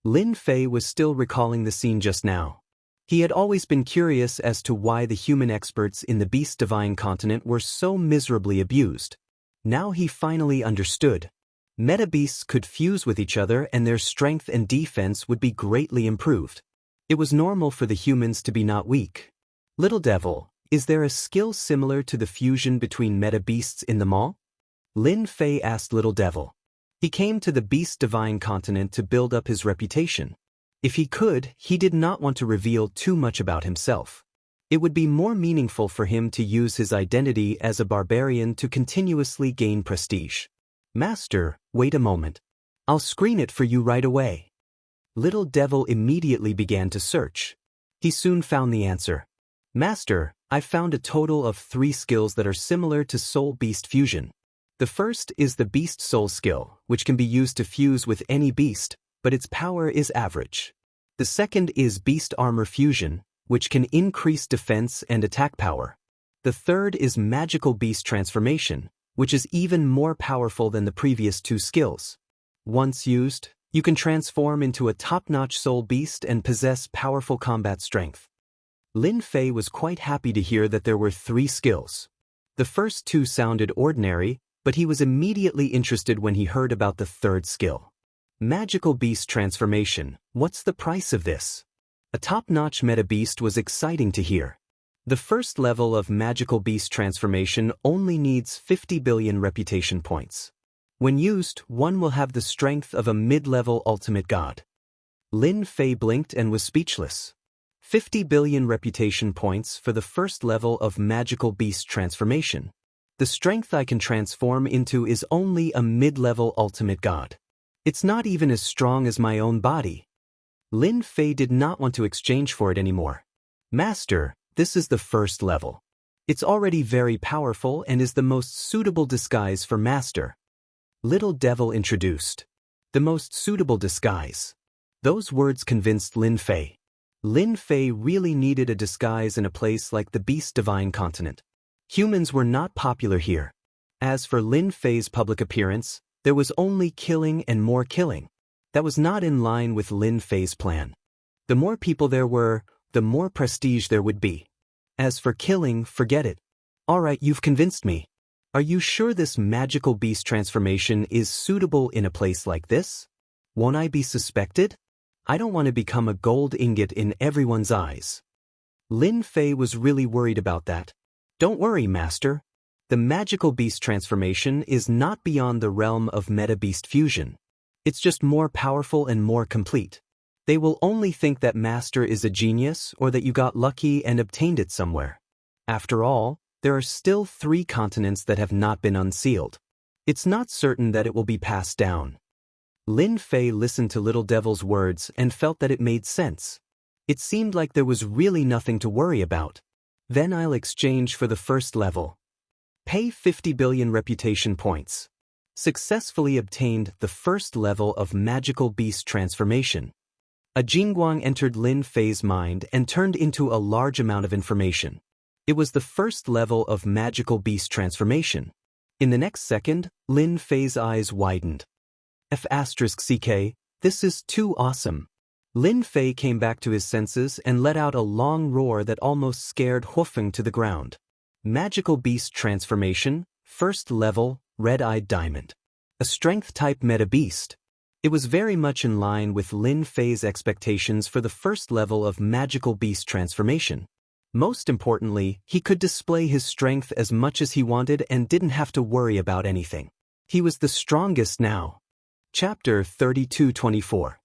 Lin Fei was still recalling the scene just now. He had always been curious as to why the human experts in the Beast Divine continent were so miserably abused. Now he finally understood. Meta beasts could fuse with each other and their strength and defense would be greatly improved. It was normal for the humans to be not weak. Little Devil, is there a skill similar to the fusion between meta beasts in the mall? Lin Fei asked Little Devil. He came to the Beast Divine continent to build up his reputation. If he could, he did not want to reveal too much about himself. It would be more meaningful for him to use his identity as a barbarian to continuously gain prestige. Master, wait a moment. I'll screen it for you right away. Little Devil immediately began to search. He soon found the answer. Master, I've found a total of 3 skills that are similar to Soul Beast Fusion. The first is the Beast Soul skill, which can be used to fuse with any beast, but its power is average. The second is Beast Armor Fusion, which can increase defense and attack power. The third is Magical Beast Transformation, which is even more powerful than the previous 2 skills. Once used, you can transform into a top-notch soul beast and possess powerful combat strength. Lin Fei was quite happy to hear that there were 3 skills. The first 2 sounded ordinary, but he was immediately interested when he heard about the third skill. Magical Beast Transformation, what's the price of this? A top-notch meta beast was exciting to hear. The first level of Magical Beast Transformation only needs 50 billion reputation points. When used, one will have the strength of a mid-level ultimate god. Lin Fei blinked and was speechless. 50 billion reputation points for the first level of Magical Beast Transformation. The strength I can transform into is only a mid-level ultimate god. It's not even as strong as my own body. Lin Fei did not want to exchange for it anymore. Master, this is the first level. It's already very powerful and is the most suitable disguise for Master. Little Devil introduced. The most suitable disguise. Those words convinced Lin Fei. Lin Fei really needed a disguise in a place like the Beast Divine continent. Humans were not popular here. As for Lin Fei's public appearance, there was only killing and more killing. That was not in line with Lin Fei's plan. The more people there were, the more prestige there would be. As for killing, forget it. Alright, you've convinced me. Are you sure this Magical Beast Transformation is suitable in a place like this? Won't I be suspected? I don't want to become a gold ingot in everyone's eyes. Lin Fei was really worried about that. Don't worry, Master. The Magical Beast Transformation is not beyond the realm of Meta Beast Fusion. It's just more powerful and more complete. They will only think that Master is a genius or that you got lucky and obtained it somewhere. After all, there are still 3 continents that have not been unsealed. It's not certain that it will be passed down. Lin Fei listened to Little Devil's words and felt that it made sense. It seemed like there was really nothing to worry about. Then I'll exchange for the first level. Pay 50 billion reputation points. Successfully obtained the first level of Magical Beast Transformation. A jingguang entered Lin Fei's mind and turned into a large amount of information. It was the first level of Magical Beast Transformation. In the next second, Lin Fei's eyes widened. F***ck, this is too awesome. Lin Fei came back to his senses and let out a long roar that almost scared Hufeng to the ground. Magical Beast Transformation, first level, Red-Eyed Diamond. A strength-type meta beast. It was very much in line with Lin Fei's expectations for the first level of Magical Beast Transformation. Most importantly, he could display his strength as much as he wanted and didn't have to worry about anything. He was the strongest now. Chapter 32-24.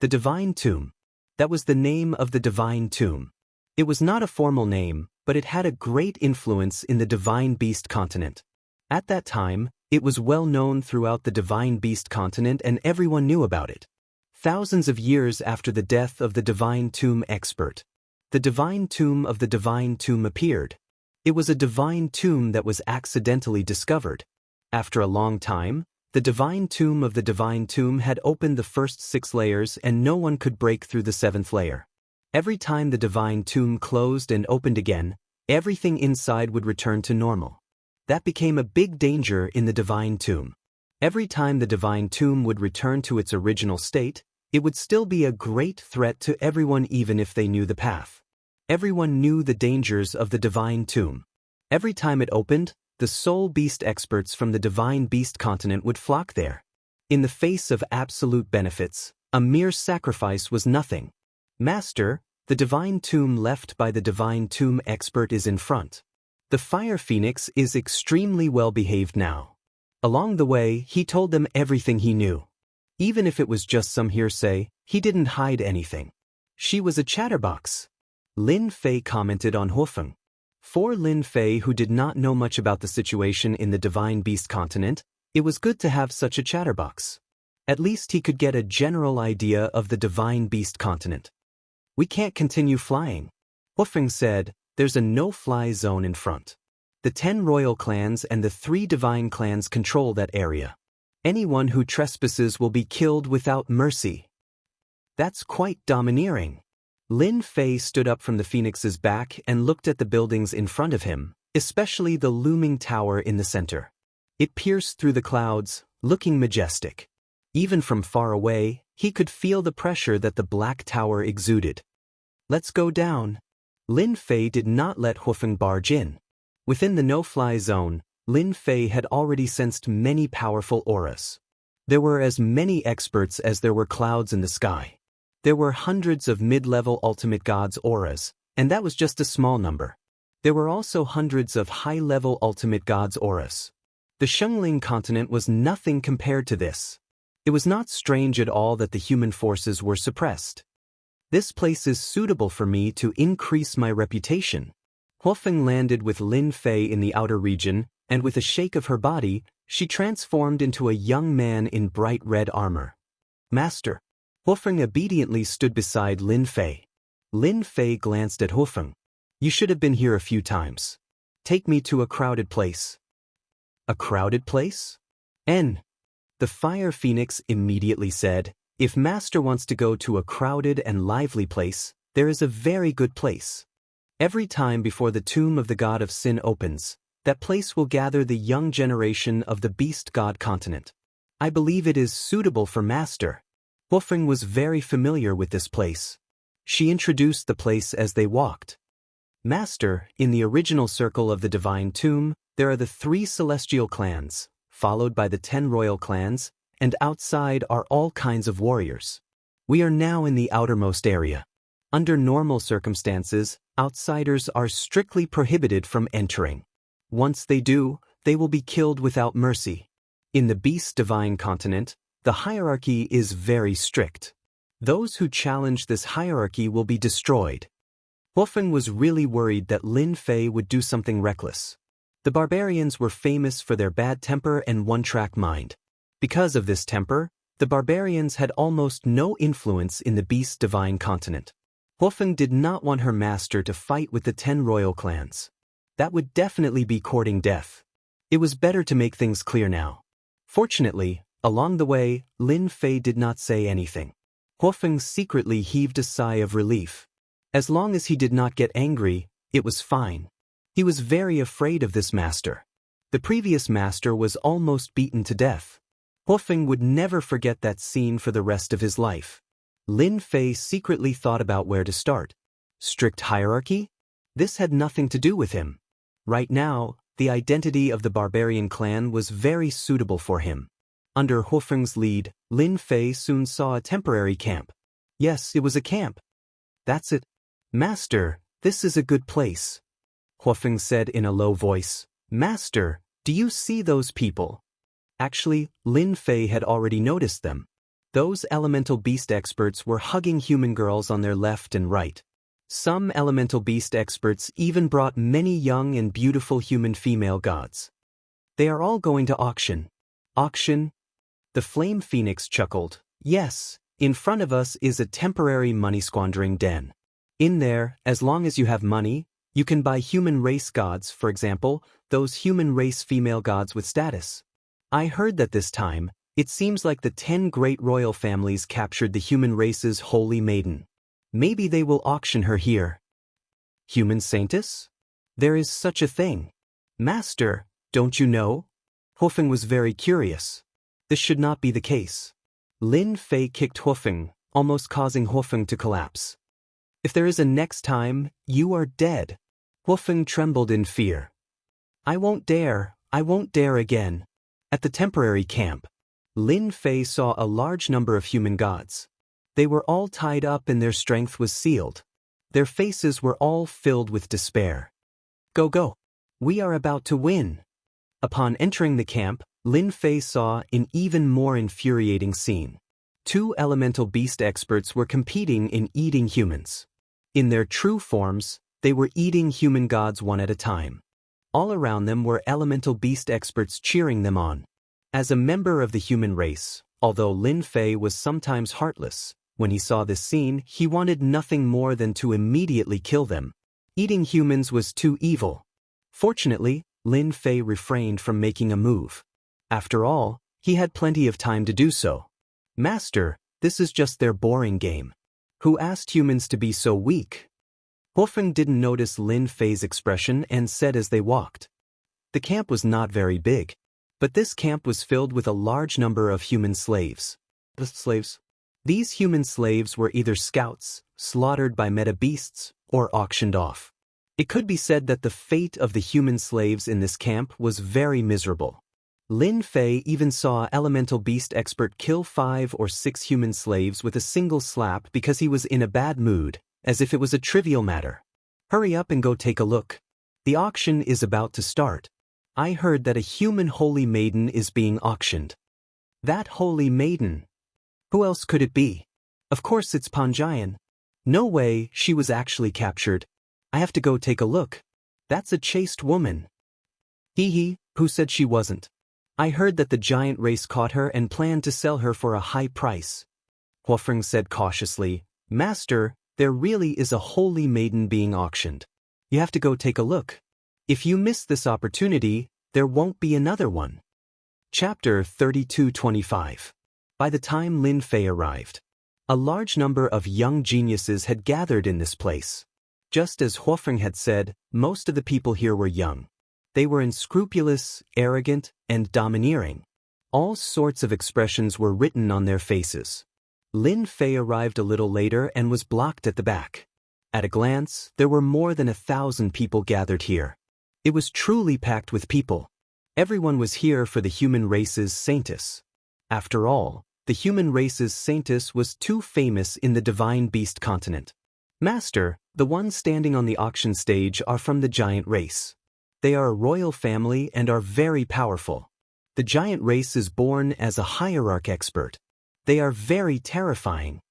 The Divine Tomb. That was the name of the Divine Tomb. It was not a formal name, but it had a great influence in the Divine Beast continent. At that time, it was well known throughout the Divine Beast continent and everyone knew about it. Thousands of years after the death of the Divine Tomb expert, the Divine Tomb of the Divine Tomb appeared. It was a divine tomb that was accidentally discovered. After a long time, the Divine Tomb of the Divine Tomb had opened the first 6 layers and no one could break through the 7th layer. Every time the Divine Tomb closed and opened again, everything inside would return to normal. That became a big danger in the Divine Tomb. Every time the Divine Tomb would return to its original state, it would still be a great threat to everyone even if they knew the path. Everyone knew the dangers of the Divine Tomb. Every time it opened, the the soul beast experts from the divine beast continent would flock there. In the face of absolute benefits, a mere sacrifice was nothing. Master, the divine tomb left by the divine tomb expert is in front. The fire phoenix is extremely well behaved now. Along the way, he told them everything he knew. Even if it was just some hearsay, he didn't hide anything. She was a chatterbox. Lin Fei commented on Hofeng. For Lin Fei, who did not know much about the situation in the divine beast continent, it was good to have such a chatterbox. At least he could get a general idea of the divine beast continent. We can't continue flying. Hofeng said, there's a no-fly zone in front. The 10 royal clans and the 3 divine clans control that area. Anyone who trespasses will be killed without mercy. That's quite domineering. Lin Fei stood up from the phoenix's back and looked at the buildings in front of him, especially the looming tower in the center. It pierced through the clouds, looking majestic. Even from far away, he could feel the pressure that the black tower exuded. Let's go down. Lin Fei did not let Hofeng barge in. Within the no-fly zone, Lin Fei had already sensed many powerful auras. There were as many experts as there were clouds in the sky. There were hundreds of mid-level ultimate gods' auras, and that was just a small number. There were also hundreds of high-level ultimate gods' auras. The Shengling continent was nothing compared to this. It was not strange at all that the human forces were suppressed. This place is suitable for me to increase my reputation. Hofeng landed with Lin Fei in the outer region, and with a shake of her body, she transformed into a young man in bright red armor. Master. Hofeng obediently stood beside Lin Fei. Lin Fei glanced at Hofeng. You should have been here a few times. Take me to a crowded place. A crowded place? The fire phoenix immediately said, if Master wants to go to a crowded and lively place, there is a very good place. Every time before the tomb of the god of sin opens, that place will gather the young generation of the beast god continent. I believe it is suitable for Master. Hofeng was very familiar with this place. She introduced the place as they walked. Master, in the original circle of the divine tomb, there are the 3 celestial clans, followed by the 10 royal clans, and outside are all kinds of warriors. We are now in the outermost area. Under normal circumstances, outsiders are strictly prohibited from entering. Once they do, they will be killed without mercy. In the beast divine continent, the hierarchy is very strict. Those who challenge this hierarchy will be destroyed. Hofeng was really worried that Lin Fei would do something reckless. The barbarians were famous for their bad temper and one-track mind. Because of this temper, the barbarians had almost no influence in the beast divine continent. Hofeng did not want her master to fight with the 10 royal clans. That would definitely be courting death. It was better to make things clear now. Fortunately, along the way, Lin Fei did not say anything. Hofeng secretly heaved a sigh of relief. As long as he did not get angry, it was fine. He was very afraid of this master. The previous master was almost beaten to death. Hofeng would never forget that scene for the rest of his life. Lin Fei secretly thought about where to start. Strict hierarchy? This had nothing to do with him. Right now, the identity of the barbarian clan was very suitable for him. Under Hofeng's lead, Lin Fei soon saw a temporary camp. Yes, it was a camp. That's it. Master, this is a good place. Hofeng said in a low voice. Master, do you see those people? Actually, Lin Fei had already noticed them. Those elemental beast experts were hugging human girls on their left and right. Some elemental beast experts even brought many young and beautiful human female gods. They are all going to auction. Auction? The flame phoenix chuckled. Yes, in front of us is a temporary money-squandering den. In there, as long as you have money, you can buy human race gods, for example, those human race female gods with status. I heard that this time, it seems like the 10 great royal families captured the human race's holy maiden. Maybe they will auction her here. Human saintess? There is such a thing. Master, don't you know? Hofeng was very curious. This should not be the case. Lin Fei kicked Hofeng, almost causing Hofeng to collapse. If there is a next time, you are dead. Hofeng trembled in fear. I won't dare again. At the temporary camp, Lin Fei saw a large number of human gods. They were all tied up and their strength was sealed. Their faces were all filled with despair. Go go! We are about to win! Upon entering the camp, Lin Fei saw an even more infuriating scene. 2 elemental beast experts were competing in eating humans. In their true forms, they were eating human gods one at a time. All around them were elemental beast experts cheering them on. As a member of the human race, although Lin Fei was sometimes heartless, when he saw this scene, he wanted nothing more than to immediately kill them. Eating humans was too evil. Fortunately, Lin Fei refrained from making a move. After all, he had plenty of time to do so. Master, this is just their boring game. Who asked humans to be so weak? Huofeng didn't notice Lin Fei's expression and said as they walked. The camp was not very big, but this camp was filled with a large number of human slaves. These human slaves were either scouts, slaughtered by meta beasts, or auctioned off. It could be said that the fate of the human slaves in this camp was very miserable. Lin Fei even saw elemental beast expert kill 5 or 6 human slaves with a single slap because he was in a bad mood, as if it was a trivial matter. Hurry up and go take a look. The auction is about to start. I heard that a human holy maiden is being auctioned. That holy maiden? Who else could it be? Of course it's Panjian. No way, she was actually captured. I have to go take a look. That's a chaste woman. Hee, who said she wasn't? I heard that the giant race caught her and planned to sell her for a high price. Huofeng said cautiously, Master, there really is a holy maiden being auctioned. You have to go take a look. If you miss this opportunity, there won't be another one. Chapter 32:25. By the time Lin Fei arrived, a large number of young geniuses had gathered in this place. Just as Huofeng had said, most of the people here were young. They were unscrupulous, arrogant, and domineering. All sorts of expressions were written on their faces. Lin Fei arrived a little later and was blocked at the back. At a glance, there were more than 1,000 people gathered here. It was truly packed with people. Everyone was here for the human race's saintess. After all, the human race's saintess was too famous in the divine beast continent. Master, the ones standing on the auction stage are from the giant race. They are a royal family and are very powerful. The giant race is born as a hierarch expert. They are very terrifying.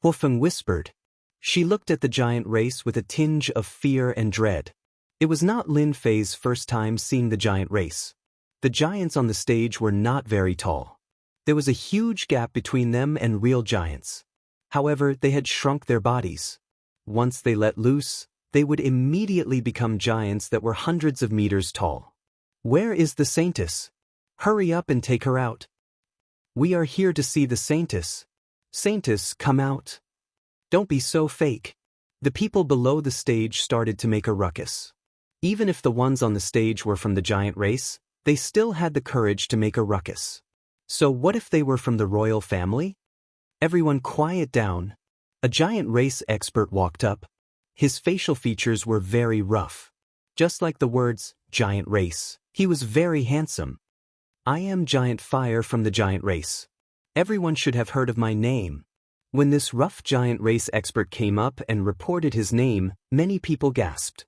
Huofeng whispered. She looked at the giant race with a tinge of fear and dread. It was not Lin Fei's first time seeing the giant race. The giants on the stage were not very tall. There was a huge gap between them and real giants. However, they had shrunk their bodies. Once they let loose, they would immediately become giants that were hundreds of meters tall. Where is the saintess? Hurry up and take her out. We are here to see the saintess. Saintess, come out. Don't be so fake. The people below the stage started to make a ruckus. Even if the ones on the stage were from the giant race, they still had the courage to make a ruckus. So what if they were from the royal family? Everyone quiet down. A giant race expert walked up. His facial features were very rough. Just like the words, giant race, he was very handsome. I am Giant Fire from the giant race. Everyone should have heard of my name. When this rough giant race expert came up and reported his name, many people gasped.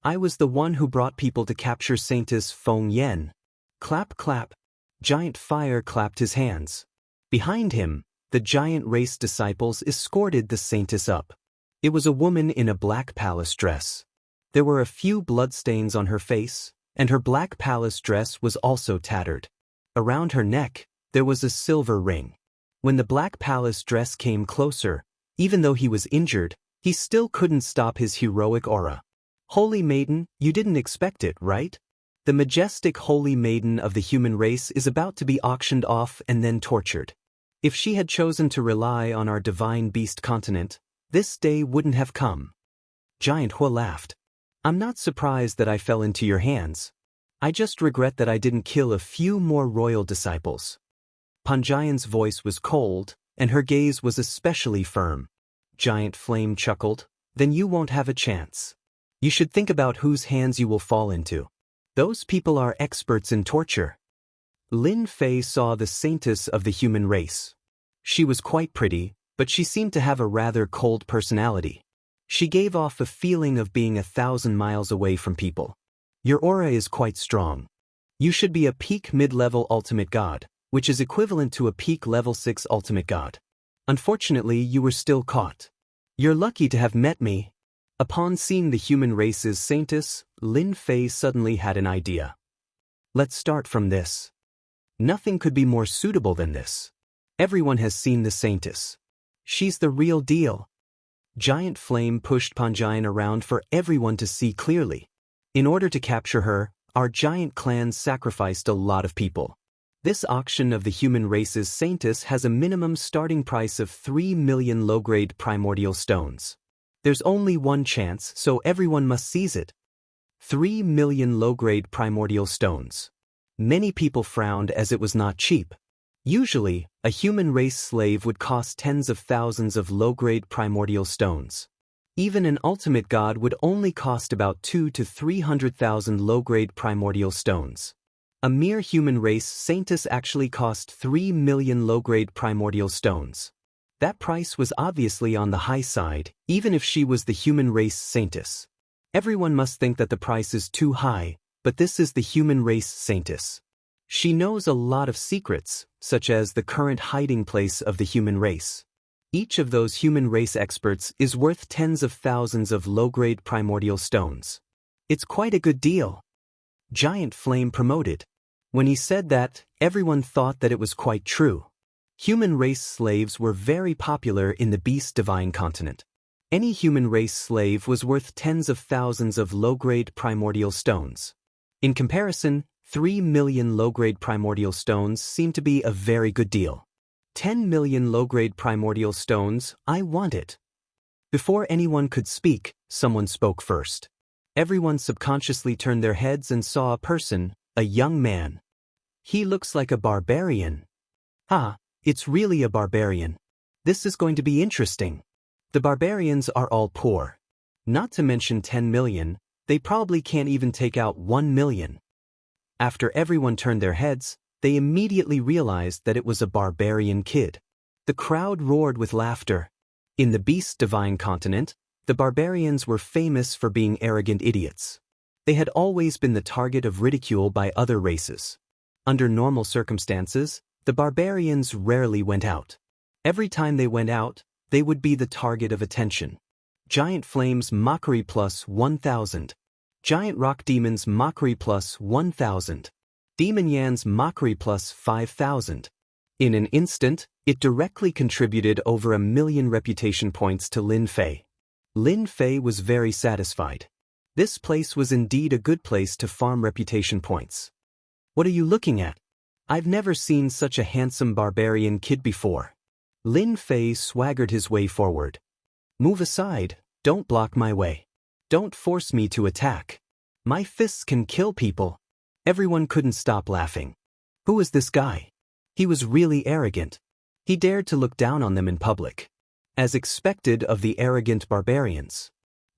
I was the one who brought people to capture Saintess Feng Yan. Clap, clap. Giant Fire clapped his hands. Behind him, the giant race disciples escorted the saintess up. It was a woman in a black palace dress. There were a few bloodstains on her face, and her black palace dress was also tattered. Around her neck, there was a silver ring. When the black palace dress came closer, even though he was injured, he still couldn't stop his heroic aura. Holy Maiden, you didn't expect it, right? The majestic Holy Maiden of the human race is about to be auctioned off and then tortured. If she had chosen to rely on our divine beast continent, this day wouldn't have come. Giant Hua laughed. I'm not surprised that I fell into your hands. I just regret that I didn't kill a few more royal disciples. Panjian's voice was cold, and her gaze was especially firm. Giant Flame chuckled. Then you won't have a chance. You should think about whose hands you will fall into. Those people are experts in torture. Lin Fei saw the saintess of the human race. She was quite pretty, but she seemed to have a rather cold personality. She gave off a feeling of being 1,000 miles away from people. Your aura is quite strong. You should be a peak mid-level ultimate god, which is equivalent to a peak level 6 ultimate god. Unfortunately, you were still caught. You're lucky to have met me. Upon seeing the human race's saintess, Lin Fei suddenly had an idea. Let's start from this. Nothing could be more suitable than this. Everyone has seen the saintess. She's the real deal. Giant Flame pushed Panjian around for everyone to see clearly. In order to capture her, our giant clans sacrificed a lot of people. This auction of the human race's saintess has a minimum starting price of 3 million low-grade primordial stones. There's only one chance, so everyone must seize it. 3 million low-grade primordial stones. Many people frowned as it was not cheap. Usually, a human race slave would cost tens of thousands of low-grade primordial stones. Even an ultimate god would only cost about 200,000 to 300,000 low-grade primordial stones. A mere human race saintess actually cost 3 million low-grade primordial stones. That price was obviously on the high side, even if she was the human race saintess. Everyone must think that the price is too high, but this is the human race saintess. She knows a lot of secrets, such as the current hiding place of the human race. Each of those human race experts is worth tens of thousands of low-grade primordial stones. It's quite a good deal. Giant Flame promoted. When he said that, everyone thought that it was quite true. Human race slaves were very popular in the Beast Divine continent. Any human race slave was worth tens of thousands of low-grade primordial stones. In comparison, 3 million low-grade primordial stones seem to be a very good deal. 10 million low-grade primordial stones, I want it. Before anyone could speak, someone spoke first. Everyone subconsciously turned their heads and saw a person, a young man. He looks like a barbarian. Ah, it's really a barbarian. This is going to be interesting. The barbarians are all poor. Not to mention 10 million, they probably can't even take out 1 million. After everyone turned their heads, they immediately realized that it was a barbarian kid. The crowd roared with laughter. In the Beast Divine continent, the barbarians were famous for being arrogant idiots. They had always been the target of ridicule by other races. Under normal circumstances, the barbarians rarely went out. Every time they went out, they would be the target of attention. Giant Flame's Mockery plus 1,000. Giant Rock Demon's Mockery plus 1,000. Demon Yan's Mockery plus 5,000. In an instant, it directly contributed over 1 million reputation points to Lin Fei. Lin Fei was very satisfied. This place was indeed a good place to farm reputation points. What are you looking at? I've never seen such a handsome barbarian kid before. Lin Fei swaggered his way forward. Move aside, don't block my way. Don't force me to attack. My fists can kill people. Everyone couldn't stop laughing. Who is this guy? He was really arrogant. He dared to look down on them in public. As expected of the arrogant barbarians,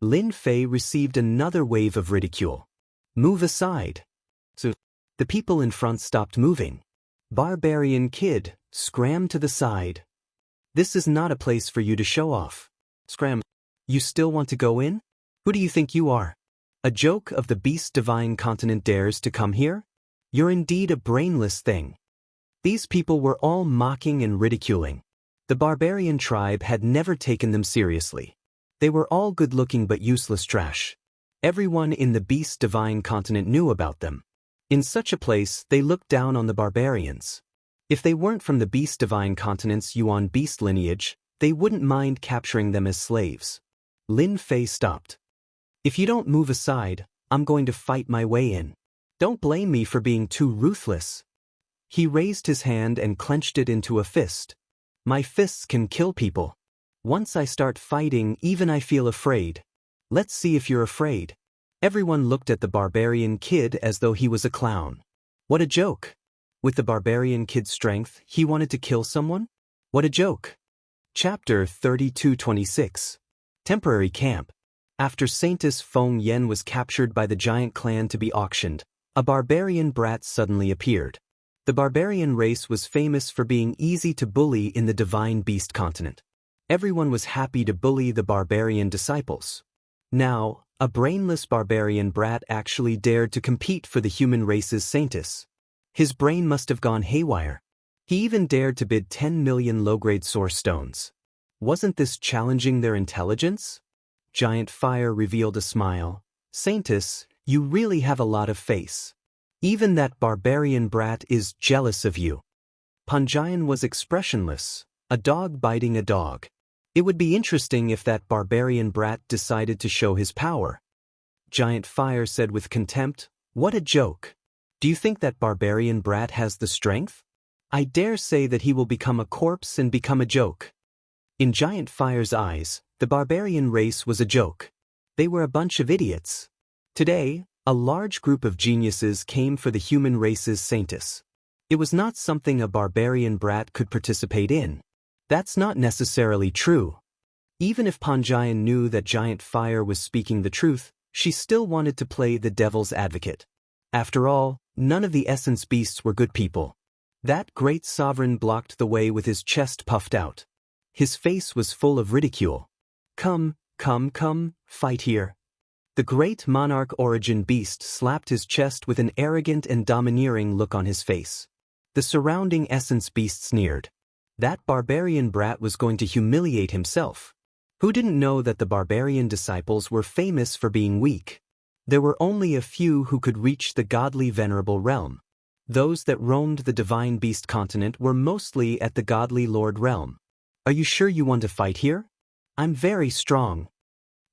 Lin Fei received another wave of ridicule. Move aside. So, the people in front stopped moving. Barbarian kid, scram to the side. This is not a place for you to show off. Scram. You still want to go in? Who do you think you are? A joke of the Beast Divine continent dares to come here? You're indeed a brainless thing. These people were all mocking and ridiculing. The barbarian tribe had never taken them seriously. They were all good-looking but useless trash. Everyone in the Beast Divine continent knew about them. In such a place, they looked down on the barbarians. If they weren't from the Beast Divine continent's Yuan beast lineage, they wouldn't mind capturing them as slaves. Lin Fei stopped. If you don't move aside, I'm going to fight my way in. Don't blame me for being too ruthless. He raised his hand and clenched it into a fist. My fists can kill people. Once I start fighting, even I feel afraid. Let's see if you're afraid. Everyone looked at the barbarian kid as though he was a clown. What a joke. With the barbarian kid's strength, he wanted to kill someone? What a joke. Chapter 3226. Temporary Camp. After Saintess Feng Yen was captured by the giant clan to be auctioned, A barbarian brat suddenly appeared. The barbarian race was famous for being easy to bully in the divine beast continent. Everyone was happy to bully the barbarian disciples. Now, a brainless barbarian brat actually dared to compete for the human race's saintess. His brain must have gone haywire. He even dared to bid 10 million low-grade source stones. Wasn't this challenging their intelligence? Giant Fire revealed a smile. Saintess, you really have a lot of face. Even that barbarian brat is jealous of you. Panjian was expressionless, a dog biting a dog. It would be interesting if that barbarian brat decided to show his power. Giant Fire said with contempt, "What a joke. Do you think that barbarian brat has the strength? I dare say that he will become a corpse and become a joke." In Giant Fire's eyes, the barbarian race was a joke. They were a bunch of idiots. Today, a large group of geniuses came for the human race's saintess. It was not something a barbarian brat could participate in. That's not necessarily true. Even if Panjian knew that Giant Fire was speaking the truth, she still wanted to play the devil's advocate. After all, none of the essence beasts were good people. That great sovereign blocked the way with his chest puffed out. His face was full of ridicule. Come, fight here." The great Monarch origin beast slapped his chest with an arrogant and domineering look on his face. The surrounding essence beast sneered. That barbarian brat was going to humiliate himself. Who didn't know that the barbarian disciples were famous for being weak? There were only a few who could reach the godly venerable realm. Those that roamed the divine beast continent were mostly at the godly lord realm. "Are you sure you want to fight here? I'm very strong."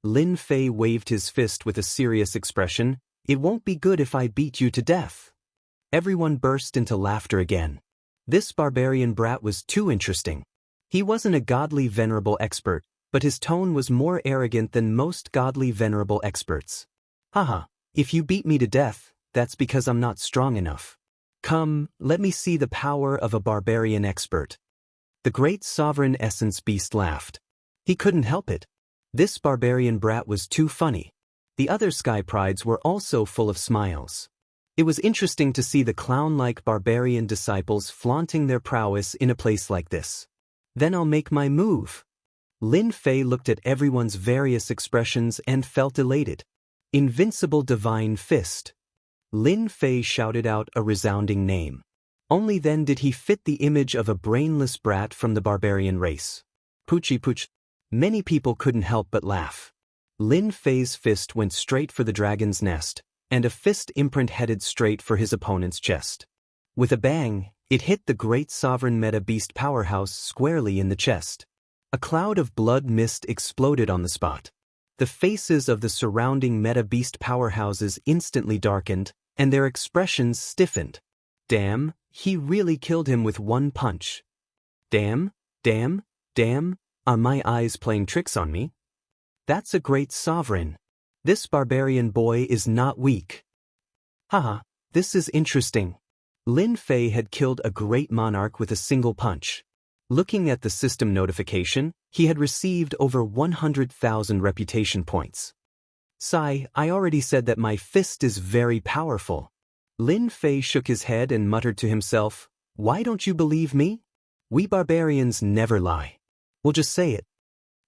Lin Fei waved his fist with a serious expression. "It won't be good if I beat you to death." Everyone burst into laughter again. This barbarian brat was too interesting. He wasn't a godly venerable expert, but his tone was more arrogant than most godly venerable experts. "Haha, if you beat me to death, that's because I'm not strong enough. Come, let me see the power of a barbarian expert." The great sovereign essence beast laughed. He couldn't help it. This barbarian brat was too funny. The other sky prides were also full of smiles. It was interesting to see the clown-like barbarian disciples flaunting their prowess in a place like this. "Then I'll make my move." Lin Fei looked at everyone's various expressions and felt elated. "Invincible Divine Fist." Lin Fei shouted out a resounding name. Only then did he fit the image of a brainless brat from the barbarian race. Poochie pooch. Many people couldn't help but laugh. Lin Fei's fist went straight for the dragon's nest, and a fist imprint headed straight for his opponent's chest. With a bang, it hit the great sovereign meta beast powerhouse squarely in the chest. A cloud of blood mist exploded on the spot. The faces of the surrounding meta beast powerhouses instantly darkened, and their expressions stiffened. Damn, he really killed him with one punch. Damn, are my eyes playing tricks on me? That's a great sovereign. This barbarian boy is not weak. Haha, this is interesting. Lin Fei had killed a great monarch with a single punch. Looking at the system notification, he had received over 100,000 reputation points. "Sai, I already said that my fist is very powerful." Lin Fei shook his head and muttered to himself, "Why don't you believe me? We barbarians never lie. We'll just say it."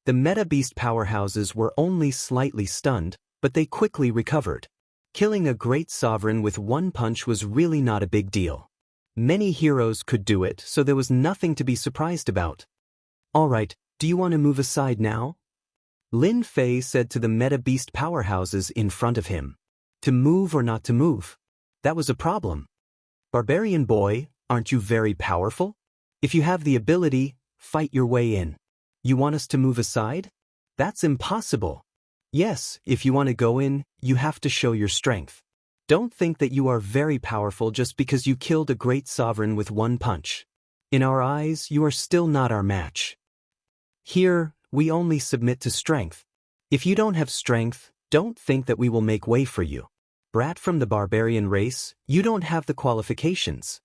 The meta beast powerhouses were only slightly stunned, but they quickly recovered. Killing a great sovereign with one punch was really not a big deal. Many heroes could do it, so there was nothing to be surprised about. "All right, do you want to move aside now?" Lin Fei said to the meta beast powerhouses in front of him. To move or not to move? That was a problem. "Barbarian boy, aren't you very powerful? If you have the ability, fight your way in. You want us to move aside? That's impossible. Yes, if you want to go in, you have to show your strength. Don't think that you are very powerful just because you killed a great sovereign with one punch. In our eyes, you are still not our match. Here, we only submit to strength. If you don't have strength, don't think that we will make way for you. Brat from the barbarian race, you don't have the qualifications."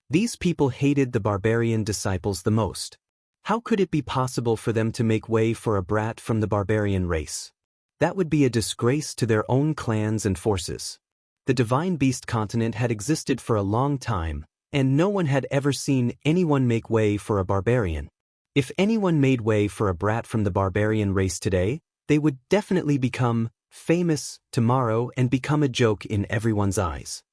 These people hated the barbarian disciples the most. How could it be possible for them to make way for a brat from the barbarian race? That would be a disgrace to their own clans and forces. The Divine Beast continent had existed for a long time, and no one had ever seen anyone make way for a barbarian. If anyone made way for a brat from the barbarian race today, they would definitely become famous tomorrow and become a joke in everyone's eyes.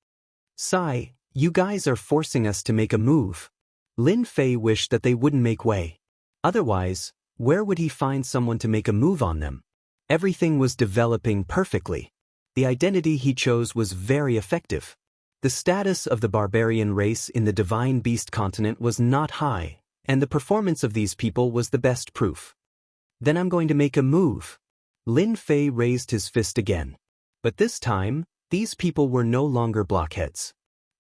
Sigh, you guys are forcing us to make a move. Lin Fei wished that they wouldn't make way. Otherwise, where would he find someone to make a move on them? Everything was developing perfectly. The identity he chose was very effective. The status of the barbarian race in the Divine Beast continent was not high, and the performance of these people was the best proof. Then I'm going to make a move. Lin Fei raised his fist again. But this time, these people were no longer blockheads.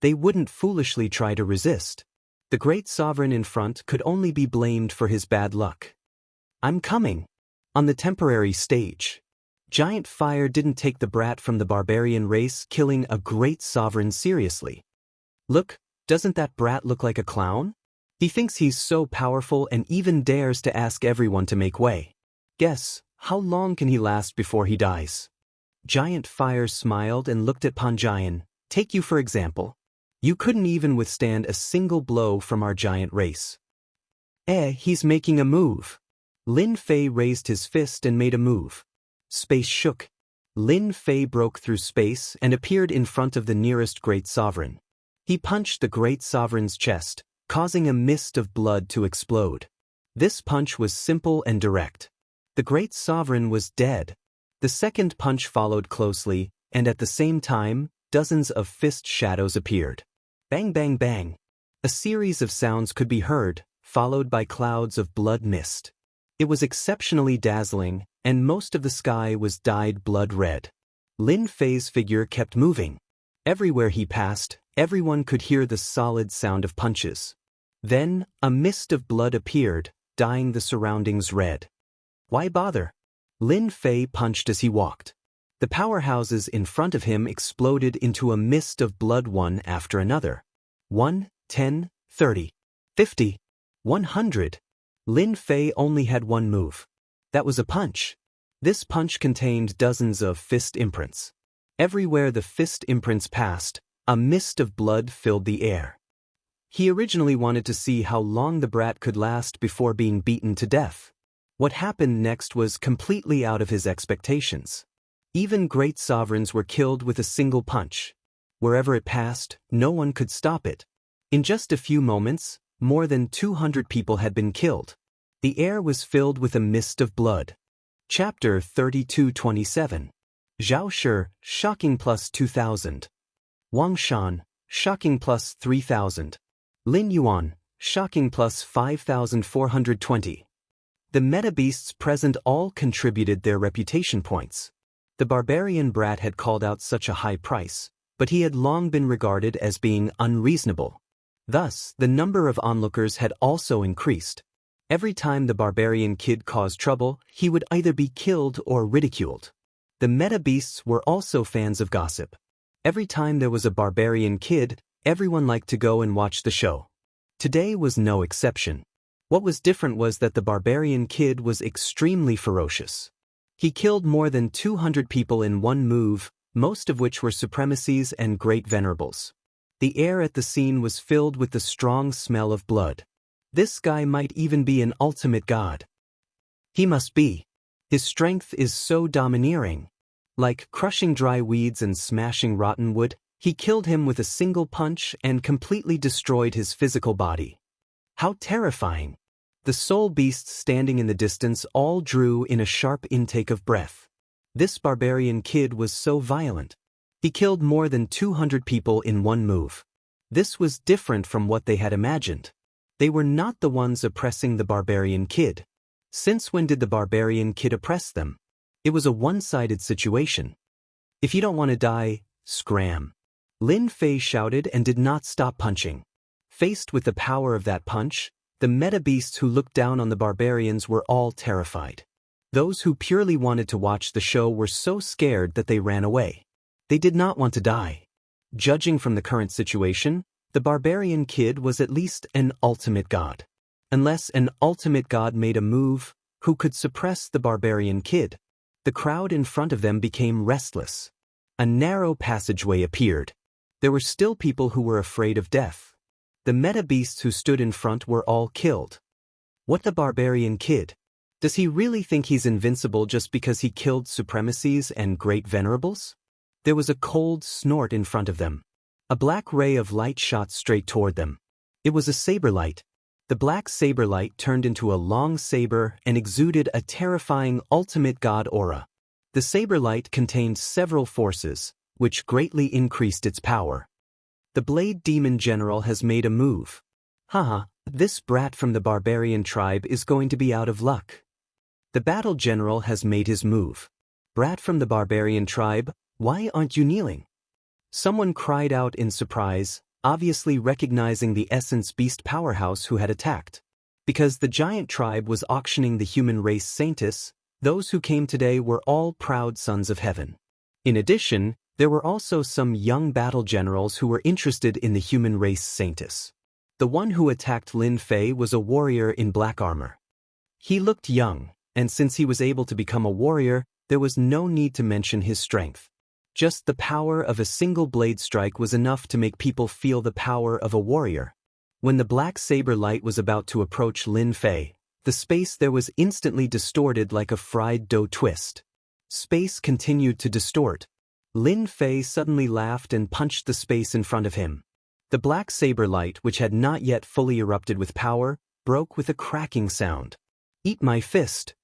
They wouldn't foolishly try to resist. The great sovereign in front could only be blamed for his bad luck. I'm coming. On the temporary stage, Giant Fire didn't take the brat from the barbarian race killing a great sovereign seriously. Look, doesn't that brat look like a clown? He thinks he's so powerful and even dares to ask everyone to make way. Guess, how long can he last before he dies? Giant Fire smiled and looked at Panjian. Take you for example. You couldn't even withstand a single blow from our giant race. He's making a move. Lin Fei raised his fist and made a move. Space shook. Lin Fei broke through space and appeared in front of the nearest great sovereign. He punched the great sovereign's chest, causing a mist of blood to explode. This punch was simple and direct. The great sovereign was dead. The second punch followed closely, and at the same time, dozens of fist shadows appeared. Bang bang bang. A series of sounds could be heard, followed by clouds of blood mist. It was exceptionally dazzling, and most of the sky was dyed blood red. Lin Fei's figure kept moving. Everywhere he passed, everyone could hear the solid sound of punches. Then, a mist of blood appeared, dyeing the surroundings red. Why bother? Lin Fei punched as he walked. The powerhouses in front of him exploded into a mist of blood one after another. 1, 10, 30, 50, 100. Lin Fei only had one move. That was a punch. This punch contained dozens of fist imprints. Everywhere the fist imprints passed, a mist of blood filled the air. He originally wanted to see how long the brat could last before being beaten to death. What happened next was completely out of his expectations. Even great sovereigns were killed with a single punch. Wherever it passed, no one could stop it. In just a few moments, more than 200 people had been killed. The air was filled with a mist of blood. Chapter 3227. Zhao Shi, shocking plus 2,000. Wang Shan, shocking plus 3,000. Lin Yuan, shocking plus 5,420. The meta-beasts present all contributed their reputation points. The barbarian brat had called out such a high price, but he had long been regarded as being unreasonable. Thus, the number of onlookers had also increased. Every time the barbarian kid caused trouble, he would either be killed or ridiculed. The meta-beasts were also fans of gossip. Every time there was a barbarian kid, everyone liked to go and watch the show. Today was no exception. What was different was that the barbarian kid was extremely ferocious. He killed more than 200 people in one move, most of which were supremacies and great venerables. The air at the scene was filled with the strong smell of blood. This guy might even be an ultimate god. He must be. His strength is so domineering. Like crushing dry weeds and smashing rotten wood, he killed him with a single punch and completely destroyed his physical body. How terrifying! The soul beasts standing in the distance all drew in a sharp intake of breath. This barbarian kid was so violent. He killed more than 200 people in one move. This was different from what they had imagined. They were not the ones oppressing the barbarian kid. Since when did the barbarian kid oppress them? It was a one-sided situation. If you don't want to die, scram. Lin Fei shouted and did not stop punching. Faced with the power of that punch, the meta-beasts who looked down on the barbarians were all terrified. Those who purely wanted to watch the show were so scared that they ran away. They did not want to die. Judging from the current situation, the barbarian kid was at least an ultimate god. Unless an ultimate god made a move, who could suppress the barbarian kid? The crowd in front of them became restless. A narrow passageway appeared. There were still people who were afraid of death. The meta-beasts who stood in front were all killed. What the barbarian kid? Does he really think he's invincible just because he killed supremacies and great venerables? There was a cold snort in front of them. A black ray of light shot straight toward them. It was a saber light. The black saber light turned into a long saber and exuded a terrifying ultimate god aura. The saber light contained several forces, which greatly increased its power. The Blade Demon General has made a move. Haha, this brat from the barbarian tribe is going to be out of luck. The Battle General has made his move. Brat from the barbarian tribe, why aren't you kneeling? Someone cried out in surprise, obviously recognizing the Essence Beast powerhouse who had attacked. Because the giant tribe was auctioning the human race Saintus, those who came today were all proud sons of heaven. In addition, there were also some young battle generals who were interested in the human race Saintus. The one who attacked Lin Fei was a warrior in black armor. He looked young, and since he was able to become a warrior, there was no need to mention his strength. Just the power of a single blade strike was enough to make people feel the power of a warrior. When the black saber light was about to approach Lin Fei, the space there was instantly distorted like a fried dough twist. Space continued to distort. Lin Fei suddenly laughed and punched the space in front of him. The black saber light, which had not yet fully erupted with power, broke with a cracking sound. Eat my fist.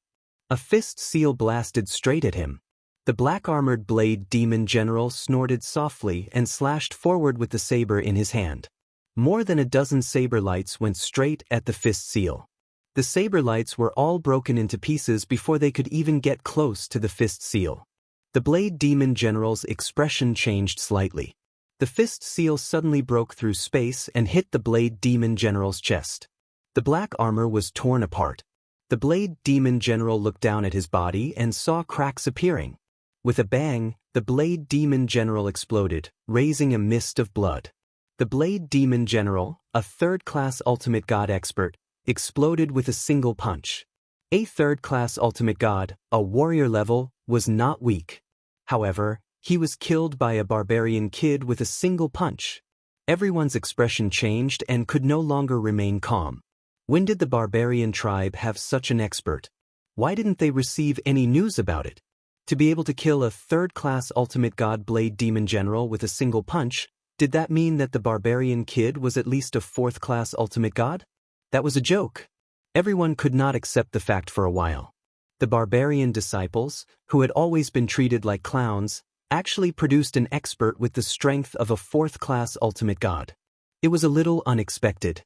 A fist seal blasted straight at him. The black-armored Blade Demon General snorted softly and slashed forward with the saber in his hand. More than a dozen saber lights went straight at the fist seal. The saber lights were all broken into pieces before they could even get close to the fist seal. The Blade Demon General's expression changed slightly. The fist seal suddenly broke through space and hit the Blade Demon General's chest. The black armor was torn apart. The Blade Demon General looked down at his body and saw cracks appearing. With a bang, the Blade Demon General exploded, raising a mist of blood. The Blade Demon General, a third-class Ultimate God expert, exploded with a single punch. A third-class Ultimate God, a warrior level, was not weak. However, he was killed by a barbarian kid with a single punch. Everyone's expression changed and could no longer remain calm. When did the barbarian tribe have such an expert? Why didn't they receive any news about it? To be able to kill a third-class Ultimate God Blade Demon General with a single punch, did that mean that the barbarian kid was at least a fourth-class Ultimate God? That was a joke. Everyone could not accept the fact for a while. The barbarian disciples, who had always been treated like clowns, actually produced an expert with the strength of a fourth-class Ultimate God. It was a little unexpected.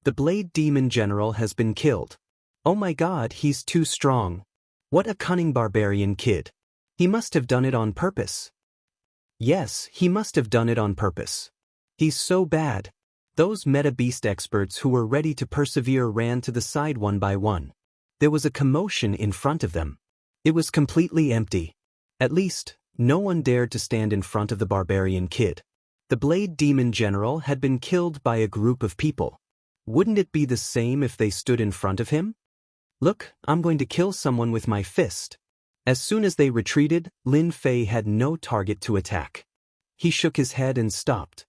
The Blade Demon General has been killed. Oh my god, he's too strong. What a cunning barbarian kid. He must have done it on purpose. Yes, he must have done it on purpose. He's so bad. Those meta-beast experts who were ready to persevere ran to the side one by one. There was a commotion in front of them. It was completely empty. At least, no one dared to stand in front of the barbarian kid. The Blade Demon General had been killed by a group of people. Wouldn't it be the same if they stood in front of him? Look, I'm going to kill someone with my fist. As soon as they retreated, Lin Fei had no target to attack. He shook his head and stopped.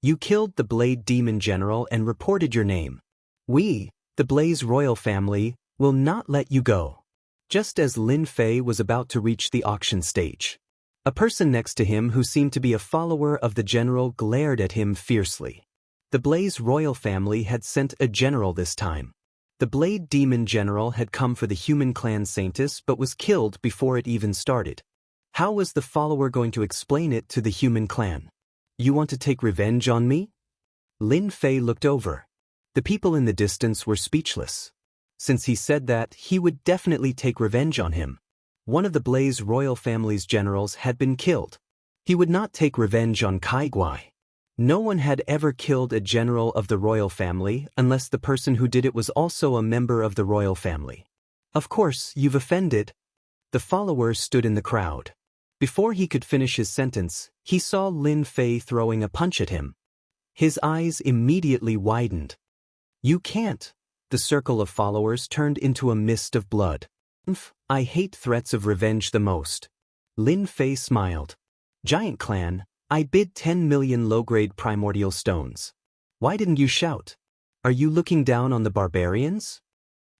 You killed the Blade Demon General and reported your name. We, the Blaze royal family, will not let you go. Just as Lin Fei was about to reach the auction stage, a person next to him who seemed to be a follower of the general glared at him fiercely. The Blaze royal family had sent a general this time. The Blade Demon General had come for the human clan Saintus but was killed before it even started. How was the follower going to explain it to the human clan? You want to take revenge on me? Lin Fei looked over. The people in the distance were speechless. Since he said that, he would definitely take revenge on him. One of the Blaze royal family's generals had been killed. He would not take revenge on Kai Guai. No one had ever killed a general of the royal family unless the person who did it was also a member of the royal family. Of course, you've offended. The follower stood in the crowd. Before he could finish his sentence, he saw Lin Fei throwing a punch at him. His eyes immediately widened. You can't. The circle of followers turned into a mist of blood. I hate threats of revenge the most. Lin Fei smiled. Giant clan, I bid 10 million low-grade primordial stones. Why didn't you shout? Are you looking down on the barbarians?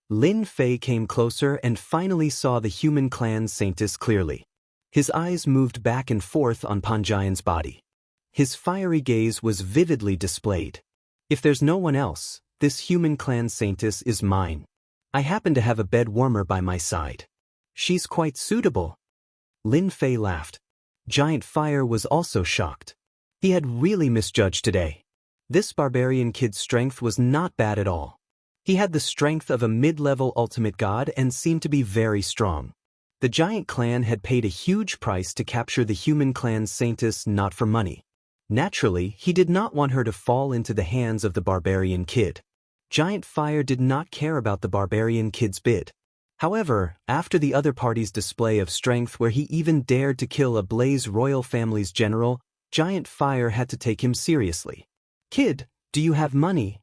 Lin Fei came closer and finally saw the human clan's saintess clearly. His eyes moved back and forth on Panjian's body. His fiery gaze was vividly displayed. If there's no one else, this human clan saintess is mine. I happen to have a bed warmer by my side. She's quite suitable. Lin Fei laughed. Giant Fire was also shocked. He had really misjudged today. This barbarian kid's strength was not bad at all. He had the strength of a mid-level ultimate god and seemed to be very strong. The giant clan had paid a huge price to capture the human clan's saintess not for money. Naturally, he did not want her to fall into the hands of the barbarian kid. Giant Fire did not care about the barbarian kid's bid. However, after the other party's display of strength where he even dared to kill a Blaze royal family's general, Giant Fire had to take him seriously. Kid, do you have money?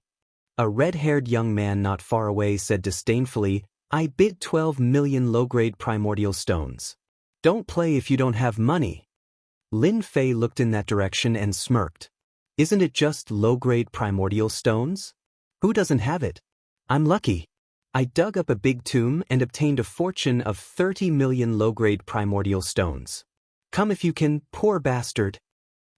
A red-haired young man not far away said disdainfully, I bid 12 million low-grade primordial stones. Don't play if you don't have money. Lin Fei looked in that direction and smirked. Isn't it just low-grade primordial stones? Who doesn't have it? I'm lucky. I dug up a big tomb and obtained a fortune of 30 million low-grade primordial stones. Come if you can, poor bastard.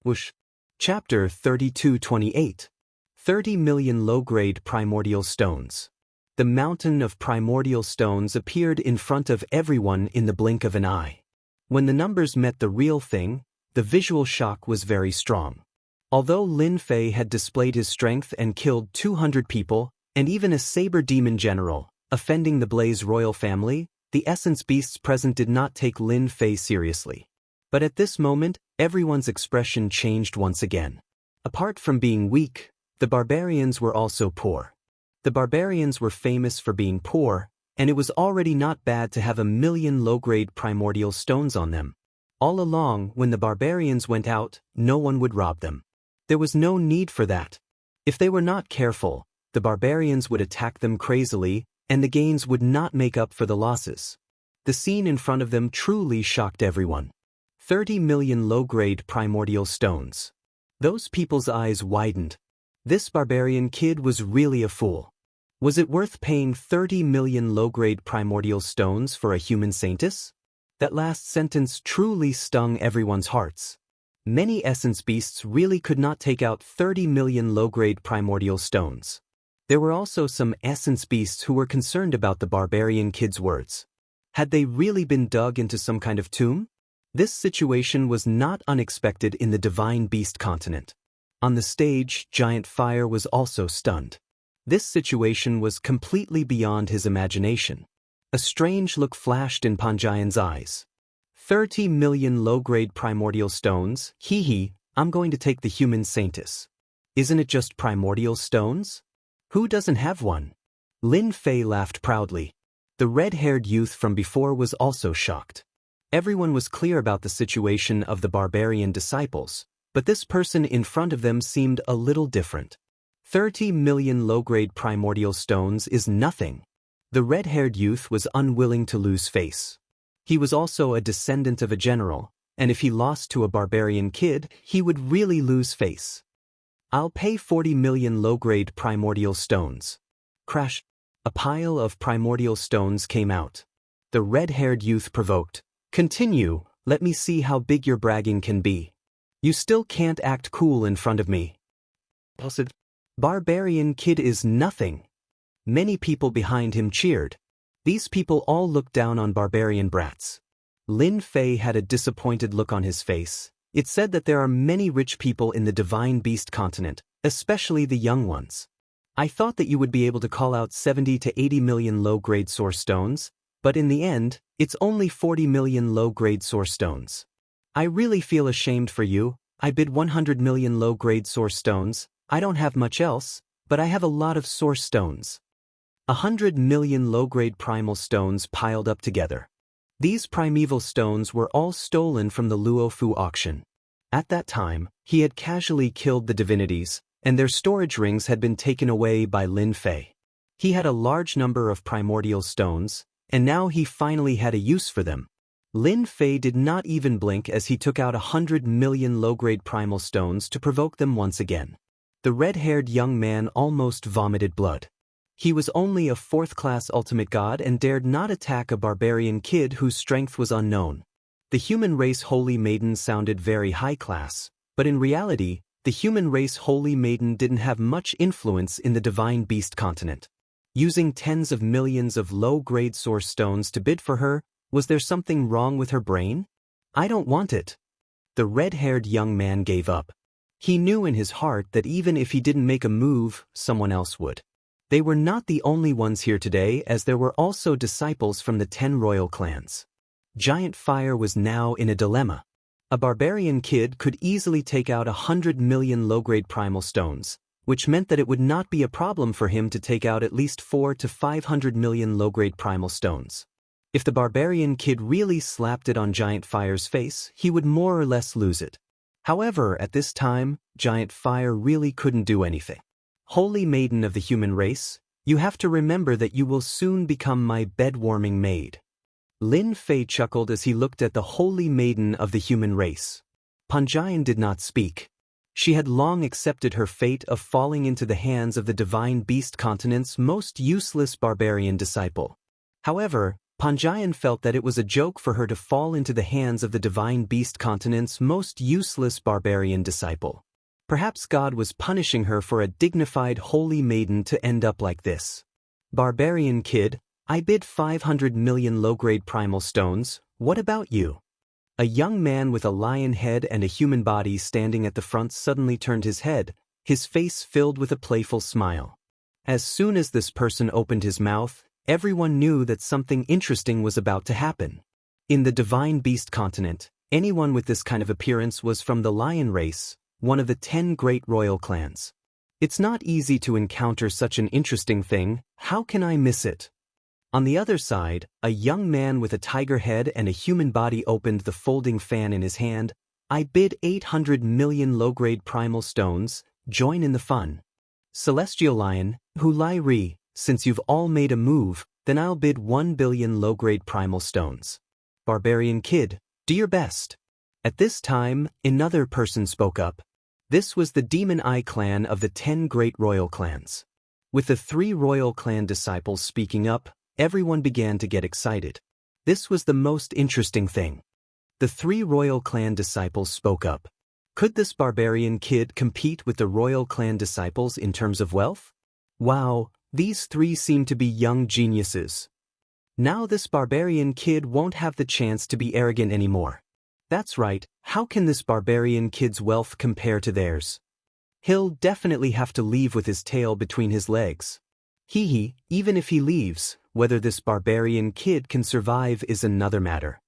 Whoosh. Chapter 32:28. 30 million low-grade primordial stones. The mountain of primordial stones appeared in front of everyone in the blink of an eye. When the numbers met the real thing, the visual shock was very strong. Although Lin Fei had displayed his strength and killed 200 people, and even a saber demon general, offending the Blaze royal family, the essence beasts present did not take Lin Fei seriously. But at this moment, everyone's expression changed once again. Apart from being weak, the barbarians were also poor. The barbarians were famous for being poor, and it was already not bad to have 1 million low-grade primordial stones on them. All along, when the barbarians went out, no one would rob them. There was no need for that. If they were not careful, the barbarians would attack them crazily, and the gains would not make up for the losses. The scene in front of them truly shocked everyone. 30 million low-grade primordial stones. Those people's eyes widened. This barbarian kid was really a fool. Was it worth paying 30 million low-grade primordial stones for a human saintess? That last sentence truly stung everyone's hearts. Many essence beasts really could not take out 30 million low-grade primordial stones. There were also some essence beasts who were concerned about the barbarian kid's words. Had they really been dug into some kind of tomb? This situation was not unexpected in the divine beast continent. On the stage, Giant Fire was also stunned. This situation was completely beyond his imagination. A strange look flashed in Panjian's eyes. 30 million low-grade primordial stones, hee, I'm going to take the human saintess. Isn't it just primordial stones? Who doesn't have one? Lin Fei laughed proudly. The red-haired youth from before was also shocked. Everyone was clear about the situation of the barbarian disciples, but this person in front of them seemed a little different. 30 million low-grade primordial stones is nothing. The red-haired youth was unwilling to lose face. He was also a descendant of a general, and if he lost to a barbarian kid, he would really lose face. I'll pay 40 million low-grade primordial stones. Crash. A pile of primordial stones came out. The red-haired youth provoked. Continue, let me see how big your bragging can be. You still can't act cool in front of me. Barbarian kid is nothing. Many people behind him cheered. These people all looked down on barbarian brats. Lin Fei had a disappointed look on his face. It said that there are many rich people in the divine beast continent, especially the young ones. I thought that you would be able to call out 70 to 80 million low-grade source stones, but in the end, it's only 40 million low-grade source stones. I really feel ashamed for you. I bid 100 million low-grade source stones. I don't have much else, but I have a lot of source stones. 100 million low-grade primal stones piled up together. These primeval stones were all stolen from the Luofu auction. At that time, he had casually killed the divinities, and their storage rings had been taken away by Lin Fei. He had a large number of primordial stones, and now he finally had a use for them. Lin Fei did not even blink as he took out 100 million low-grade primal stones to provoke them once again. The red-haired young man almost vomited blood. He was only a 4th-class ultimate god and dared not attack a barbarian kid whose strength was unknown. The human race holy maiden sounded very high-class, but in reality, the human race holy maiden didn't have much influence in the divine beast continent. Using tens of millions of low-grade source stones to bid for her, was there something wrong with her brain? I don't want it. The red-haired young man gave up. He knew in his heart that even if he didn't make a move, someone else would. They were not the only ones here today, as there were also disciples from the 10 royal clans. Giant Fire was now in a dilemma. A barbarian kid could easily take out 100 million low-grade primal stones, which meant that it would not be a problem for him to take out at least 400 to 500 million low-grade primal stones. If the barbarian kid really slapped it on Giant Fire's face, he would more or less lose it. However, at this time, Giant Fire really couldn't do anything. Holy Maiden of the human race, you have to remember that you will soon become my bed-warming maid. Lin Fei chuckled as he looked at the Holy Maiden of the human race. Panjian did not speak. She had long accepted her fate of falling into the hands of the divine beast continent's most useless barbarian disciple. However, Panjian felt that it was a joke for her to fall into the hands of the divine beast continent's most useless barbarian disciple. Perhaps God was punishing her for a dignified holy maiden to end up like this. Barbarian kid, I bid 500 million low-grade primal stones, what about you? A young man with a lion head and a human body standing at the front suddenly turned his head, his face filled with a playful smile. As soon as this person opened his mouth, everyone knew that something interesting was about to happen. In the divine beast continent, anyone with this kind of appearance was from the lion race, one of the 10 great royal clans. It's not easy to encounter such an interesting thing, how can I miss it? On the other side, a young man with a tiger head and a human body opened the folding fan in his hand. I bid 800 million low-grade primal stones, join in the fun. Celestial Lion, Hu Lai Ri, since you've all made a move, then I'll bid 1 billion low-grade primal stones. Barbarian kid, do your best. At this time, another person spoke up. This was the Demon Eye clan of the 10 great royal clans. With the 3 royal clan disciples speaking up, everyone began to get excited. This was the most interesting thing. The 3 royal clan disciples spoke up. Could this barbarian kid compete with the royal clan disciples in terms of wealth? Wow, these 3 seem to be young geniuses. Now this barbarian kid won't have the chance to be arrogant anymore. That's right, how can this barbarian kid's wealth compare to theirs? He'll definitely have to leave with his tail between his legs. Even if he leaves, whether this barbarian kid can survive is another matter.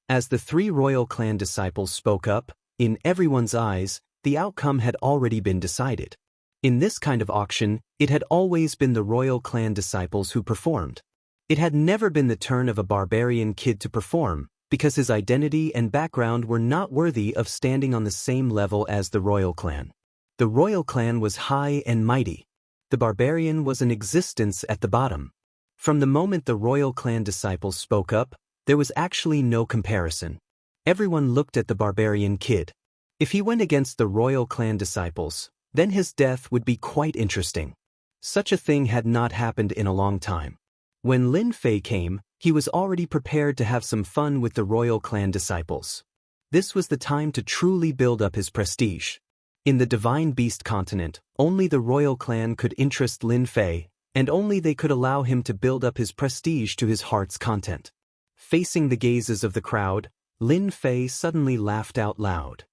As the 3 royal clan disciples spoke up, in everyone's eyes, the outcome had already been decided. In this kind of auction, it had always been the royal clan disciples who performed. It had never been the turn of a barbarian kid to perform, because his identity and background were not worthy of standing on the same level as the royal clan. The royal clan was high and mighty. The barbarian was an existence at the bottom. From the moment the royal clan disciples spoke up, there was actually no comparison. Everyone looked at the barbarian kid. If he went against the royal clan disciples, then his death would be quite interesting. Such a thing had not happened in a long time. When Lin Fei came, he was already prepared to have some fun with the royal clan disciples. This was the time to truly build up his prestige. In the divine beast continent, only the royal clan could interest Lin Fei, and only they could allow him to build up his prestige to his heart's content. Facing the gazes of the crowd, Lin Fei suddenly laughed out loud.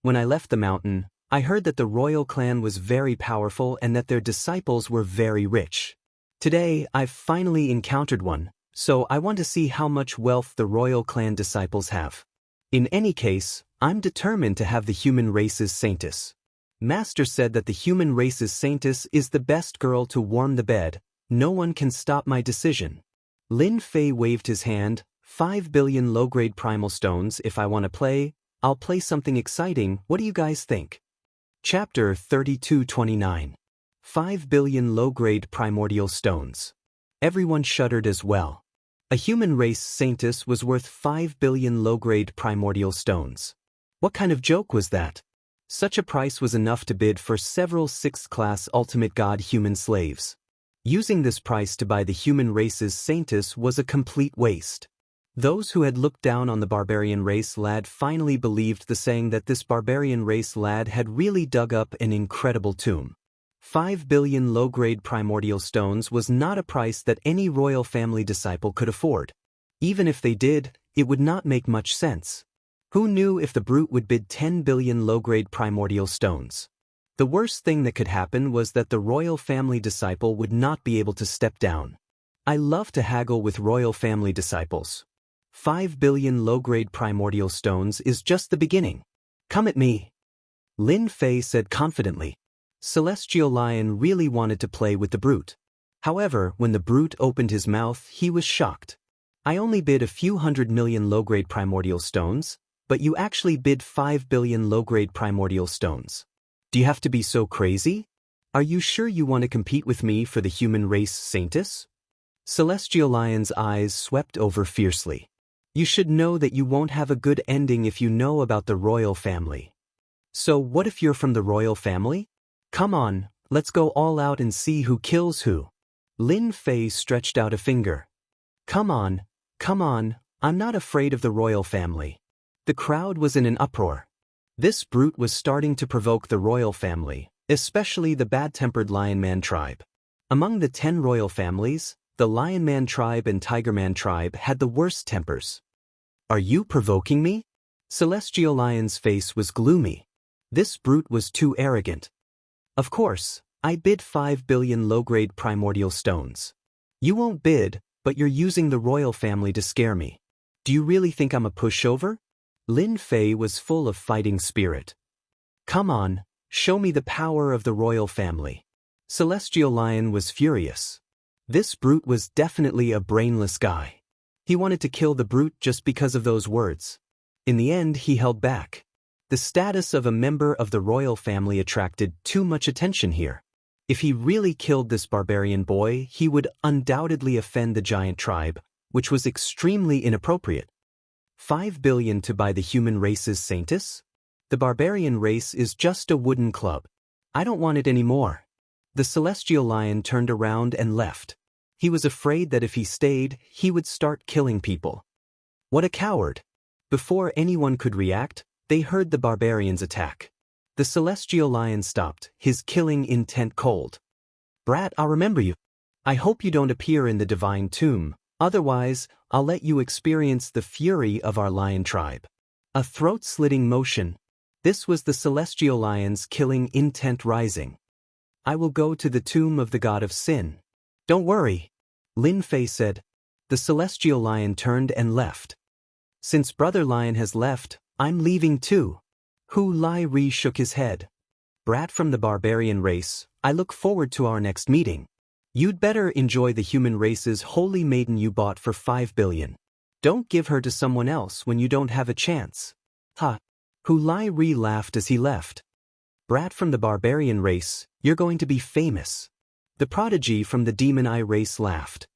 When I left the mountain, I heard that the royal clan was very powerful and that their disciples were very rich. Today, I've finally encountered one, so I want to see how much wealth the royal clan disciples have. In any case, I'm determined to have the human race's saintess. Master said that the human race's saintess is the best girl to warm the bed. No one can stop my decision. Lin Fei waved his hand. 5 billion low-grade primal stones. If I want to play, I'll play something exciting. What do you guys think? Chapter 3229. 5 billion low-grade primordial stones. Everyone shuddered as well. A human race saintess was worth 5 billion low-grade primordial stones. What kind of joke was that? Such a price was enough to bid for several 6th-class ultimate god human slaves. Using this price to buy the human race's saintess was a complete waste. Those who had looked down on the barbarian race lad finally believed the saying that this barbarian race lad had really dug up an incredible tomb. 5 billion low-grade primordial stones was not a price that any royal family disciple could afford. Even if they did, it would not make much sense. Who knew if the brute would bid 10 billion low-grade primordial stones? The worst thing that could happen was that the royal family disciple would not be able to step down. I love to haggle with royal family disciples. 5 billion low-grade primordial stones is just the beginning. Come at me. Lin Fei said confidently. Celestial Lion really wanted to play with the brute. However, when the brute opened his mouth, he was shocked. I only bid a few 100 million low-grade primordial stones, but you actually bid 5 billion low-grade primordial stones. Do you have to be so crazy? Are you sure you want to compete with me for the human race saintess? Celestial Lion's eyes swept over fiercely. You should know that you won't have a good ending if you know about the royal family. So what if you're from the royal family? Come on, let's go all out and see who kills who. Lin Fei stretched out a finger. Come on, I'm not afraid of the royal family. The crowd was in an uproar. This brute was starting to provoke the royal family, especially the bad-tempered Lion Man tribe. Among the 10 royal families, the Lion Man tribe and Tiger Man tribe had the worst tempers. Are you provoking me? Celestial Lion's face was gloomy. This brute was too arrogant. Of course, I bid 5 billion low-grade primordial stones. You won't bid, but you're using the royal family to scare me. Do you really think I'm a pushover? Lin Fei was full of fighting spirit. Come on, show me the power of the royal family. Celestial Lion was furious. This brute was definitely a brainless guy. He wanted to kill the brute just because of those words. In the end, he held back. The status of a member of the royal family attracted too much attention here. If he really killed this barbarian boy, he would undoubtedly offend the giant tribe, which was extremely inappropriate. 5 billion to buy the human race's saintess? The barbarian race is just a wooden club. I don't want it anymore. The Celestial Lion turned around and left. He was afraid that if he stayed, he would start killing people. What a coward! Before anyone could react, they heard the barbarians attack. The Celestial Lion stopped, his killing intent cold. Brat, I'll remember you. I hope you don't appear in the divine tomb. Otherwise, I'll let you experience the fury of our lion tribe. A throat-slitting motion. This was the Celestial Lion's killing intent rising. I will go to the tomb of the god of sin. Don't worry, Lin Fei said. The Celestial Lion turned and left. Since Brother Lion has left, I'm leaving too. Hu Lai Ri shook his head. Brat from the barbarian race, I look forward to our next meeting. You'd better enjoy the human race's holy maiden you bought for 5 billion. Don't give her to someone else when you don't have a chance. Ha! Hu Lai Ri laughed as he left. Brat from the barbarian race, you're going to be famous. The prodigy from the demon eye race laughed.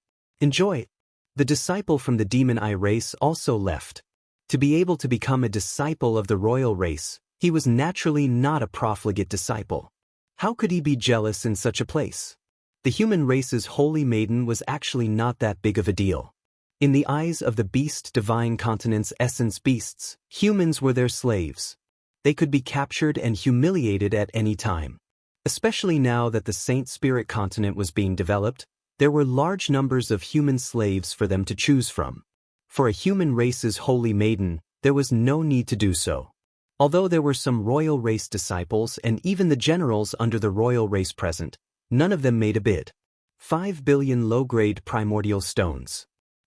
Enjoy it. The disciple from the demon eye race also left. To be able to become a disciple of the royal race, he was naturally not a profligate disciple. How could he be jealous in such a place? The human race's holy maiden was actually not that big of a deal. In the eyes of the beast divine continent's essence beasts, humans were their slaves. They could be captured and humiliated at any time. Especially now that the Saint Spirit continent was being developed, there were large numbers of human slaves for them to choose from. For a human race's holy maiden, there was no need to do so. Although there were some royal race disciples and even the generals under the royal race present, none of them made a bid. 5 billion low-grade primordial stones.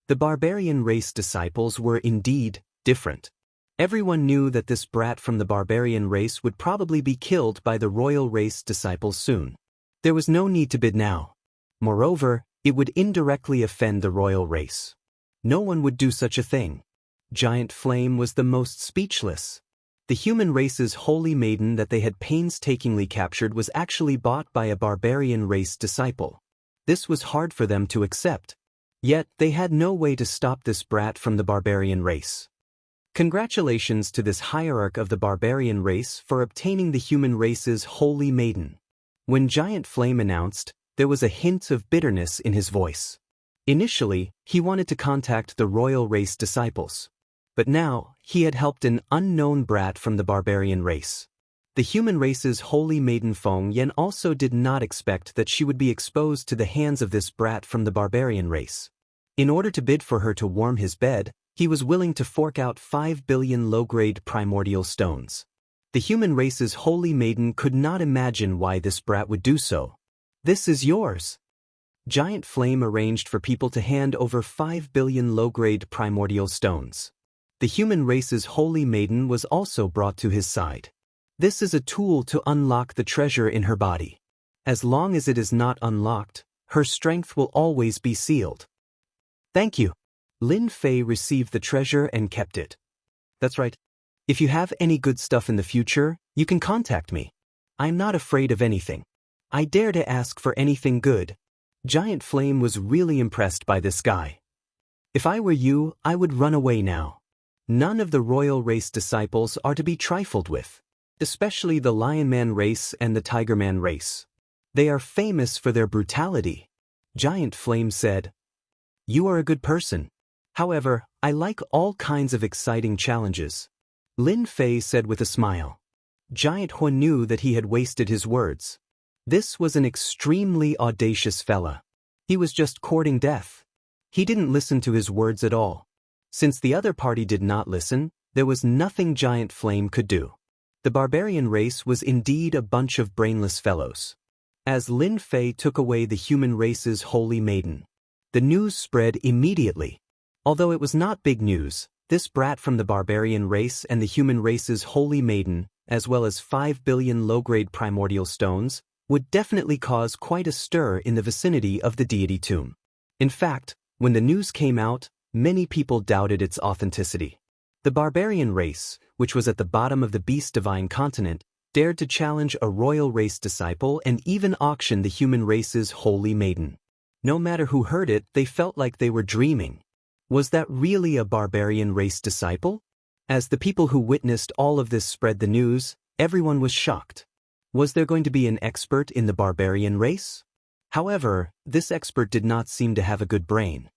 The barbarian race disciples were indeed different. Everyone knew that this brat from the barbarian race would probably be killed by the royal race disciples soon. There was no need to bid now. Moreover, it would indirectly offend the royal race. No one would do such a thing. Giant Flame was the most speechless. The human race's holy maiden that they had painstakingly captured was actually bought by a barbarian race disciple. This was hard for them to accept. Yet they had no way to stop this brat from the barbarian race. Congratulations to this hierarch of the barbarian race for obtaining the human race's holy maiden. When Giant Flame announced, there was a hint of bitterness in his voice. Initially, he wanted to contact the royal race disciples. But now, he had helped an unknown brat from the barbarian race. The human race's holy maiden Feng Yan also did not expect that she would be exposed to the hands of this brat from the barbarian race. In order to bid for her to warm his bed, he was willing to fork out 5 billion low-grade primordial stones. The human race's holy maiden could not imagine why this brat would do so. "This is yours." Giant Flame arranged for people to hand over 5 billion low-grade primordial stones. The human race's holy maiden was also brought to his side. "This is a tool to unlock the treasure in her body. As long as it is not unlocked, her strength will always be sealed." "Thank you." Lin Fei received the treasure and kept it. "That's right. If you have any good stuff in the future, you can contact me. I'm not afraid of anything. I dare to ask for anything good." Giant Flame was really impressed by this guy. "If I were you, I would run away now. None of the royal race disciples are to be trifled with, especially the Lion Man race and the Tiger Man race. They are famous for their brutality." Giant Flame said, "You are a good person. However, I like all kinds of exciting challenges." Lin Fei said with a smile. Giant He knew that he had wasted his words. This was an extremely audacious fella. He was just courting death. He didn't listen to his words at all. Since the other party did not listen, there was nothing Giant Flame could do. The barbarian race was indeed a bunch of brainless fellows. As Lin Fei took away the human race's holy maiden, the news spread immediately. Although it was not big news, this brat from the barbarian race and the human race's holy maiden, as well as 5 billion low-grade primordial stones, would definitely cause quite a stir in the vicinity of the deity tomb. In fact, when the news came out, many people doubted its authenticity. The barbarian race, which was at the bottom of the beast divine continent, dared to challenge a royal race disciple and even auction the human race's holy maiden. No matter who heard it, they felt like they were dreaming. Was that really a barbarian race disciple? As the people who witnessed all of this spread the news, everyone was shocked. Was there going to be an expert in the barbarian race? However, this expert did not seem to have a good brain.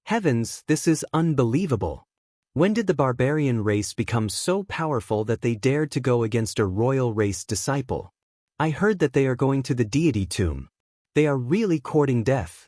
Heavens, this is unbelievable. When did the barbarian race become so powerful that they dared to go against a royal race disciple? I heard that they are going to the deity tomb. They are really courting death.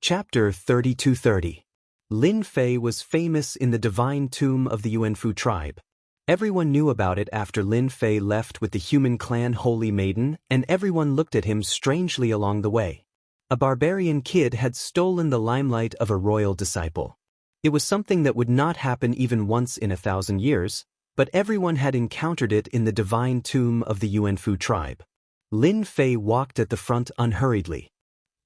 Chapter 3230. Lin Fei was famous in the divine tomb of the Yuanfu tribe. Everyone knew about it after Lin Fei left with the human clan Holy Maiden, and everyone looked at him strangely along the way. A barbarian kid had stolen the limelight of a royal disciple. It was something that would not happen even once in 1,000 years, but everyone had encountered it in the divine tomb of the Yuanfu tribe. Lin Fei walked at the front unhurriedly.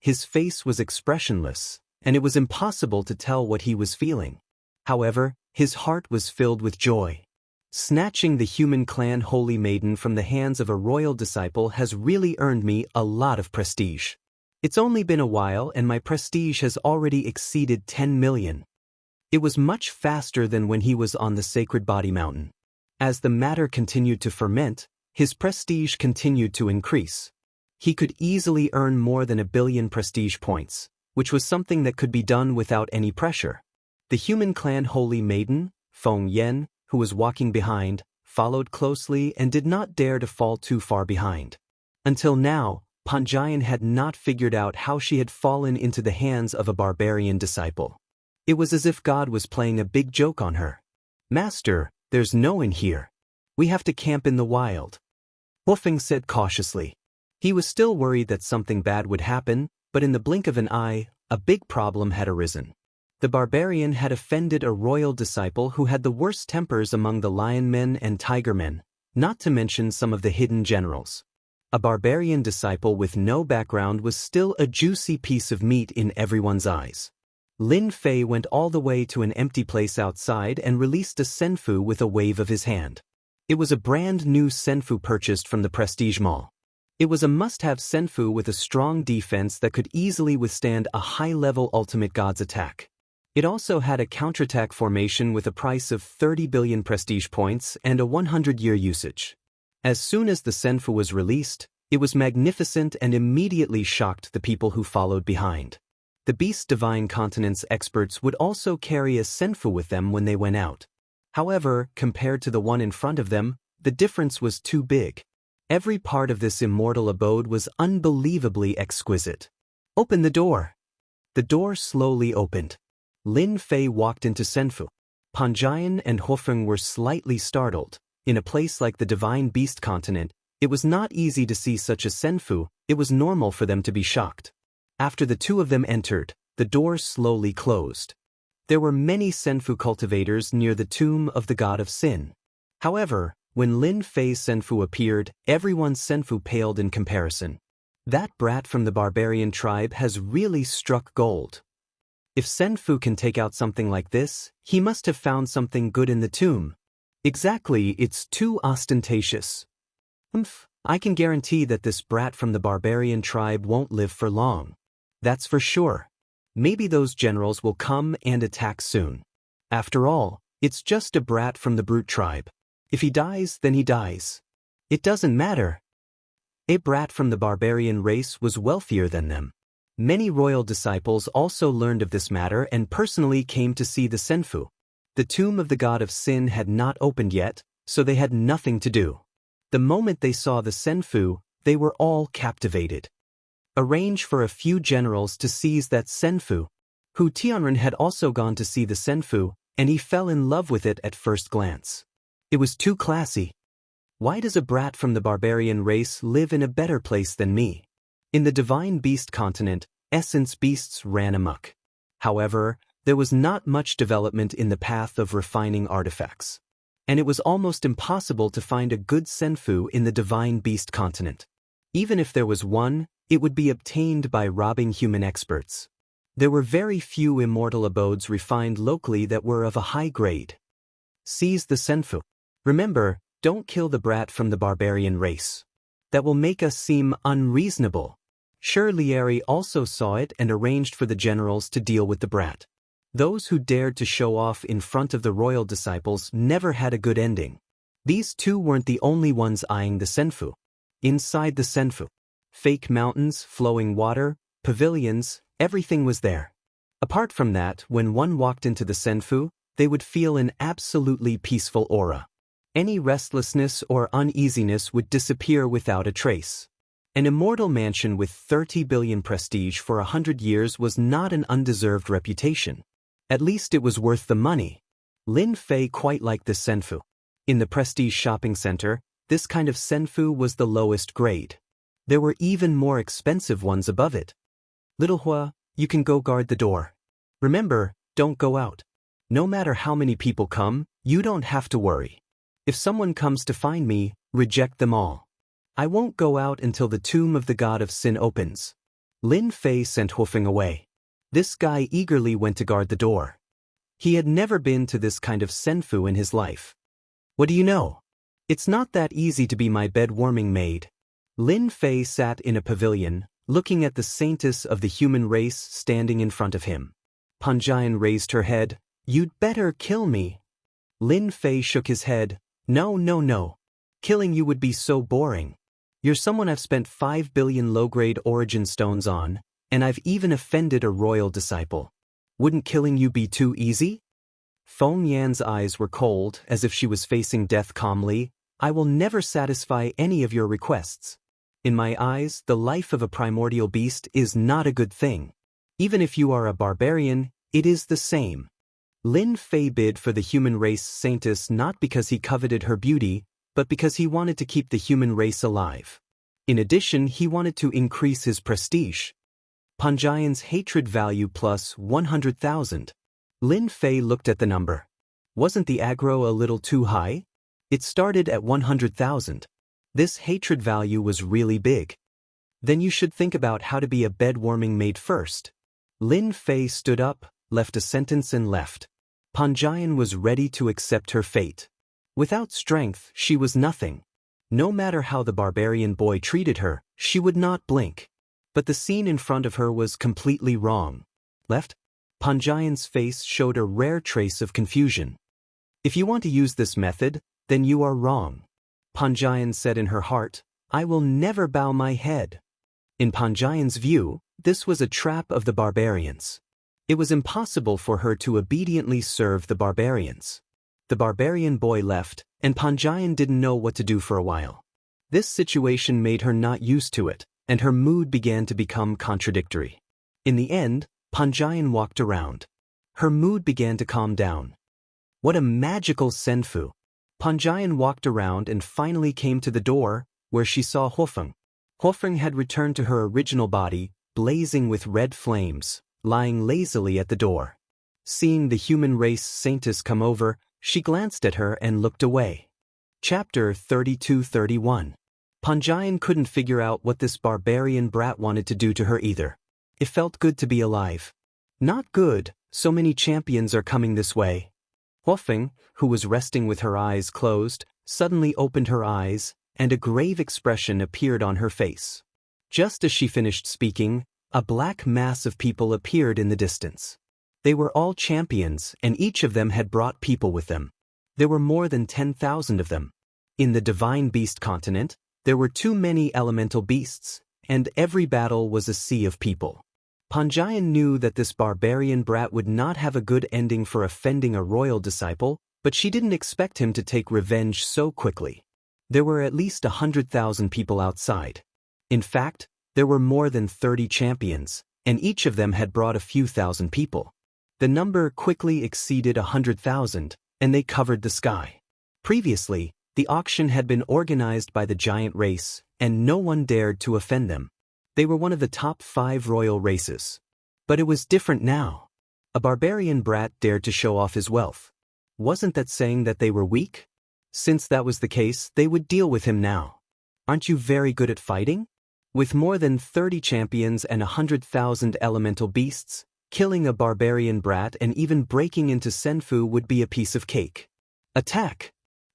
His face was expressionless, and it was impossible to tell what he was feeling. However, his heart was filled with joy. Snatching the human clan Holy Maiden from the hands of a royal disciple has really earned me a lot of prestige. It's only been a while and my prestige has already exceeded 10 million. It was much faster than when he was on the Sacred Body Mountain. As the matter continued to ferment, his prestige continued to increase. He could easily earn more than 1 billion prestige points, which was something that could be done without any pressure. The human clan Holy Maiden, Feng Yan, who was walking behind, followed closely and did not dare to fall too far behind. Until now, Panjian had not figured out how she had fallen into the hands of a barbarian disciple. It was as if God was playing a big joke on her. "Master, there's no one here. We have to camp in the wild," Wolfing said cautiously. He was still worried that something bad would happen, but in the blink of an eye, a big problem had arisen. The barbarian had offended a royal disciple who had the worst tempers among the lion men and tiger men, not to mention some of the hidden generals. A barbarian disciple with no background was still a juicy piece of meat in everyone's eyes. Lin Fei went all the way to an empty place outside and released a senfu with a wave of his hand. It was a brand new senfu purchased from the Prestige Mall. It was a must-have senfu with a strong defense that could easily withstand a high-level ultimate god's attack. It also had a counterattack formation with a price of 30 billion prestige points and a 100-year usage. As soon as the senfu was released, it was magnificent and immediately shocked the people who followed behind. The Beast Divine Continent's experts would also carry a senfu with them when they went out. However, compared to the one in front of them, the difference was too big. Every part of this immortal abode was unbelievably exquisite. Open the door. The door slowly opened. Lin Fei walked into senfu. Panjian and Hofeng were slightly startled. In a place like the Divine Beast Continent, it was not easy to see such a senfu. It was normal for them to be shocked. After the two of them entered, the door slowly closed. There were many senfu cultivators near the tomb of the god of sin. However, when Lin Fei's senfu appeared, everyone's senfu paled in comparison. That brat from the barbarian tribe has really struck gold. If senfu can take out something like this, he must have found something good in the tomb. Exactly, it's too ostentatious. I can guarantee that this brat from the barbarian tribe won't live for long. That's for sure. Maybe those generals will come and attack soon. After all, it's just a brat from the brute tribe. If he dies, then he dies. It doesn't matter. A brat from the barbarian race was wealthier than them. Many royal disciples also learned of this matter and personally came to see the senfu. The tomb of the god of sin had not opened yet, so they had nothing to do. The moment they saw the senfu, they were all captivated. Arrange for a few generals to seize that senfu. Hu Tianren had also gone to see the senfu, and he fell in love with it at first glance. It was too classy. Why does a brat from the barbarian race live in a better place than me? In the Divine Beast Continent, essence beasts ran amok. However, there was not much development in the path of refining artifacts. And it was almost impossible to find a good senfu in the Divine Beast Continent. Even if there was one, it would be obtained by robbing human experts. There were very few immortal abodes refined locally that were of a high grade. Seize the senfu. Remember, don't kill the brat from the barbarian race. That will make us seem unreasonable. Sure, Lieri also saw it and arranged for the generals to deal with the brat. Those who dared to show off in front of the royal disciples never had a good ending. These two weren't the only ones eyeing the senfu. Inside the senfu, fake mountains, flowing water, pavilions, everything was there. Apart from that, when one walked into the senfu, they would feel an absolutely peaceful aura. Any restlessness or uneasiness would disappear without a trace. An immortal mansion with 30 billion prestige for 100 years was not an undeserved reputation. At least it was worth the money. Lin Fei quite liked this senfu. In the prestige shopping center, this kind of senfu was the lowest grade. There were even more expensive ones above it. Little Hua, you can go guard the door. Remember, don't go out. No matter how many people come, you don't have to worry. If someone comes to find me, reject them all. I won't go out until the tomb of the god of sin opens. Lin Fei sent Hofeng away. This guy eagerly went to guard the door. He had never been to this kind of senfu in his life. What do you know? It's not that easy to be my bed-warming maid. Lin Fei sat in a pavilion, looking at the saintess of the human race standing in front of him. Panjian raised her head. You'd better kill me. Lin Fei shook his head. No. Killing you would be so boring. You're someone I've spent 5 billion low-grade origin stones on, and I've even offended a royal disciple. Wouldn't killing you be too easy? Feng Yan's eyes were cold, as if she was facing death calmly. I will never satisfy any of your requests. In my eyes, the life of a primordial beast is not a good thing. Even if you are a barbarian, it is the same. Lin Fei bid for the human race saintess not because he coveted her beauty, but because he wanted to keep the human race alive. In addition, he wanted to increase his prestige. Panjian's hatred value plus 100,000. Lin Fei looked at the number. Wasn't the aggro a little too high? It started at 100,000. This hatred value was really big. Then you should think about how to be a bed-warming maid first. Lin Fei stood up, left a sentence and left. Panjian was ready to accept her fate. Without strength, she was nothing. No matter how the barbarian boy treated her, She would not blink. But the scene in front of her was completely wrong. Left? Panjian's face showed a rare trace of confusion. If you want to use this method, then you are wrong. Panjian said in her heart, I will never bow my head. In Panjian's view, this was a trap of the barbarians. It was impossible for her to obediently serve the barbarians. The barbarian boy left, and Panjian didn't know what to do for a while. This situation made her not used to it, and her mood began to become contradictory. In the end, Panjian walked around. Her mood began to calm down. What a magical senfu! Panjian walked around and finally came to the door, where she saw Hofeng. Hofeng had returned to her original body, blazing with red flames, lying lazily at the door. Seeing the human race saintess come over, she glanced at her and looked away. Chapter 32-31. Panjian couldn't figure out what this barbarian brat wanted to do to her either. It felt good to be alive. Not good, so many champions are coming this way. Hofeng, who was resting with her eyes closed, suddenly opened her eyes, and a grave expression appeared on her face. Just as she finished speaking, a black mass of people appeared in the distance. They were all champions, and each of them had brought people with them. There were more than 10,000 of them. In the Divine Beast continent, there were too many elemental beasts, and every battle was a sea of people. Panjian knew that this barbarian brat would not have a good ending for offending a royal disciple, but she didn't expect him to take revenge so quickly. There were at least 100,000 people outside. In fact, there were more than 30 champions, and each of them had brought a few thousand people. The number quickly exceeded 100,000, and they covered the sky. Previously, the auction had been organized by the giant race, and no one dared to offend them. They were one of the top 5 royal races. But it was different now. A barbarian brat dared to show off his wealth. Wasn't that saying that they were weak? Since that was the case, they would deal with him now. Aren't you very good at fighting? With more than 30 champions and 100,000 elemental beasts, killing a barbarian brat and even breaking into senfu would be a piece of cake. Attack!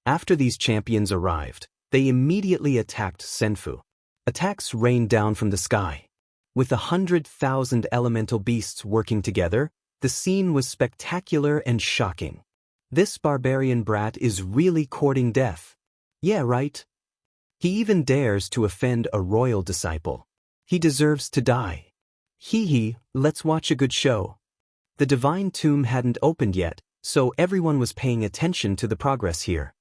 After these champions arrived, they immediately attacked senfu. Attacks rained down from the sky. With 100,000 elemental beasts working together, the scene was spectacular and shocking. This barbarian brat is really courting death. Yeah, right? He even dares to offend a royal disciple. He deserves to die. Hee, let's watch a good show. The divine tomb hadn't opened yet, so everyone was paying attention to the progress here.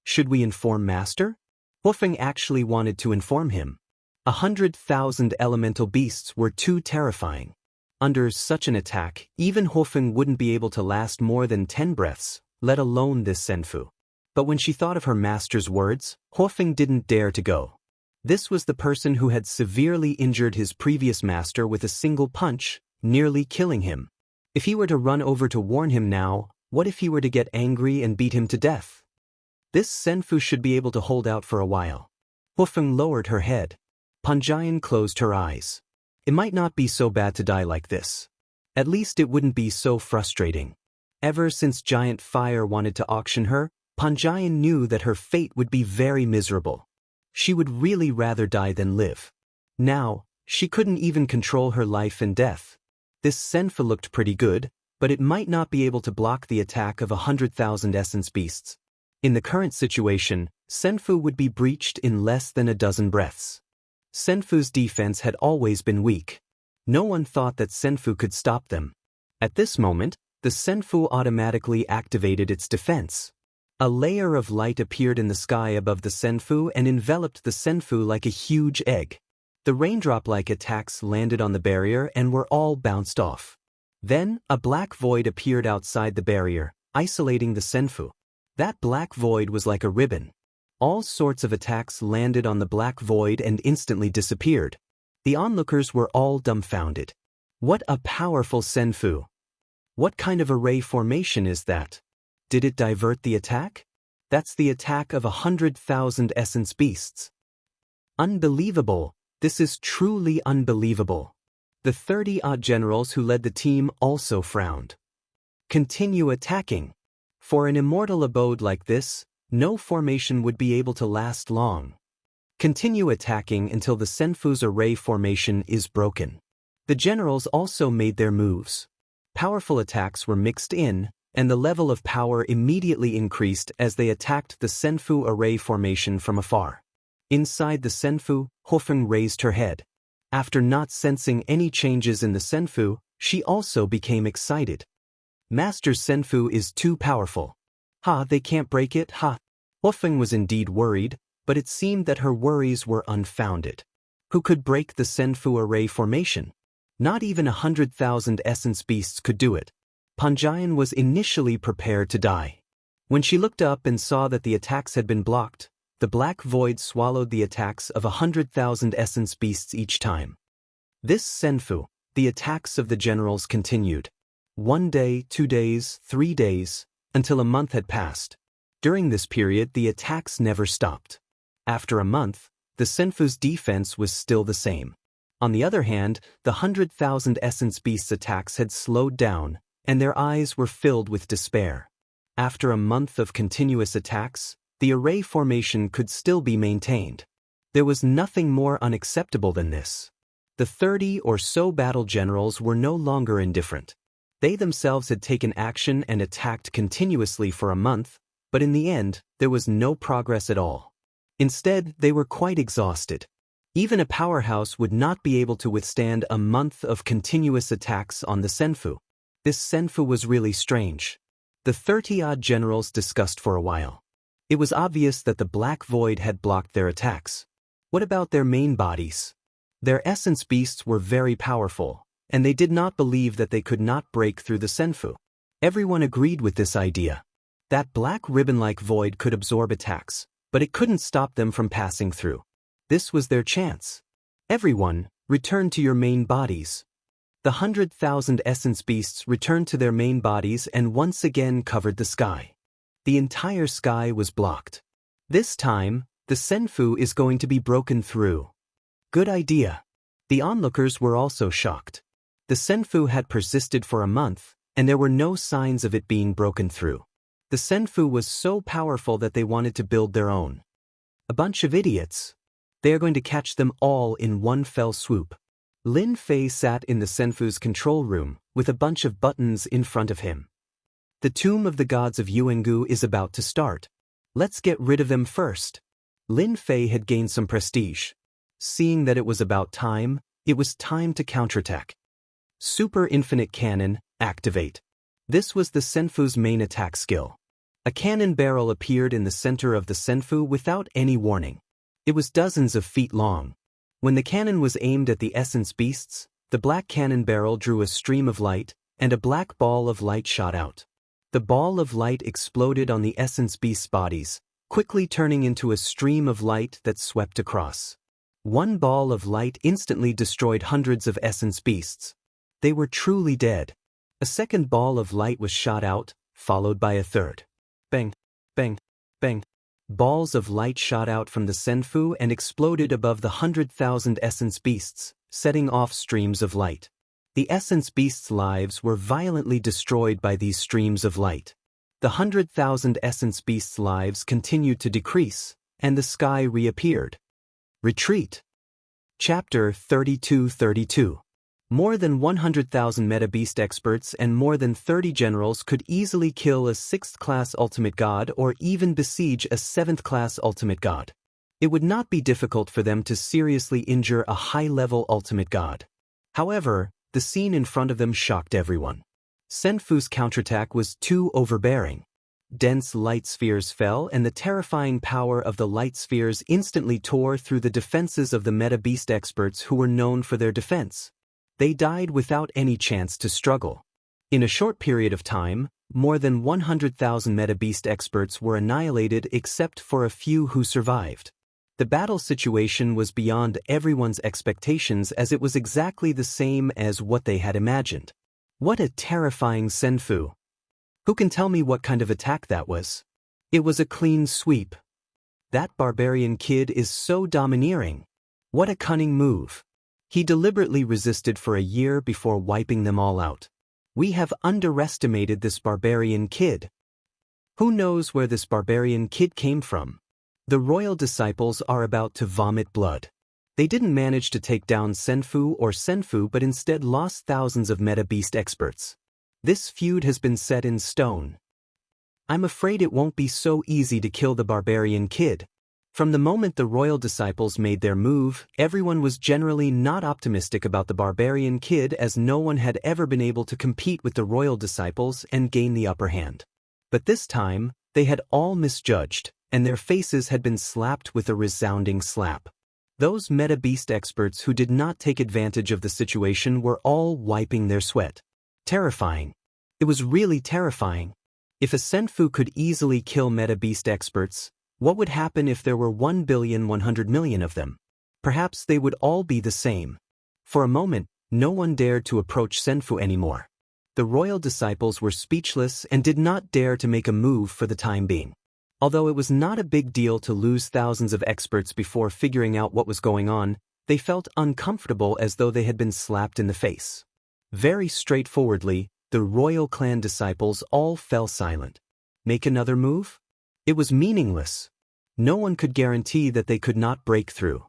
Should we inform Master? Hofeng actually wanted to inform him. 100,000 elemental beasts were too terrifying. Under such an attack, even Hofeng wouldn't be able to last more than 10 breaths, let alone this senfu. But when she thought of her master's words, Hofeng didn't dare to go. This was the person who had severely injured his previous master with a single punch, nearly killing him. If he were to run over to warn him now, what if he were to get angry and beat him to death? This senfu should be able to hold out for a while. Hofeng lowered her head. Panjian closed her eyes. It might not be so bad to die like this. At least it wouldn't be so frustrating. Ever since Giant Fire wanted to auction her, Panjian knew that her fate would be very miserable. She would really rather die than live. Now, she couldn't even control her life and death. This senfu looked pretty good, but it might not be able to block the attack of 100,000 essence beasts. In the current situation, senfu would be breached in less than a dozen breaths. Senfu's defense had always been weak. No one thought that senfu could stop them. At this moment, the senfu automatically activated its defense. A layer of light appeared in the sky above the senfu and enveloped the senfu like a huge egg. The raindrop-like attacks landed on the barrier and were all bounced off. Then, a black void appeared outside the barrier, isolating the senfu. That black void was like a ribbon. All sorts of attacks landed on the black void and instantly disappeared. The onlookers were all dumbfounded. What a powerful senfu! What kind of array formation is that? Did it divert the attack? That's the attack of 100,000 essence beasts. Unbelievable! This is truly unbelievable. The 30-odd generals who led the team also frowned. Continue attacking. For an immortal abode like this, no formation would be able to last long. Continue attacking until the Senfu's array formation is broken. The generals also made their moves. Powerful attacks were mixed in, and the level of power immediately increased as they attacked the Senfu array formation from afar. Inside the Senfu, Hofeng raised her head. After not sensing any changes in the Senfu, she also became excited. Master Senfu is too powerful. Ha, they can't break it, ha. Hofeng was indeed worried, but it seemed that her worries were unfounded. Who could break the Senfu array formation? Not even 100,000 essence beasts could do it. Panjian was initially prepared to die. When she looked up and saw that the attacks had been blocked, the black void swallowed the attacks of 100,000 essence beasts each time. This Senfu, the attacks of the generals continued. 1 day, 2 days, 3 days, until a month had passed. During this period, the attacks never stopped. After a month, the Senfu's defense was still the same. On the other hand, the 100,000 essence beasts' attacks had slowed down, and their eyes were filled with despair. After a month of continuous attacks, the array formation could still be maintained. There was nothing more unacceptable than this. The 30 or so battle generals were no longer indifferent. They themselves had taken action and attacked continuously for a month, but in the end, there was no progress at all. Instead, they were quite exhausted. Even a powerhouse would not be able to withstand a month of continuous attacks on the Senfu. This Senfu was really strange. The 30-odd generals discussed for a while. It was obvious that the Black Void had blocked their attacks. What about their main bodies? Their essence beasts were very powerful, and they did not believe that they could not break through the Senfu. Everyone agreed with this idea. That black ribbon-like void could absorb attacks, but it couldn't stop them from passing through. This was their chance. Everyone, return to your main bodies. The 100,000 essence beasts returned to their main bodies and once again covered the sky. The entire sky was blocked. This time, the Senfu is going to be broken through. Good idea. The onlookers were also shocked. The Senfu had persisted for a month, and there were no signs of it being broken through. The Senfu was so powerful that they wanted to build their own. A bunch of idiots. They are going to catch them all in one fell swoop. Lin Fei sat in the Senfu's control room, with a bunch of buttons in front of him. The Tomb of the Gods of Jianghu is about to start. Let's get rid of them first. Lin Fei had gained some prestige. Seeing that it was about time, it was time to counterattack. Super Infinite Cannon, activate. This was the Senfu's main attack skill. A cannon barrel appeared in the center of the Senfu without any warning. It was dozens of feet long. When the cannon was aimed at the essence beasts, the black cannon barrel drew a stream of light, and a black ball of light shot out. The ball of light exploded on the essence beasts' bodies, quickly turning into a stream of light that swept across. One ball of light instantly destroyed hundreds of essence beasts. They were truly dead. A second ball of light was shot out, followed by a third. Bang, bang, bang. Balls of light shot out from the Senfu and exploded above the 100,000 essence beasts, setting off streams of light. The essence beasts' lives were violently destroyed by these streams of light. The 100,000 essence beasts' lives continued to decrease, and the sky reappeared. Retreat. Chapter 32-32. More than 100,000 meta-beast experts and more than 30 generals could easily kill a 6th-class ultimate god or even besiege a 7th-class ultimate god. It would not be difficult for them to seriously injure a high-level ultimate god. However, the scene in front of them shocked everyone. Senfu's counterattack was too overbearing. Dense light spheres fell, and the terrifying power of the light spheres instantly tore through the defenses of the meta-beast experts who were known for their defense. They died without any chance to struggle. In a short period of time, more than 100,000 meta-beast experts were annihilated except for a few who survived. The battle situation was beyond everyone's expectations as it was exactly the same as what they had imagined. What a terrifying Senfu! Who can tell me what kind of attack that was? It was a clean sweep. That barbarian kid is so domineering. What a cunning move. He deliberately resisted for a year before wiping them all out. We have underestimated this barbarian kid. Who knows where this barbarian kid came from? The royal disciples are about to vomit blood. They didn't manage to take down Senfu but instead lost thousands of meta-beast experts. This feud has been set in stone. I'm afraid it won't be so easy to kill the barbarian kid. From the moment the royal disciples made their move, everyone was generally not optimistic about the barbarian kid, as no one had ever been able to compete with the royal disciples and gain the upper hand. But this time, they had all misjudged, and their faces had been slapped with a resounding slap. Those meta-beast experts who did not take advantage of the situation were all wiping their sweat. Terrifying. It was really terrifying. If a Senfu could easily kill meta-beast experts, what would happen if there were 1,100,000,000 of them? Perhaps they would all be the same. For a moment, no one dared to approach Senfu anymore. The royal disciples were speechless and did not dare to make a move for the time being. Although it was not a big deal to lose thousands of experts before figuring out what was going on, they felt uncomfortable, as though they had been slapped in the face. Very straightforwardly, the royal clan disciples all fell silent. Make another move? It was meaningless. No one could guarantee that they could not break through.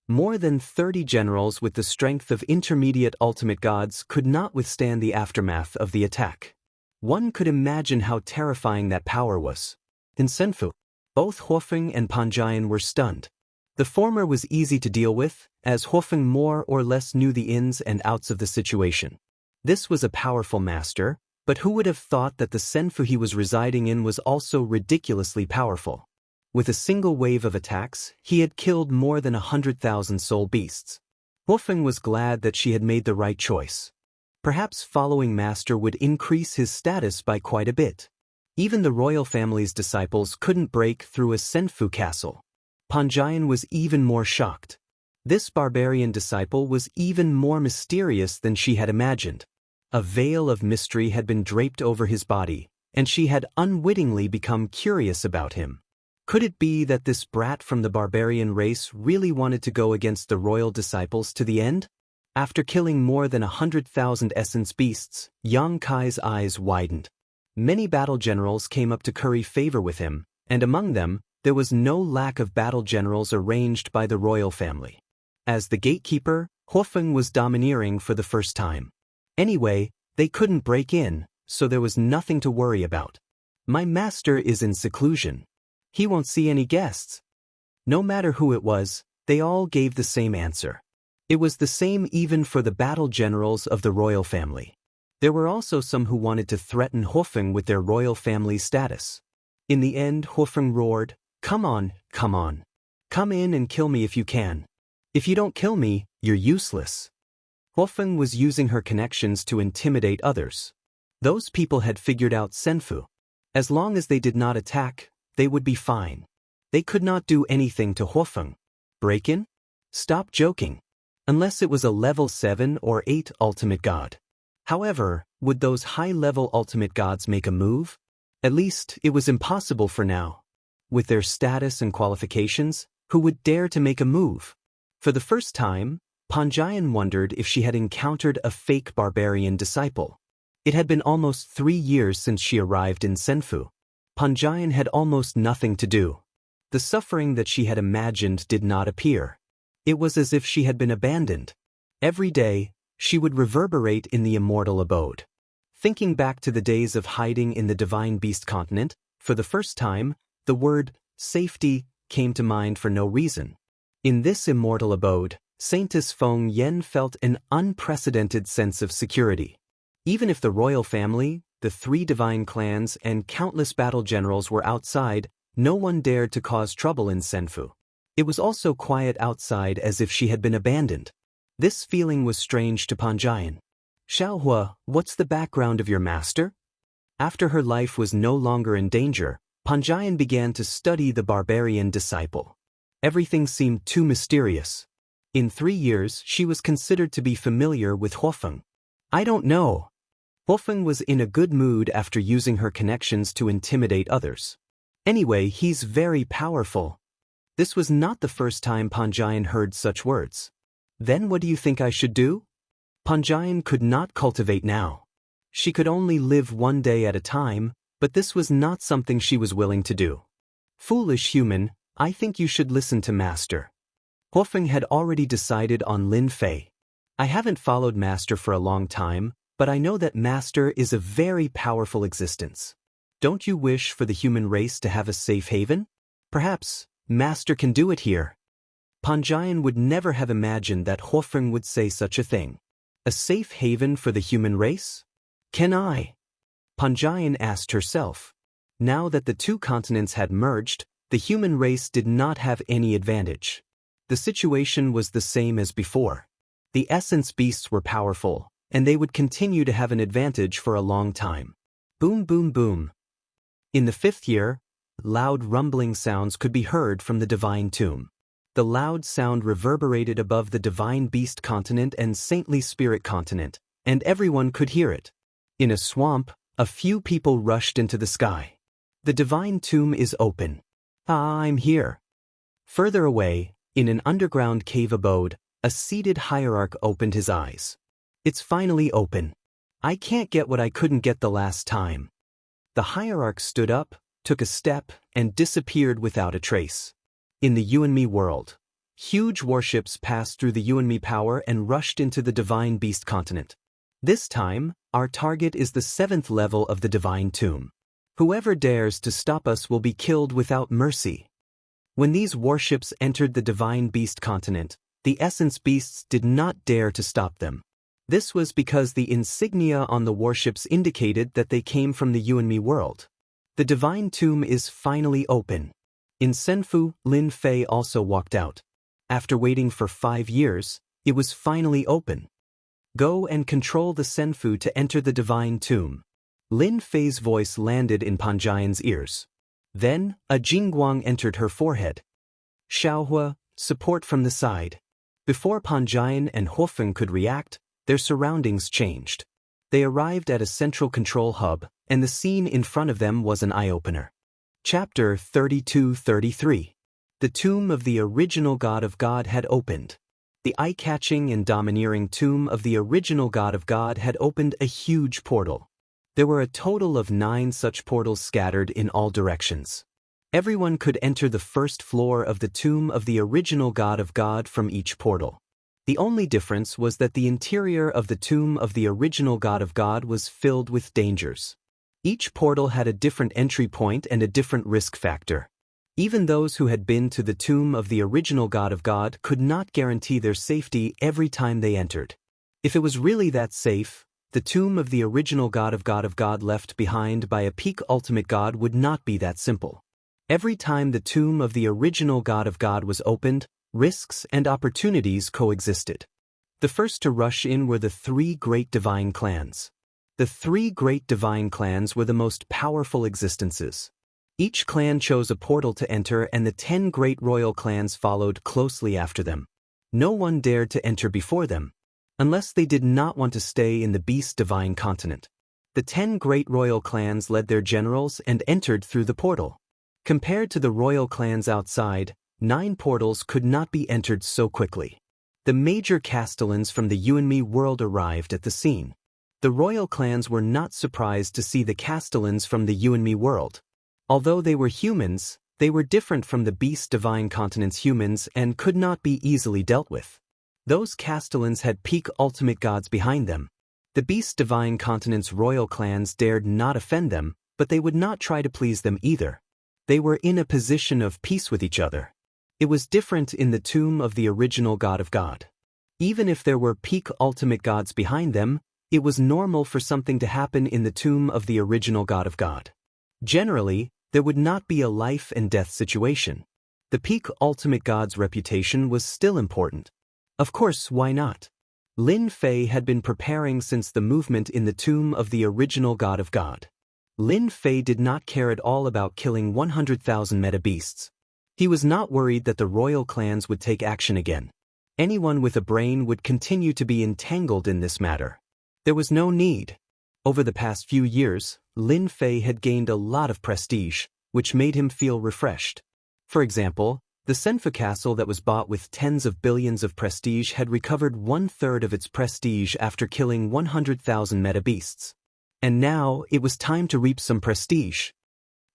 More than 30 generals with the strength of intermediate ultimate gods could not withstand the aftermath of the attack. One could imagine how terrifying that power was. In Senfu, both Huofeng and Panjian were stunned. The former was easy to deal with, as Huofeng more or less knew the ins and outs of the situation. This was a powerful master, but who would have thought that the Senfu he was residing in was also ridiculously powerful? With a single wave of attacks, he had killed more than 100,000 soul beasts. Huofeng was glad that she had made the right choice. Perhaps following master would increase his status by quite a bit. Even the royal family's disciples couldn't break through a Senfu castle. Panjian was even more shocked. This barbarian disciple was even more mysterious than she had imagined. A veil of mystery had been draped over his body, and she had unwittingly become curious about him. Could it be that this brat from the barbarian race really wanted to go against the royal disciples to the end? After killing more than 100,000 essence beasts, Yang Kai's eyes widened. Many battle generals came up to curry favor with him, and among them, there was no lack of battle generals arranged by the royal family. As the gatekeeper, Huofeng was domineering for the first time. Anyway, they couldn't break in, so there was nothing to worry about. My master is in seclusion. He won't see any guests. No matter who it was, they all gave the same answer. It was the same even for the battle generals of the royal family. There were also some who wanted to threaten Huofeng with their royal family status. In the end, Huofeng roared, "Come on, come on. Come in and kill me if you can. If you don't kill me, you're useless." Huofeng was using her connections to intimidate others. Those people had figured out Senfu. As long as they did not attack, they would be fine. They could not do anything to Huofeng. Break in? Stop joking. Unless it was a level 7 or 8 ultimate god. However, would those high-level ultimate gods make a move? At least, it was impossible for now. With their status and qualifications, who would dare to make a move? For the first time, Panjian wondered if she had encountered a fake barbarian disciple. It had been almost 3 years since she arrived in Senfu. Panjian had almost nothing to do. The suffering that she had imagined did not appear. It was as if she had been abandoned. Every day, she would reverberate in the immortal abode. Thinking back to the days of hiding in the divine beast continent, for the first time, the word safety came to mind for no reason. In this immortal abode, Saintess Feng Yen felt an unprecedented sense of security. Even if the royal family, the 3 divine clans, and countless battle generals were outside, no one dared to cause trouble in Senfu. It was also quiet outside, as if she had been abandoned. This feeling was strange to Panjian. "Xiaohua, what's the background of your master?" After her life was no longer in danger, Panjian began to study the barbarian disciple. Everything seemed too mysterious. In 3 years, she was considered to be familiar with Huofeng. "I don't know." Huofeng was in a good mood after using her connections to intimidate others. "Anyway, he's very powerful." This was not the first time Panjian heard such words. "Then what do you think I should do?" Panjian could not cultivate now. She could only live one day at a time, but this was not something she was willing to do. Foolish human, I think you should listen to Master. Huofeng had already decided on Lin Fei. I haven't followed Master for a long time, but I know that Master is a very powerful existence. Don't you wish for the human race to have a safe haven? Perhaps Master can do it here. Panjian would never have imagined that Huofeng would say such a thing. A safe haven for the human race? Can I? Panjian asked herself. Now that the two continents had merged, the human race did not have any advantage. The situation was the same as before. The essence beasts were powerful, and they would continue to have an advantage for a long time. Boom, boom, boom. In the 5th year, loud rumbling sounds could be heard from the divine tomb. The loud sound reverberated above the divine beast continent and saintly spirit continent, and everyone could hear it. In a swamp, a few people rushed into the sky. The divine tomb is open. Ah, I'm here. Further away, in an underground cave abode, a seated hierarch opened his eyes. It's finally open. I can't get what I couldn't get the last time. The hierarch stood up, took a step, and disappeared without a trace. In the You and Me world, huge warships passed through the You and Me power and rushed into the divine beast continent. This time, our target is the 7th level of the divine tomb. Whoever dares to stop us will be killed without mercy. When these warships entered the divine beast continent, the essence beasts did not dare to stop them. This was because the insignia on the warships indicated that they came from the You and Me world. The divine tomb is finally open. In Senfu, Lin Fei also walked out. After waiting for 5 years, it was finally open. Go and control the Senfu to enter the divine tomb. Lin Fei's voice landed in Panjian's ears. Then, a jingguang entered her forehead. Xiaohua, support from the side. Before Panjian and Huofeng could react, their surroundings changed. They arrived at a central control hub, and the scene in front of them was an eye-opener. Chapter 32-33. The tomb of the original God of God had opened. The eye-catching and domineering tomb of the original God of God had opened a huge portal. There were a total of 9 such portals scattered in all directions. Everyone could enter the first floor of the tomb of the original God of God from each portal. The only difference was that the interior of the tomb of the original God of God was filled with dangers. Each portal had a different entry point and a different risk factor. Even those who had been to the tomb of the original God of God could not guarantee their safety every time they entered. If it was really that safe, the tomb of the original God of God left behind by a peak ultimate God would not be that simple. Every time the tomb of the original God of God was opened, risks and opportunities coexisted. The first to rush in were the 3 great divine clans. The 3 great divine clans were the most powerful existences. Each clan chose a portal to enter, and the 10 great royal clans followed closely after them. No one dared to enter before them, unless they did not want to stay in the beast divine continent. The 10 great royal clans led their generals and entered through the portal. Compared to the royal clans outside, 9 portals could not be entered so quickly. The major castellans from the You and Me world arrived at the scene. The royal clans were not surprised to see the castellans from the You and Me world. Although they were humans, they were different from the beast divine continent's humans and could not be easily dealt with. Those castellans had peak ultimate gods behind them. The beast divine continent's royal clans dared not offend them, but they would not try to please them either. They were in a position of peace with each other. It was different in the tomb of the original God of God. Even if there were peak ultimate gods behind them, it was normal for something to happen in the tomb of the original God of God. Generally, there would not be a life and death situation. The peak ultimate god's reputation was still important. Of course, why not? Lin Fei had been preparing since the movement in the tomb of the original God of God. Lin Fei did not care at all about killing 100,000 meta-beasts. He was not worried that the royal clans would take action again. Anyone with a brain would continue to be entangled in this matter. There was no need. Over the past few years, Lin Fei had gained a lot of prestige, which made him feel refreshed. For example, the Senfu castle that was bought with tens of billions of prestige had recovered 1/3 of its prestige after killing 100,000 meta-beasts. And now, it was time to reap some prestige.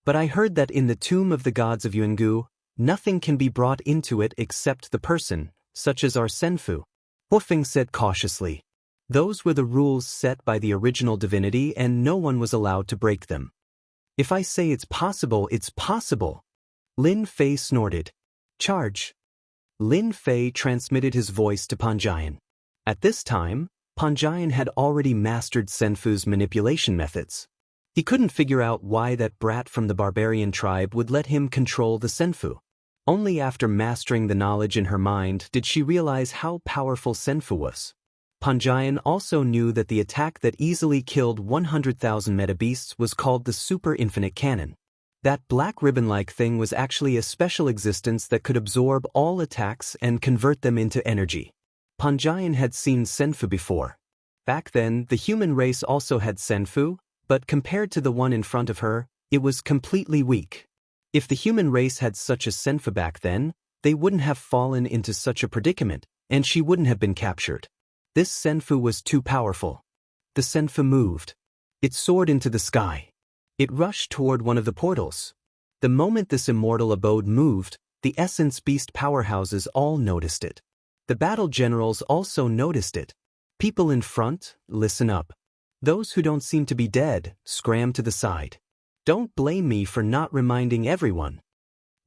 But I heard that in the tomb of the gods of Jianghu, Nothing can be brought into it except the person, such as our senfu. Huofeng said cautiously. Those were the rules set by the original divinity and no one was allowed to break them. If I say it's possible, it's possible. Lin Fei snorted. Charge. Lin Fei transmitted his voice to Panjian. At this time, Panjian had already mastered Senfu's manipulation methods. He couldn't figure out why that brat from the barbarian tribe would let him control the Senfu. Only after mastering the knowledge in her mind did she realize how powerful Senfu was. Panjian also knew that the attack that easily killed 100,000 metabeasts was called the Super Infinite Cannon. That black ribbon-like thing was actually a special existence that could absorb all attacks and convert them into energy. Panjian had seen Senfu before. Back then, the human race also had Senfu, but compared to the one in front of her, it was completely weak. If the human race had such a Senfu back then, they wouldn't have fallen into such a predicament, and she wouldn't have been captured. This Senfu was too powerful. The Senfu moved. It soared into the sky. It rushed toward one of the portals. The moment this immortal abode moved, the essence beast powerhouses all noticed it. The battle generals also noticed it. People in front, listen up. Those who don't seem to be dead, scram to the side. Don't blame me for not reminding everyone.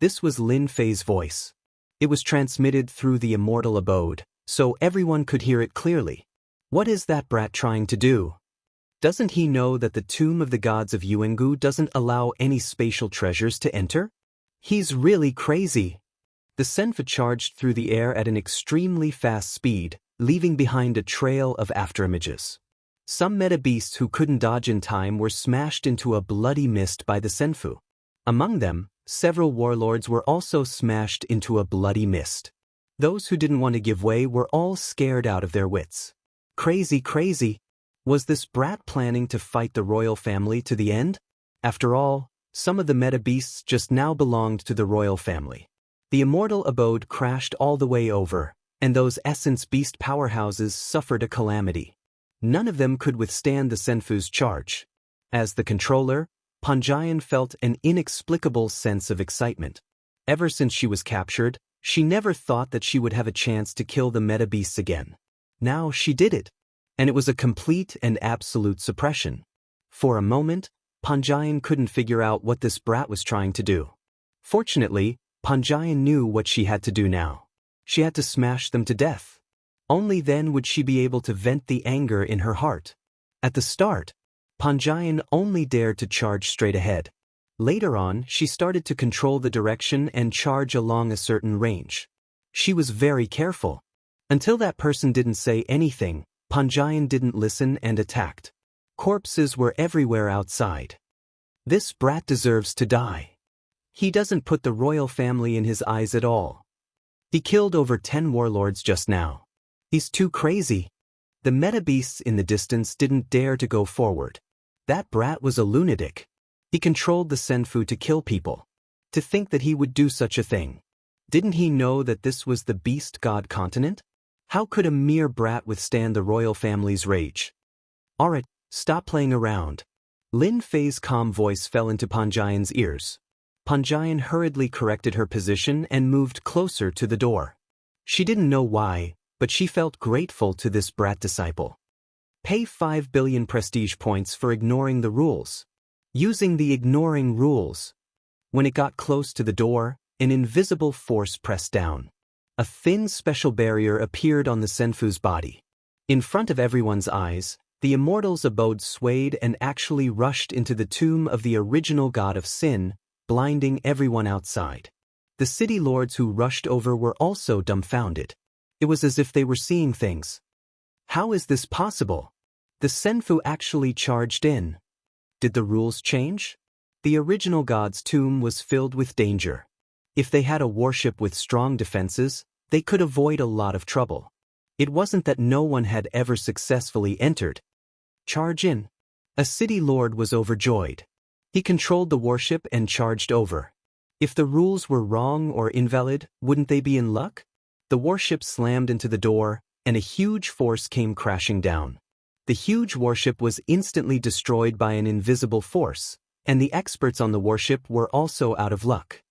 This was Lin Fei's voice. It was transmitted through the immortal abode, so everyone could hear it clearly. What is that brat trying to do? Doesn't he know that the tomb of the gods of Jianghu doesn't allow any spatial treasures to enter? He's really crazy. The Senfu charged through the air at an extremely fast speed, leaving behind a trail of afterimages. Some meta-beasts who couldn't dodge in time were smashed into a bloody mist by the Senfu. Among them, several warlords were also smashed into a bloody mist. Those who didn't want to give way were all scared out of their wits. Crazy, crazy. Was this brat planning to fight the royal family to the end? After all, some of the meta-beasts just now belonged to the royal family. The immortal abode crashed all the way over, and those essence beast powerhouses suffered a calamity. None of them could withstand the Senfu's charge. As the controller, Panjian felt an inexplicable sense of excitement. Ever since she was captured, she never thought that she would have a chance to kill the meta-beasts again. Now she did it. And it was a complete and absolute suppression. For a moment, Panjian couldn't figure out what this brat was trying to do. Fortunately, Panjian knew what she had to do now. She had to smash them to death. Only then would she be able to vent the anger in her heart. At the start, Panjian only dared to charge straight ahead. Later on, she started to control the direction and charge along a certain range. She was very careful. Until that person didn't say anything, Panjian didn't listen and attacked. Corpses were everywhere outside. This brat deserves to die. He doesn't put the royal family in his eyes at all. He killed over 10 warlords just now. He's too crazy. The meta-beasts in the distance didn't dare to go forward. That brat was a lunatic. He controlled the Senfu to kill people. To think that he would do such a thing. Didn't he know that this was the beast god continent? How could a mere brat withstand the royal family's rage? Alright, stop playing around. Lin Fei's calm voice fell into Panjian's ears. Panjian hurriedly corrected her position and moved closer to the door. She didn't know why, but she felt grateful to this brat disciple. Pay 5 billion prestige points for ignoring the rules. Using the ignoring rules. When it got close to the door, an invisible force pressed down. A thin special barrier appeared on the Senfu's body. In front of everyone's eyes, the immortal's abode swayed and actually rushed into the tomb of the original god of sin, blinding everyone outside. The city lords who rushed over were also dumbfounded. It was as if they were seeing things. How is this possible? The Senfu actually charged in. Did the rules change? The original god's tomb was filled with danger. If they had a warship with strong defenses, they could avoid a lot of trouble. It wasn't that no one had ever successfully entered. Charge in. A city lord was overjoyed. He controlled the warship and charged over. If the rules were wrong or invalid, wouldn't they be in luck? The warship slammed into the door, and a huge force came crashing down. The huge warship was instantly destroyed by an invisible force, and the experts on the warship were also out of luck.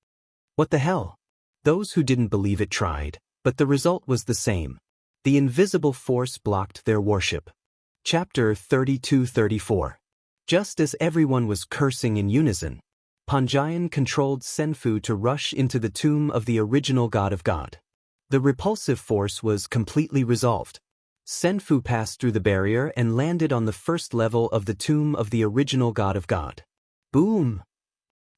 What the hell? Those who didn't believe it tried, but the result was the same. The invisible force blocked their worship. Chapter 32-34. Just as everyone was cursing in unison, Panjian controlled Senfu to rush into the tomb of the original god of God. The repulsive force was completely resolved. Senfu passed through the barrier and landed on the first level of the tomb of the original god of God. Boom!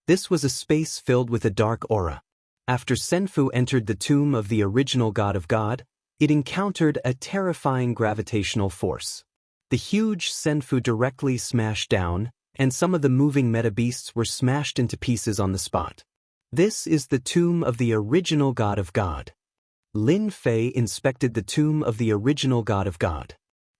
This was a space filled with a dark aura. After Senfu entered the tomb of the original god of God, it encountered a terrifying gravitational force. The huge Senfu directly smashed down, and some of the moving meta-beasts were smashed into pieces on the spot. This is the tomb of the original god of God. Lin Fei inspected the tomb of the original god of God.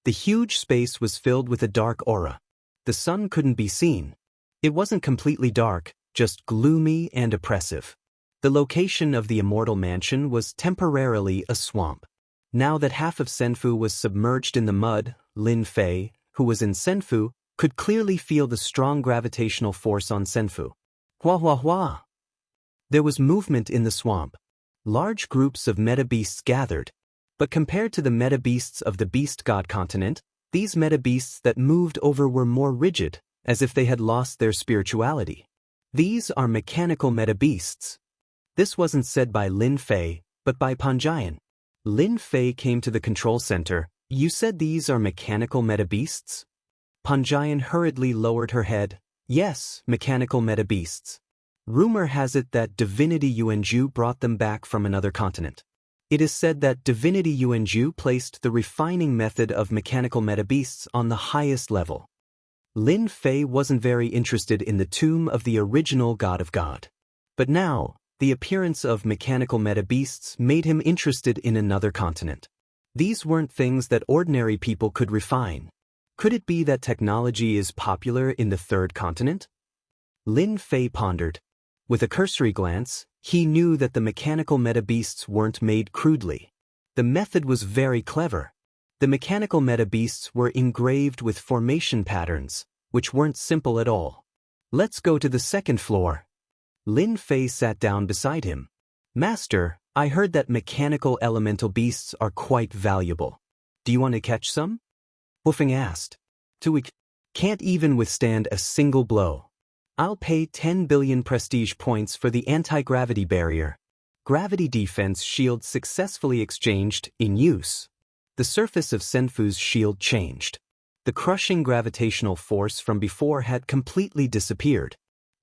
The huge space was filled with a dark aura. The sun couldn't be seen. It wasn't completely dark, just gloomy and oppressive. The location of the Immortal Mansion was temporarily a swamp. Now that half of Senfu was submerged in the mud, Lin Fei, who was in Senfu, could clearly feel the strong gravitational force on Senfu. Hua hua hua! There was movement in the swamp. Large groups of meta-beasts gathered. But compared to the meta-beasts of the Beast God continent, these meta-beasts that moved over were more rigid, as if they had lost their spirituality. These are mechanical meta-beasts. This wasn't said by Lin Fei, but by Panjian. Lin Fei came to the control center. You said these are mechanical meta-beasts? Panjian hurriedly lowered her head. Yes, mechanical meta-beasts. Rumor has it that Divinity Yuanzhu brought them back from another continent. It is said that Divinity Yuanzhu placed the refining method of mechanical meta-beasts on the highest level. Lin Fei wasn't very interested in the tomb of the original god of God. But now, the appearance of mechanical meta-beasts made him interested in another continent. These weren't things that ordinary people could refine. Could it be that technology is popular in the third continent? Lin Fei pondered. With a cursory glance, he knew that the mechanical meta-beasts weren't made crudely. The method was very clever. The mechanical meta-beasts were engraved with formation patterns, which weren't simple at all. Let's go to the second floor. Lin Fei sat down beside him. Master, I heard that mechanical elemental beasts are quite valuable. Do you want to catch some? Woofing asked. We can't even withstand a single blow. I'll pay 10 billion prestige points for the anti-gravity barrier. Gravity defense shield successfully exchanged, in use. The surface of Senfu's shield changed. The crushing gravitational force from before had completely disappeared.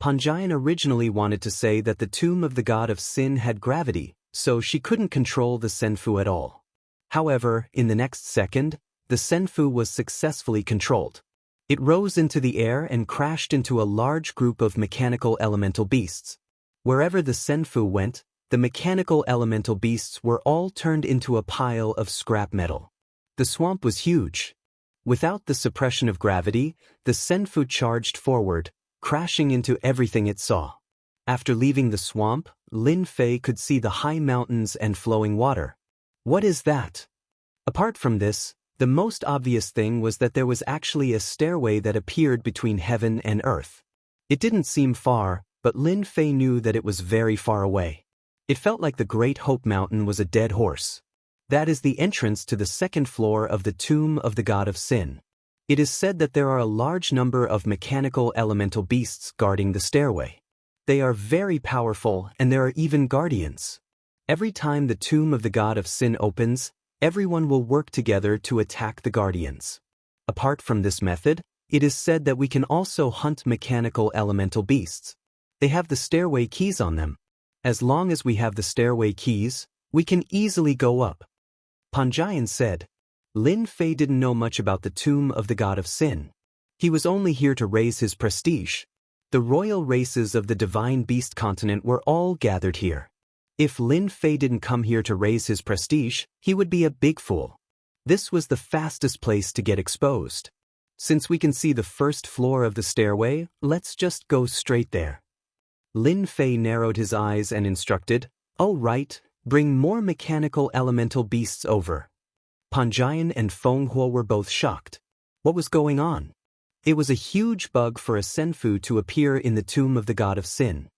Panjian originally wanted to say that the tomb of the god of sin had gravity, so she couldn't control the Senfu at all. However, in the next second, the Senfu was successfully controlled. It rose into the air and crashed into a large group of mechanical elemental beasts. Wherever the Senfu went, the mechanical elemental beasts were all turned into a pile of scrap metal. The swamp was huge. Without the suppression of gravity, the Senfu charged forward, crashing into everything it saw. After leaving the swamp, Lin Fei could see the high mountains and flowing water. What is that? Apart from this, the most obvious thing was that there was actually a stairway that appeared between heaven and earth. It didn't seem far, but Lin Fei knew that it was very far away. It felt like the Great Hope Mountain was a dead horse. That is the entrance to the second floor of the tomb of the god of sin. It is said that there are a large number of mechanical elemental beasts guarding the stairway. They are very powerful, and there are even guardians. Every time the tomb of the god of sin opens, everyone will work together to attack the guardians. Apart from this method, it is said that we can also hunt mechanical elemental beasts. They have the stairway keys on them. As long as we have the stairway keys, we can easily go up. Panjian said. Lin Fei didn't know much about the tomb of the god of sin. He was only here to raise his prestige. The royal races of the divine beast continent were all gathered here. If Lin Fei didn't come here to raise his prestige, he would be a big fool. This was the fastest place to get exposed. Since we can see the first floor of the stairway, let's just go straight there. Lin Fei narrowed his eyes and instructed, "Oh right, bring more mechanical elemental beasts over." Panjian and Feng Huo were both shocked. What was going on? It was a huge bug for a Senfu to appear in the tomb of the god of sin.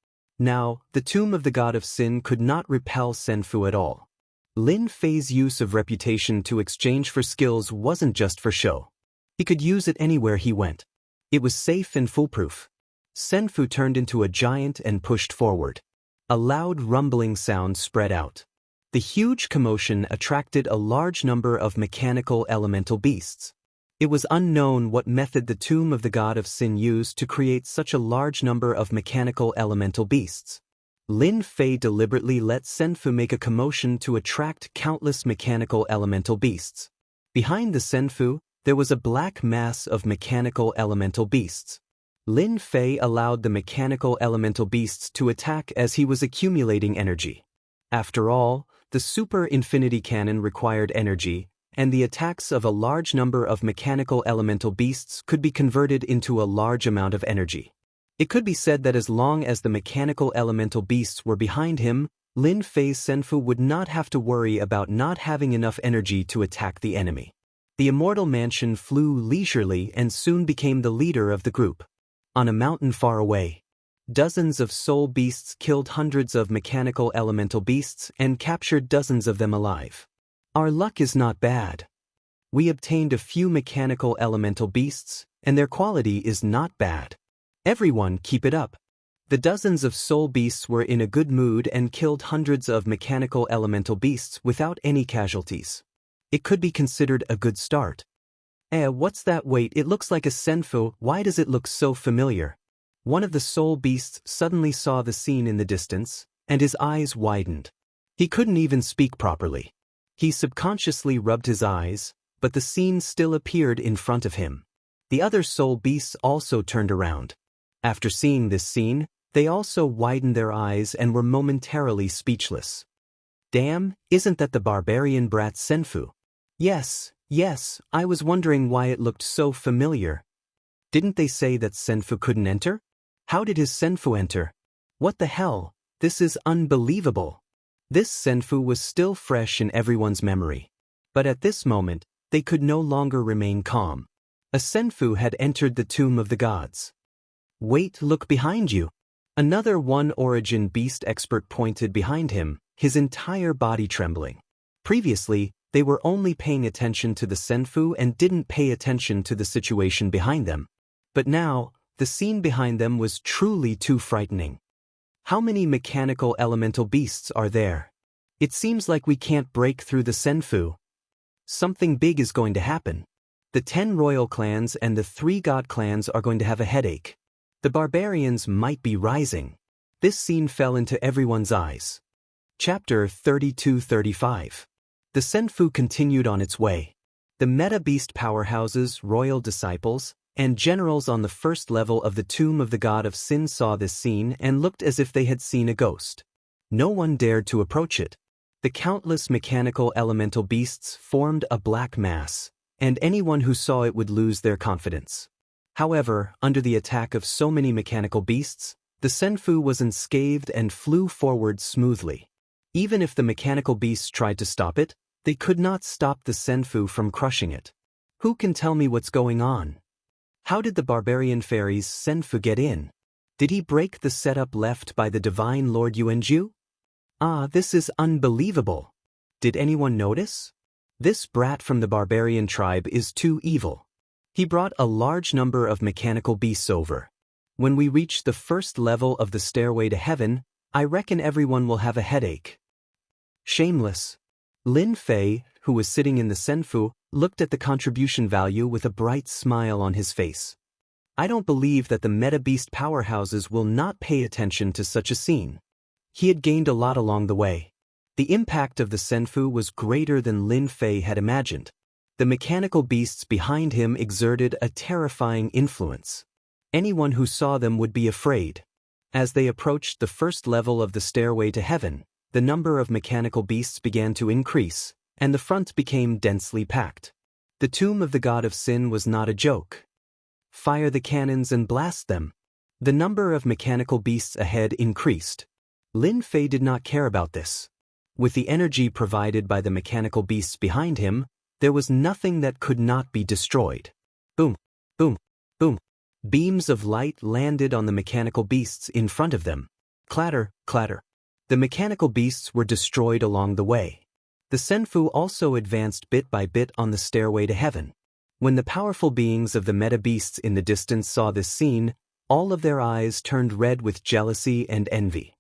Now, the tomb of the god of sin could not repel Senfu at all. Lin Fei's use of reputation to exchange for skills wasn't just for show. He could use it anywhere he went. It was safe and foolproof. Senfu turned into a giant and pushed forward. A loud rumbling sound spread out. The huge commotion attracted a large number of mechanical elemental beasts. It was unknown what method the tomb of the god of sin used to create such a large number of mechanical elemental beasts. Lin Fei deliberately let Senfu make a commotion to attract countless mechanical elemental beasts. Behind the Senfu, there was a black mass of mechanical elemental beasts. Lin Fei allowed the mechanical elemental beasts to attack as he was accumulating energy. After all, the super infinity cannon required energy, and the attacks of a large number of mechanical elemental beasts could be converted into a large amount of energy. It could be said that as long as the mechanical elemental beasts were behind him, Lin Fei's Senfu would not have to worry about not having enough energy to attack the enemy. The Immortal Mansion flew leisurely and soon became the leader of the group. On a mountain far away, dozens of soul beasts killed hundreds of mechanical elemental beasts and captured dozens of them alive. Our luck is not bad. We obtained a few mechanical elemental beasts, and their quality is not bad. Everyone keep it up. The dozens of soul beasts were in a good mood and killed hundreds of mechanical elemental beasts without any casualties. It could be considered a good start. What's that? Wait, it looks like a Senfu. Why does it look so familiar? One of the soul beasts suddenly saw the scene in the distance, and his eyes widened. He couldn't even speak properly. He subconsciously rubbed his eyes, but the scene still appeared in front of him. The other soul beasts also turned around. After seeing this scene, they also widened their eyes and were momentarily speechless. Damn, isn't that the barbarian brat Senfu? Yes, I was wondering why it looked so familiar. Didn't they say that Senfu couldn't enter? How did his Senfu enter? What the hell? This is unbelievable. This Senfu was still fresh in everyone's memory. But at this moment, they could no longer remain calm. A Senfu had entered the tomb of the gods. Wait, look behind you. Another One Origin beast expert pointed behind him, his entire body trembling. Previously, they were only paying attention to the Senfu and didn't pay attention to the situation behind them. But now, the scene behind them was truly too frightening. How many mechanical elemental beasts are there? It seems like we can't break through the Senfu. Something big is going to happen. The 10 royal clans and the 3 god clans are going to have a headache. The barbarians might be rising. This scene fell into everyone's eyes. Chapter 32-35. The Senfu continued on its way. The meta-beast powerhouses, royal disciples, and generals on the first level of the tomb of the god of sin saw this scene and looked as if they had seen a ghost. No one dared to approach it. The countless mechanical elemental beasts formed a black mass, and anyone who saw it would lose their confidence. However, under the attack of so many mechanical beasts, the Senfu was unscathed and flew forward smoothly. Even if the mechanical beasts tried to stop it, they could not stop the Senfu from crushing it. Who can tell me what's going on? How did the barbarian fairy's Senfu get in? Did he break the setup left by the divine Lord Yuanju? This is unbelievable. Did anyone notice? This brat from the barbarian tribe is too evil. He brought a large number of mechanical beasts over. When we reach the first level of the stairway to heaven, I reckon everyone will have a headache. Shameless. Lin Fei, who was sitting in the Senfu, looked at the contribution value with a bright smile on his face. I don't believe that the meta-beast powerhouses will not pay attention to such a scene. He had gained a lot along the way. The impact of the Senfu was greater than Lin Fei had imagined. The mechanical beasts behind him exerted a terrifying influence. Anyone who saw them would be afraid. As they approached the first level of the stairway to heaven, the number of mechanical beasts began to increase, and the front became densely packed. The tomb of the god of sin was not a joke. Fire the cannons and blast them. The number of mechanical beasts ahead increased. Lin Fei did not care about this. With the energy provided by the mechanical beasts behind him, there was nothing that could not be destroyed. Boom, boom, boom. Beams of light landed on the mechanical beasts in front of them. Clatter, clatter. The mechanical beasts were destroyed along the way. The Senfu also advanced bit by bit on the stairway to heaven. When the powerful beings of the meta-beasts in the distance saw this scene, all of their eyes turned red with jealousy and envy.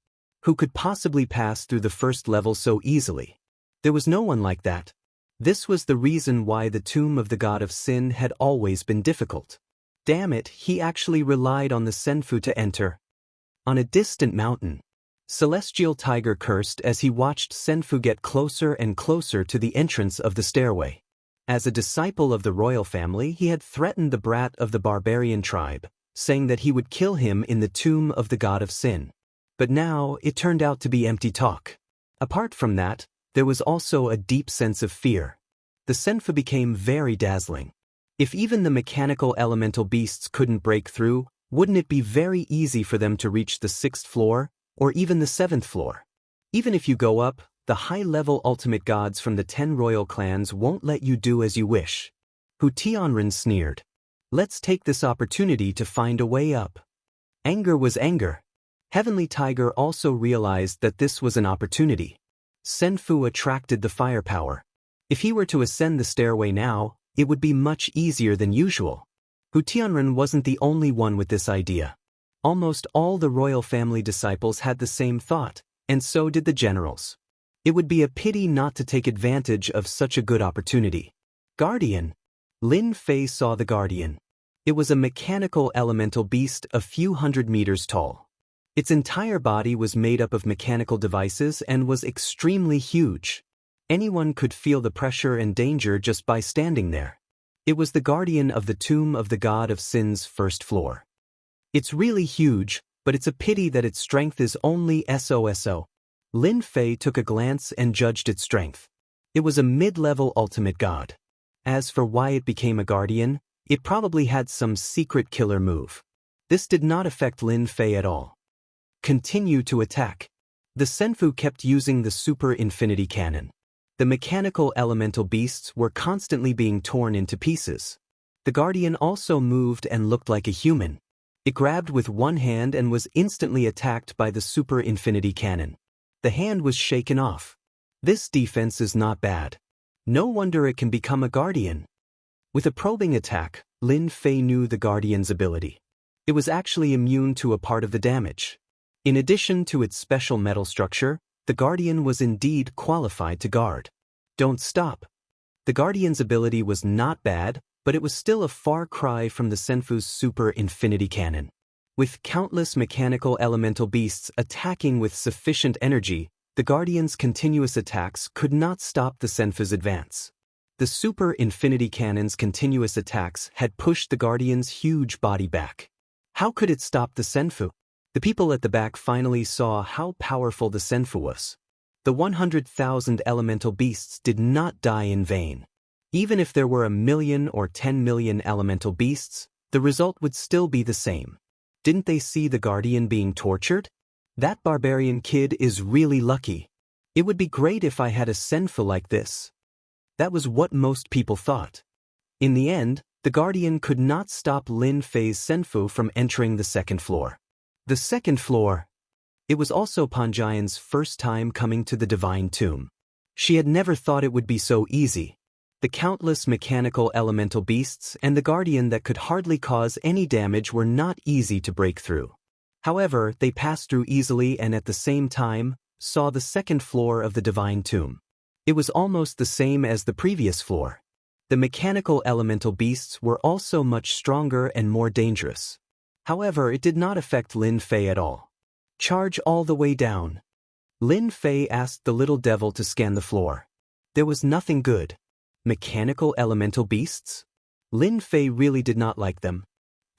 Who could possibly pass through the first level so easily? There was no one like that. This was the reason why the tomb of the god of sin had always been difficult. Damn it, he actually relied on the Senfu to enter. On a distant mountain, Celestial Tiger cursed as he watched Senfu get closer and closer to the entrance of the stairway. As a disciple of the royal family, he had threatened the brat of the barbarian tribe, saying that he would kill him in the tomb of the god of sin. But now, it turned out to be empty talk. Apart from that, there was also a deep sense of fear. The Senfu became very dazzling. If even the mechanical elemental beasts couldn't break through, wouldn't it be very easy for them to reach the 6th floor, or even the 7th floor? Even if you go up, the high-level ultimate gods from the 10 royal clans won't let you do as you wish. Hu Tianren sneered. Let's take this opportunity to find a way up. Anger was anger. Heavenly Tiger also realized that this was an opportunity. Senfu attracted the firepower. If he were to ascend the stairway now, it would be much easier than usual. Hu Tianren wasn't the only one with this idea. Almost all the royal family disciples had the same thought, and so did the generals. It would be a pity not to take advantage of such a good opportunity. Guardian. Lin Fei saw the Guardian. It was a mechanical elemental beast a few hundred meters tall. Its entire body was made up of mechanical devices and was extremely huge. Anyone could feel the pressure and danger just by standing there. It was the guardian of the tomb of the god of sin's 1st floor. It's really huge, but it's a pity that its strength is only SOSO. Lin Fei took a glance and judged its strength. It was a mid-level ultimate god. As for why it became a guardian, it probably had some secret killer move. This did not affect Lin Fei at all. Continue to attack. The Senfu kept using the super infinity cannon. The mechanical elemental beasts were constantly being torn into pieces. The guardian also moved and looked like a human. It grabbed with one hand and was instantly attacked by the super infinity cannon. The hand was shaken off. This defense is not bad. No wonder it can become a guardian. With a probing attack, Lin Fei knew the guardian's ability. It was actually immune to a part of the damage. In addition to its special metal structure, the guardian was indeed qualified to guard. Don't stop. The guardian's ability was not bad, but it was still a far cry from the Senfu's super infinity cannon. With countless mechanical elemental beasts attacking with sufficient energy, the guardian's continuous attacks could not stop the Senfu's advance. The super infinity cannon's continuous attacks had pushed the guardian's huge body back. How could it stop the Senfu? The people at the back finally saw how powerful the Senfu was. The 100,000 elemental beasts did not die in vain. Even if there were 1 million or 10 million elemental beasts, the result would still be the same. Didn't they see the guardian being tortured? That barbarian kid is really lucky. It would be great if I had a Senfu like this. That was what most people thought. In the end, the guardian could not stop Lin Fei's Senfu from entering the 2nd floor. The 2nd floor. It was also Panjian's first time coming to the divine tomb. She had never thought it would be so easy. The countless mechanical elemental beasts and the guardian that could hardly cause any damage were not easy to break through. However, they passed through easily and at the same time, saw the 2nd floor of the divine tomb. It was almost the same as the previous floor. The mechanical elemental beasts were also much stronger and more dangerous. However, it did not affect Lin Fei at all. Charge all the way down. Lin Fei asked the little devil to scan the floor. There was nothing good. Mechanical elemental beasts? Lin Fei really did not like them.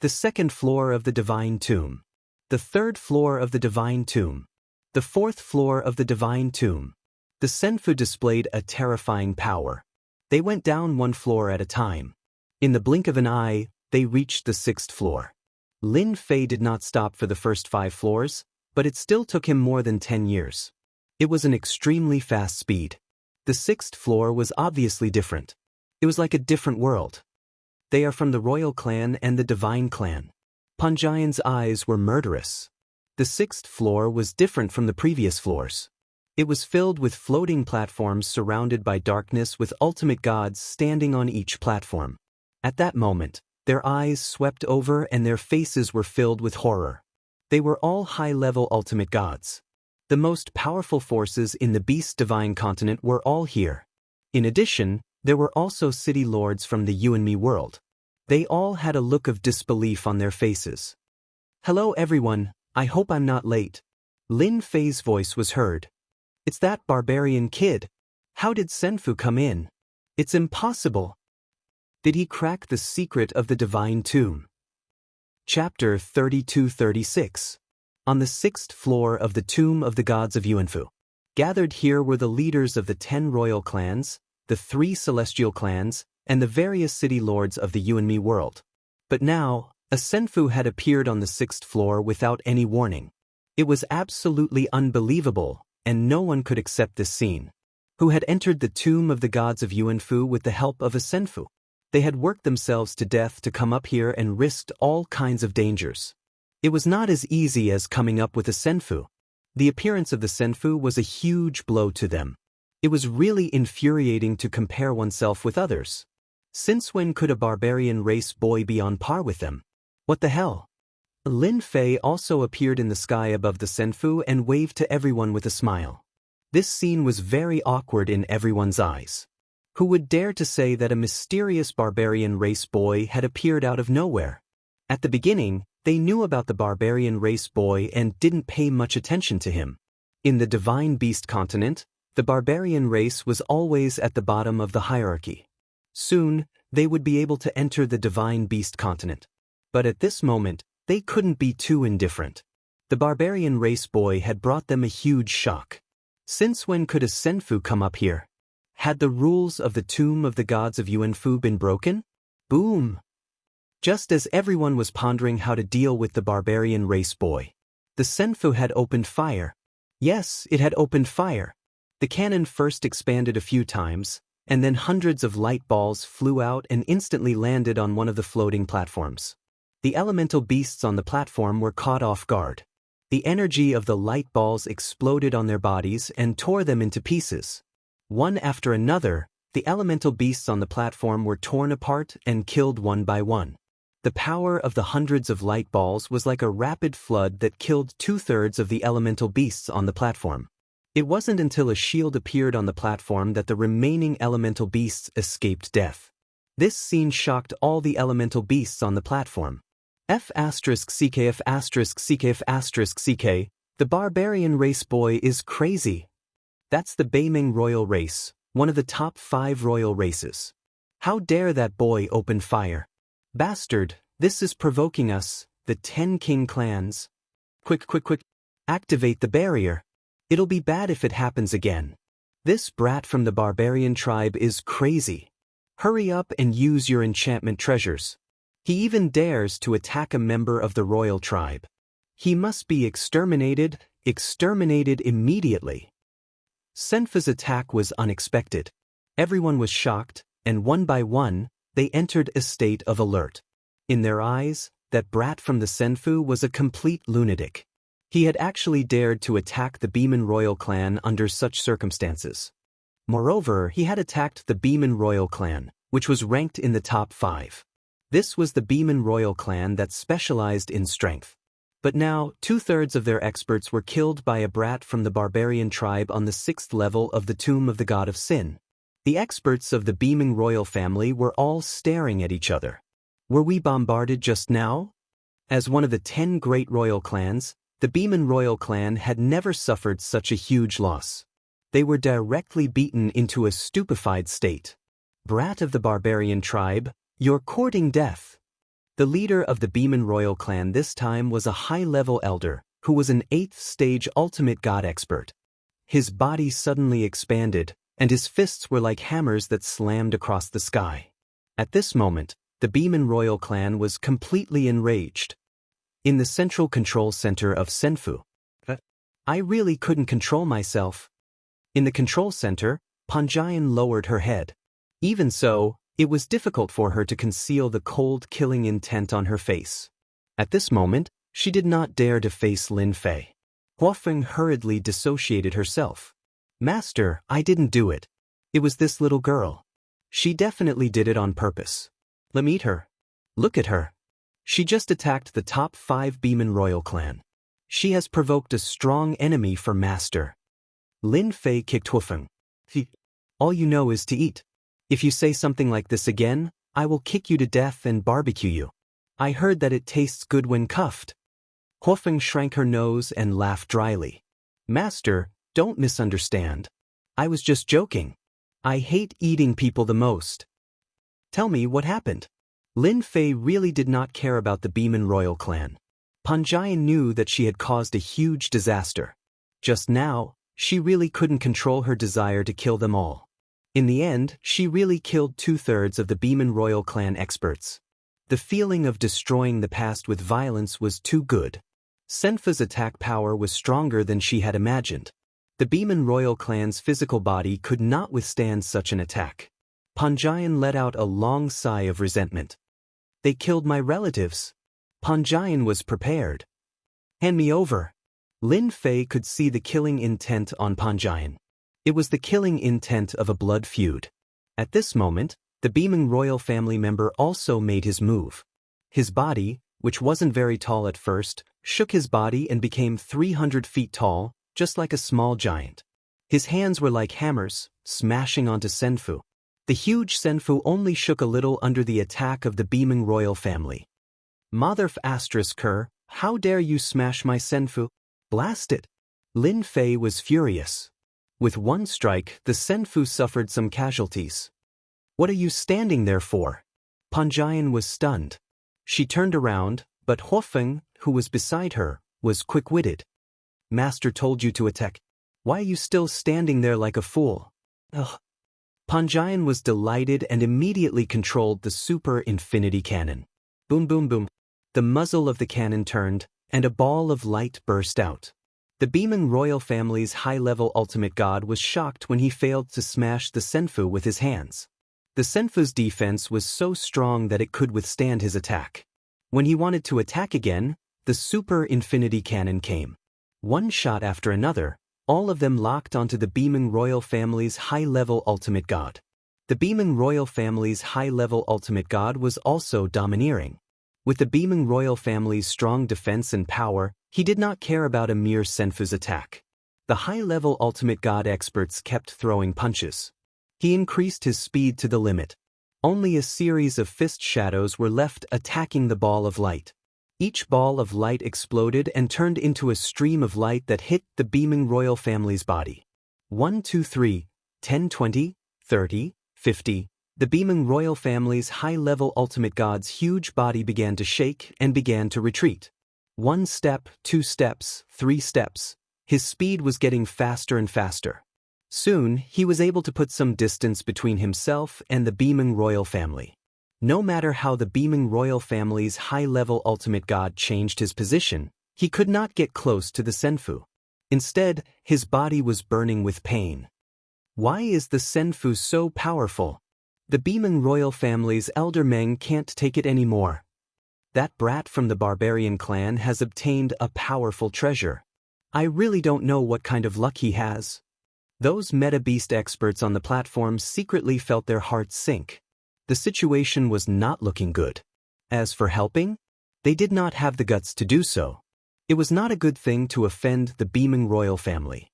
The 2nd floor of the divine tomb. The 3rd floor of the divine tomb. The 4th floor of the divine tomb. The Senfu displayed a terrifying power. They went down 1 floor at a time. In the blink of an eye, they reached the 6th floor. Lin Fei did not stop for the first 5 floors, but it still took him more than 10 years. It was an extremely fast speed. The 6th floor was obviously different. It was like a different world. They are from the royal clan and the divine clan. Panjian's eyes were murderous. The The sixth floor was different from the previous floors. It was filled with floating platforms surrounded by darkness with ultimate gods standing on each platform. At that moment, their eyes swept over and their faces were filled with horror. They were all high-level ultimate gods. The most powerful forces in the Beast Divine continent were all here. In addition, there were also city lords from the You and Me world. They all had a look of disbelief on their faces. "Hello everyone, I hope I'm not late." Lin Fei's voice was heard. "It's that barbarian kid. How did Senfu come in? It's impossible. Did he crack the secret of the divine tomb?" Chapter 32-36. On the sixth floor of the Tomb of the Gods of Yuanfu. Gathered here were the leaders of the 10 royal clans, the 3 celestial clans, and the various city lords of the You and Me world. But now, a Senfu had appeared on the sixth floor without any warning. It was absolutely unbelievable, and no one could accept this scene. Who had entered the Tomb of the Gods of Yuanfu with the help of a Senfu? They had worked themselves to death to come up here and risked all kinds of dangers. It was not as easy as coming up with a Senfu. The appearance of the Senfu was a huge blow to them. It was really infuriating to compare oneself with others. Since when could a barbarian race boy be on par with them? What the hell? Lin Fei also appeared in the sky above the Senfu and waved to everyone with a smile. This scene was very awkward in everyone's eyes. Who would dare to say that a mysterious barbarian race boy had appeared out of nowhere? At the beginning, they knew about the barbarian race boy and didn't pay much attention to him. In the Divine Beast continent, the barbarian race was always at the bottom of the hierarchy. Soon, they would be able to enter the Divine Beast continent. But at this moment, they couldn't be too indifferent. The barbarian race boy had brought them a huge shock. Since when could a Senfu come up here? Had the rules of the Tomb of the Gods of Yuanfu been broken? Boom! Just as everyone was pondering how to deal with the barbarian race boy, the Senfu had opened fire. Yes, it had opened fire. The cannon first expanded a few times, and then hundreds of light balls flew out and instantly landed on one of the floating platforms. The elemental beasts on the platform were caught off guard. The energy of the light balls exploded on their bodies and tore them into pieces. One after another, the elemental beasts on the platform were torn apart and killed one by one. The power of the hundreds of light balls was like a rapid flood that killed 2/3 of the elemental beasts on the platform. It wasn't until a shield appeared on the platform that the remaining elemental beasts escaped death. This scene shocked all the elemental beasts on the platform. F***CK, the barbarian race boy is crazy. That's the Beiming royal race, one of the top 5 royal races. How dare that boy open fire? Bastard, this is provoking us, the 10 king clans. Quick, activate the barrier. It'll be bad if it happens again. This brat from the barbarian tribe is crazy. Hurry up and use your enchantment treasures. He even dares to attack a member of the royal tribe. He must be exterminated immediately. Senfu's attack was unexpected. Everyone was shocked, and one by one, they entered a state of alert. In their eyes, that brat from the Senfu was a complete lunatic. He had actually dared to attack the Beeman royal clan under such circumstances. Moreover, he had attacked the Beeman royal clan, which was ranked in the top 5. This was the Beeman royal clan that specialized in strength. But now, 2/3 of their experts were killed by a brat from the barbarian tribe on the 6th level of the Tomb of the God of Sin. The experts of the Beaming royal family were all staring at each other. Were we bombarded just now? As one of the 10 great royal clans, the Beeman royal clan had never suffered such a huge loss. They were directly beaten into a stupefied state. Brat of the barbarian tribe, you're courting death. The leader of the Beeman royal clan this time was a high-level elder, who was an 8th stage ultimate god expert. His body suddenly expanded, and his fists were like hammers that slammed across the sky. At this moment, the Beeman royal clan was completely enraged. In the central control center of Senfu, I really couldn't control myself. In the control center, Panjian lowered her head. Even so, it was difficult for her to conceal the cold killing intent on her face. At this moment, She did not dare to face Lin Fei. Huofeng hurriedly dissociated herself. Master, I didn't do it. It was this little girl. She definitely did it on purpose. Let me eat her. Look at her. She just attacked the top 5 Beeman royal clan. She has provoked a strong enemy for Master. Lin Fei kicked Huofeng. All you know is to eat. If you say something like this again, I will kick you to death and barbecue you. I heard that it tastes good when cuffed. Huofeng shrank her nose and laughed dryly. Master, don't misunderstand. I was just joking. I hate eating people the most. Tell me what happened. Lin Fei really did not care about the Beeman royal clan. Panjian knew that she had caused a huge disaster. Just now, she really couldn't control her desire to kill them all. In the end, she really killed 2/3 of the Beeman royal clan experts. The feeling of destroying the past with violence was too good. Senfu's attack power was stronger than she had imagined. The Beeman royal clan's physical body could not withstand such an attack. Panjian let out a long sigh of resentment. They killed my relatives. Panjian was prepared. Hand me over. Lin Fei could see the killing intent on Panjian. It was the killing intent of a blood feud. At this moment, the Beeman royal family member also made his move. His body, which wasn't very tall at first, shook his body and became 300 feet tall, just like a small giant. His hands were like hammers, smashing onto Senfu. The huge Senfu only shook a little under the attack of the Beeman royal family. Motherf **Ker, how dare you smash my Senfu? Blast it! Lin Fei was furious. With one strike, the Senfu suffered some casualties. What are you standing there for? Panjian was stunned. She turned around, but Huofeng, who was beside her, was quick-witted. Master told you to attack. Why are you still standing there like a fool? Ugh. Panjian was delighted and immediately controlled the super infinity cannon. Boom boom boom. The muzzle of the cannon turned, and a ball of light burst out. The Beeman royal family's high-level ultimate god was shocked when he failed to smash the Senfu with his hands. The Senfu's defense was so strong that it could withstand his attack. When he wanted to attack again, the super infinity cannon came. One shot after another, all of them locked onto the Beeman royal family's high-level ultimate god. The Beeman royal family's high-level ultimate god was also domineering. With the Beeman royal family's strong defense and power, he did not care about a mere Senfu's attack. The high-level ultimate god experts kept throwing punches. He increased his speed to the limit. Only a series of fist shadows were left attacking the ball of light. Each ball of light exploded and turned into a stream of light that hit the Beeman royal family's body. 1, 2, 3, 10, 20, 30, 50. The Beeman royal family's high-level ultimate god's huge body began to shake and began to retreat. 1 step, 2 steps, 3 steps. His speed was getting faster and faster. Soon, he was able to put some distance between himself and the Beeman royal family. No matter how the Beeman royal family's high-level ultimate god changed his position, he could not get close to the Senfu. Instead, his body was burning with pain. Why is the Senfu so powerful? The Beeman royal family's elder Meng can't take it anymore. That brat from the barbarian clan has obtained a powerful treasure. I really don't know what kind of luck he has. Those meta-beast experts on the platform secretly felt their hearts sink. The situation was not looking good. As for helping, they did not have the guts to do so. It was not a good thing to offend the Beeman royal family.